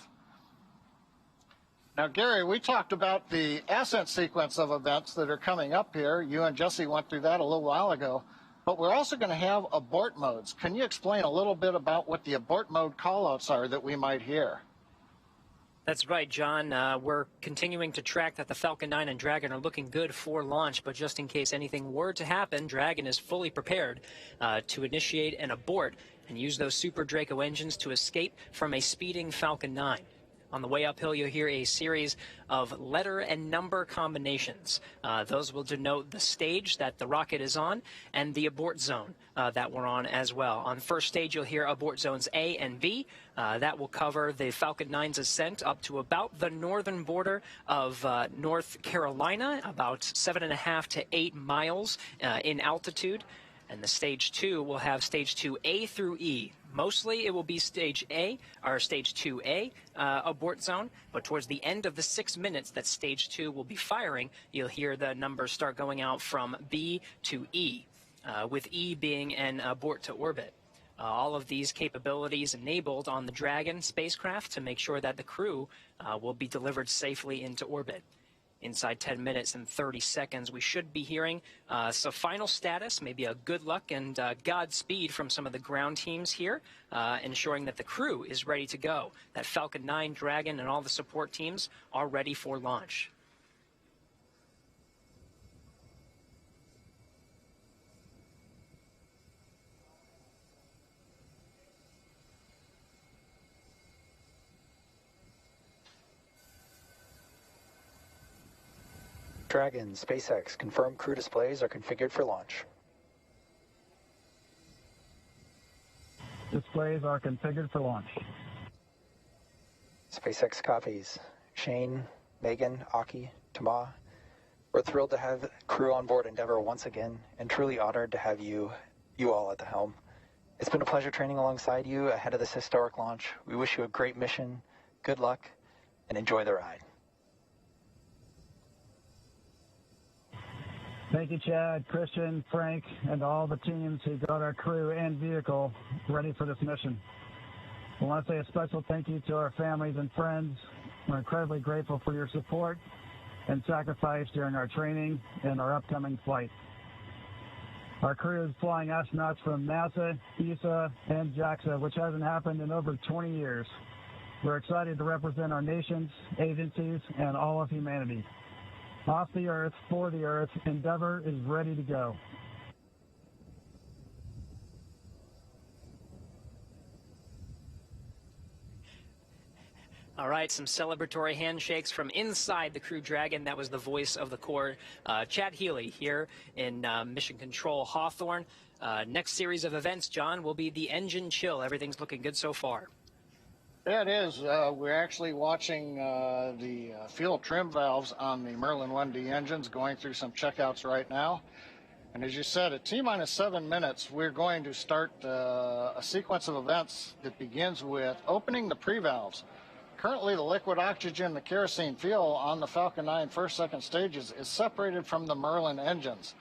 Now, Gary, we talked about the ascent sequence of events that are coming up here. You and Jesse went through that a little while ago. But we're also going to have abort modes. Can you explain a little bit about what the abort mode callouts are that we might hear? That's right, John. We're continuing to track that the Falcon 9 and Dragon are looking good for launch, but just in case anything were to happen, Dragon is fully prepared to initiate an abort and use those Super Draco engines to escape from a speeding Falcon 9. On the way uphill, you'll hear a series of letter and number combinations. Those will denote the stage that the rocket is on and the abort zone that we're on as well. On first stage, you'll hear abort zones A and B. That will cover the Falcon 9's ascent up to about the northern border of North Carolina, about 7.5 to 8 miles in altitude. And the stage 2 will have stage 2A through E. Mostly it will be stage A, or stage 2A abort zone, but towards the end of the 6 minutes that stage 2 will be firing, you'll hear the numbers start going out from B to E, with E being an abort to orbit. All of these capabilities enabled on the Dragon spacecraft to make sure that the crew will be delivered safely into orbit. Inside 10 minutes and 30 seconds, we should be hearing some final status, maybe a good luck and Godspeed from some of the ground teams here, ensuring that the crew is ready to go, that Falcon 9, Dragon, and all the support teams are ready for launch. Dragon, SpaceX, confirmed crew displays are configured for launch. Displays are configured for launch. SpaceX copies. Shane, Megan, Aki, Tama. We're thrilled to have crew on board Endeavour once again, and truly honored to have you all at the helm. It's been a pleasure training alongside you ahead of this historic launch. We wish you a great mission, good luck, and enjoy the ride. Thank you, Chad, Christian, Frank, and all the teams who got our crew and vehicle ready for this mission. I want to say a special thank you to our families and friends. We're incredibly grateful for your support and sacrifice during our training and our upcoming flight. Our crew is flying astronauts from NASA, ESA, and JAXA, which hasn't happened in over 20 years. We're excited to represent our nations, agencies, and all of humanity. Off the Earth, for the Earth, Endeavour is ready to go. All right, some celebratory handshakes from inside the Crew Dragon. That was the voice of the Corps, Chad Healy, here in Mission Control Hawthorne. Next series of events, John, will be the engine chill. Everything's looking good so far. Yeah, it is. We're actually watching the fuel trim valves on the Merlin 1D engines, going through some checkouts right now. And as you said, at T-minus 7 minutes, we're going to start a sequence of events that begins with opening the pre-valves. Currently, the liquid oxygen, the kerosene fuel on the Falcon 9 first, second stages is separated from the Merlin engines.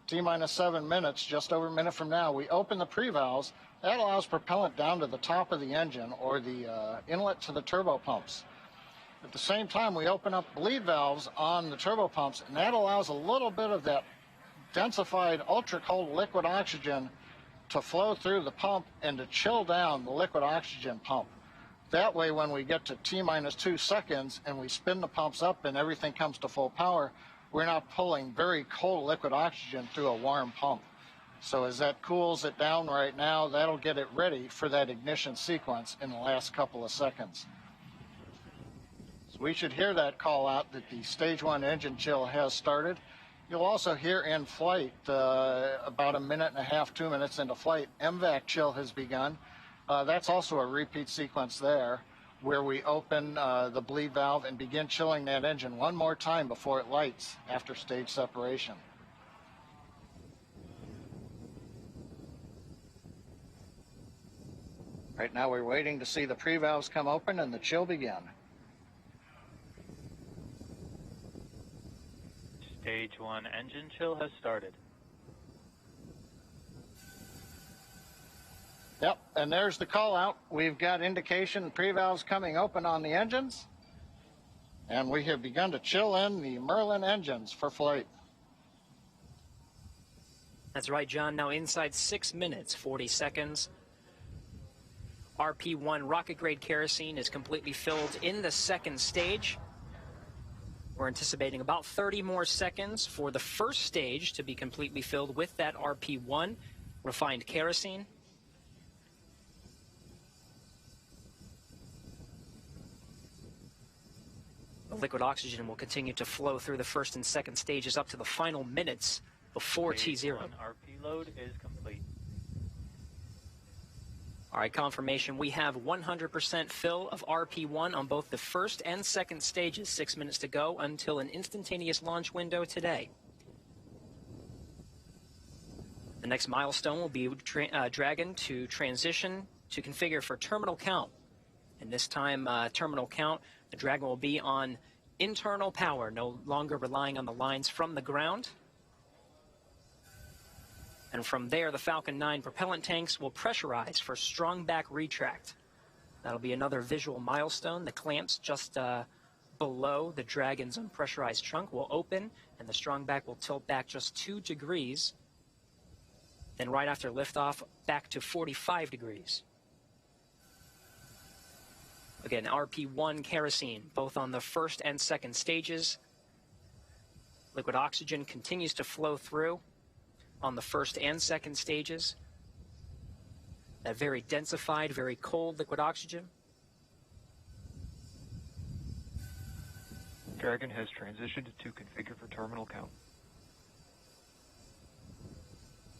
T-minus 7 minutes, just over a minute from now, we open the pre-valves. That allows propellant down to the top of the engine or the inlet to the turbo pumps. At the same time, we open up bleed valves on the turbo pumps, and that allows a little bit of that densified ultra-cold liquid oxygen to flow through the pump and to chill down the liquid oxygen pump. That way, when we get to T-minus 2 seconds and we spin the pumps up and everything comes to full power, we're not pulling very cold liquid oxygen through a warm pump. So as that cools it down right now, that'll get it ready for that ignition sequence in the last couple of seconds. So we should hear that call out that the stage 1 engine chill has started. You'll also hear in flight, about a minute and a half, 2 minutes into flight, MVAC chill has begun. That's also a repeat sequence there, where we open the bleed valve and begin chilling that engine one more time before it lights after stage separation. Right now we're waiting to see the pre-valves come open and the chill begin. Stage 1 engine chill has started. Yep, and there's the call out. We've got indication pre-valves coming open on the engines, and we have begun to chill in the Merlin engines for flight. That's right, John. Now inside 6 minutes, 40 seconds. RP1 rocket-grade kerosene is completely filled in the second stage. We're anticipating about 30 more seconds for the first stage to be completely filled with that RP1 refined kerosene. The liquid oxygen will continue to flow through the first and second stages up to the final minutes before T0. RP load is complete. All right, confirmation. We have 100% fill of RP1 on both the first and second stages. 6 minutes to go until an instantaneous launch window today. The next milestone will be Dragon to transition to configure for terminal count. And this time, terminal count, the Dragon will be on internal power, no longer relying on the lines from the ground. And from there, the Falcon 9 propellant tanks will pressurize for strong back retract. That'll be another visual milestone. The clamps just below the Dragon's unpressurized trunk will open, and the strong back will tilt back just 2 degrees. Then right after liftoff, back to 45 degrees. Again, RP1 kerosene, both on the first and second stages. Liquid oxygen continues to flow through on the first and second stages. That very densified, very cold liquid oxygen. Dragon has transitioned to configure for terminal count.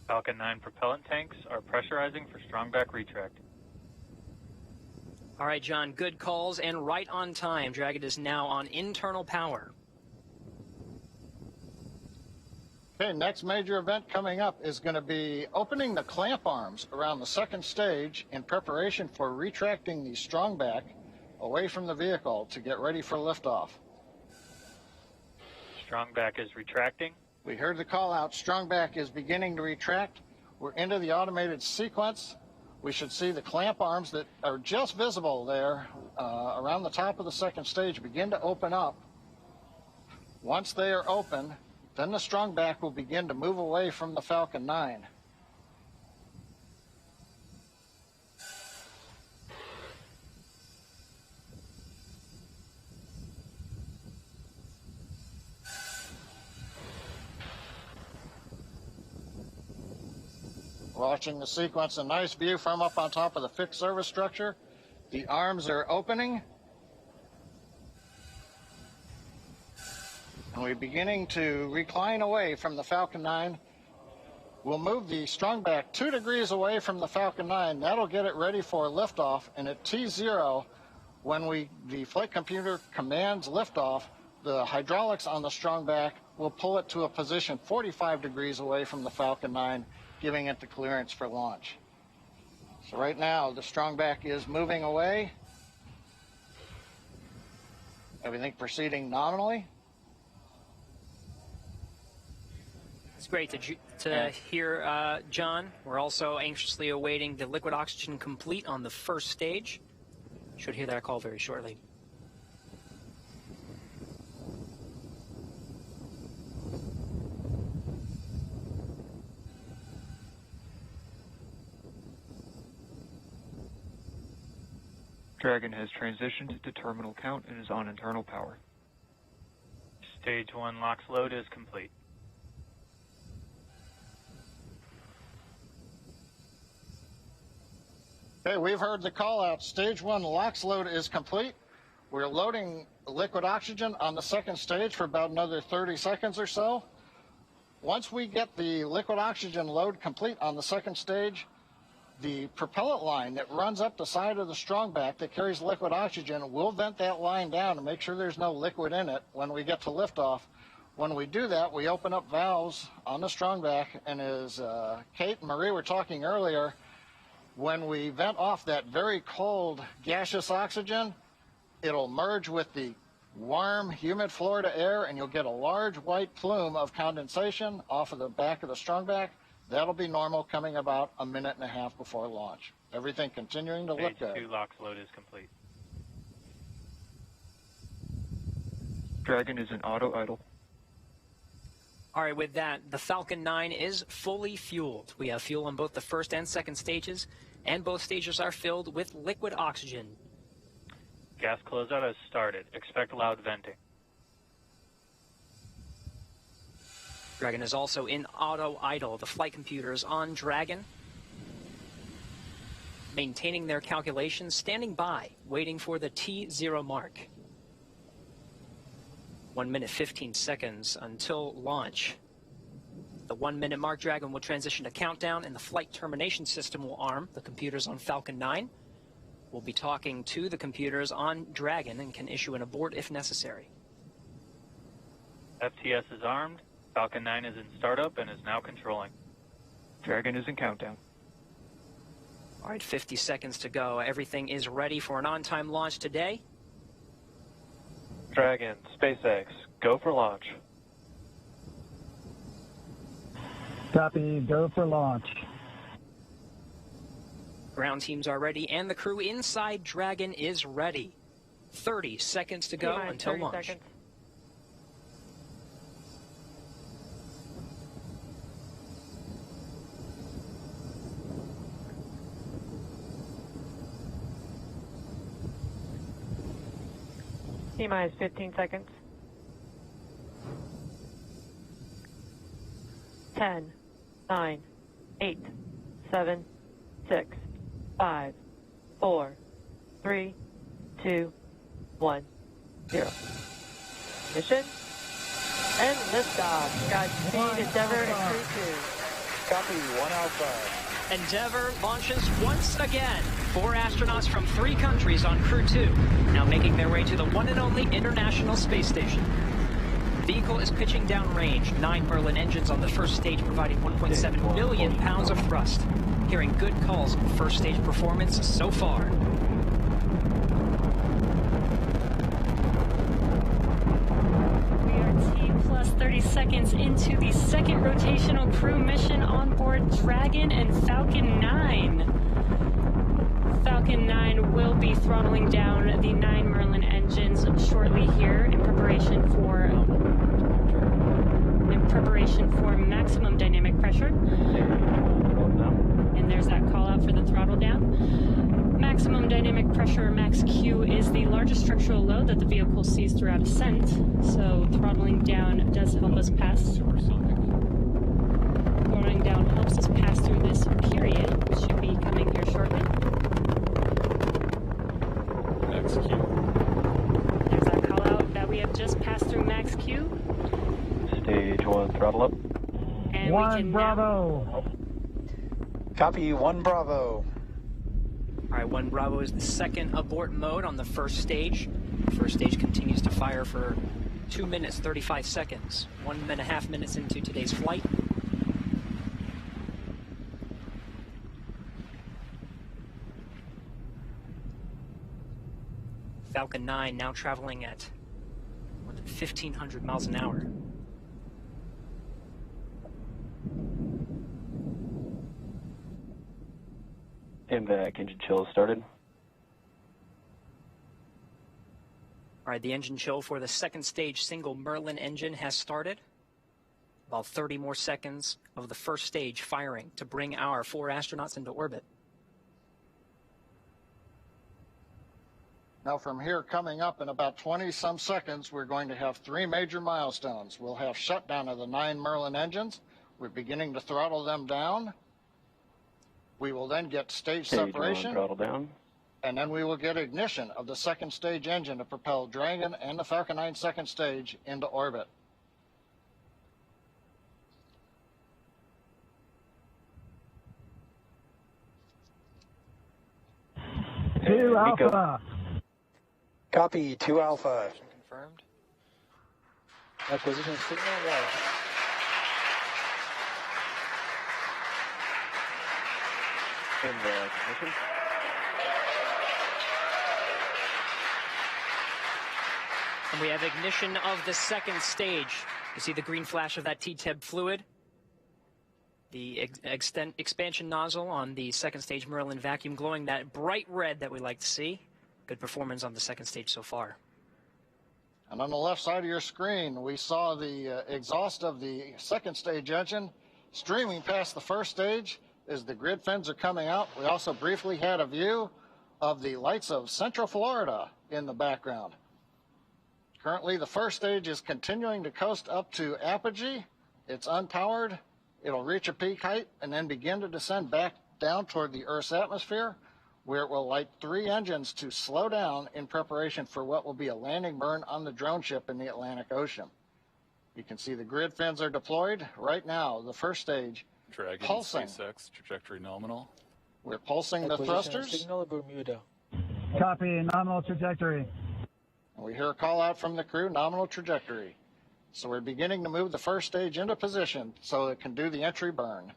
Falcon 9 propellant tanks are pressurizing for strong back retract. All right, John, good calls and right on time. Dragon is now on internal power. Okay, next major event coming up is going to be opening the clamp arms around the second stage in preparation for retracting the strong back away from the vehicle to get ready for liftoff. Strong back is retracting. We heard the call out. Strong back is beginning to retract. We're into the automated sequence. We should see the clamp arms that are just visible there around the top of the second stage begin to open up. Once they are open, then the strong back will begin to move away from the Falcon 9. Watching the sequence, a nice view from up on top of the fixed service structure. The arms are opening. And we're beginning to recline away from the Falcon 9. We'll move the strong back 2 degrees away from the Falcon 9. That'll get it ready for liftoff. And at T0, when the flight computer commands liftoff, the hydraulics on the strong back will pull it to a position 45 degrees away from the Falcon 9, giving it the clearance for launch. So right now, the strong back is moving away. Everything proceeding nominally. It's great to hear, John. We're also anxiously awaiting the liquid oxygen complete on the first stage. Should hear that call very shortly. Dragon has transitioned to terminal count and is on internal power. Stage 1 LOX load is complete. Okay, we've heard the call out. Stage 1 LOX load is complete. We're loading liquid oxygen on the second stage for about another 30 seconds or so. Once we get the liquid oxygen load complete on the second stage, the propellant line that runs up the side of the strongback that carries liquid oxygen will vent that line down to make sure there's no liquid in it when we get to liftoff. When we do that, we open up valves on the strongback, and as Kate and Marie were talking earlier, when we vent off that very cold gaseous oxygen, it'll merge with the warm, humid Florida air, and you'll get a large white plume of condensation off of the back of the strongback. That'll be normal, coming about a minute and a half before launch. Everything continuing to look good. Stage 2 LOX load is complete. Dragon is in auto idle. All right, with that, the Falcon 9 is fully fueled. We have fuel on both the first and second stages, and both stages are filled with liquid oxygen. Gas closeout has started. Expect loud venting. Dragon is also in auto idle. The flight computers on Dragon, maintaining their calculations, standing by, waiting for the T0 mark. 1 minute 15 seconds until launch. The 1 minute mark, Dragon will transition to countdown, and the flight termination system will arm the computers on Falcon 9. We'll be talking to the computers on Dragon and can issue an abort if necessary. FTS is armed. Falcon 9 is in startup and is now controlling. Dragon is in countdown. All right, 50 seconds to go. Everything is ready for an on-time launch today. Dragon, SpaceX, go for launch. Copy, go for launch. Ground teams are ready, and the crew inside Dragon is ready. 30 seconds to go until launch. Seconds. T-minus 15 seconds. 10, 9, 8, 7, 6, 5, 4, 3, 2, 1, 0. Mission and liftoff. Godspeed, Endeavour and Crew 2. Copy, 1 outside. Endeavour launches once again. 4 astronauts from 3 countries on Crew 2, now making their way to the one and only International Space Station. Vehicle is pitching downrange. 9 Merlin engines on the first stage, providing 1.7 million pounds of thrust. Hearing good calls on first stage performance so far. We are T plus 30 seconds into the second rotational crew mission on board Dragon and Falcon 9. Falcon 9 will be throttling down the 9 Merlin engines shortly here in preparation for maximum dynamic pressure. And there's that call out for the throttle down. Maximum dynamic pressure, max Q, is the largest structural load that the vehicle sees throughout ascent, so throttling down does help us pass. Throttling down helps us pass through this period, which should be coming here shortly. Max Q. There's that call out that we have just passed through max Q. Stage 1, throttle up. And 1 Bravo. Copy, 1 Bravo. All right, 1 Bravo is the second abort mode on the first stage. The first stage continues to fire for 2 minutes, 35 seconds. 1.5 minutes into today's flight. Falcon 9 now traveling at more than 1,500 miles an hour. MVAC engine chill started. All right, the engine chill for the second stage single Merlin engine has started. About 30 more seconds of the first stage firing to bring our 4 astronauts into orbit. Now from here, coming up in about 20-some seconds, we're going to have 3 major milestones. We'll have shutdown of the 9 Merlin engines. We're beginning to throttle them down. We will then get stage separation. 1, throttle down. And then we will get ignition of the second stage engine to propel Dragon and the Falcon 9 second stage into orbit. Alpha. Copy, 2 Alpha. Confirmed. Acquisition signal, yeah. Ignition. And we have ignition of the second stage. You see the green flash of that T-TEB fluid. The expansion nozzle on the second stage Merlin vacuum glowing that bright red that we like to see. Good performance on the second stage so far. And on the left side of your screen, we saw the exhaust of the second stage engine streaming past the first stage as the grid fins are coming out. We also briefly had a view of the lights of Central Florida in the background. Currently, the first stage is continuing to coast up to apogee. It's unpowered. It'll reach a peak height and then begin to descend back down toward the Earth's atmosphere, where it will light 3 engines to slow down in preparation for what will be a landing burn on the drone ship in the Atlantic Ocean. You can see the grid fins are deployed right now. The first stage Dragon, pulsing. SpaceX, trajectory nominal. We're pulsing the thrusters. Signal Bermuda. Copy, nominal trajectory. And we hear a call out from the crew, nominal trajectory. So we're beginning to move the first stage into position so it can do the entry burn.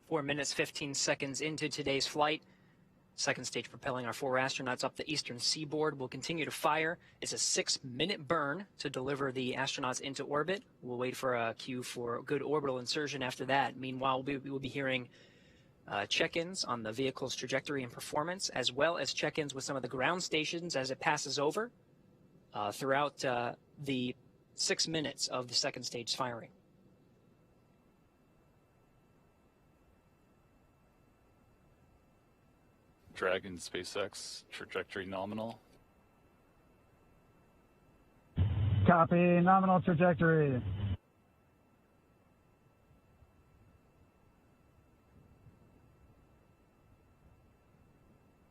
Four minutes, 15 seconds into today's flight. Second stage propelling our 4 astronauts up the eastern seaboard. We'll continue to fire. It's a 6-minute burn to deliver the astronauts into orbit. We'll wait for a cue for good orbital insertion after that. Meanwhile, we will be hearing check-ins on the vehicle's trajectory and performance, as well as check-ins with some of the ground stations as it passes over throughout the 6 minutes of the second stage firing. Dragon, SpaceX, trajectory nominal. Copy, nominal trajectory.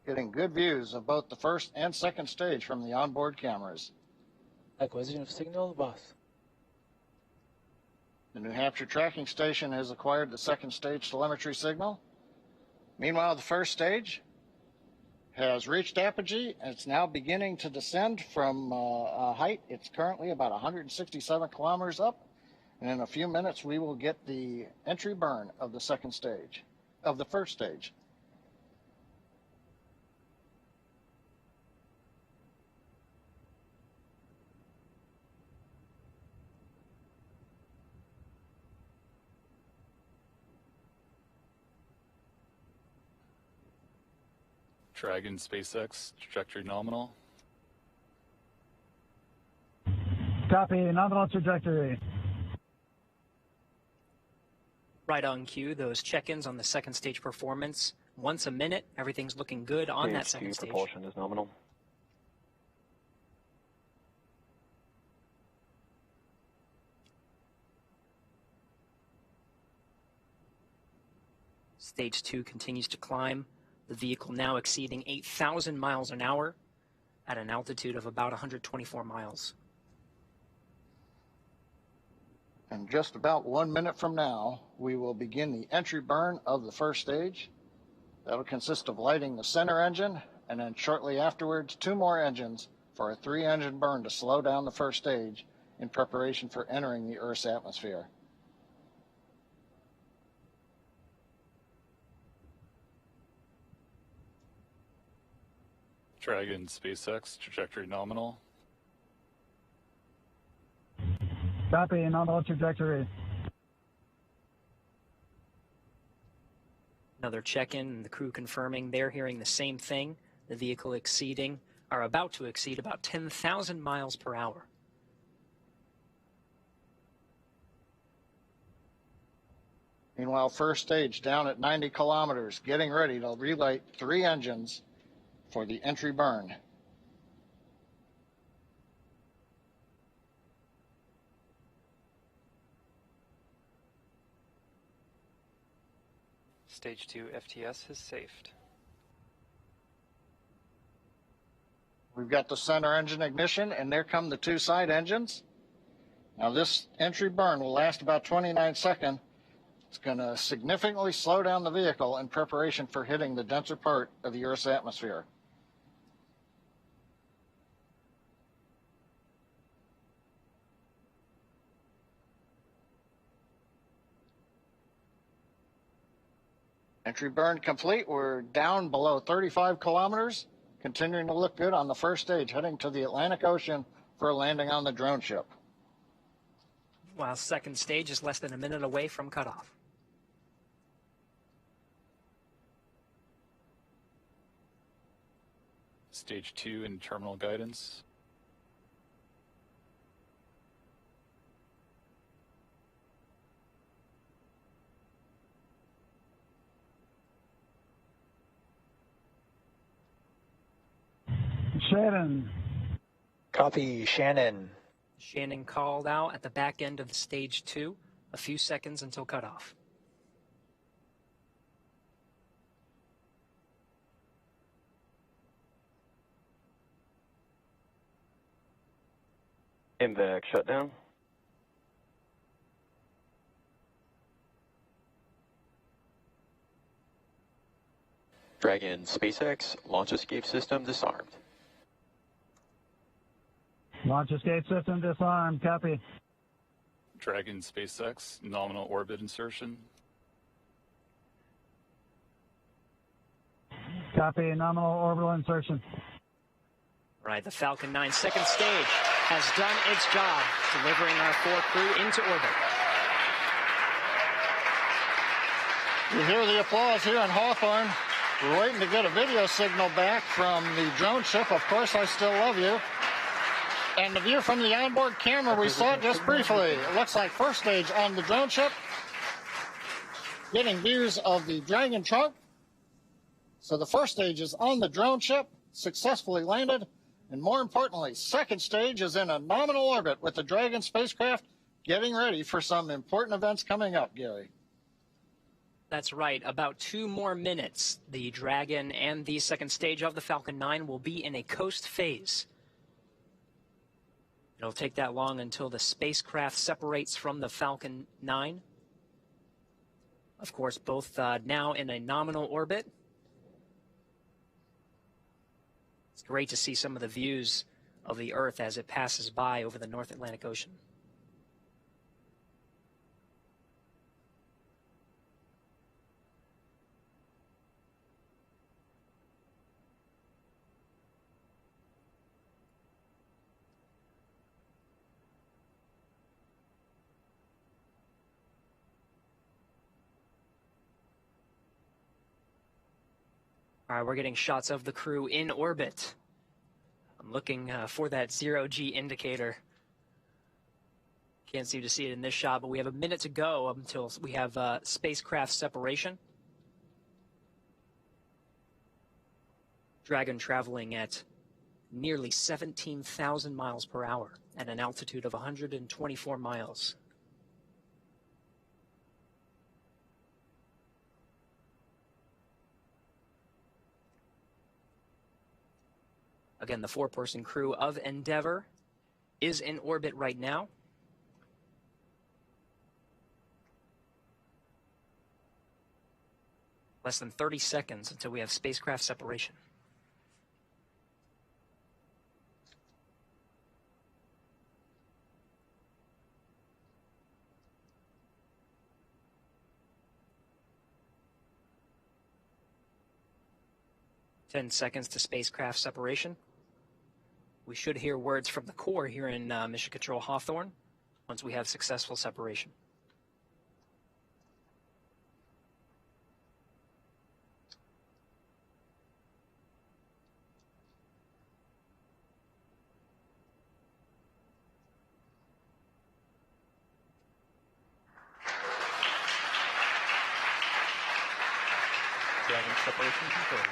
Getting good views of both the first and second stage from the onboard cameras. Acquisition of signal, boss. The New Hampshire tracking station has acquired the second stage telemetry signal. Meanwhile, the first stage has reached apogee, and it's now beginning to descend from a height. It's currently about 167 kilometers up, and in a few minutes we will get the entry burn of the second stage, of the first stage. Dragon, SpaceX, trajectory nominal. Copy, nominal trajectory. Right on cue, those check-ins on the second stage performance. Once a minute, everything's looking good on that second stage. Propulsion is nominal. Stage 2 continues to climb. The vehicle now exceeding 8,000 miles an hour at an altitude of about 124 miles. And just about 1 minute from now, we will begin the entry burn of the first stage. That'll consist of lighting the center engine, and then shortly afterwards, 2 more engines for a 3-engine burn to slow down the first stage in preparation for entering the Earth's atmosphere. Dragon, SpaceX, trajectory nominal. Copy, nominal trajectory. Another check-in, and the crew confirming they're hearing the same thing. The vehicle exceeding, or about to exceed, about 10,000 miles per hour. Meanwhile, first stage down at 90 kilometers, getting ready to relight 3 engines for the entry burn. Stage 2 FTS has safed. We've got the center engine ignition, and there come the two side engines. Now this entry burn will last about 29 seconds. It's going to significantly slow down the vehicle in preparation for hitting the denser part of the Earth's atmosphere. Entry burn complete. We're down below 35 kilometers, continuing to look good on the first stage, heading to the Atlantic Ocean for a landing on the drone ship. While second stage is less than a minute away from cutoff. Stage 2 in terminal guidance. Shannon. Copy, Shannon. Shannon called out at the back end of stage 2, a few seconds until cutoff. MVAC shutdown. Dragon SpaceX launch escape system disarmed. Launch escape system disarmed. Copy. Dragon SpaceX nominal orbit insertion. Copy. Nominal orbital insertion. Right, the Falcon 9 second stage has done its job, delivering our 4 crew into orbit. You hear the applause here in Hawthorne. We're waiting to get a video signal back from the drone ship. Of course, I still love you. And the view from the onboard camera, we saw it just briefly. It looks like first stage on the drone ship. Getting views of the Dragon trunk. So the first stage is on the drone ship, successfully landed. And more importantly, second stage is in a nominal orbit with the Dragon spacecraft getting ready for some important events coming up, Gary. That's right. About 2 more minutes. The Dragon and the second stage of the Falcon 9 will be in a coast phase. It'll take that long until the spacecraft separates from the Falcon 9. Of course, both now in a nominal orbit. It's great to see some of the views of the Earth as it passes by over the North Atlantic Ocean. All right, we're getting shots of the crew in orbit. I'm looking for that 0G indicator. Can't seem to see it in this shot, but we have a minute to go until we have spacecraft separation. Dragon traveling at nearly 17,000 miles per hour at an altitude of 124 miles. Again, the 4-person crew of Endeavour is in orbit right now. Less than 30 seconds until we have spacecraft separation. Ten seconds to spacecraft separation. We should hear words from the core here in Mission Control Hawthorne once we have successful separation. Dragon separation confirmed.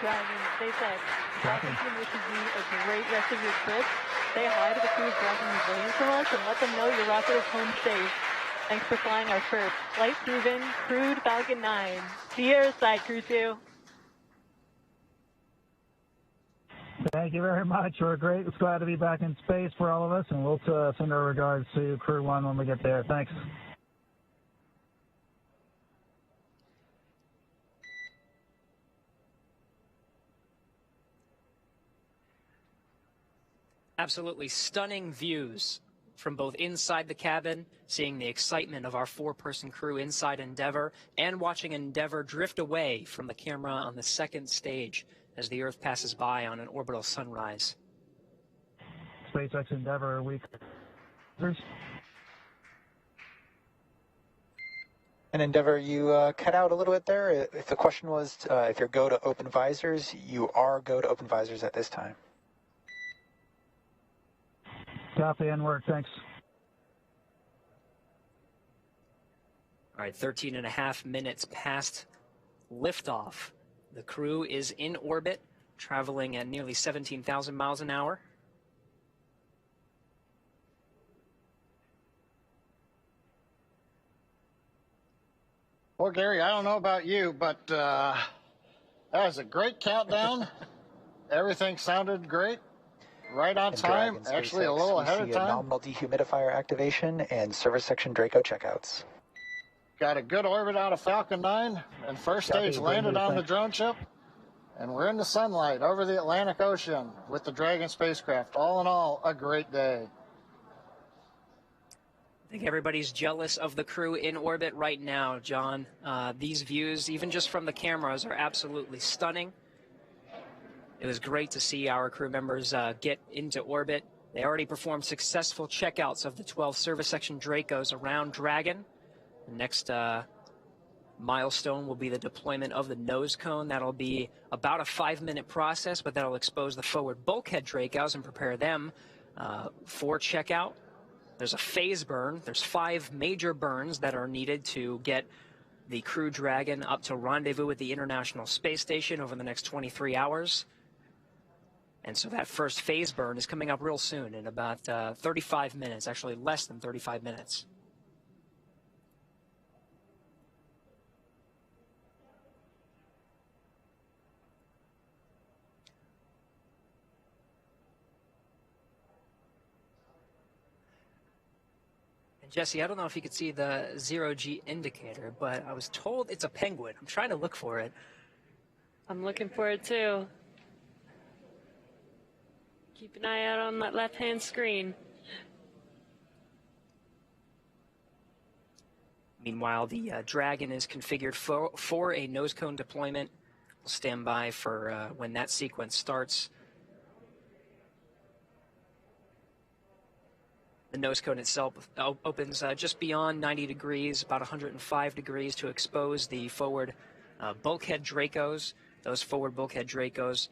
Dragon, SpaceX, Dragon team wishes you a great rest of your trip. Say hi to the crew dropping these wings from us and let them know your rocket is home safe. Thanks for flying our first flight proven crewed Falcon 9. See you airside, Crew 2. Thank you very much. We're great. It's glad to be back in space for all of us, and we'll send our regards to Crew 1 when we get there. Thanks. Absolutely stunning views from both inside the cabin, seeing the excitement of our four-person crew inside Endeavour, and watching Endeavour drift away from the camera on the second stage as the Earth passes by on an orbital sunrise. SpaceX Endeavour week. And Endeavour, you cut out a little bit there. If the question was if you're go to open visors, you are go to open visors at this time. Copy and work. Thanks. All right, 13 and a half minutes past liftoff. The crew is in orbit, traveling at nearly 17,000 miles an hour. Well, Gary, I don't know about you, but that was a great countdown. Everything sounded great. Right on time, actually a little ahead of time. Nominal dehumidifier activation and service section Draco checkouts. Got a good orbit out of Falcon 9, and first stage landed on the drone ship. And we're in the sunlight over the Atlantic Ocean with the Dragon spacecraft. All in all, a great day. I think everybody's jealous of the crew in orbit right now, John. These views, even just from the cameras, are absolutely stunning. It was great to see our crew members get into orbit. They already performed successful checkouts of the 12 service section Dracos around Dragon. The next milestone will be the deployment of the nose cone. That'll be about a 5-minute process, but that'll expose the forward bulkhead Dracos and prepare them for checkout. There's a phase burn. There's 5 major burns that are needed to get the Crew Dragon up to rendezvous with the International Space Station over the next 23 hours. And so that first phase burn is coming up real soon in about 35 minutes, actually less than 35 minutes. And Jesse, I don't know if you could see the 0G indicator, but I was told it's a penguin. I'm trying to look for it. I'm looking for it too. Keep an eye out on that left-hand screen. Meanwhile, the Dragon is configured for a nose cone deployment. We'll stand by for when that sequence starts. The nose cone itself opens just beyond 90 degrees, about 105 degrees, to expose the forward bulkhead Dracos. Those forward bulkhead Dracos,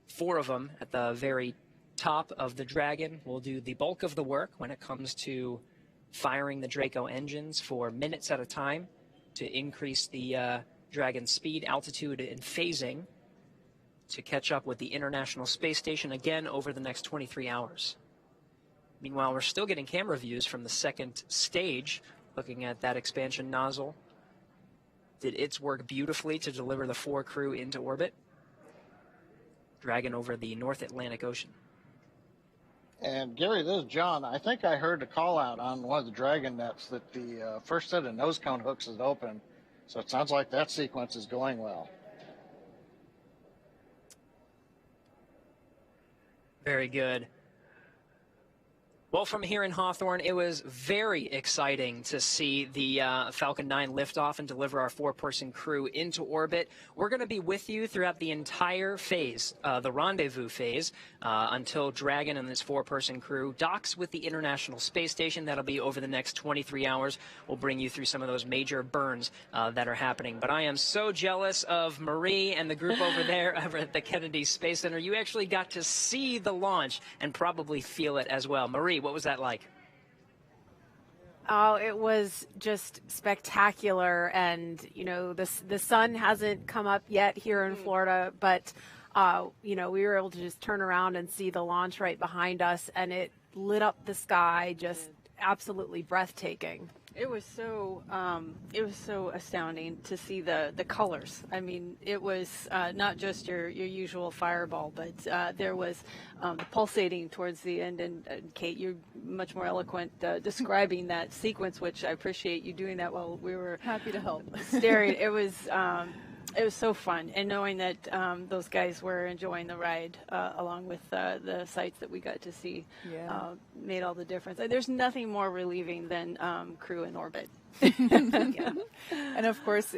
4 of them at the very top of the Dragon, will do the bulk of the work when it comes to firing the Draco engines for minutes at a time to increase the Dragon's speed, altitude, and phasing to catch up with the International Space Station again over the next 23 hours. Meanwhile, we're still getting camera views from the second stage, looking at that expansion nozzle. Did its work beautifully to deliver the 4 crew into orbit. Dragon over the North Atlantic Ocean. And Gary, this is John. I think I heard a call out on one of the Dragon nets that the first set of nose cone hooks is open. So it sounds like that sequence is going well. Very good. Well, from here in Hawthorne, it was very exciting to see the Falcon 9 lift off and deliver our 4-person crew into orbit. We're going to be with you throughout the entire phase, the rendezvous phase, until Dragon and this 4-person crew docks with the International Space Station. That'll be over the next 23 hours. We'll bring you through some of those major burns that are happening. But I am so jealous of Marie and the group over there over at the Kennedy Space Center. You actually got to see the launch and probably feel it as well. Marie, what was that like? Oh, it was just spectacular. And, you know, the sun hasn't come up yet here in Florida, but, you know, we were able to just turn around and see the launch right behind us, and it lit up the sky, just absolutely breathtaking. It was so astounding to see the colors. I mean, it was not just your usual fireball, but there was the pulsating towards the end. And Kate, you're much more eloquent describing that sequence, which I appreciate you doing that while we were happy to help staring. It was so fun, and knowing that those guys were enjoying the ride along with the sights that we got to see made all the difference. There's nothing more relieving than crew in orbit. And of course,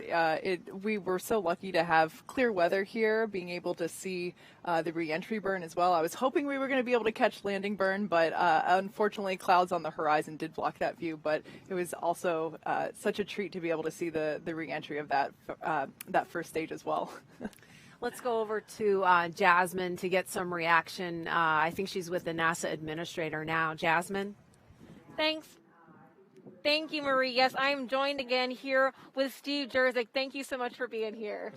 we were so lucky to have clear weather here, being able to see the re-entry burn as well. I was hoping we were going to be able to catch landing burn, but unfortunately clouds on the horizon did block that view. But it was also such a treat to be able to see the re-entry of that first stage as well. Let's go over to Jasmine to get some reaction. I think she's with the NASA administrator now. Jasmine? Thanks. Thank you, Marie. Yes, I'm joined again here with Steve Jurczyk. Thank you so much for being here.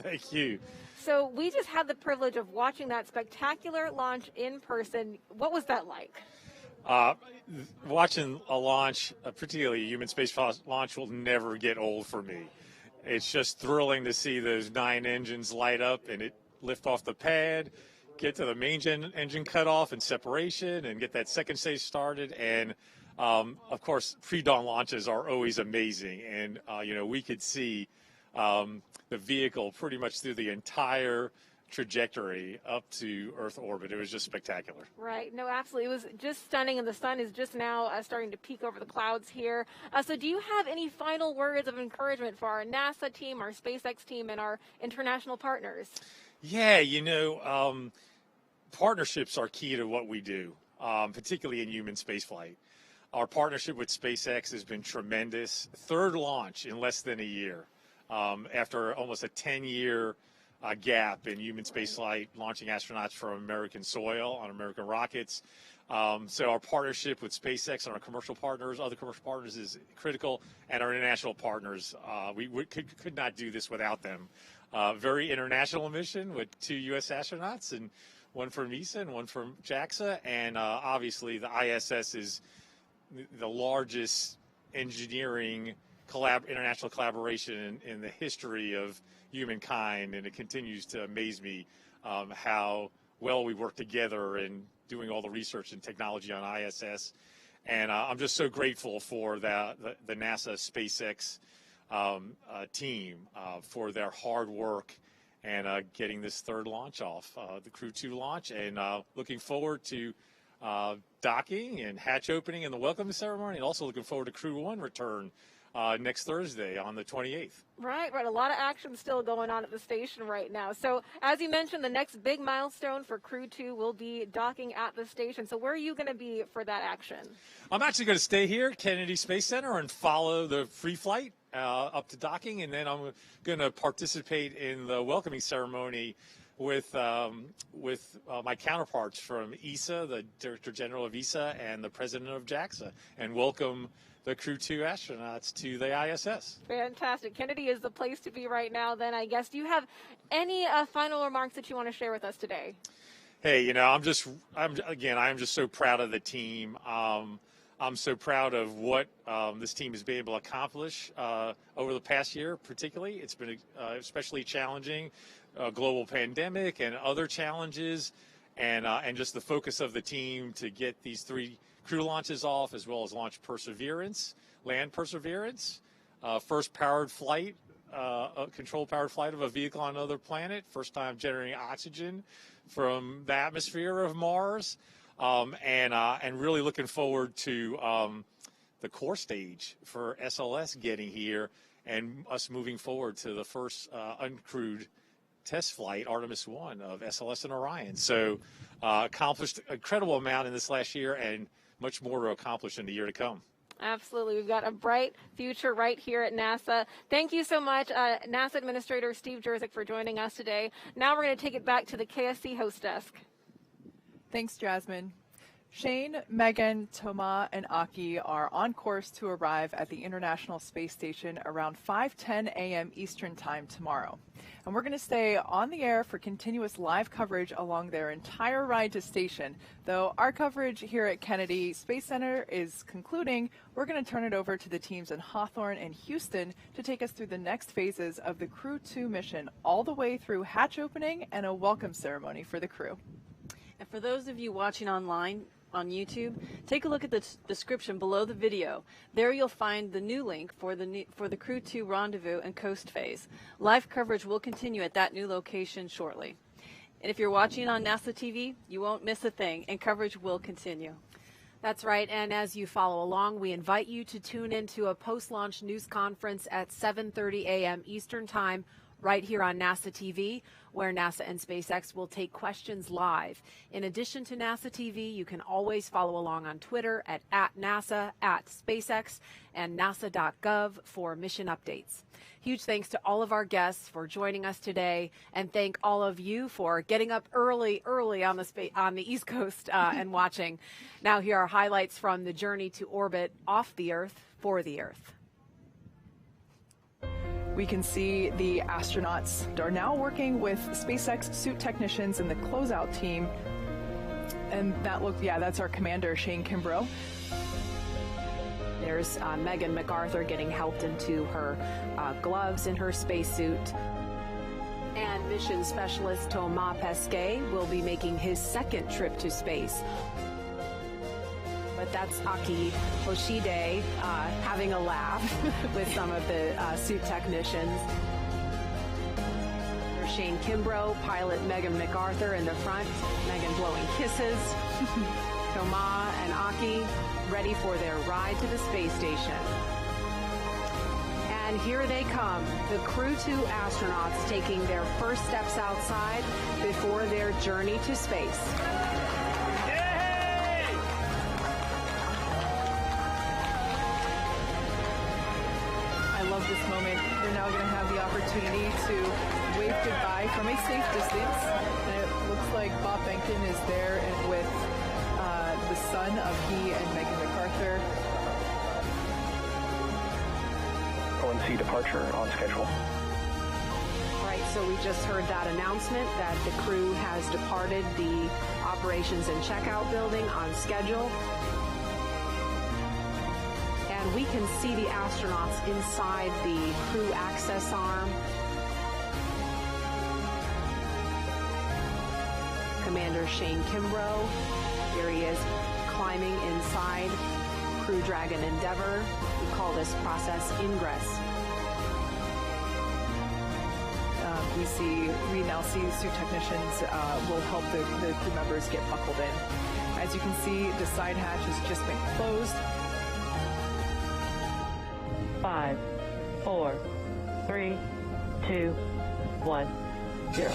Thank you. So we just had the privilege of watching that spectacular launch in person. What was that like? Watching a launch, particularly a human space launch, will never get old for me. It's just thrilling to see those 9 engines light up and it lift off the pad, get to the main engine cutoff and separation, and get that second stage started. And of course, pre-dawn launches are always amazing, and we could see the vehicle pretty much through the entire trajectory up to Earth orbit. It was just spectacular. Right. No, absolutely. It was just stunning, and the sun is just now starting to peek over the clouds here. So do you have any final words of encouragement for our NASA team, our SpaceX team, and our international partners? Yeah, partnerships are key to what we do, particularly in human spaceflight. Our partnership with SpaceX has been tremendous. 3rd launch in less than a year, after almost a 10-year gap in human spaceflight, launching astronauts from American soil on American rockets. So our partnership with SpaceX and our commercial partners, other commercial partners, is critical, and our international partners. We could not do this without them. Very international mission with 2 U.S. astronauts, and one from ESA and one from JAXA, and obviously the ISS is the largest engineering international collaboration in the history of humankind, and it continues to amaze me how well we work together in doing all the research and technology on ISS. And I'm just so grateful for the NASA SpaceX team for their hard work and getting this 3rd launch off, the Crew 2 launch, and looking forward to docking and hatch opening and the welcome ceremony, and also looking forward to Crew 1 return next Thursday on the 28th. Right. A lot of action still going on at the station right now. So as you mentioned, the next big milestone for Crew 2 will be docking at the station. So where are you going to be for that action? I'm actually going to stay here at Kennedy Space Center and follow the free flight up to docking, and then I'm going to participate in the welcoming ceremony with my counterparts from ESA, the Director General of ESA, and the President of JAXA, and welcome the Crew 2 astronauts to the ISS. Fantastic. Kennedy is the place to be right now, then, I guess. Do you have any final remarks that you want to share with us today? Hey, I'm just so proud of the team. I'm so proud of what this team has been able to accomplish over the past year, particularly. It's been especially challenging, global pandemic and other challenges, and just the focus of the team to get these 3 crew launches off, as well as launch Perseverance, land Perseverance, first powered flight, controlled powered flight of a vehicle on another planet, first time generating oxygen from the atmosphere of Mars, and really looking forward to the core stage for SLS getting here and us moving forward to the first uncrewed test flight, Artemis 1 of SLS and Orion. So accomplished an incredible amount in this last year, and much more to accomplish in the year to come. Absolutely. We've got a bright future right here at NASA. Thank you so much, NASA Administrator Steve Jurczyk, for joining us today. Now we're going to take it back to the KSC host desk. Thanks, Jasmine. Shane, Megan, Thomas, and Aki are on course to arrive at the International Space Station around 5:10 a.m. Eastern Time tomorrow. And we're going to stay on the air for continuous live coverage along their entire ride to station. Though our coverage here at Kennedy Space Center is concluding, we're going to turn it over to the teams in Hawthorne and Houston to take us through the next phases of the Crew 2 mission, all the way through hatch opening and a welcome ceremony for the crew. And for those of you watching online on YouTube, take a look at the description below the video. There you'll find the new link for the Crew 2 rendezvous and coast phase. Live coverage will continue at that new location shortly. And if you're watching on NASA TV, you won't miss a thing, and coverage will continue. That's right, and as you follow along, we invite you to tune into a post-launch news conference at 7:30 a.m. Eastern Time right here on NASA TV, where NASA and SpaceX will take questions live. In addition to NASA TV, you can always follow along on Twitter at NASA, @SpaceX, and nasa.gov for mission updates. Huge thanks to all of our guests for joining us today, and thank all of you for getting up early on the East Coast and watching. Now here are highlights from the journey to orbit off the Earth for the Earth. We can see the astronauts are now working with SpaceX suit technicians and the closeout team. And that's our commander, Shane Kimbrough. There's Megan MacArthur getting helped into her gloves in her spacesuit. And mission specialist Thomas Pesquet will be making his second trip to space. But that's Aki Hoshide having a laugh with some of the suit technicians. There's Shane Kimbrough, pilot Megan MacArthur in the front, Megan blowing kisses. Thomas and Aki ready for their ride to the space station. And here they come, the Crew 2 astronauts taking their first steps outside before their journey to space. Love this moment. They're now going to have the opportunity to wave goodbye from a safe distance. And it looks like Bob Behnken is there with the son of he and Megan MacArthur. ONC departure on schedule. Right, so we just heard that announcement that the crew has departed the operations and checkout building on schedule. We can see the astronauts inside the crew access arm. Commander Shane Kimbrough, here he is climbing inside Crew Dragon Endeavour. We call this process ingress. We now see suit technicians will help the crew members get buckled in. As you can see, the side hatch has just been closed. 5, 4, 3, 2, 1, 0.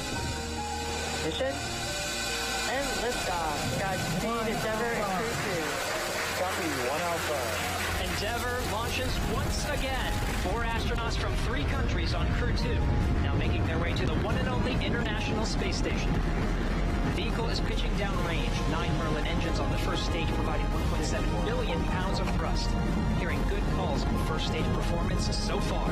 Mission and liftoff. Godspeed, Endeavour and Crew 2. Copy, 1 Alpha. Endeavour launches once again. 4 astronauts from 3 countries on Crew 2, now making their way to the one and only International Space Station. The vehicle is pitching downrange. 9 Merlin engines on the first stage providing 1.7 million pounds of thrust. Hearing good calls on the first stage performance so far.